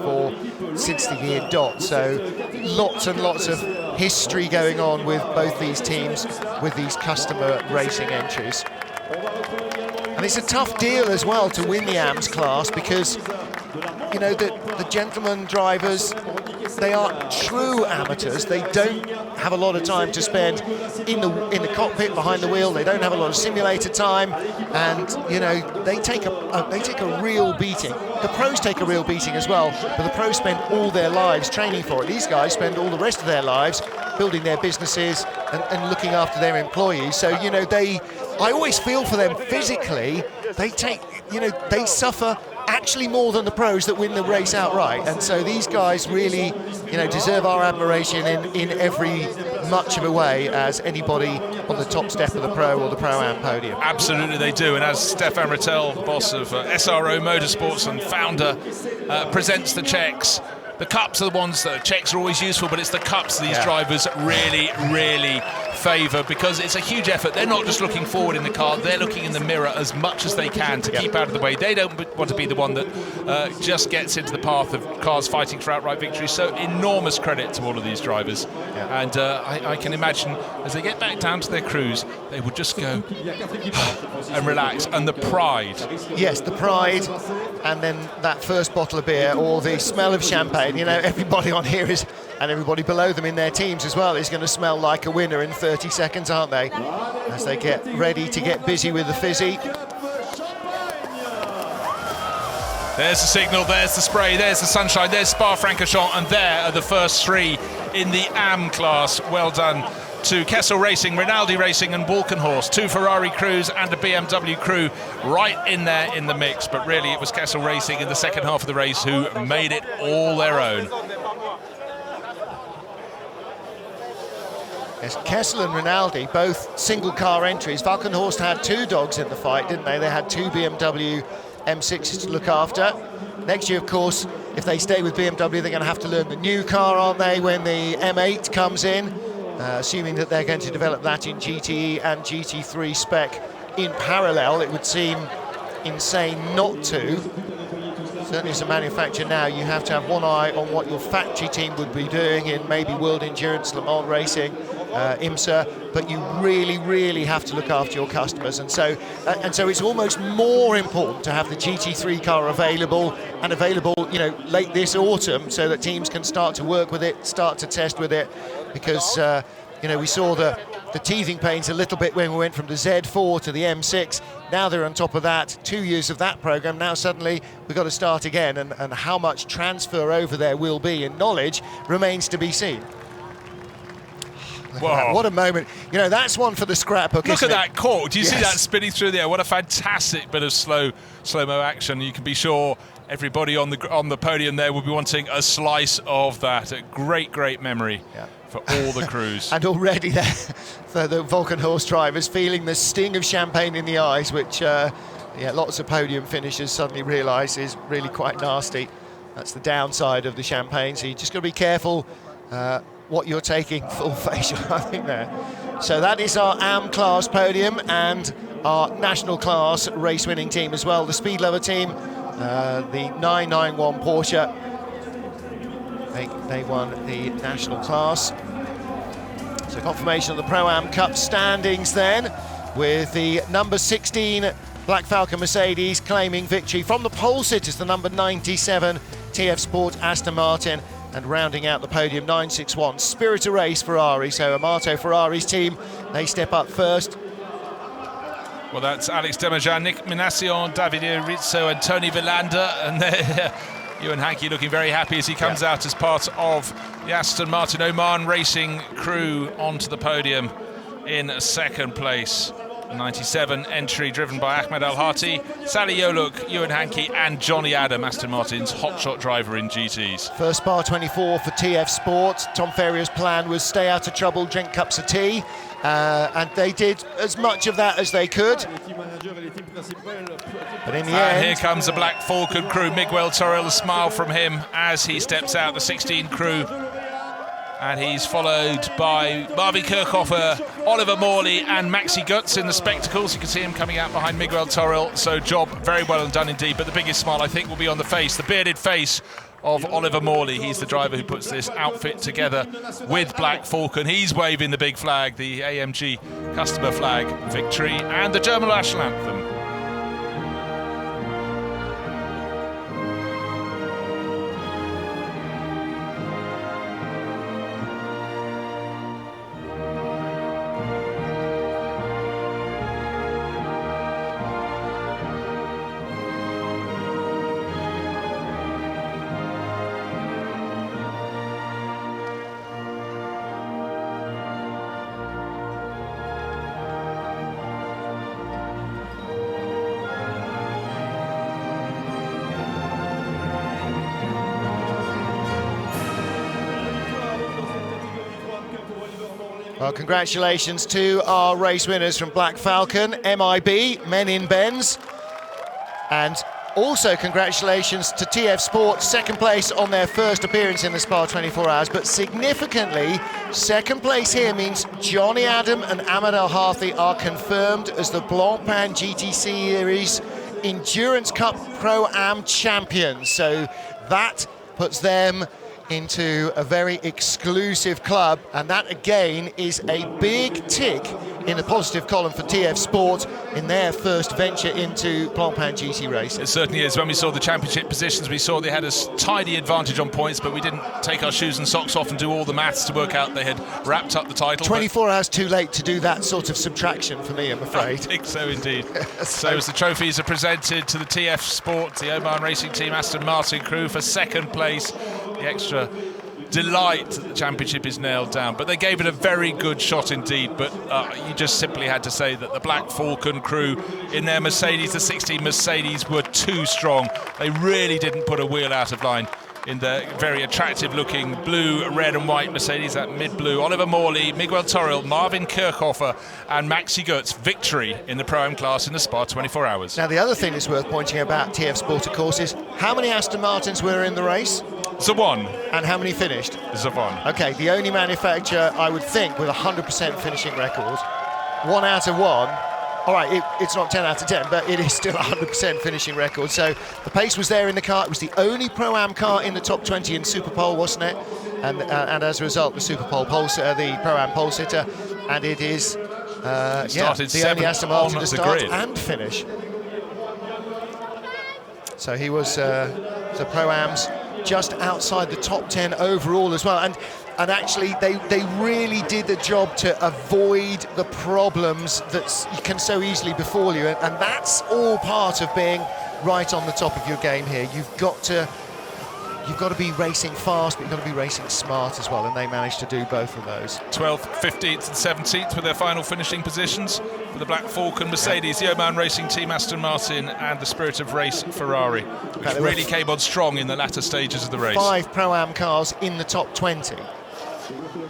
since the year dot. So lots and lots of history going on with both these teams, with these customer racing entries. And it's a tough deal as well to win the AMS class because, you know, the gentleman drivers, they are true amateurs. They don't have a lot of time to spend in the cockpit behind the wheel. They don't have a lot of simulator time, and you know they take a real beating. The pros take a real beating as well, but the pros spend all their lives training for it. These guys spend all the rest of their lives building their businesses and looking after their employees. So you know I always feel for them physically. They suffer actually more than the pros that win the race outright, and so these guys really, you know, deserve our admiration in every much of a way as anybody on the top step of the pro or the Pro-Am podium. Absolutely they do, and as Stefan Rattel, boss of SRO Motorsports and founder, presents the checks, the cups are the ones that checks are always useful, but it's the cups these drivers really, really favour because it's a huge effort. They're not just looking forward in the car, they're looking in the mirror as much as they can to keep out of the way. They don't want to be the one that just gets into the path of cars fighting for outright victory. So enormous credit to all of these drivers. And I can imagine as they get back down to their crews, they would just go and relax. And the pride. Yes, the pride, and then that first bottle of beer or the smell of champagne. You know, everybody on here is, and everybody below them in their teams as well, is going to smell like a winner in 30 seconds, aren't they? As they get ready to get busy with the fizzy. There's the signal, there's the spray, there's the sunshine, there's Spa-Francorchamps, and there are the first three in the AM class. Well done to Kessel Racing, Rinaldi Racing and Walkenhorst. Two Ferrari crews and a BMW crew right in there in the mix, but really it was Kessel Racing in the second half of the race who made it all their own. Yes, Kessel and Rinaldi, both single car entries. Walkenhorst had two dogs in the fight, didn't they? They had two BMW M6s to look after. Next year, of course, if they stay with BMW, they're going to have to learn the new car, aren't they, when the M8 comes in? Assuming that they're going to develop that in GTE and GT3 spec in parallel. It would seem insane not to. Certainly as a manufacturer now, you have to have one eye on what your factory team would be doing in maybe World Endurance, Le Mans Racing, IMSA, but you really, really have to look after your customers. And so it's almost more important to have the GT3 car available, you know, late this autumn, so that teams can start to work with it, start to test with it, because you know, we saw the teething pains a little bit when we went from the Z4 to the M6. Now they're on top of that, 2 years of that program. Now suddenly we've got to start again, and how much transfer over there will be in knowledge remains to be seen. Wow. What a moment. You know, that's one for the scrapbook. Look at that cork. Do you see that spinning through the air? What a fantastic bit of slow-mo action. You can be sure everybody on the podium there will be wanting a slice of that. A great, great memory for all the crews. And already there, for the Walkenhorst drivers, feeling the sting of champagne in the eyes, which lots of podium finishers suddenly realise is really quite nasty. That's the downside of the champagne, so you just got to be careful what you're taking full facial, I think, there. So that is our AM class podium and our national class race winning team as well. The Speed Lover team, the 991 Porsche, they won the national class. So confirmation of the Pro-Am Cup standings then, with the number 16 Black Falcon Mercedes claiming victory from the pole sitters, the number 97 TF Sport Aston Martin, and rounding out the podium, 961 Spirit of Race Ferrari. So Amato Ferrari's team, they step up first. Well, that's Alex Demirjan, Nick Minassian, Davide Rizzo and Tony Villander, and Ewan Hankey looking very happy as he comes out as part of the Aston Martin Oman Racing crew onto the podium in second place. 97 entry driven by Ahmed Al-Hati, Sally Yoluk, Ewan Hankey and Johnny Adam, Aston Martin's hotshot driver in GTs. First bar 24 for TF Sport. Tom Ferrier's plan was stay out of trouble, drink cups of tea, and they did as much of that as they could. But in the end, here comes the Black Falcon crew. Miguel Torrell, a smile from him as he steps out. The 16 crew And he's followed by Marvin Kirchhofer, Oliver Morley and Maxi Götz in the spectacles. You can see him coming out behind Miguel Toril. So job very well done indeed. But the biggest smile, I think, will be on the face, the bearded face of Oliver Morley. He's the driver who puts this outfit together with Black Falcon. He's waving the big flag, the AMG customer flag, victory, and the German national anthem. Well, congratulations to our race winners from Black Falcon, MIB, Men in Benz. And also congratulations to TF Sport, second place on their first appearance in the Spa 24 Hours. But significantly, second place here means Johnny Adam and Ahmed El Harthi are confirmed as the Blancpain GT Series Endurance Cup Pro-Am champions. So that puts them into a very exclusive club, and that again is a big tick in the positive column for TF Sport in their first venture into Blancpain GT racing. It certainly is. When we saw the championship positions, we saw they had a tidy advantage on points, but we didn't take our shoes and socks off and do all the maths to work out they had wrapped up the title. 24 hours too late to do that sort of subtraction for me, I'm afraid. I think so indeed. So as the trophies are presented to the TF Sport, the Oman Racing Team Aston Martin crew for second place, the extra delight that the championship is nailed down, but they gave it a very good shot indeed. But you just simply had to say that the Black Falcon crew in their Mercedes, the 16 Mercedes, were too strong. They really didn't put a wheel out of line in the very attractive looking blue, red and white Mercedes, that mid-blue. Oliver Morley, Miguel Toril, Marvin Kirchhofer and Maxi Götz, victory in the Pro-Am class in the Spa 24 Hours. Now the other thing that's worth pointing about TF Sport, of course, is how many Aston Martins were in the race? Zavon. And how many finished? Zavon. Okay, the only manufacturer, I would think, with a 100% finishing record. 1 out of 1. All right, it's not 10 out of 10, but it is still a 100% finishing record. So the pace was there in the car. It was the only Pro-Am car in the top 20 in Super Pole, wasn't it? And as a result, the Super Pole the Pro-Am pole sitter. And it is the only Aston Martin to start and finish. So he was the Pro-Ams just outside the top 10 overall as well. And actually, they really did the job to avoid the problems that can so easily befall you. And that's all part of being right on the top of your game here. You've got to be racing fast, but you've got to be racing smart as well. And they managed to do both of those. 12th, 15th and 17th with their final finishing positions for the Black Falcon Mercedes, the Oman Racing Team Aston Martin and the Spirit of Race Ferrari, which really came on strong in the latter stages of the race. 5 Pro-Am cars in the top 20.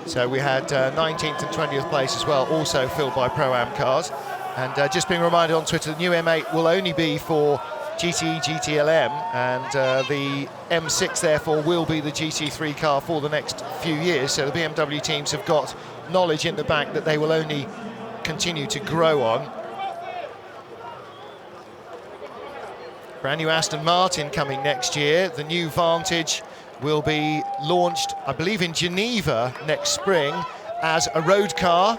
So we had 19th and 20th place as well, also filled by Pro-Am cars. And just being reminded on Twitter, the new M8 will only be for GT, GTLM, and the M6 therefore will be the GT3 car for the next few years. So the BMW teams have got knowledge in the bank that they will only continue to grow on. Brand new Aston Martin coming next year. The new Vantage will be launched, I believe, in Geneva next spring as a road car,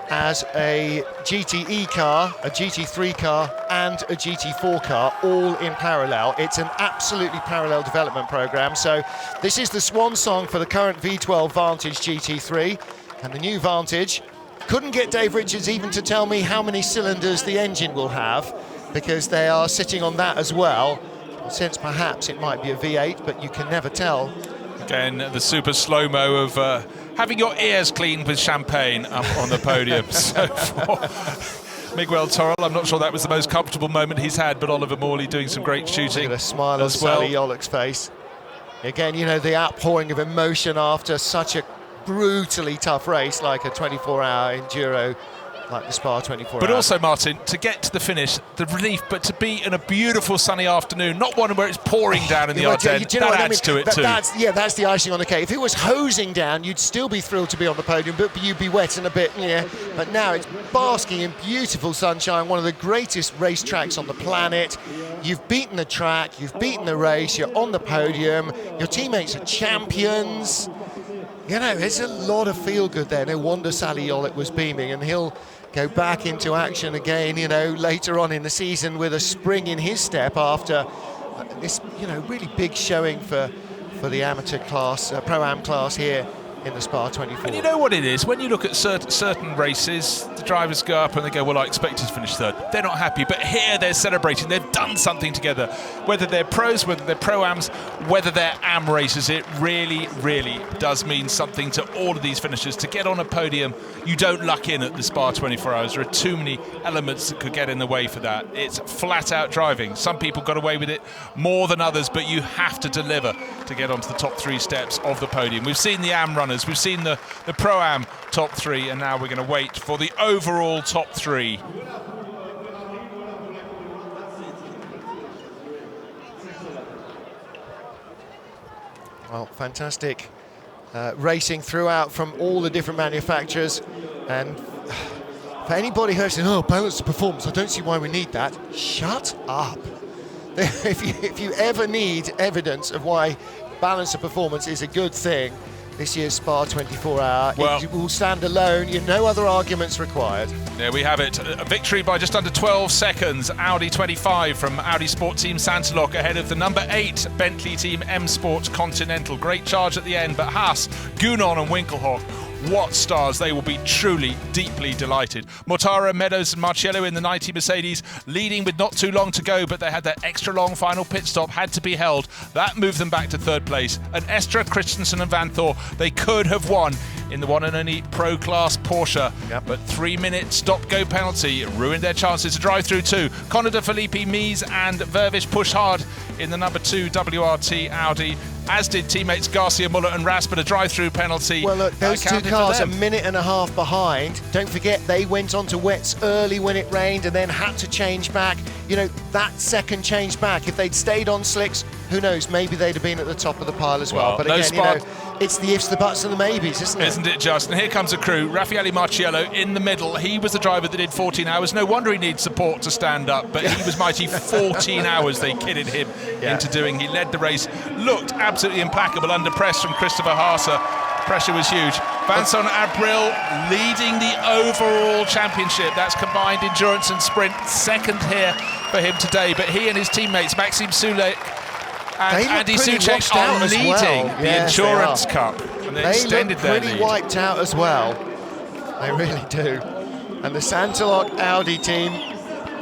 as a GTE car, a GT3 car and a GT4 car, all in parallel. It's an absolutely parallel development program. So this is the swan song for the current V12 Vantage GT3, and the new Vantage. Couldn't get Dave Richards even to tell me how many cylinders the engine will have, because they are sitting on that as well. Since perhaps it might be a V8, but you can never tell. Again, the super slow-mo of having your ears cleaned with champagne up on the podium. So for Miguel Toril, I'm not sure that was the most comfortable moment he's had, but Oliver Morley doing some great shooting. Look at a smile on Sally Yollick's face. Again, you know, the outpouring of emotion after such a brutally tough race like a 24-hour enduro like the Spa 24 But hours. also, Martin, to get to the finish, the relief, but to be in a beautiful sunny afternoon, not one where it's pouring down in the Ardennes, Do you know that what adds to it too. That's the icing on the cake. If it was hosing down, you'd still be thrilled to be on the podium, but you'd be wet and a bit, yeah. But now it's basking in beautiful sunshine, one of the greatest racetracks on the planet. You've beaten the track, you've beaten the race, you're on the podium, your teammates are champions. You know, there's a lot of feel-good there. No wonder Sally Ollett was beaming, and he'll go back into action again, you know, later on in the season with a spring in his step after this, you know, really big showing for the amateur class, Pro-Am class here in the Spa 24. And you know what it is? When you look at certain races, the drivers go up and they go, well, I expected to finish third. They're not happy, but here they're celebrating. They've done something together. Whether they're pros, whether they're Pro-Ams, whether they're Am racers, it really, really does mean something to all of these finishers. To get on a podium, you don't luck in at the Spa 24 hours. There are too many elements that could get in the way for that. It's flat-out driving. Some people got away with it more than others, but you have to deliver to get onto the top 3 steps of the podium. We've seen the Am runners, we've seen the Pro-Am top 3, and now we're going to wait for the overall top 3. Well, fantastic racing throughout from all the different manufacturers, and for anybody who's saying, oh, balance of performance, I don't see why we need that. Shut up. If you ever need evidence of why balance of performance is a good thing, this year's Spa 24 hour, well, it will stand alone. No other arguments required. There we have it. A victory by just under 12 seconds. Audi 25 from Audi Sport Team Santalok ahead of the number 8 Bentley Team M Sport Continental. Great charge at the end, but Haas, Gunon and Winkelhock, what stars. They will be truly, deeply delighted. Mortara, Meadows and Marcello in the 90 Mercedes, leading with not too long to go, but they had that extra long final pit stop, had to be held. That moved them back to third place. And Estra, Christensen and Van Thor, they could have won in the one and only Pro Class Porsche. Yep. But 3-minute stop-go penalty ruined their chances to drive through too. Conor de Filippi, Mies and Vervish push hard in the number 2 WRT Audi, as did teammates Garcia, Muller and Ras, but a drive-through penalty. Well, look, those two cars a minute and a half behind. Don't forget, they went onto wets early when it rained and then had to change back. You know, that second change back, if they'd stayed on slicks, who knows, maybe they'd have been at the top of the pile as well. But again, you know, it's the ifs, the buts and the maybes, isn't it? Isn't it just? And here comes a crew. Raffaele Marciello in the middle. He was the driver that did 14 hours. No wonder he needs support to stand up, but he was mighty. 14 hours they kidded him into doing. He led the race, looked absolutely implacable under press from Christopher Haase. Pressure was huge. Vincent Abril leading the overall championship. That's combined endurance and sprint. Second here for him today, but he and his teammates, Maxime Soule and Andy Soucek, are leading the Endurance Cup. And they extended their lead. They look pretty wiped out as well. They really do. And the Santalok Audi team,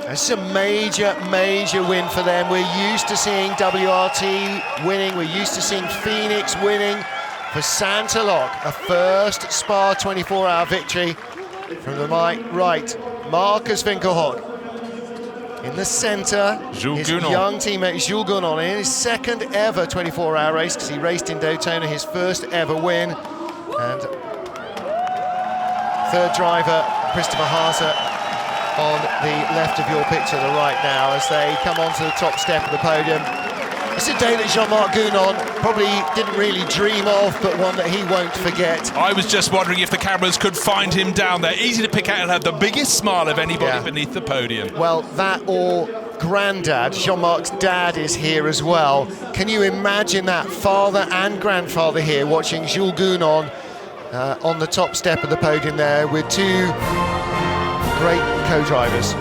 it's a major, major win for them. We're used to seeing WRT winning. We're used to seeing Phoenix winning. For Santalok, a first Spa 24-hour victory from the right. Marcus Winkelhock. In the centre, his young teammate Jules Gunon in his second ever 24-hour race, because he raced in Daytona, his first ever win. And third driver, Christopher Haase, on the left of your picture, the right now, as they come onto the top step of the podium. It's a day that Jean-Marc Gunon probably didn't really dream of, but one that he won't forget. I was just wondering if the cameras could find him down there. Easy to pick out and have the biggest smile of anybody beneath the podium. Well, that or granddad, Jean-Marc's dad, is here as well. Can you imagine that? Father and grandfather here watching Jules Gunon on the top step of the podium there with two great co-drivers.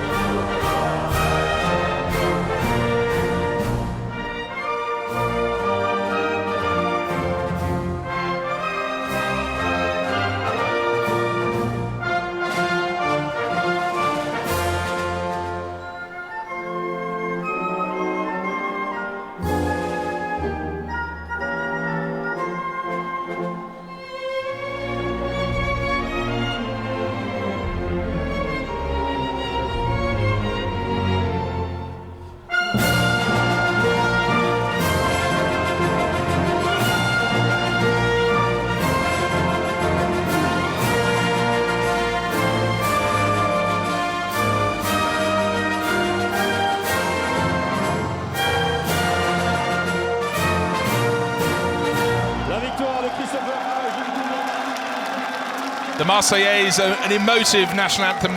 The Marseillaise, an emotive national anthem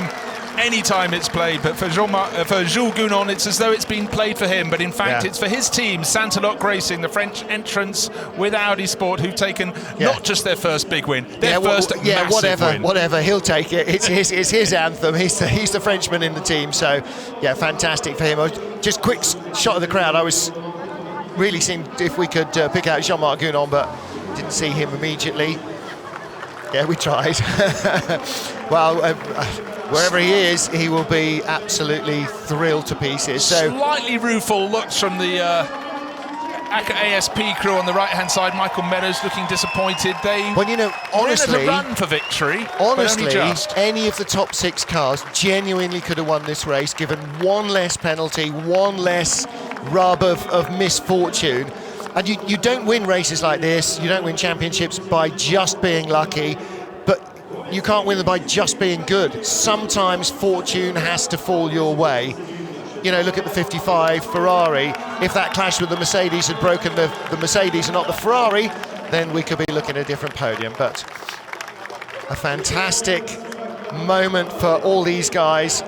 anytime it's played, but for Jules Gounon, it's as though it's been played for him, but in fact it's for his team, Saint-Loc Racing, the French entrants with Audi Sport, who've taken not just their first big win, their first massive win. Whatever, he'll take it. It's his anthem. He's the Frenchman in the team, so yeah, fantastic for him. Just quick shot of the crowd. I was really seeing if we could pick out Jean-Marc Gounon, but didn't see him immediately. Yeah, we tried. Well, wherever he is, he will be absolutely thrilled to pieces. So slightly rueful looks from the ACA ASP crew on the right-hand side. Michael Meadows looking disappointed. Well, you know, honestly, in a run for victory. Honestly, but only just. Any of the top 6 cars genuinely could have won this race, given one less penalty, one less rub of misfortune. And you don't win races like this, you don't win championships by just being lucky, but you can't win them by just being good. Sometimes fortune has to fall your way. You know, look at the 55 Ferrari. If that clash with the Mercedes had broken the Mercedes and not the Ferrari, then we could be looking at a different podium. But a fantastic moment for all these guys.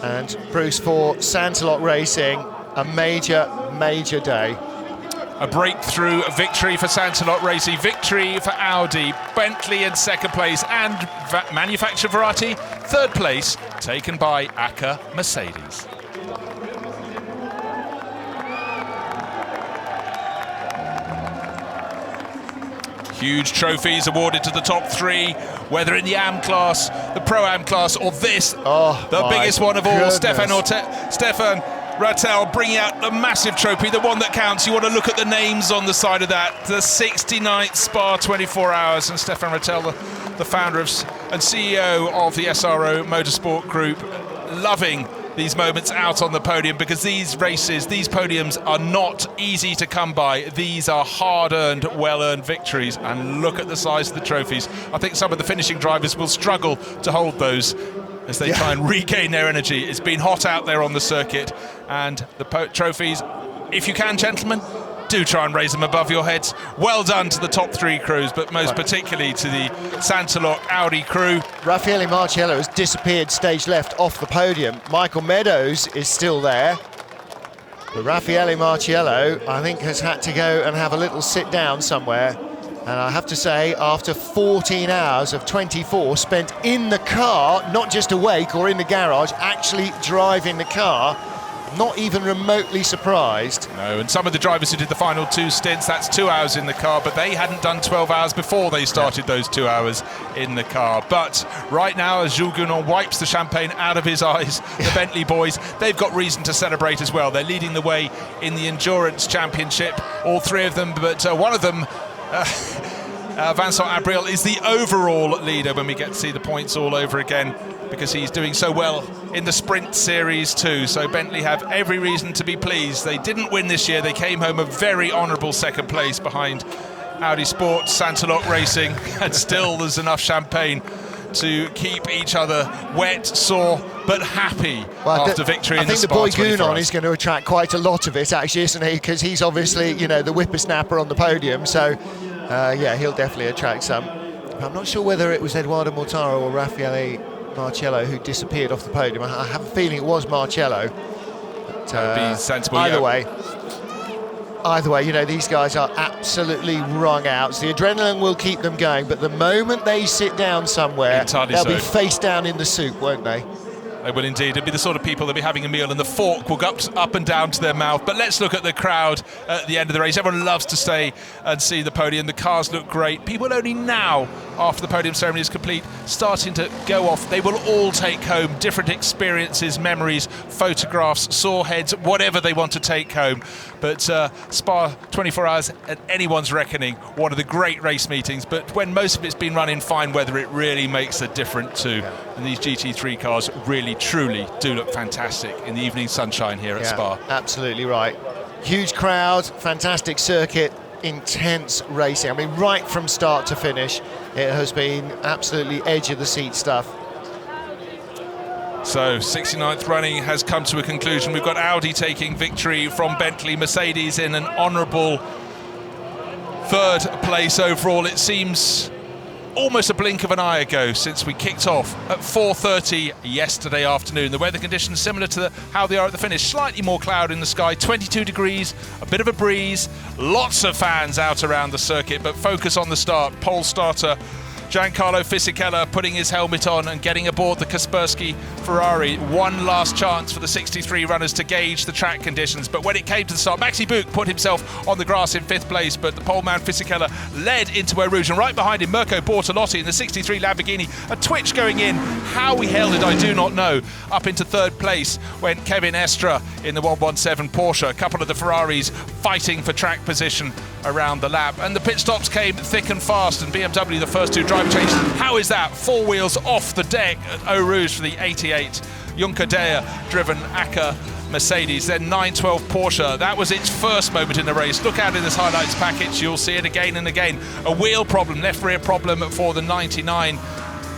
And Bruce, for Saint-Loc Racing, a major day. A breakthrough victory for Saint-Loc Racing, victory for Audi, Bentley in second place, and manufacturer Variety third place, taken by ACA Mercedes. Huge trophies awarded to the top 3, whether in the AM class, the Pro-Am class, or this, the biggest one of all, Stefan Rattel bringing out the massive trophy, the one that counts. You want to look at the names on the side of that. The 69th Spa 24 Hours, and Stefan Rattel, the founder and CEO of the SRO Motorsport Group, loving these moments out on the podium, because these races, these podiums are not easy to come by. These are hard-earned, well-earned victories, and look at the size of the trophies. I think some of the finishing drivers will struggle to hold those as they try and regain their energy. It's been hot out there on the circuit, and the trophies, if you can, gentlemen, do try and raise them above your heads. Well done to the top 3 crews, but most particularly to the Saint-Loc Audi crew. Raffaele Marciello has disappeared stage left off the podium. Michael Meadows is still there. But Raffaele Marciello, I think, has had to go and have a little sit down somewhere. And I have to say, after 14 hours of 24 spent in the car, not just awake or in the garage, actually driving the car, not even remotely surprised. No, and some of the drivers who did the final 2 stints, that's 2 hours in the car, but they hadn't done 12 hours before they started those 2 hours in the car. But right now, as Jules Gounon wipes the champagne out of his eyes, the Bentley boys, they've got reason to celebrate as well. They're leading the way in the Endurance Championship, all 3 of them, but one of them, Vincent Abriel, is the overall leader when we get to see the points all over again, because he's doing so well in the Sprint Series too. So Bentley have every reason to be pleased. They didn't win this year. They came home a very honourable second place behind Audi Sport, Saint-Loc Racing, and still there's enough champagne to keep each other wet, sore, but happy after victory in the Spa 24 I think the boy Gounon is going to attract quite a lot of it, actually, isn't he? Because he's obviously, you know, the whippersnapper on the podium. So, yeah, he'll definitely attract some. I'm not sure whether it was Eduardo Mortaro or Raffaele Marciello who disappeared off the podium. I have a feeling it was Marciello. But, that would be sensible, Either way, you know, these guys are absolutely wrung out. So the adrenaline will keep them going, but the moment they sit down somewhere, they'll be face down in the soup, won't they? They will indeed. It'll be the sort of people that'll be having a meal and the fork will go up and down to their mouth. But let's look at the crowd at the end of the race. Everyone loves to stay and see the podium. The cars look great. People only now, after the podium ceremony is complete, starting to go off. They will all take home different experiences, memories, photographs, sore heads, whatever they want to take home. But Spa 24 Hours, at anyone's reckoning, one of the great race meetings. But when most of it's been run in fine weather, it really makes a difference too. And these GT3 cars really, truly do look fantastic in the evening sunshine here at Spa. Absolutely right. Huge crowd, fantastic circuit, intense racing. I mean, right from start to finish, it has been absolutely edge of the seat stuff. So 69th running has come to a conclusion. We've got Audi taking victory from Bentley, Mercedes in an honourable third place overall. It seems almost a blink of an eye ago since we kicked off at 4:30 yesterday afternoon. The weather conditions similar to how they are at the finish. Slightly more cloud in the sky, 22 degrees, a bit of a breeze, lots of fans out around the circuit, but focus on the start. Pole starter Giancarlo Fisichella putting his helmet on and getting aboard the Kaspersky Ferrari. One last chance for the 63 runners to gauge the track conditions, but when it came to the start, Maxi Buch put himself on the grass in 5th place, but the poleman Fisichella led into Eau Rouge, and right behind him Mirko Bortolotti in the 63 Lamborghini. A twitch going in, how he held it I do not know. Up into 3rd place went Kevin Estre in the 117 Porsche. A couple of the Ferraris fighting for track position around the lap, and the pit stops came thick and fast, and BMW the first 2 driver changes. How is that? 4 wheels off the deck at Eau Rouge for the 88 Juncker driven ACA Mercedes. Then 912 Porsche, that was its first moment in the race. Look out in this highlights package, you'll see it again and again. A wheel problem, left rear problem for the 99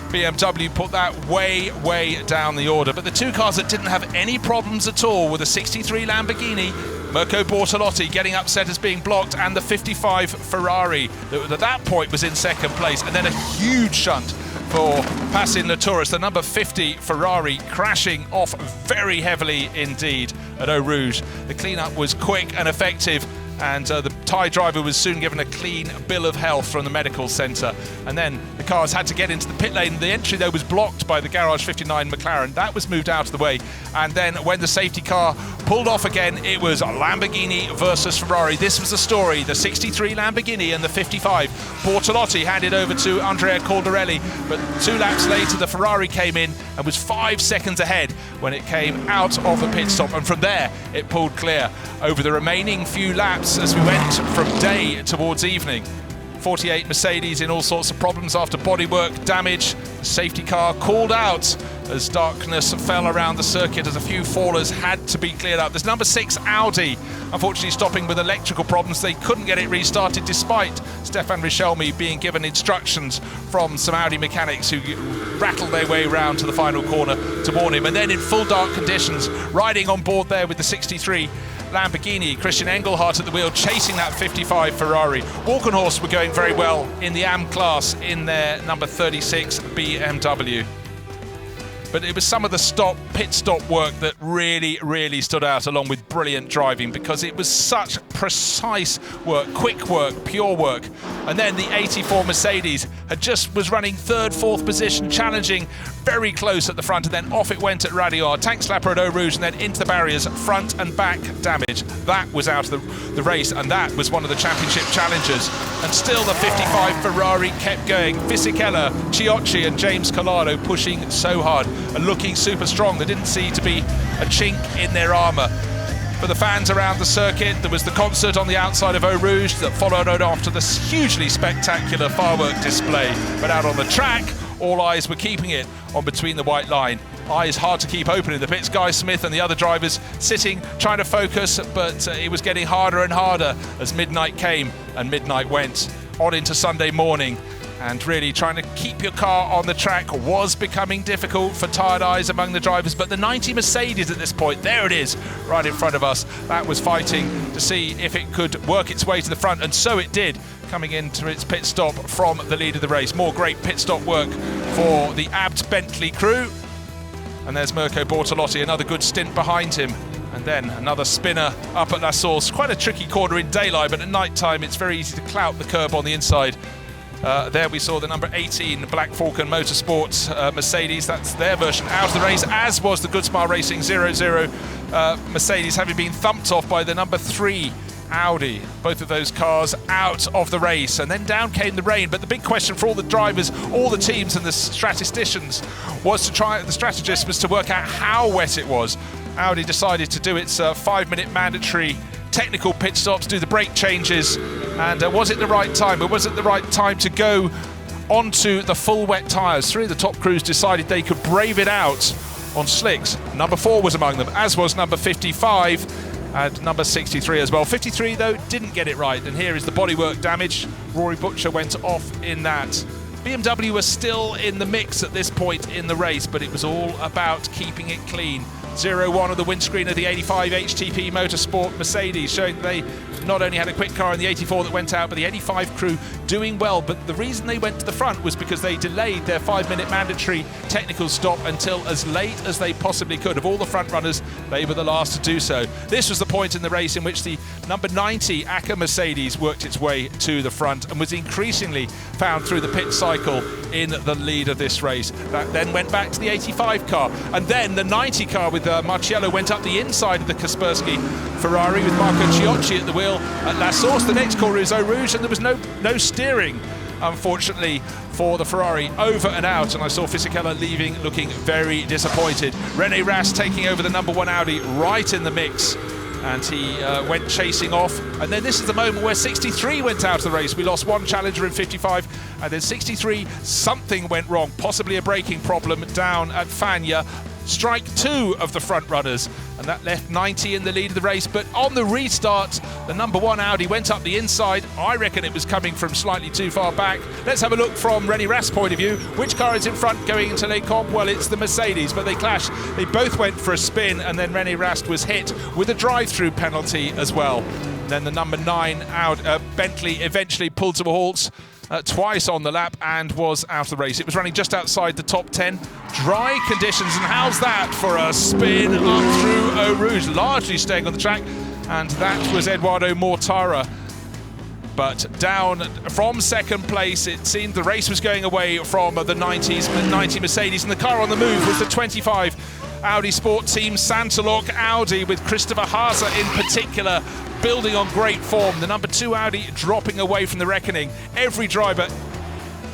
BMW, put that way down the order. But the 2 cars that didn't have any problems at all were the 63 Lamborghini, Mirko Bortolotti getting upset as being blocked, and the 55 Ferrari that at that point was in 2nd place, and then a huge shunt for Passin Latourus, the number 50 Ferrari, crashing off very heavily indeed at Eau Rouge. The cleanup was quick and effective, and the Thai driver was soon given a clean bill of health from the medical centre. And then the cars had to get into the pit lane. The entry though was blocked by the Garage 59 McLaren. That was moved out of the way. And then when the safety car pulled off again, it was Lamborghini versus Ferrari. This was the story. The 63 Lamborghini and the 55. Bortolotti handed over to Andrea Caldarelli, but 2 laps later the Ferrari came in and was 5 seconds ahead when it came out of the pit stop. And from there, it pulled clear over the remaining few laps as we went from day towards evening. 48 Mercedes in all sorts of problems after bodywork damage. The safety car called out as darkness fell around the circuit, as a few fallers had to be cleared up. There's number 6 Audi, unfortunately stopping with electrical problems. They couldn't get it restarted despite Stefan Richelme being given instructions from some Audi mechanics who rattled their way round to the final corner to warn him. And then in full dark conditions, riding on board there with the 63 Lamborghini, Christian Engelhardt at the wheel, chasing that 55 Ferrari. Walkenhorst were going very well in the AM class in their number 36 BMW. But it was some of the pit stop work that really stood out, along with brilliant driving, because it was such precise work, quick work, pure work. And then the 84 Mercedes was running 3rd, 4th position, challenging very close at the front, and then off it went at Radiard. Tank slapper at Eau Rouge, and then into the barriers, front and back damage. That was out of the race, and that was one of the championship challenges. And still the 55 Ferrari kept going. Fisichella, Chiocci and James Collado pushing so hard and looking super strong. There didn't seem to be a chink in their armour. For the fans around the circuit, there was the concert on the outside of Eau Rouge that followed after this hugely spectacular firework display. But out on the track, all eyes were keeping it on between the white line. Eyes hard to keep open in the pits. Guy Smith and the other drivers sitting, trying to focus, but it was getting harder and harder as midnight came and midnight went. On into Sunday morning, and really trying to keep your car on the track was becoming difficult for tired eyes among the drivers. But the 90 Mercedes at this point, there it is, right in front of us, that was fighting to see if it could work its way to the front, and so it did, coming into its pit stop from the lead of the race. More great pit stop work for the Abt Bentley crew. And there's Mirko Bortolotti, another good stint behind him. And then another spinner up at La Source. Quite a tricky corner in daylight, but at night time it's very easy to clout the curb on the inside. There we saw the number 18 NISMO Motorsports Mercedes. That's their version out of the race, as was the Goodsmile Racing 00 Mercedes, having been thumped off by the number 3 Audi. Both of those cars out of the race, and then down came the rain. But the big question for all the drivers, all the teams and the statisticians was to work out how wet it was. Audi decided to do its 5-minute mandatory technical pit stops, do the brake changes, and was it the right time, or was it the right time to go onto the full wet tyres? 3 of the top crews decided they could brave it out on slicks. Number 4 was among them, as was number 55 and number 63 as well. 53 though didn't get it right, and here is the bodywork damage. Rory Butcher went off in that. BMW was still in the mix at this point in the race, but it was all about keeping it clean. 0-1 of the windscreen of the 85 HTP Motorsport Mercedes, showing that they not only had a quick car in the 84 that went out, but the 85 crew doing well. But the reason they went to the front was because they delayed their 5-minute mandatory technical stop until as late as they possibly could. Of all the front runners, they were the last to do so. This was the point in the race in which the number 90 ACA Mercedes worked its way to the front and was increasingly found through the pit cycle in the lead of this race. That then went back to the 85 car, and then the 90 car with Marciello went up the inside of the Kaspersky Ferrari with Marco Ciocci at the wheel at La Source. The next corner is Eau Rouge, and there was no steering, unfortunately, for the Ferrari over and out, and I saw Fisichella leaving looking very disappointed. René Rast taking over the number 1 Audi right in the mix, and he went chasing off. And then this is the moment where 63 went out of the race. We lost one challenger in 55, and then 63, something went wrong, possibly a braking problem down at Fagnes. Strike 2 of the front runners, and that left 90 in the lead of the race. But on the restart, the number 1 Audi went up the inside. I reckon it was coming from slightly too far back. Let's have a look from René Rast's point of view. Which car is in front going into Les Combes? Well, it's the Mercedes, but they clashed. They both went for a spin, and then René Rast was hit with a drive-through penalty as well. And then the number 9 Bentley eventually pulled to a halt twice on the lap and was out of the race. It was running just outside the top 10. Dry conditions, and how's that for a spin up through Eau Rouge, largely staying on the track, and that was Eduardo Mortara. But down from second place, it seemed the race was going away from the 90 Mercedes, and the car on the move was the 25 Audi Sport Team Santalok Audi, with Christopher Haase in particular building on great form. The number 2 Audi dropping away from the reckoning. Every driver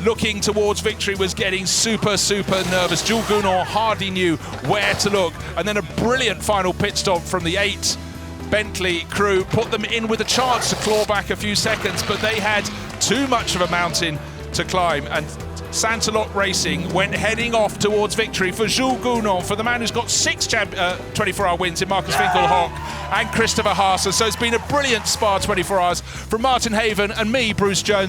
looking towards victory was getting super nervous. Jules Gounon hardly knew where to look. And then a brilliant final pit stop from the 8 Bentley crew put them in with a chance to claw back a few seconds, but they had too much of a mountain to climb, and Santalok Racing went heading off towards victory for Jules Gounon, for the man who's got 6 24-hour wins in Marcus Winkelhock and Christopher Haase. So it's been a brilliant Spa 24 hours from Martin Haven and me, Bruce Jones.